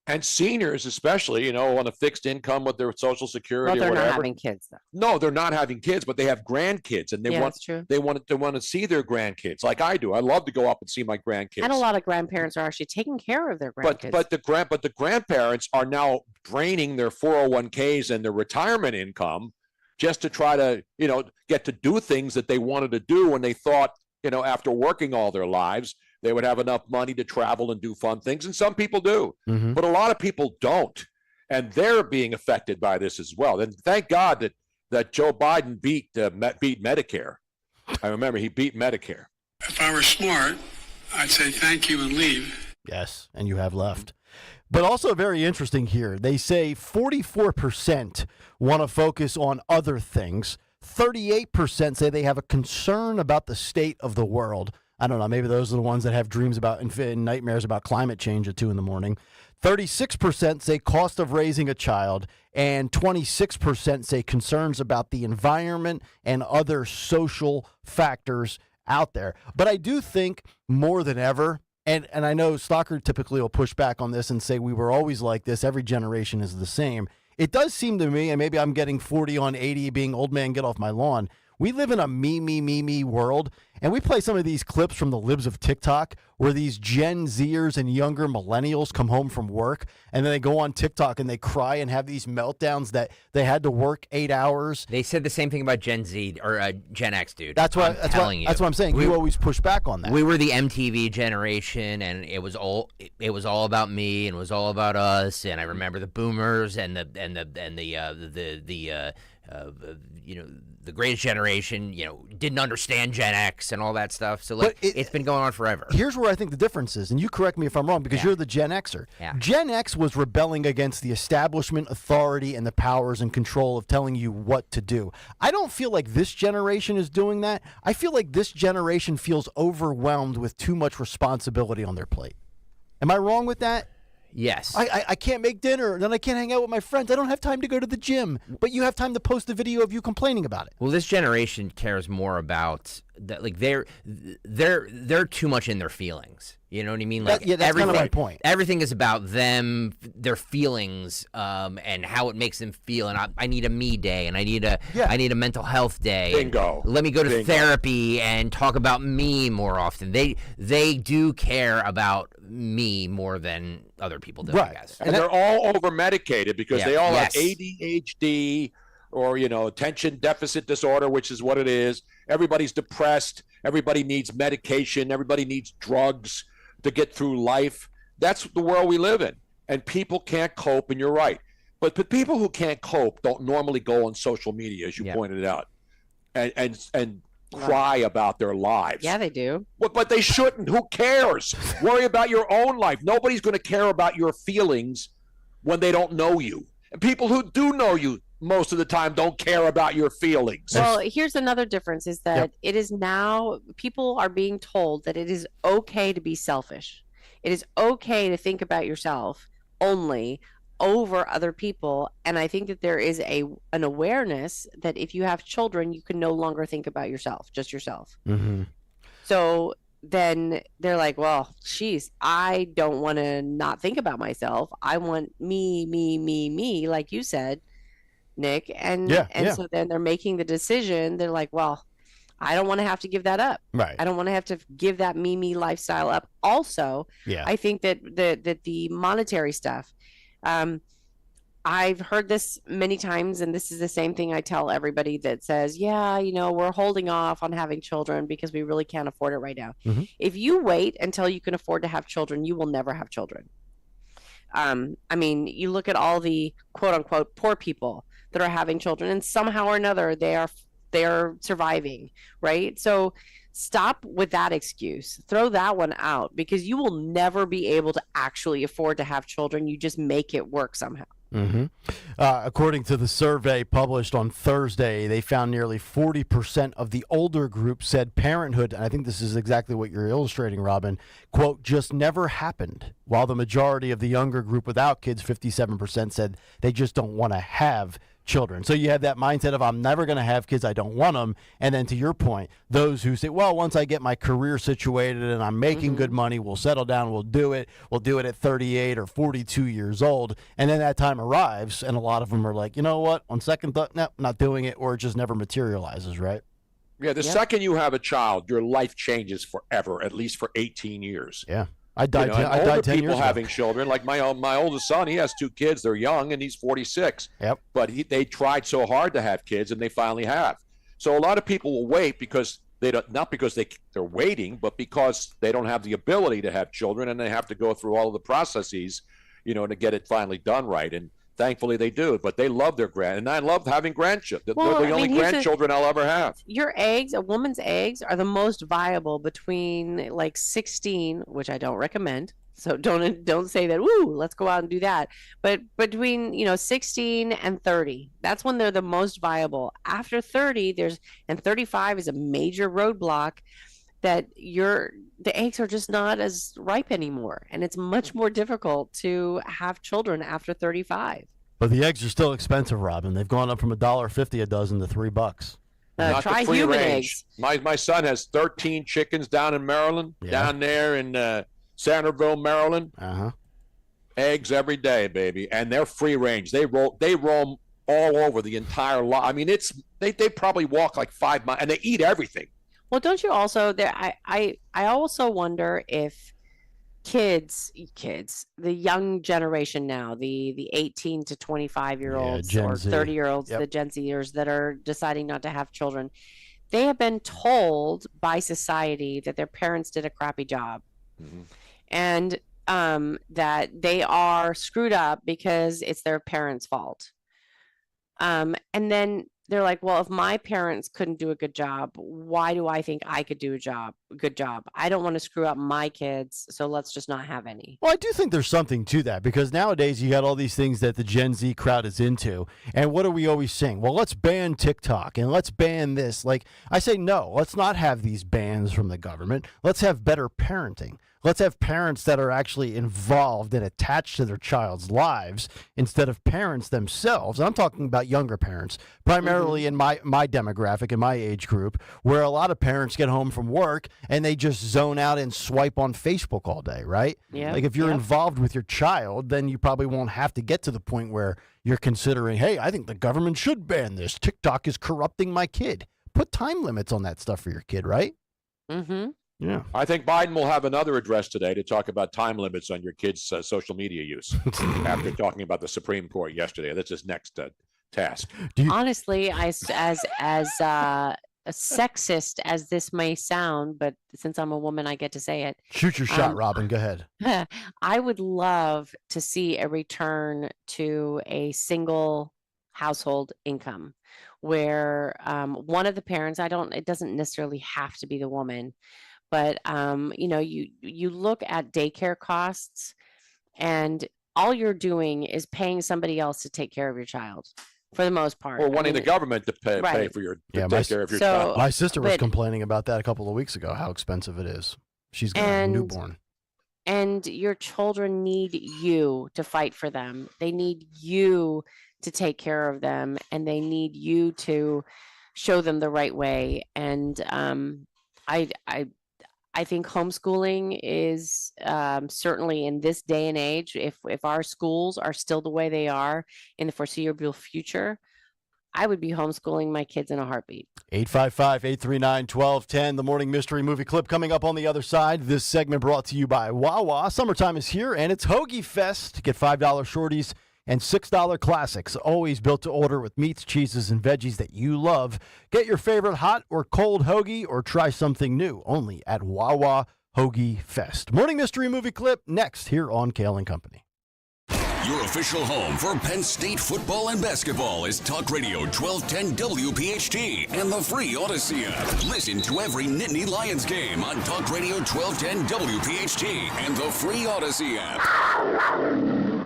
And seniors, especially, on a fixed income with their Social Security they're or whatever. Not having kids, though. No, they're not having kids, but they have grandkids, and they want to see their grandkids, like I do. I love to go up and see my grandkids. And a lot of grandparents are actually taking care of their grandkids. But the grandparents are now draining their 401ks and their retirement income just to try to, get to do things that they wanted to do when they thought, after working all their lives, they would have enough money to travel and do fun things. And some people do, but a lot of people don't. And they're being affected by this as well. And thank God that Joe Biden beat Medicare. I remember he beat Medicare. If I were smart, I'd say thank you and leave. Yes, and you have left. But also very interesting here, they say 44% want to focus on other things. 38% say they have a concern about the state of the world. I don't know, maybe those are the ones that have dreams about and nightmares about climate change at 2 a.m. 36% say cost of raising a child, and 26% say concerns about the environment and other social factors out there. But I do think more than ever, and I know Stalker typically will push back on this and say we were always like this, every generation is the same. It does seem to me, and maybe I'm getting 40 on 80 being old man, get off my lawn, we live in a me world, and we play some of these clips from the libs of TikTok where these Gen Zers and younger millennials come home from work, and then they go on TikTok and they cry and have these meltdowns that they had to work 8 hours. They said the same thing about Gen Z or Gen X, dude. That's what I'm saying. You always push back on that. We were the MTV generation, and it was all about me, and it was all about us. And I remember the Boomers and the greatest generation, didn't understand Gen X and all that stuff. So it's been going on forever. Here's where I think the difference is, and you correct me if I'm wrong, because you're the Gen Xer. Yeah. Gen X was rebelling against the establishment authority and the powers and control of telling you what to do. I don't feel like this generation is doing that. I feel like this generation feels overwhelmed with too much responsibility on their plate. Am I wrong with that? Yes. I can't make dinner, and then I can't hang out with my friends. I don't have time to go to the gym, but you have time to post a video of you complaining about it. Well, this generation cares more about that. Like they're too much in their feelings. You know what I mean? Like that's kind of my point. Everything is about them, their feelings, and how it makes them feel. And I need a me day, and I need a mental health day. Bingo. Let me go to therapy and talk about me more often. They do care about me more than other people do, right. I guess. And they're all over medicated because they all have ADHD or attention deficit disorder, which is what it is. Everybody's depressed. Everybody needs medication. Everybody needs drugs to get through life. That's the world we live in. And people can't cope, and you're right. But people who can't cope don't normally go on social media, as you pointed out, and cry about their lives. Yeah, they do. But they shouldn't. Who cares? Worry about your own life. Nobody's going to care about your feelings when they don't know you. And people who do know you most of the time don't care about your feelings. Well, here's another difference is that it is now people are being told that it is okay to be selfish. It is okay to think about yourself only over other people. And I think that there is an awareness that if you have children, you can no longer think about yourself, just yourself. Mm-hmm. So then they're like, well, geez, I don't want to not think about myself. I want me, like you said, Nick. And so then they're making the decision. They're like, well, I don't want to have to give that up. Right. I don't want to have to give that me lifestyle up. Also, Yeah. I think that the monetary stuff, I've heard this many times, and this is the same thing I tell everybody that says, yeah, we're holding off on having children because we really can't afford it right now. Mhm. If you wait until you can afford to have children, you will never have children. I mean, you look at all the quote unquote poor people that are having children, and somehow or another they are surviving, right? So stop with that excuse. Throw that one out, because you will never be able to actually afford to have children. You just make it work somehow. Mm-hmm. According to the survey published on Thursday, they found nearly 40% of the older group said parenthood, and I think this is exactly what you're illustrating, Robin, quote, just never happened, while the majority of the younger group without kids, 57%, said they just don't want to have children. So you have that mindset of, I'm never going to have kids, I don't want them. And then to your point, those who say, well, once I get my career situated and I'm making good money, we'll settle down, we'll do it at 38 or 42 years old. And then that time arrives, and a lot of them are like, you know what, on second thought, no, not doing it, or it just never materializes, right? Yeah, the second you have a child, your life changes forever, at least for 18 years. Yeah. I died 10 people years ago. having children, like my oldest son, he has 2 kids. They're young, and he's 46. Yep. But they tried so hard to have kids, and they finally have. So a lot of people will wait because they don't, not because they're waiting, but because they don't have the ability to have children, and they have to go through all of the processes, to get it finally done right. And thankfully they do. But they love their and I love having grandchildren. Well, They're the only grandchildren I'll ever have. Your eggs, a woman's eggs, are the most viable between like 16, which I don't recommend. So don't say that, woo, let's go out and do that. But between 16 and 30, that's when they're the most viable. After 30, and 35 is a major roadblock, that the eggs are just not as ripe anymore, and it's much more difficult to have children after 35. But the eggs are still expensive, Robin. They've gone up from $1.50 a dozen to $3. Not try the free human range. eggs. My son has 13 chickens down in Maryland, down there in Centerville, Maryland. Eggs every day, baby, and they're free range. They roam all over the entire lot. I mean, they probably walk like 5 miles, and they eat everything. Well, don't you also I also wonder if kids, the young generation now, the 18 to 25-year-olds or 30-year-olds, the Gen Zers that are deciding not to have children, they have been told by society that their parents did a crappy job, and that they are screwed up because it's their parents' fault. And then they're like, well, if my parents couldn't do a good job, why do I think I could do a good job? I don't want to screw up my kids, so let's just not have any. Well, I do think there's something to that, because nowadays you got all these things that the Gen Z crowd is into. And what are we always saying? Well, let's ban TikTok and let's ban this. Like, I say, no, let's not have these bans from the government. Let's have better parenting. Let's have parents that are actually involved and attached to their child's lives instead of parents themselves. I'm talking about younger parents, primarily in my demographic, in my age group, where a lot of parents get home from work and they just zone out and swipe on Facebook all day, right? Yeah. Like if you're involved with your child, then you probably won't have to get to the point where you're considering, hey, I think the government should ban this. TikTok is corrupting my kid. Put time limits on that stuff for your kid, right? Mm-hmm. Yeah. I think Biden will have another address today to talk about time limits on your kids' social media use after talking about the Supreme Court yesterday. That's his next task. Honestly, as sexist as this may sound, but since I'm a woman, I get to say it. Shoot your shot, Robin. Go ahead. I would love to see a return to a single household income where one of the parents, it doesn't necessarily have to be the woman, but you look at daycare costs, and all you're doing is paying somebody else to take care of your child, for the most part. Or wanting the government to pay Right. for your Yeah, take care of your child. My sister was but- complaining about that a couple of weeks ago, how expensive it is. She's got a newborn. And your children need you to fight for them. They need you to take care of them, and they need you to show them the right way. And I think homeschooling is certainly in this day and age, if our schools are still the way they are in the foreseeable future, I would be homeschooling my kids in a heartbeat. 855-839-1210, the morning mystery movie clip coming up on the other side. This segment brought to you by Wawa. Summertime is here, and it's Hoagie Fest. Get $5 shorties and $6 classics, always built to order with meats, cheeses, and veggies that you love. Get your favorite hot or cold hoagie or try something new only at Wawa Hoagie Fest. Morning mystery movie clip next here on Kayal and Company. Your official home for Penn State football and basketball is Talk Radio 1210 WPHT and the free Odyssey app. Listen to every Nittany Lions game on Talk Radio 1210 WPHT and the free Odyssey app.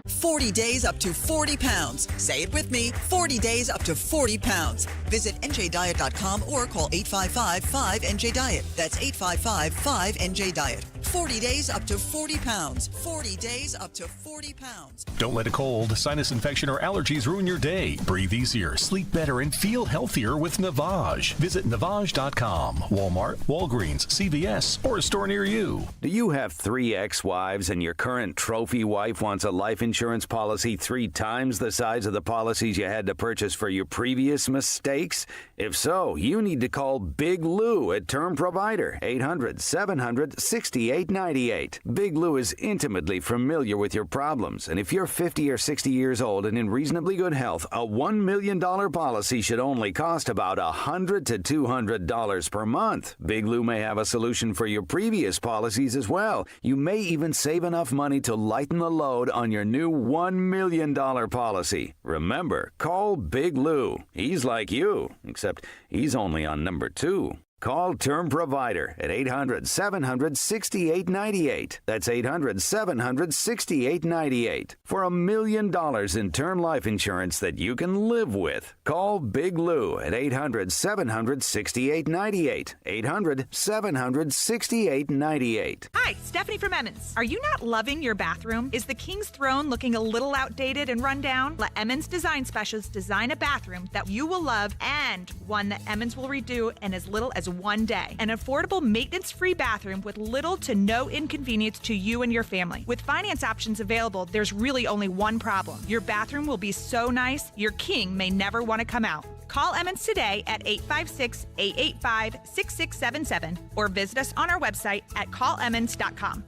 40 days up to 40 pounds. Say it with me, 40 days up to 40 pounds. Visit NJDiet.com or call 855-5NJ-DIET. That's 855-5NJ-DIET. 40 days up to 40 pounds. 40 days up to 40 pounds. Don't let a cold, sinus infection, or allergies ruin your day. Breathe easier, sleep better, and feel healthier with Navage. Visit Navage.com. Walmart, Walgreens, CVS, or a store near you. Do you have 3 ex-wives and your current trophy wife wants a life insurance policy 3 times the size of the policies you had to purchase for your previous mistakes? If so, you need to call Big Lou at Term Provider, 800-700-6898. Big Lou is intimately familiar with your problems, and if you're 50 or 60 years old and in reasonably good health, a $1 million policy should only cost about $100 to $200 per month. Big Lou may have a solution for your previous policies as well. You may even save enough money to lighten the load on your new $1 million policy. Remember, call Big Lou. He's like you, except he's only on number 2. Call Term Provider at 800-700-6898. That's 800-700-6898. For $1 million in term life insurance that you can live with. Call Big Lou at 800-700-6898. 800-700-6898. Hi, Stephanie from Emmons. Are you not loving your bathroom? Is the King's Throne looking a little outdated and run down? Let Emmons Design Specialists design a bathroom that you will love and one that Emmons will redo in as little as 1 day. An affordable, maintenance-free bathroom with little to no inconvenience to you and your family. With finance options available, there's really only one problem. Your bathroom will be so nice, your king may never want to come out. Call Emmons today at 856-885-6677 or visit us on our website at callemmons.com.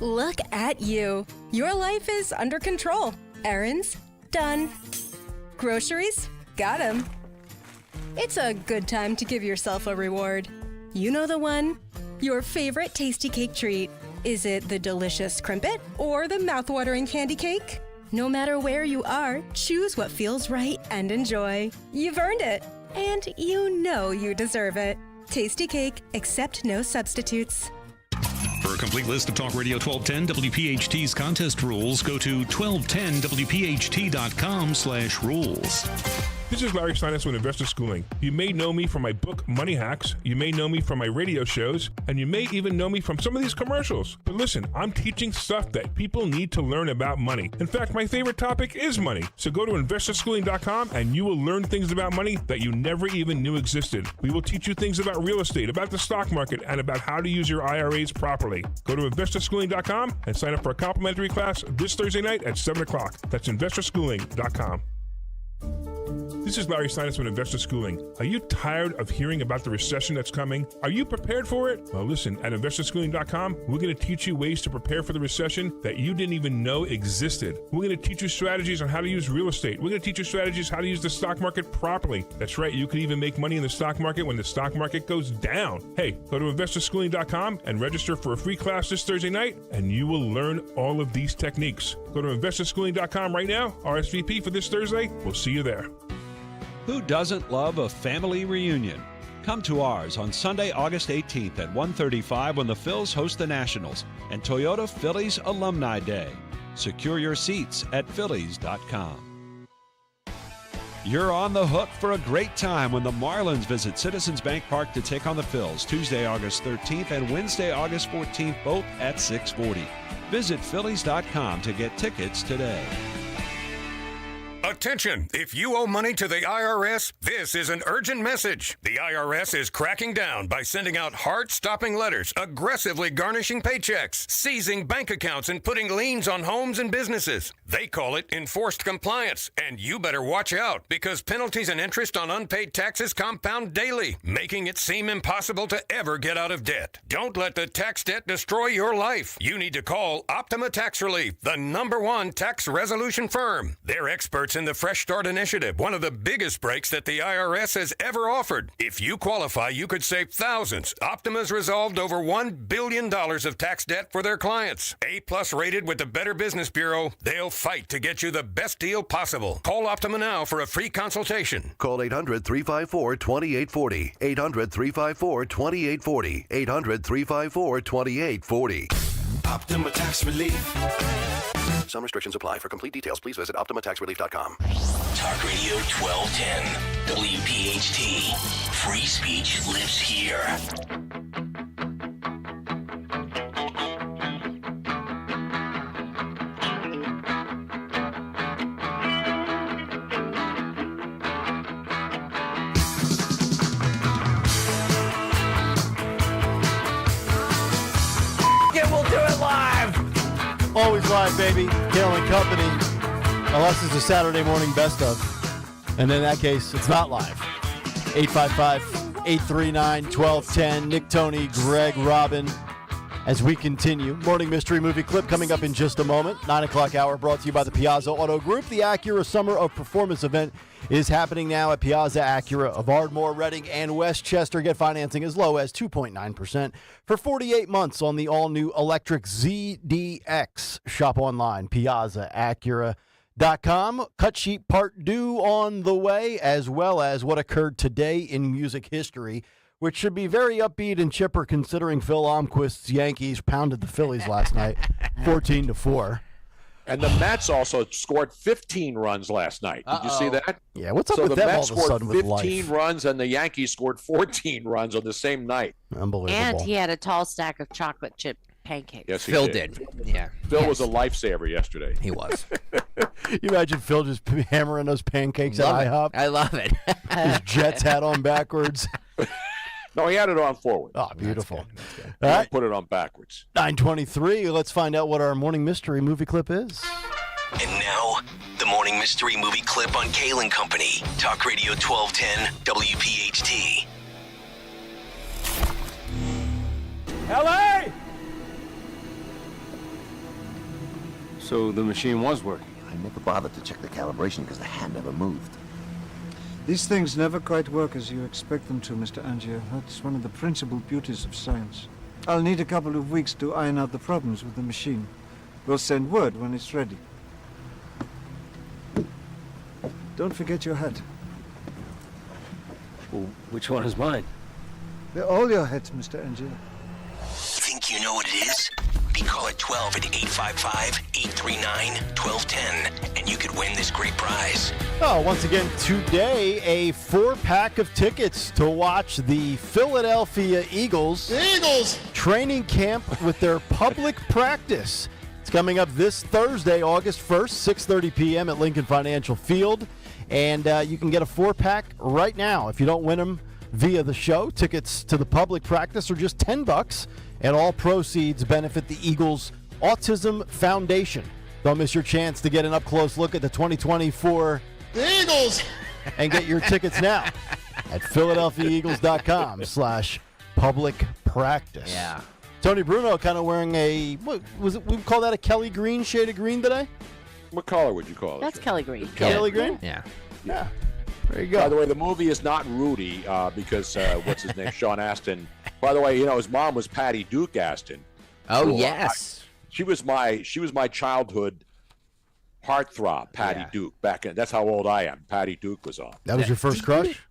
Look at you. Your life is under control. Errands? Done. Groceries? Got 'em. It's a good time to give yourself a reward. You know the one. Your favorite tasty cake treat. Is it the delicious crimpet or the mouthwatering candy cake? No matter where you are, choose what feels right and enjoy. You've earned it, and you know you deserve it. Tasty cake, accept no substitutes. For a complete list of Talk Radio 1210 WPHT's contest rules, go to 1210WPHT.com/rules. This is Larry Sinus with Investor Schooling. You may know me from my book, Money Hacks. You may know me from my radio shows, and you may even know me from some of these commercials. But listen, I'm teaching stuff that people need to learn about money. In fact, my favorite topic is money. So go to investorschooling.com and you will learn things about money that you never even knew existed. We will teach you things about real estate, about the stock market, and about how to use your IRAs properly. Go to investorschooling.com and sign up for a complimentary class this Thursday night at 7 o'clock. That's investorschooling.com. This is Larry Sinus with Investor Schooling. Are you tired of hearing about the recession that's coming? Are you prepared for it? Well, listen, at investorschooling.com, we're going to teach you ways to prepare for the recession that you didn't even know existed. We're going to teach you strategies on how to use real estate. We're going to teach you strategies how to use the stock market properly. That's right, you can even make money in the stock market when the stock market goes down. Hey, go to investorschooling.com and register for a free class this Thursday night, and you will learn all of these techniques. Go to investorschooling.com right now, RSVP for this Thursday. We'll see you there. Who doesn't love a family reunion? Come to ours on Sunday, August 18th at 1:35 when the Phils host the Nationals and Toyota Phillies Alumni Day. Secure your seats at phillies.com. You're on the hook for a great time when the Marlins visit Citizens Bank Park to take on the Phils Tuesday, August 13th and Wednesday, August 14th, both at 6:40. Visit phillies.com to get tickets today. A Attention! If you owe money to the IRS, this is an urgent message. The IRS is cracking down by sending out heart-stopping letters, aggressively garnishing paychecks, seizing bank accounts, and putting liens on homes and businesses. They call it enforced compliance, and you better watch out because penalties and interest on unpaid taxes compound daily, making it seem impossible to ever get out of debt. Don't let the tax debt destroy your life. You need to call Optima Tax Relief, the #1 tax resolution firm. They're experts in the Fresh Start Initiative, one of the biggest breaks that the IRS has ever offered. If you qualify, you could save thousands. Optima's resolved over $1 billion of tax debt for their clients. A+ rated with the Better Business Bureau, they'll fight to get you the best deal possible. Call Optima now for a free consultation. Call 800-354-2840. 800-354-2840. 800-354-2840. Optima Tax Relief. Some restrictions apply. For complete details, please visit OptimaTaxRelief.com. Talk Radio 1210, WPHT. Free speech lives here. We'll do it live. Always live, baby. Kayal and Company. Unless it's a Saturday morning best of. And in that case, it's not live. 855-839-1210. Nick, Tony, Greg, Robin. As we continue. Morning Mystery Movie Clip coming up in just a moment. 9 o'clock hour brought to you by the Piazza Auto Group. The Acura Summer of Performance event is happening now at Piazza Acura of Ardmore, Reading, and Westchester. Get financing as low as 2.9% for 48 months on the all-new electric ZDX. Shop online, piazzaacura.com. Cut sheet part due on the way, as well as what occurred today in music history, which should be very upbeat and chipper considering Phil Almquist's Yankees pounded the Phillies last night, 14-4. And the Mets also scored 15 runs last night. Did you see that? Yeah, what's up with them all of a sudden with life? 15 runs, and the Yankees scored 14 runs on the same night. Unbelievable. And he had a tall stack of chocolate chip pancakes. Yes, he Phil did. did. Yeah. Phil was a lifesaver yesterday. He was. You imagine Phil just hammering those pancakes at IHOP? I love it. His Jets hat on backwards. No, he had it on forward. Oh, beautiful. That's good. All right. Put it on backwards. 9:23. Let's find out what our morning mystery movie clip is. And now, the Morning Mystery Movie Clip on Kayal and Company. Talk Radio 1210, WPHT. LA! So the machine was working. I never bothered to check the calibration because the hand never moved. These things never quite work as you expect them to, Mr. Angier. That's one of the principal beauties of science. I'll need a couple of weeks to iron out the problems with the machine. We'll send word when it's ready. Don't forget your hat. Well, which one is mine? They're all your hats, Mr. Angier. Think you know what it is? Be call at 12 at 855-839-1210, and you could win this great prize. Oh, once again, today, a 4-pack of tickets to watch the Philadelphia Eagles training camp with their public practice. It's coming up this Thursday, August 1st, 6:30 p.m. at Lincoln Financial Field. And you can get a 4-pack right now if you don't win them via the show. Tickets to the public practice are just $10, and all proceeds benefit the Eagles Autism Foundation. Don't miss your chance to get an up-close look at the 2024 Eagles and get your tickets now at PhiladelphiaEagles.com/public practice. Yeah. Tony Bruno kind of wearing a, what was it? We call that a Kelly Green, shade of green today? What color would you call it? That's Kelly Green. Kelly Green? Yeah. Yeah. There you go. By the way, the movie is not Rudy because what's his name? Sean Astin. By the way, you know his mom was Patty Duke Astin. Oh, yes. She was my childhood heartthrob, Patty Duke. Back in, that's how old I am. Patty Duke was on. That was your first crush?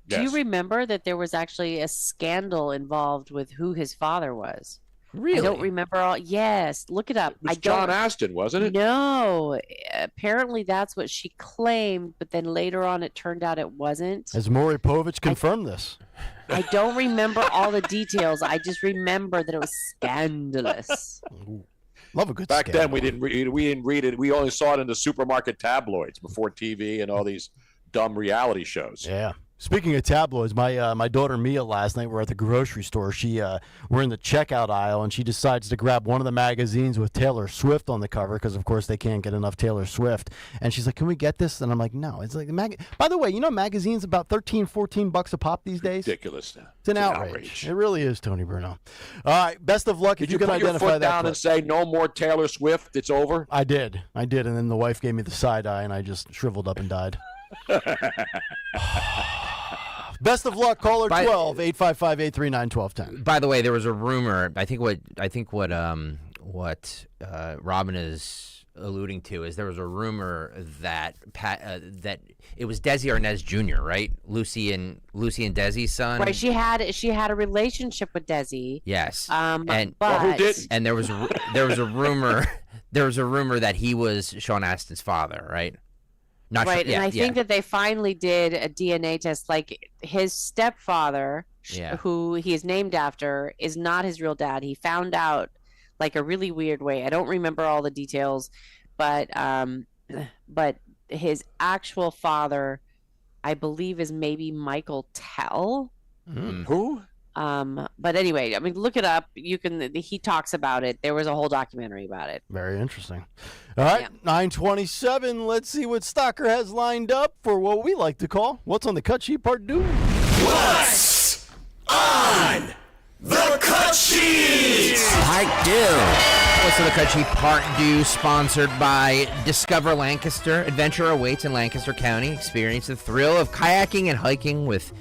Do you remember that there was actually a scandal involved with who his father was? Really? I don't remember all. Yes, look it up. It was John Astin, wasn't it? No, apparently that's what she claimed, but then later on it turned out it wasn't. Has Maury Povich confirmed this? I don't remember all the details. I just remember that it was scandalous. Love a good Back scandal. then, we didn't read it. We only saw it in the supermarket tabloids before TV and all these dumb reality shows. Yeah. Speaking of tabloids, my daughter Mia last night, we're at the grocery store. We're in the checkout aisle, and she decides to grab one of the magazines with Taylor Swift on the cover because, of course, they can't get enough Taylor Swift. And she's like, "Can we get this?" And I'm like, "No." It's like By the way, magazines about $13-14 a pop these days. Ridiculous. It's an outrage. It really is, Tony Bruno. All right, best of luck. Did if you can put your identify foot that down clip. and say no more Taylor Swift? It's over. I did, and then the wife gave me the side eye, and I just shriveled up and died. Best of luck, caller 12 855-839-1210. By the way, there was a rumor. I think what Robin is alluding to is there was a rumor that that it was Desi Arnaz Jr., right? Lucy and Desi's son. Right. She had a relationship with Desi. Yes. But who didn't? And there was a rumor that he was Sean Astin's father, right? Right, and I think that they finally did a DNA test. Like his stepfather, who he is named after, is not his real dad. He found out like a really weird way. I don't remember all the details, but his actual father, I believe, is maybe Michael Tell. Who? But anyway, I mean, look it up. He talks about it. There was a whole documentary about it. Very interesting. All right, 9:27. Let's see what Stocker has lined up for what we like to call What's on the Cut Sheet Part 2. What's on the cut sheet? Part 2. What's on the Cut Sheet Part 2, sponsored by Discover Lancaster. Adventure awaits in Lancaster County. Experience the thrill of kayaking and hiking with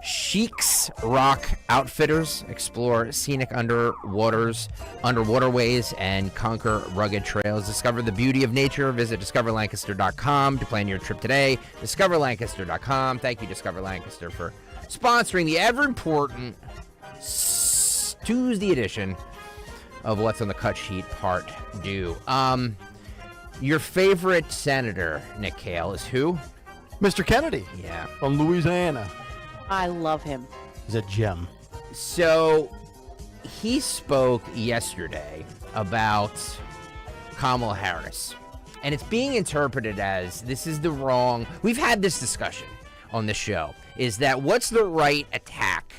Sheik's Rock Outfitters. Explore scenic underwaterways and conquer rugged trails. Discover the beauty of nature. Visit discoverlancaster.com to plan your trip today. Discoverlancaster.com. Thank you, Discover Lancaster, for sponsoring the ever-important Tuesday edition of What's on the Cut Sheet Part 2. Your favorite senator, Nick Kayal, is who? Mr. Kennedy. Yeah. From Louisiana. I love him. He's a gem. So he spoke yesterday about Kamala Harris, and it's being interpreted as this is the wrong. We've had this discussion on the show. Is that what's the right attack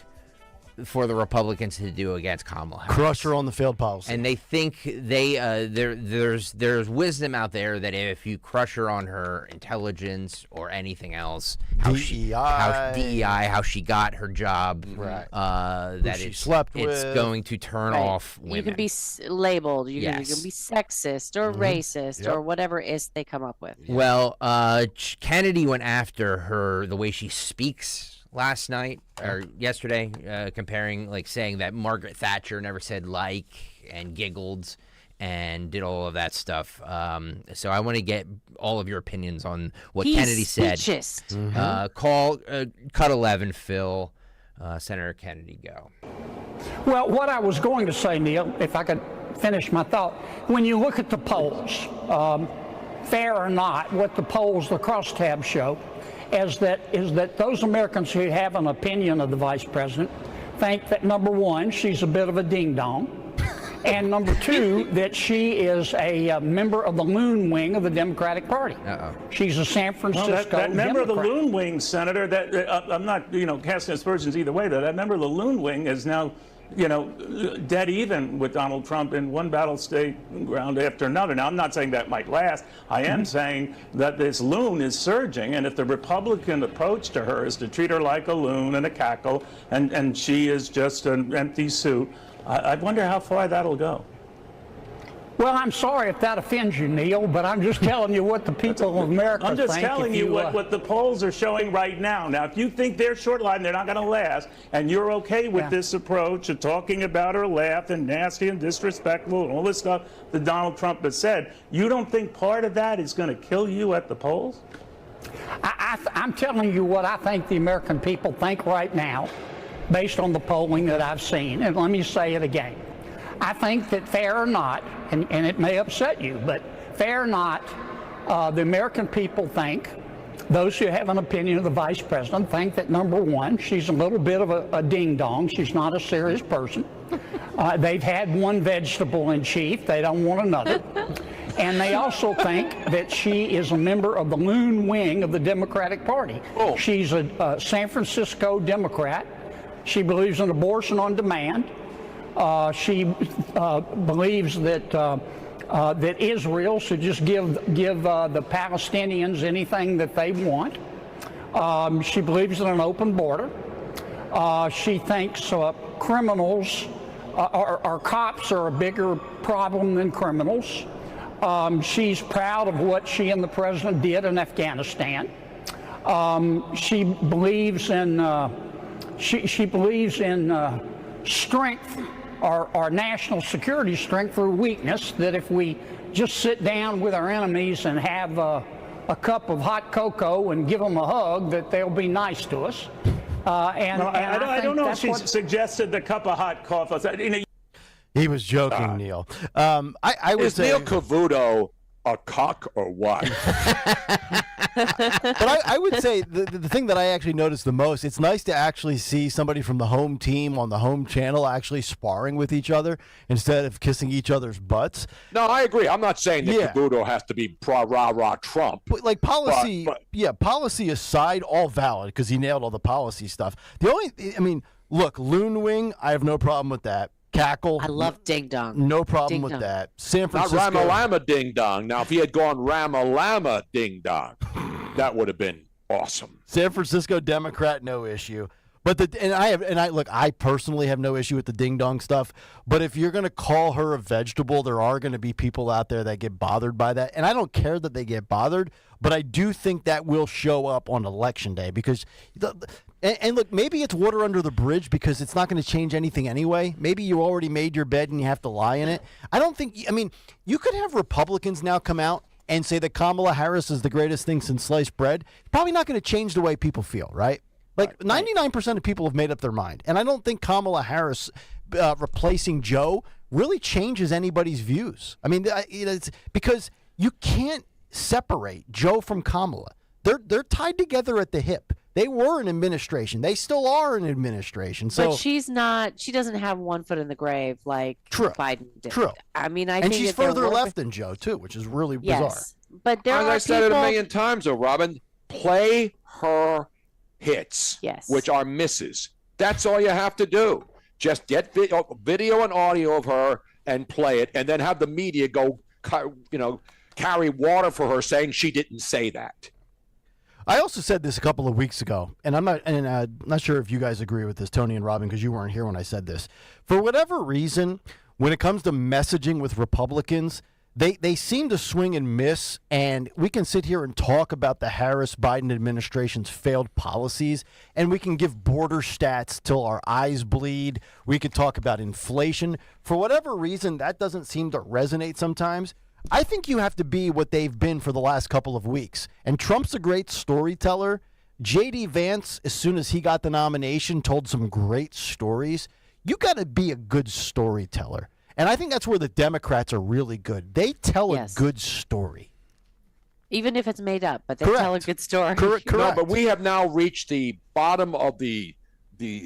for the Republicans to do against Kamala Harris? Crush her on the failed policy. And they think there's wisdom out there that if you crush her on her intelligence or anything else, how she got her job, right? That she it's slept it's with. going to turn off women. You can be labeled. You can be sexist or racist or whatever is they come up with. Well, Kennedy went after the way she speaks last night or yesterday, saying that Margaret Thatcher never said and giggled and did all of that stuff. So I want to get all of your opinions on what Kennedy said. Call cut 11, Phil. Senator Kennedy, go. Well, what I was going to say, Neil, if I could finish my thought, when you look at the polls, fair or not, what the polls, the crosstabs show, is that those Americans who have an opinion of the vice president think that, number one, she's a bit of a ding-dong, and number two, that she is a member of the loon wing of the Democratic Party. She's a San Francisco that member of the Democrat. loon wing, Senator, that I'm not casting aspersions either way, that member of the loon wing is now dead even with Donald Trump in one battle state ground after another. Now, I'm not saying that might last. I am saying that this loon is surging, and if the Republican approach to her is to treat her like a loon and a cackle, and she is just an empty suit, I wonder how far that'll go. Well, I'm sorry if that offends you, Neil, but I'm just telling you what the people of America think. I'm just telling you what the polls are showing right now. Now, if you think they're short-lived, they're not going to last, and you're okay with this approach of talking about her laugh and nasty and disrespectful and all this stuff that Donald Trump has said, you don't think part of that is going to kill you at the polls? I'm telling you what I think the American people think right now, based on the polling that I've seen, and let me say it again. I think that fair or not, and it may upset you, but fair or not, the American people think, those who have an opinion of the vice president think that, number one, she's a little bit of a ding-dong. She's not a serious person. They've had one vegetable in chief. They don't want another. And they also think that she is a member of the loon wing of the Democratic Party. She's a San Francisco Democrat. She believes in abortion on demand. She believes that that Israel should just give the Palestinians anything that they want. She believes in an open border. She thinks criminals or cops are a bigger problem than criminals. She's proud of what she and the president did in Afghanistan. She believes in strength, our national security strength through weakness, that if we just sit down with our enemies and have a cup of hot cocoa and give them a hug, that they'll be nice to us. I don't know if she suggested the cup of hot coffee. He was joking, Neil. I would say Neil Cavuto a cock or what? But I would say the thing that I actually noticed the most, it's nice to actually see somebody from the home team on the home channel actually sparring with each other instead of kissing each other's butts. No, I agree. I'm not saying that Cavuto has to be rah-rah Trump. But like policy, policy aside, all valid because he nailed all the policy stuff. Look, Loon Wing, I have no problem with that. Cackle. I love Ding Dong. No problem with that. San Francisco. Not Ramalama Ding Dong. Now, if he had gone Ramalama Ding Dong, that would have been awesome. San Francisco Democrat, no issue. But I personally have no issue with the Ding Dong stuff. But if you're going to call her a vegetable, there are going to be people out there that get bothered by that. And I don't care that they get bothered, but I do think that will show up on Election Day because and look, maybe it's water under the bridge because it's not going to change anything anyway. Maybe you already made your bed and you have to lie in it. You could have Republicans now come out and say that Kamala Harris is the greatest thing since sliced bread. Probably not going to change the way people feel, right? Like 99% of people have made up their mind. And I don't think Kamala Harris replacing Joe really changes anybody's views. It's because you can't separate Joe from Kamala. They're tied together at the hip. They were in administration. They still are in administration. So, but she's not. She doesn't have one foot in the grave like Biden did. True. I think she's further left than Joe too, which is really bizarre. Yes, but there As are I said people... it a million times, though, Robin, play her hits, which are misses. That's all you have to do. Just get video and audio of her and play it, and then have the media go, carry water for her saying she didn't say that. I also said this a couple of weeks ago, and I'm not sure if you guys agree with this, Tony and Robin, because you weren't here when I said this. For whatever reason, when it comes to messaging with Republicans, they seem to swing and miss, and we can sit here and talk about the Harris-Biden administration's failed policies, and we can give border stats till our eyes bleed. We could talk about inflation. For whatever reason, that doesn't seem to resonate sometimes. I think you have to be what they've been for the last couple of weeks. And Trump's a great storyteller. J.D. Vance, as soon as he got the nomination, told some great stories. You got to be a good storyteller. And I think that's where the Democrats are really good. They tell a good story. Even if it's made up, but they tell a good story. Correct. No, but we have now reached the bottom of the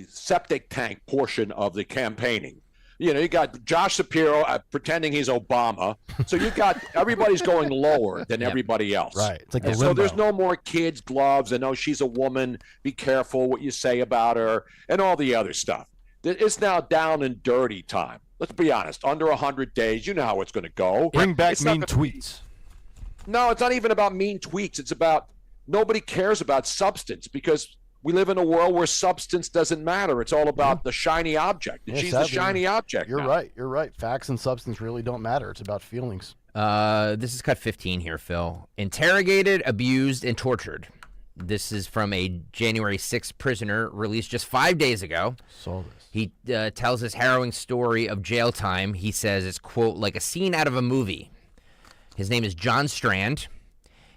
septic tank portion of the campaigning. You got Josh Shapiro pretending he's Obama. So you got everybody's going lower than everybody else. Right. It's like the so limbo. there's no more kids, gloves, and she's a woman. Be careful what you say about her and all the other stuff. It's now down and dirty time. Let's be honest. Under 100 days, you know how it's going to go. Bring back mean tweets. No, it's not even about mean tweets. It's about nobody cares about substance because we live in a world where substance doesn't matter. It's all about the shiny object. And she's the shiny object. You're right. You're right. Facts and substance really don't matter. It's about feelings. This is cut 15 here, Phil. Interrogated, abused, and tortured. This is from a January 6th prisoner released just 5 days ago. Saw this. He tells his harrowing story of jail time. He says it's, quote, like a scene out of a movie. His name is John Strand.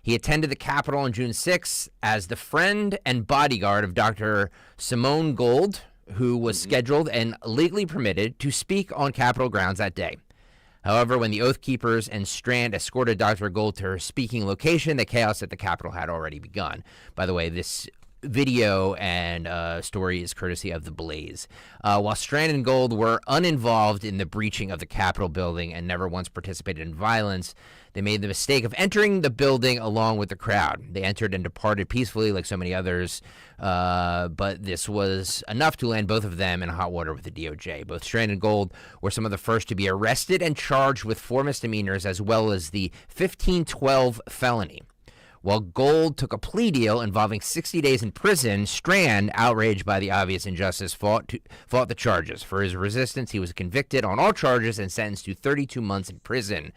He attended the Capitol on June 6th as the friend and bodyguard of Dr. Simone Gold, who was scheduled and legally permitted to speak on Capitol grounds that day. However, when the Oath Keepers and Strand escorted Dr. Gold to her speaking location, the chaos at the Capitol had already begun. By the way, this video and story is courtesy of The Blaze. While Strand and Gold were uninvolved in the breaching of the Capitol building and never once participated in violence, they made the mistake of entering the building along with the crowd. They entered and departed peacefully like so many others, but this was enough to land both of them in hot water with the DOJ. Both Strand and Gold were some of the first to be arrested and charged with 4 misdemeanors as well as the 1512 felony. While Gold took a plea deal involving 60 days in prison, Strand, outraged by the obvious injustice, fought the charges. For his resistance, he was convicted on all charges and sentenced to 32 months in prison.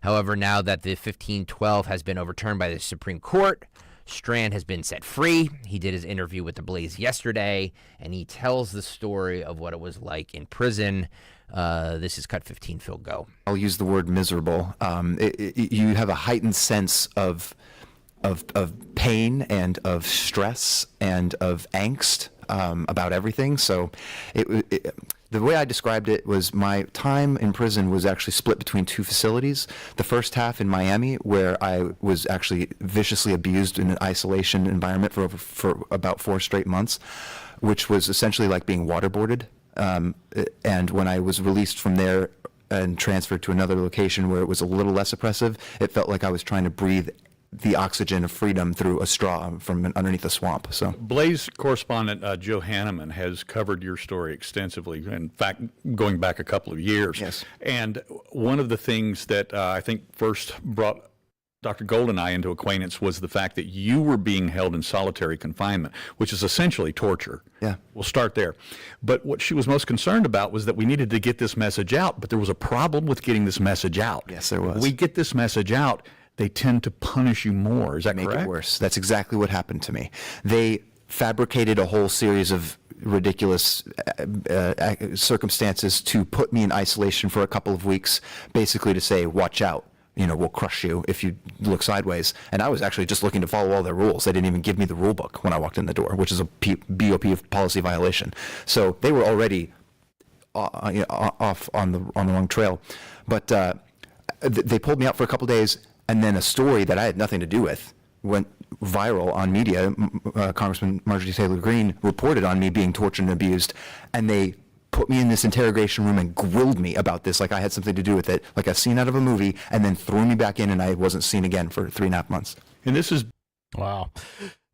However, now that the 1512 has been overturned by the Supreme Court, Strand has been set free. He did his interview with The Blaze yesterday, and he tells the story of what it was like in prison. This is Cut 15, Phil, go. I'll use the word miserable. You have a heightened sense of pain and of stress and of angst about everything. So the way I described it was my time in prison was actually split between 2 facilities. The first half in Miami, where I was actually viciously abused in an isolation environment for about 4 straight months, which was essentially like being waterboarded. And when I was released from there and transferred to another location where it was a little less oppressive, it felt like I was trying to breathe the oxygen of freedom through a straw from underneath a swamp. So, Blaze correspondent Joe Hanneman has covered your story extensively, in fact, going back a couple of years. Yes. And one of the things that I think first brought Dr. Gold and I into acquaintance was the fact that you were being held in solitary confinement, which is essentially torture. Yeah. We'll start there. But what she was most concerned about was that we needed to get this message out, but there was a problem with getting this message out. Yes, there was. We get this message out, they tend to punish you more. Is that correct? Make it worse. That's exactly what happened to me. They fabricated a whole series of ridiculous circumstances to put me in isolation for a couple of weeks, basically to say, watch out. We'll crush you if you look sideways. And I was actually just looking to follow all their rules. They didn't even give me the rule book when I walked in the door, which is a BOP policy violation. So they were already off on the wrong trail. But they pulled me out for a couple days, and then a story that I had nothing to do with went viral on media. Congressman Marjorie Taylor Greene reported on me being tortured and abused, and they put me in this interrogation room and grilled me about this like I had something to do with it, like a scene out of a movie, and then threw me back in, and I wasn't seen again for 3.5 months. And this is... Wow.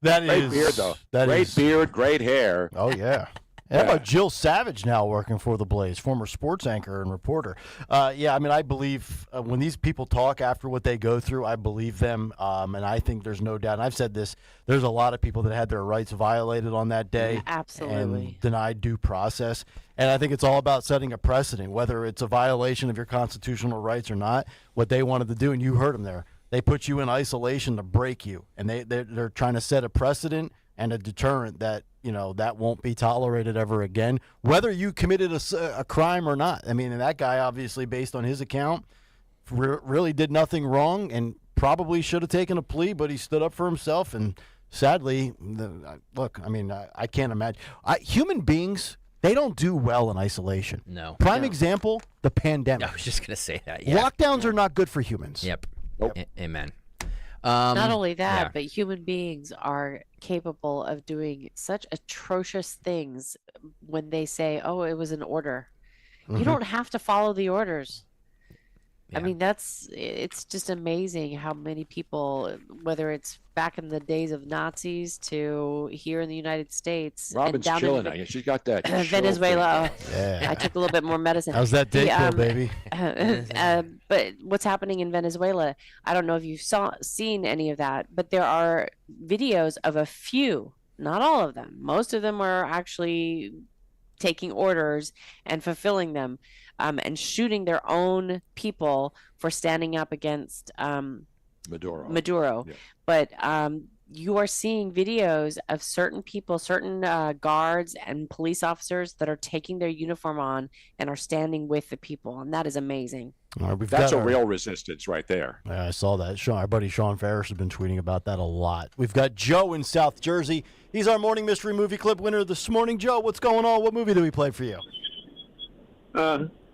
That great is... beard, though. That great is, beard, great hair. Oh, yeah. How about Jill Savage now working for The Blaze, former sports anchor and reporter? Yeah, I mean, I believe when these people talk after what they go through, I believe them, and I think there's no doubt, and I've said this, there's a lot of people that had their rights violated on that day. Absolutely. And denied due process. And I think it's all about setting a precedent, whether it's a violation of your constitutional rights or not, what they wanted to do, and you heard them there. They put you in isolation to break you, and they're trying to set a precedent and a deterrent that, that won't be tolerated ever again, whether you committed a crime or not. I mean, and that guy, obviously, based on his account, really did nothing wrong and probably should have taken a plea, but he stood up for himself. And sadly, look, I mean, I can't imagine. Human beings, they don't do well in isolation. No. Prime example, the pandemic. I was just going to say that, yeah. Lockdowns are not good for humans. Yep. Amen. Not only that, yeah. but human beings are capable of doing such atrocious things when they say, oh, it was an order. You don't have to follow the orders. I mean, it's just amazing how many people, whether it's back in the days of Nazis to here in the United States. Robin's and down chilling. in She's got that. Venezuela. Yeah. I took a little bit more medicine. How's that date go, baby? But what's happening in Venezuela, I don't know if you've seen any of that, but there are videos of a few, not all of them. Most of them are actually taking orders and fulfilling them, and shooting their own people for standing up against Maduro. Yeah. But you are seeing videos of certain people, certain guards and police officers that are taking their uniform on and are standing with the people, and that is amazing. All right, That's a real resistance right there. Yeah, I saw that. Our buddy Sean Ferris has been tweeting about that a lot. We've got Joe in South Jersey. He's our morning mystery movie clip winner this morning. Joe, what's going on? What movie do we play for you?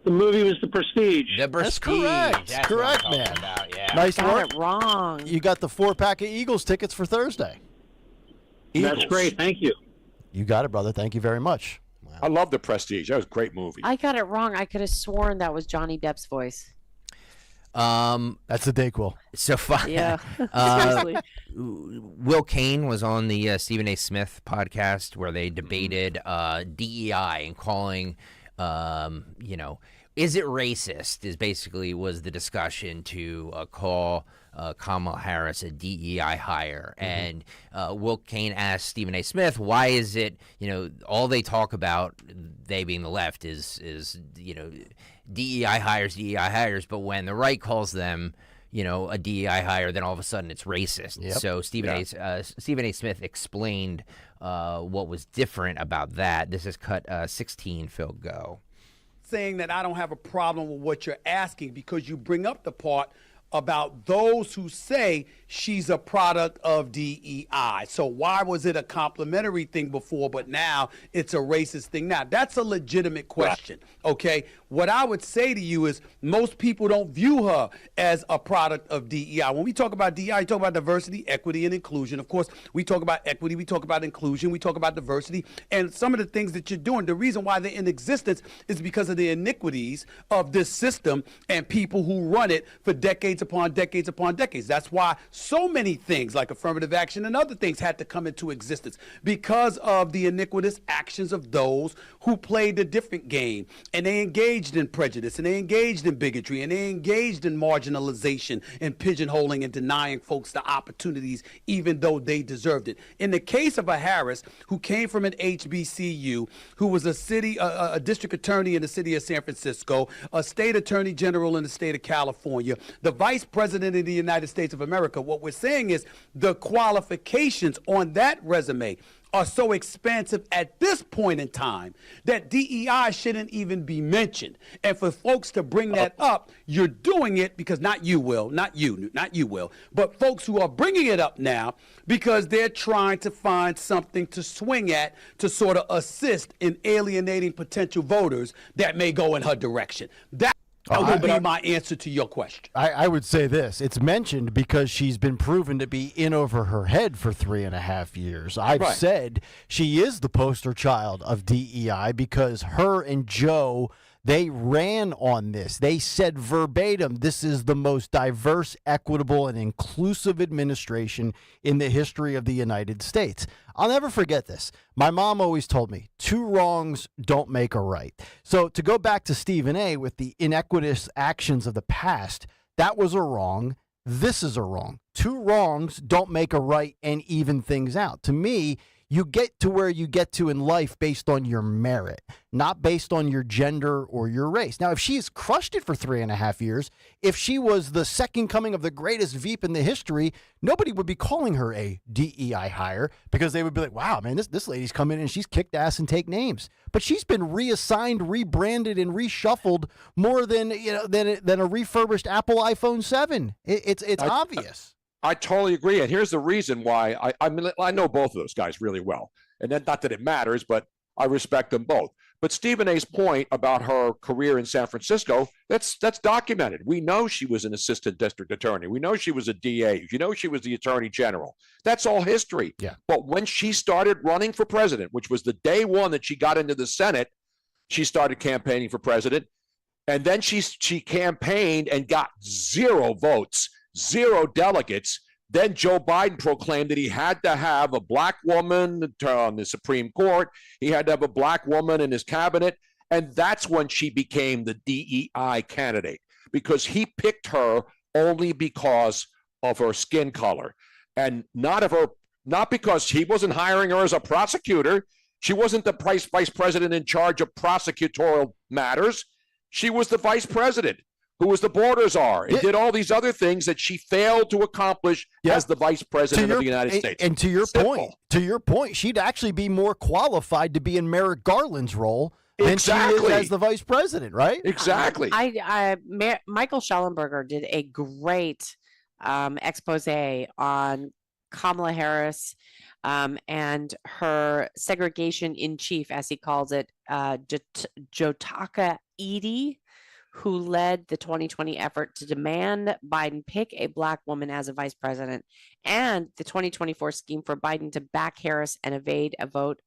The movie was The Prestige. That's correct. That's correct, what I'm man. talking about, yeah. Nice Got work. it wrong. You got the 4-pack of Eagles tickets for Thursday. That's great. Thank you. You got it, brother. Thank you very much. I love The Prestige. That was a great movie. I got it wrong. I could have sworn that was Johnny Depp's voice. That's the Dayquil. So far, Yeah. Seriously. Will Cain was on the Stephen A. Smith podcast where they debated DEI and calling, is it racist? Was the discussion to call Kamala Harris a DEI hire. And Will Cain asked Stephen A. Smith, why is it, all they talk about, they being the left, is DEI hires, but when the right calls them, a DEI hire, then all of a sudden it's racist. Yep. So Stephen A. Smith explained what was different about that. This is cut 16, Phil, go. Saying that I don't have a problem with what you're asking because you bring up the part about those who say she's a product of DEI. So why was it a complimentary thing before, but now it's a racist thing now? That's a legitimate question, okay? What I would say to you is most people don't view her as a product of DEI. When we talk about DEI, we talk about diversity, equity, and inclusion. Of course, we talk about equity, we talk about inclusion, we talk about diversity, and some of the things that you're doing, the reason why they're in existence is because of the iniquities of this system and people who run it for decades upon decades upon decades. That's why so many things like affirmative action and other things had to come into existence because of the iniquitous actions of those who played a different game, and they engaged in prejudice, and they engaged in bigotry, and they engaged in marginalization and pigeonholing and denying folks the opportunities even though they deserved it. In the case of a Harris who came from an HBCU, who was a district attorney in the city of San Francisco, a state attorney general in the state of California, the vice president of the United States of America, what we're saying is the qualifications on that resume are so expansive at this point in time that DEI shouldn't even be mentioned. And for folks to bring that up, you're doing it because not you, Will, but folks who are bringing it up now because they're trying to find something to swing at to sort of assist in alienating potential voters that may go in her direction. That would be my answer to your question. I would say this. It's mentioned because she's been proven to be in over her head for 3.5 years. I've said she is the poster child of DEI because her and Joe, they ran on this. They said verbatim, this is the most diverse, equitable, and inclusive administration in the history of the United States. I'll never forget this. My mom always told me, 2 wrongs don't make a right. So to go back to Stephen A. with the inequitous actions of the past, that was a wrong. This is a wrong. 2 wrongs don't make a right and even things out. To me, you get to where you get to in life based on your merit, not based on your gender or your race. Now, if she's crushed it for 3.5 years, if she was the second coming of the greatest Veep in the history, nobody would be calling her a DEI hire because they would be like, wow, man, this lady's come in and she's kicked ass and take names. But she's been reassigned, rebranded, and reshuffled more than a refurbished Apple iPhone 7. It's obvious. I totally agree, and here's the reason why. I know both of those guys really well, and then not that it matters, but I respect them both. But Stephen A.'s point about her career in San Francisco, that's documented. We know she was an assistant district attorney. We know she was a DA. You know she was the attorney general. That's all history. Yeah. But when she started running for president, which was the day one that she got into the Senate, she started campaigning for president, and then she campaigned and got 0 votes. 0 delegates. Then Joe Biden proclaimed that he had to have a black woman on the Supreme Court. He had to have a black woman in his cabinet. And that's when she became the DEI candidate, because he picked her only because of her skin color and not because he wasn't hiring her as a prosecutor. She wasn't the vice president in charge of prosecutorial matters. She was the vice president, who was the border czar, and did all these other things that she failed to accomplish as the vice president of the United States. And to your point, she'd actually be more qualified to be in Merrick Garland's role than she is as the vice president, right? Exactly. Michael Schellenberger did a great expose on Kamala Harris and her segregation in chief, as he calls it, Jotaka Edie, who led the 2020 effort to demand Biden pick a Black woman as a vice president, and the 2024 scheme for Biden to back Harris and evade a vote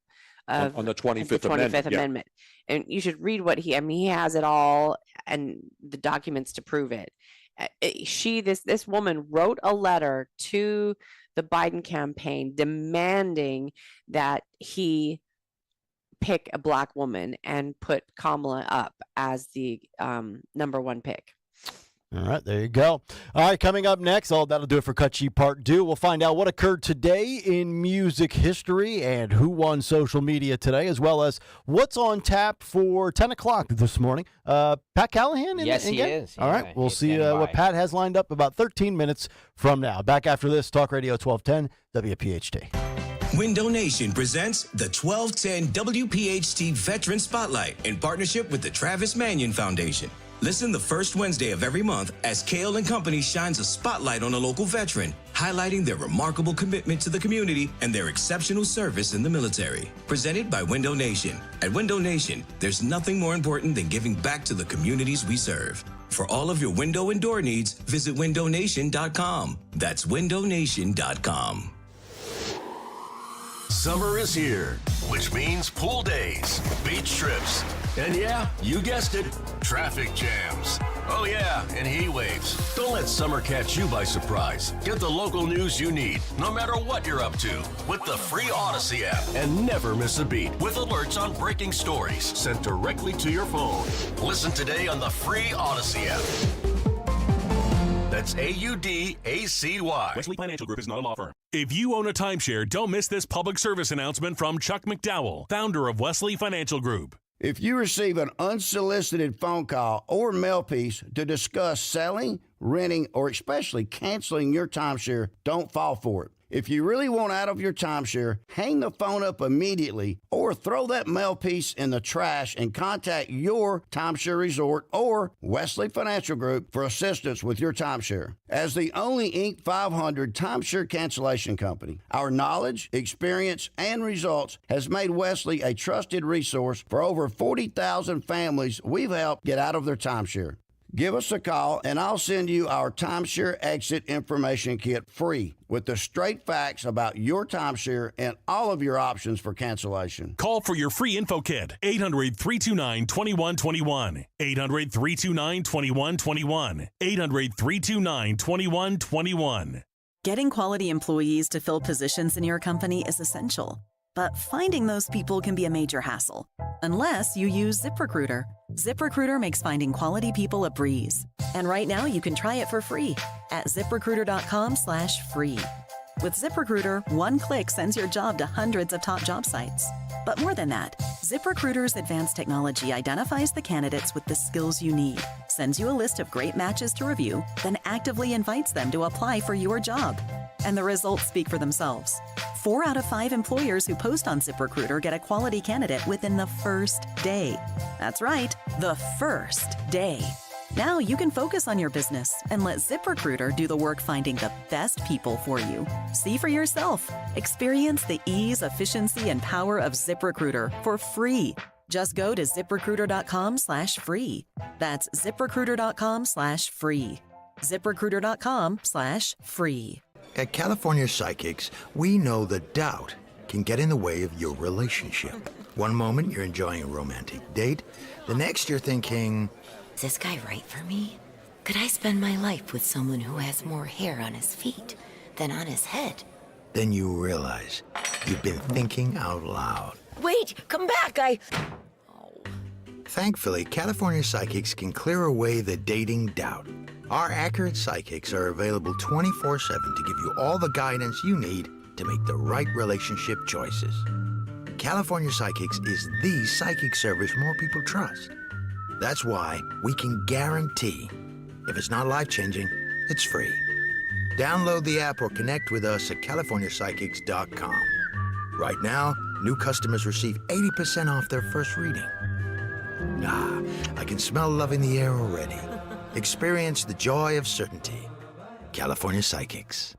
of on the 25th Amendment. And you should read what he has it all and the documents to prove it. This woman wrote a letter to the Biden campaign demanding that he pick a Black woman and put Kamala up as the number one pick. All right, there you go. All right, coming up next, that'll do it for Cut Sheet Part 2. We'll find out what occurred today in music history and who won social media today, as well as what's on tap for 10 o'clock this morning. Pat Callahan? Yes, he is. All right, we'll see what Pat has lined up about 13 minutes from now. Back after this, Talk Radio 1210, WPHT. Window Nation presents the 1210 WPHT Veteran Spotlight in partnership with the Travis Manion Foundation. Listen the first Wednesday of every month as Kayal and Company shines a spotlight on a local veteran, highlighting their remarkable commitment to the community and their exceptional service in the military. Presented by Window Nation. At Window Nation, there's nothing more important than giving back to the communities we serve. For all of your window and door needs, visit windownation.com. That's windownation.com. Summer is here, which means pool days, beach trips, and yeah, you guessed it, traffic jams. Oh yeah, and heat waves. Don't let summer catch you by surprise. Get the local news you need, no matter what you're up to, with the free Odyssey app. And never miss a beat with alerts on breaking stories sent directly to your phone. Listen today on the free Odyssey app. That's AUDACY. Wesley Financial Group is not a law firm. If you own a timeshare, don't miss this public service announcement from Chuck McDowell, founder of Wesley Financial Group. If you receive an unsolicited phone call or mail piece to discuss selling, renting, or especially canceling your timeshare, don't fall for it. If you really want out of your timeshare, hang the phone up immediately or throw that mail piece in the trash and contact your timeshare resort or Wesley Financial Group for assistance with your timeshare. As the only Inc. 500 timeshare cancellation company, our knowledge, experience, and results has made Wesley a trusted resource for over 40,000 families we've helped get out of their timeshare. Give us a call, and I'll send you our timeshare exit information kit free with the straight facts about your timeshare and all of your options for cancellation. Call for your free info kit, 800-329-2121. 800-329-2121. 800-329-2121. Getting quality employees to fill positions in your company is essential, but finding those people can be a major hassle, unless you use ZipRecruiter. ZipRecruiter makes finding quality people a breeze. And right now you can try it for free at ZipRecruiter.com/free. With ZipRecruiter, one click sends your job to hundreds of top job sites. But more than that, ZipRecruiter's advanced technology identifies the candidates with the skills you need, sends you a list of great matches to review, then actively invites them to apply for your job. And the results speak for themselves. 4 out of 5 employers who post on ZipRecruiter get a quality candidate within the first day. That's right, the first day. Now you can focus on your business and let ZipRecruiter do the work finding the best people for you. See for yourself. Experience the ease, efficiency, and power of ZipRecruiter for free. Just go to ZipRecruiter.com/free. That's ZipRecruiter.com/free. ZipRecruiter.com/free. At California Psychics, we know that doubt can get in the way of your relationship. One moment you're enjoying a romantic date, the next you're thinking, is this guy right for me? Could I spend my life with someone who has more hair on his feet than on his head? then you realize you've been thinking out loud. Wait, come back, Thankfully, California Psychics can clear away the dating doubt. Our accurate psychics are available 24/7 to give you all the guidance you need to make the right relationship choices. California Psychics is the psychic service more people trust. That's why we can guarantee if it's not life-changing, it's free. Download the app or connect with us at CaliforniaPsychics.com. Right now, new customers receive 80% off their first reading. Ah, I can smell love in the air already. Experience the joy of certainty. California Psychics.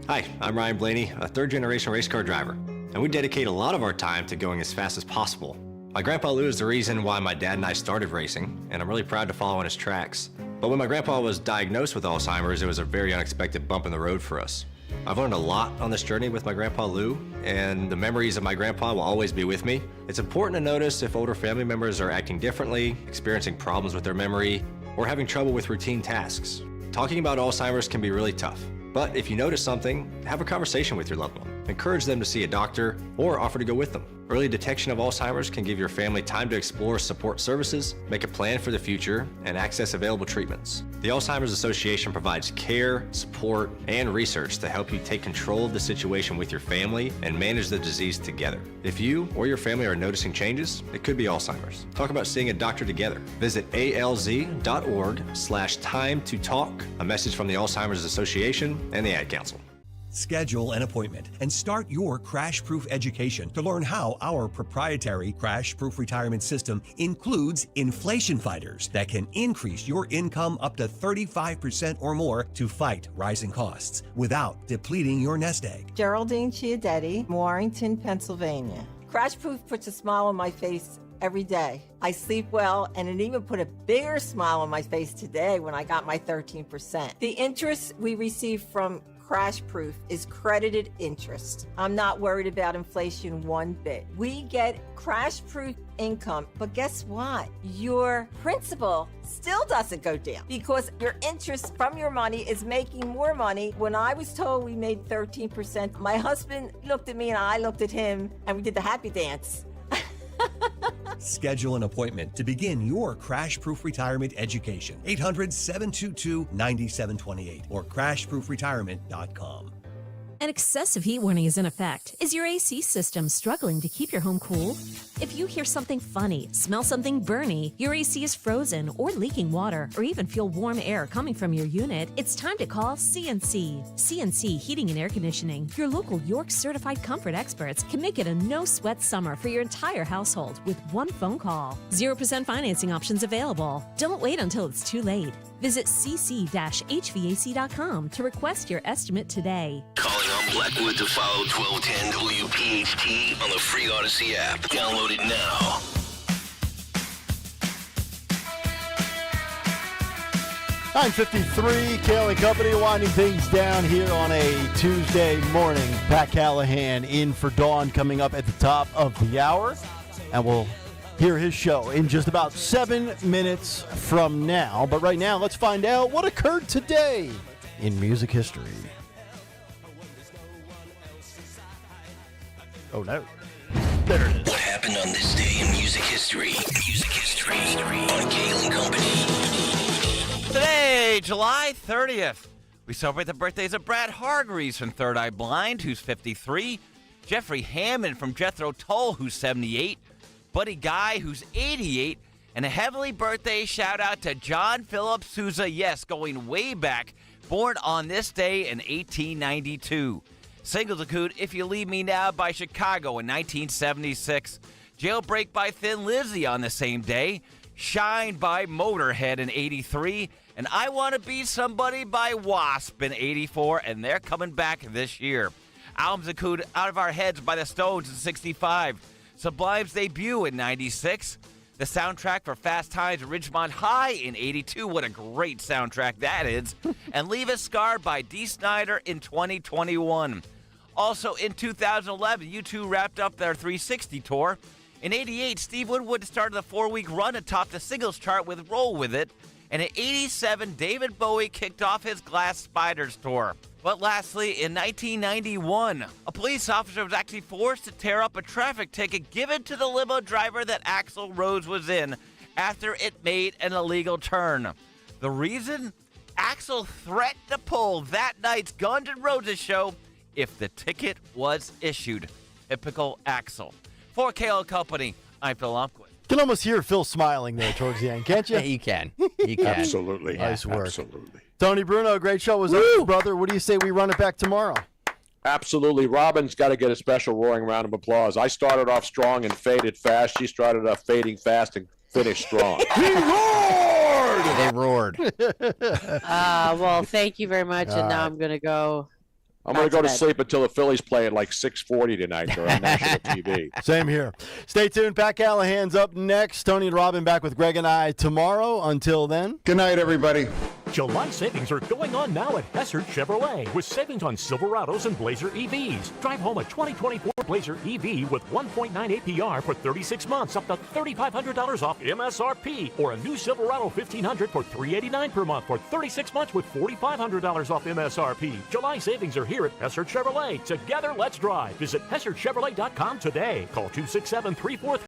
Hi, I'm Ryan Blaney, a third-generation race car driver, and we dedicate a lot of our time to going as fast as possible. My grandpa Lou is the reason why my dad and I started racing, and I'm really proud to follow in his tracks. But when my grandpa was diagnosed with Alzheimer's, it was a very unexpected bump in the road for us. I've learned a lot on this journey with my grandpa Lou, and the memories of my grandpa will always be with me. It's important to notice if older family members are acting differently, experiencing problems with their memory, or having trouble with routine tasks. Talking about Alzheimer's can be really tough, but if you notice something, have a conversation with your loved one. Encourage them to see a doctor or offer to go with them. Early detection of Alzheimer's can give your family time to explore support services, make a plan for the future, and access available treatments. The Alzheimer's Association provides care, support, and research to help you take control of the situation with your family and manage the disease together. If you or your family are noticing changes, it could be Alzheimer's. Talk about seeing a doctor together. Visit alz.org/time to talk. A message from the Alzheimer's Association and the Ad Council. Schedule an appointment and start your crash-proof education to learn how our proprietary crash-proof retirement system includes inflation fighters that can increase your income up to 35% or more to fight rising costs without depleting your nest egg. Geraldine Chiadetti, Warrington, Pennsylvania. Crash-proof puts a smile on my face every day. I sleep well, and it even put a bigger smile on my face today when I got my 13%. The interest we receive from Crash Proof is credited interest. I'm not worried about inflation one bit. We get Crash Proof income, but guess what? Your principal still doesn't go down because your interest from your money is making more money. When I was told we made 13%, my husband looked at me and I looked at him and we did the happy dance. Schedule an appointment to begin your crash-proof retirement education. 800-722-9728 or crashproofretirement.com. An excessive heat warning is in effect. Is your AC system struggling to keep your home cool? If you hear something funny, smell something burny, your AC is frozen or leaking water, or even feel warm air coming from your unit, it's time to call CNC. CNC Heating and Air Conditioning. Your local York certified comfort experts can make it a no-sweat summer for your entire household with one phone call. 0% financing options available. Don't wait until it's too late. Visit cc-hvac.com to request your estimate today. Calling on Blackwood to follow 1210 WPHT on the free Odyssey app. Download it now. .953, Kayal and Company winding things down here on a Tuesday morning. Pat Callahan in for Dawn coming up at the top of the hour. And we'll hear his show in just about 7 minutes from now. But right now, let's find out what occurred today in music history. Oh, no. There it is. What happened on this day in music history? Music history on Kayal and Company. Today, July 30th, we celebrate the birthdays of Brad Hargreaves from Third Eye Blind, who's 53, Jeffrey Hammond from Jethro Tull, who's 78, Buddy Guy, who's 88, and a heavenly birthday shout-out to John Philip Sousa, yes, going way back, born on this day in 1892. Singles include If You Leave Me Now by Chicago in 1976, Jailbreak by Thin Lizzy on the same day, Shine by Motorhead in 83, and I Want to Be Somebody by Wasp in 84, and they're coming back this year. Albums include Out of Our Heads by the Stones in 65, Sublime's debut in 96, the soundtrack for Fast Times at Ridgemont High in 82, what a great soundtrack that is, and Leave Us Scarred by Dee Snider in 2021. Also in 2011, U2 wrapped up their 360 tour. In 88, Steve Winwood started a 4-week run atop the singles chart with Roll With It, and in 87, David Bowie kicked off his Glass Spiders tour. But lastly, in 1991, a police officer was actually forced to tear up a traffic ticket given to the limo driver that Axl Rose was in after it made an illegal turn. The reason? Axl threatened to pull that night's Guns N' Roses show if the ticket was issued. Typical Axl. For Kayal Company, I'm Phil Lomquist. You can almost hear Phil smiling there towards the end, can't you? Yeah, you can. You can. Absolutely. Nice work. Absolutely. Tony Bruno, great show was up, brother. What do you say we run it back tomorrow? Absolutely. Robin's got to get a special roaring round of applause. I started off strong and faded fast. She started off fading fast and finished strong. They roared. Well, thank you very much. And now I'm going to go I'm going to go to bed. sleep until the Phillies play at like 6:40 tonight. They're on national TV. Same here. Stay tuned. Pat Callahan's up next. Tony and Robin back with Greg and I tomorrow. Until then. Good night, everybody. July savings are going on now at Hessert Chevrolet with savings on Silverados and Blazer EVs. Drive home a 2024 Blazer EV with 1.9 APR for 36 months, up to $3,500 off MSRP, or a new Silverado 1500 for $389 per month for 36 months with $4,500 off MSRP. July savings are here at Hessert Chevrolet. Together, let's drive. Visit HessertChevrolet.com today. Call 267-3433.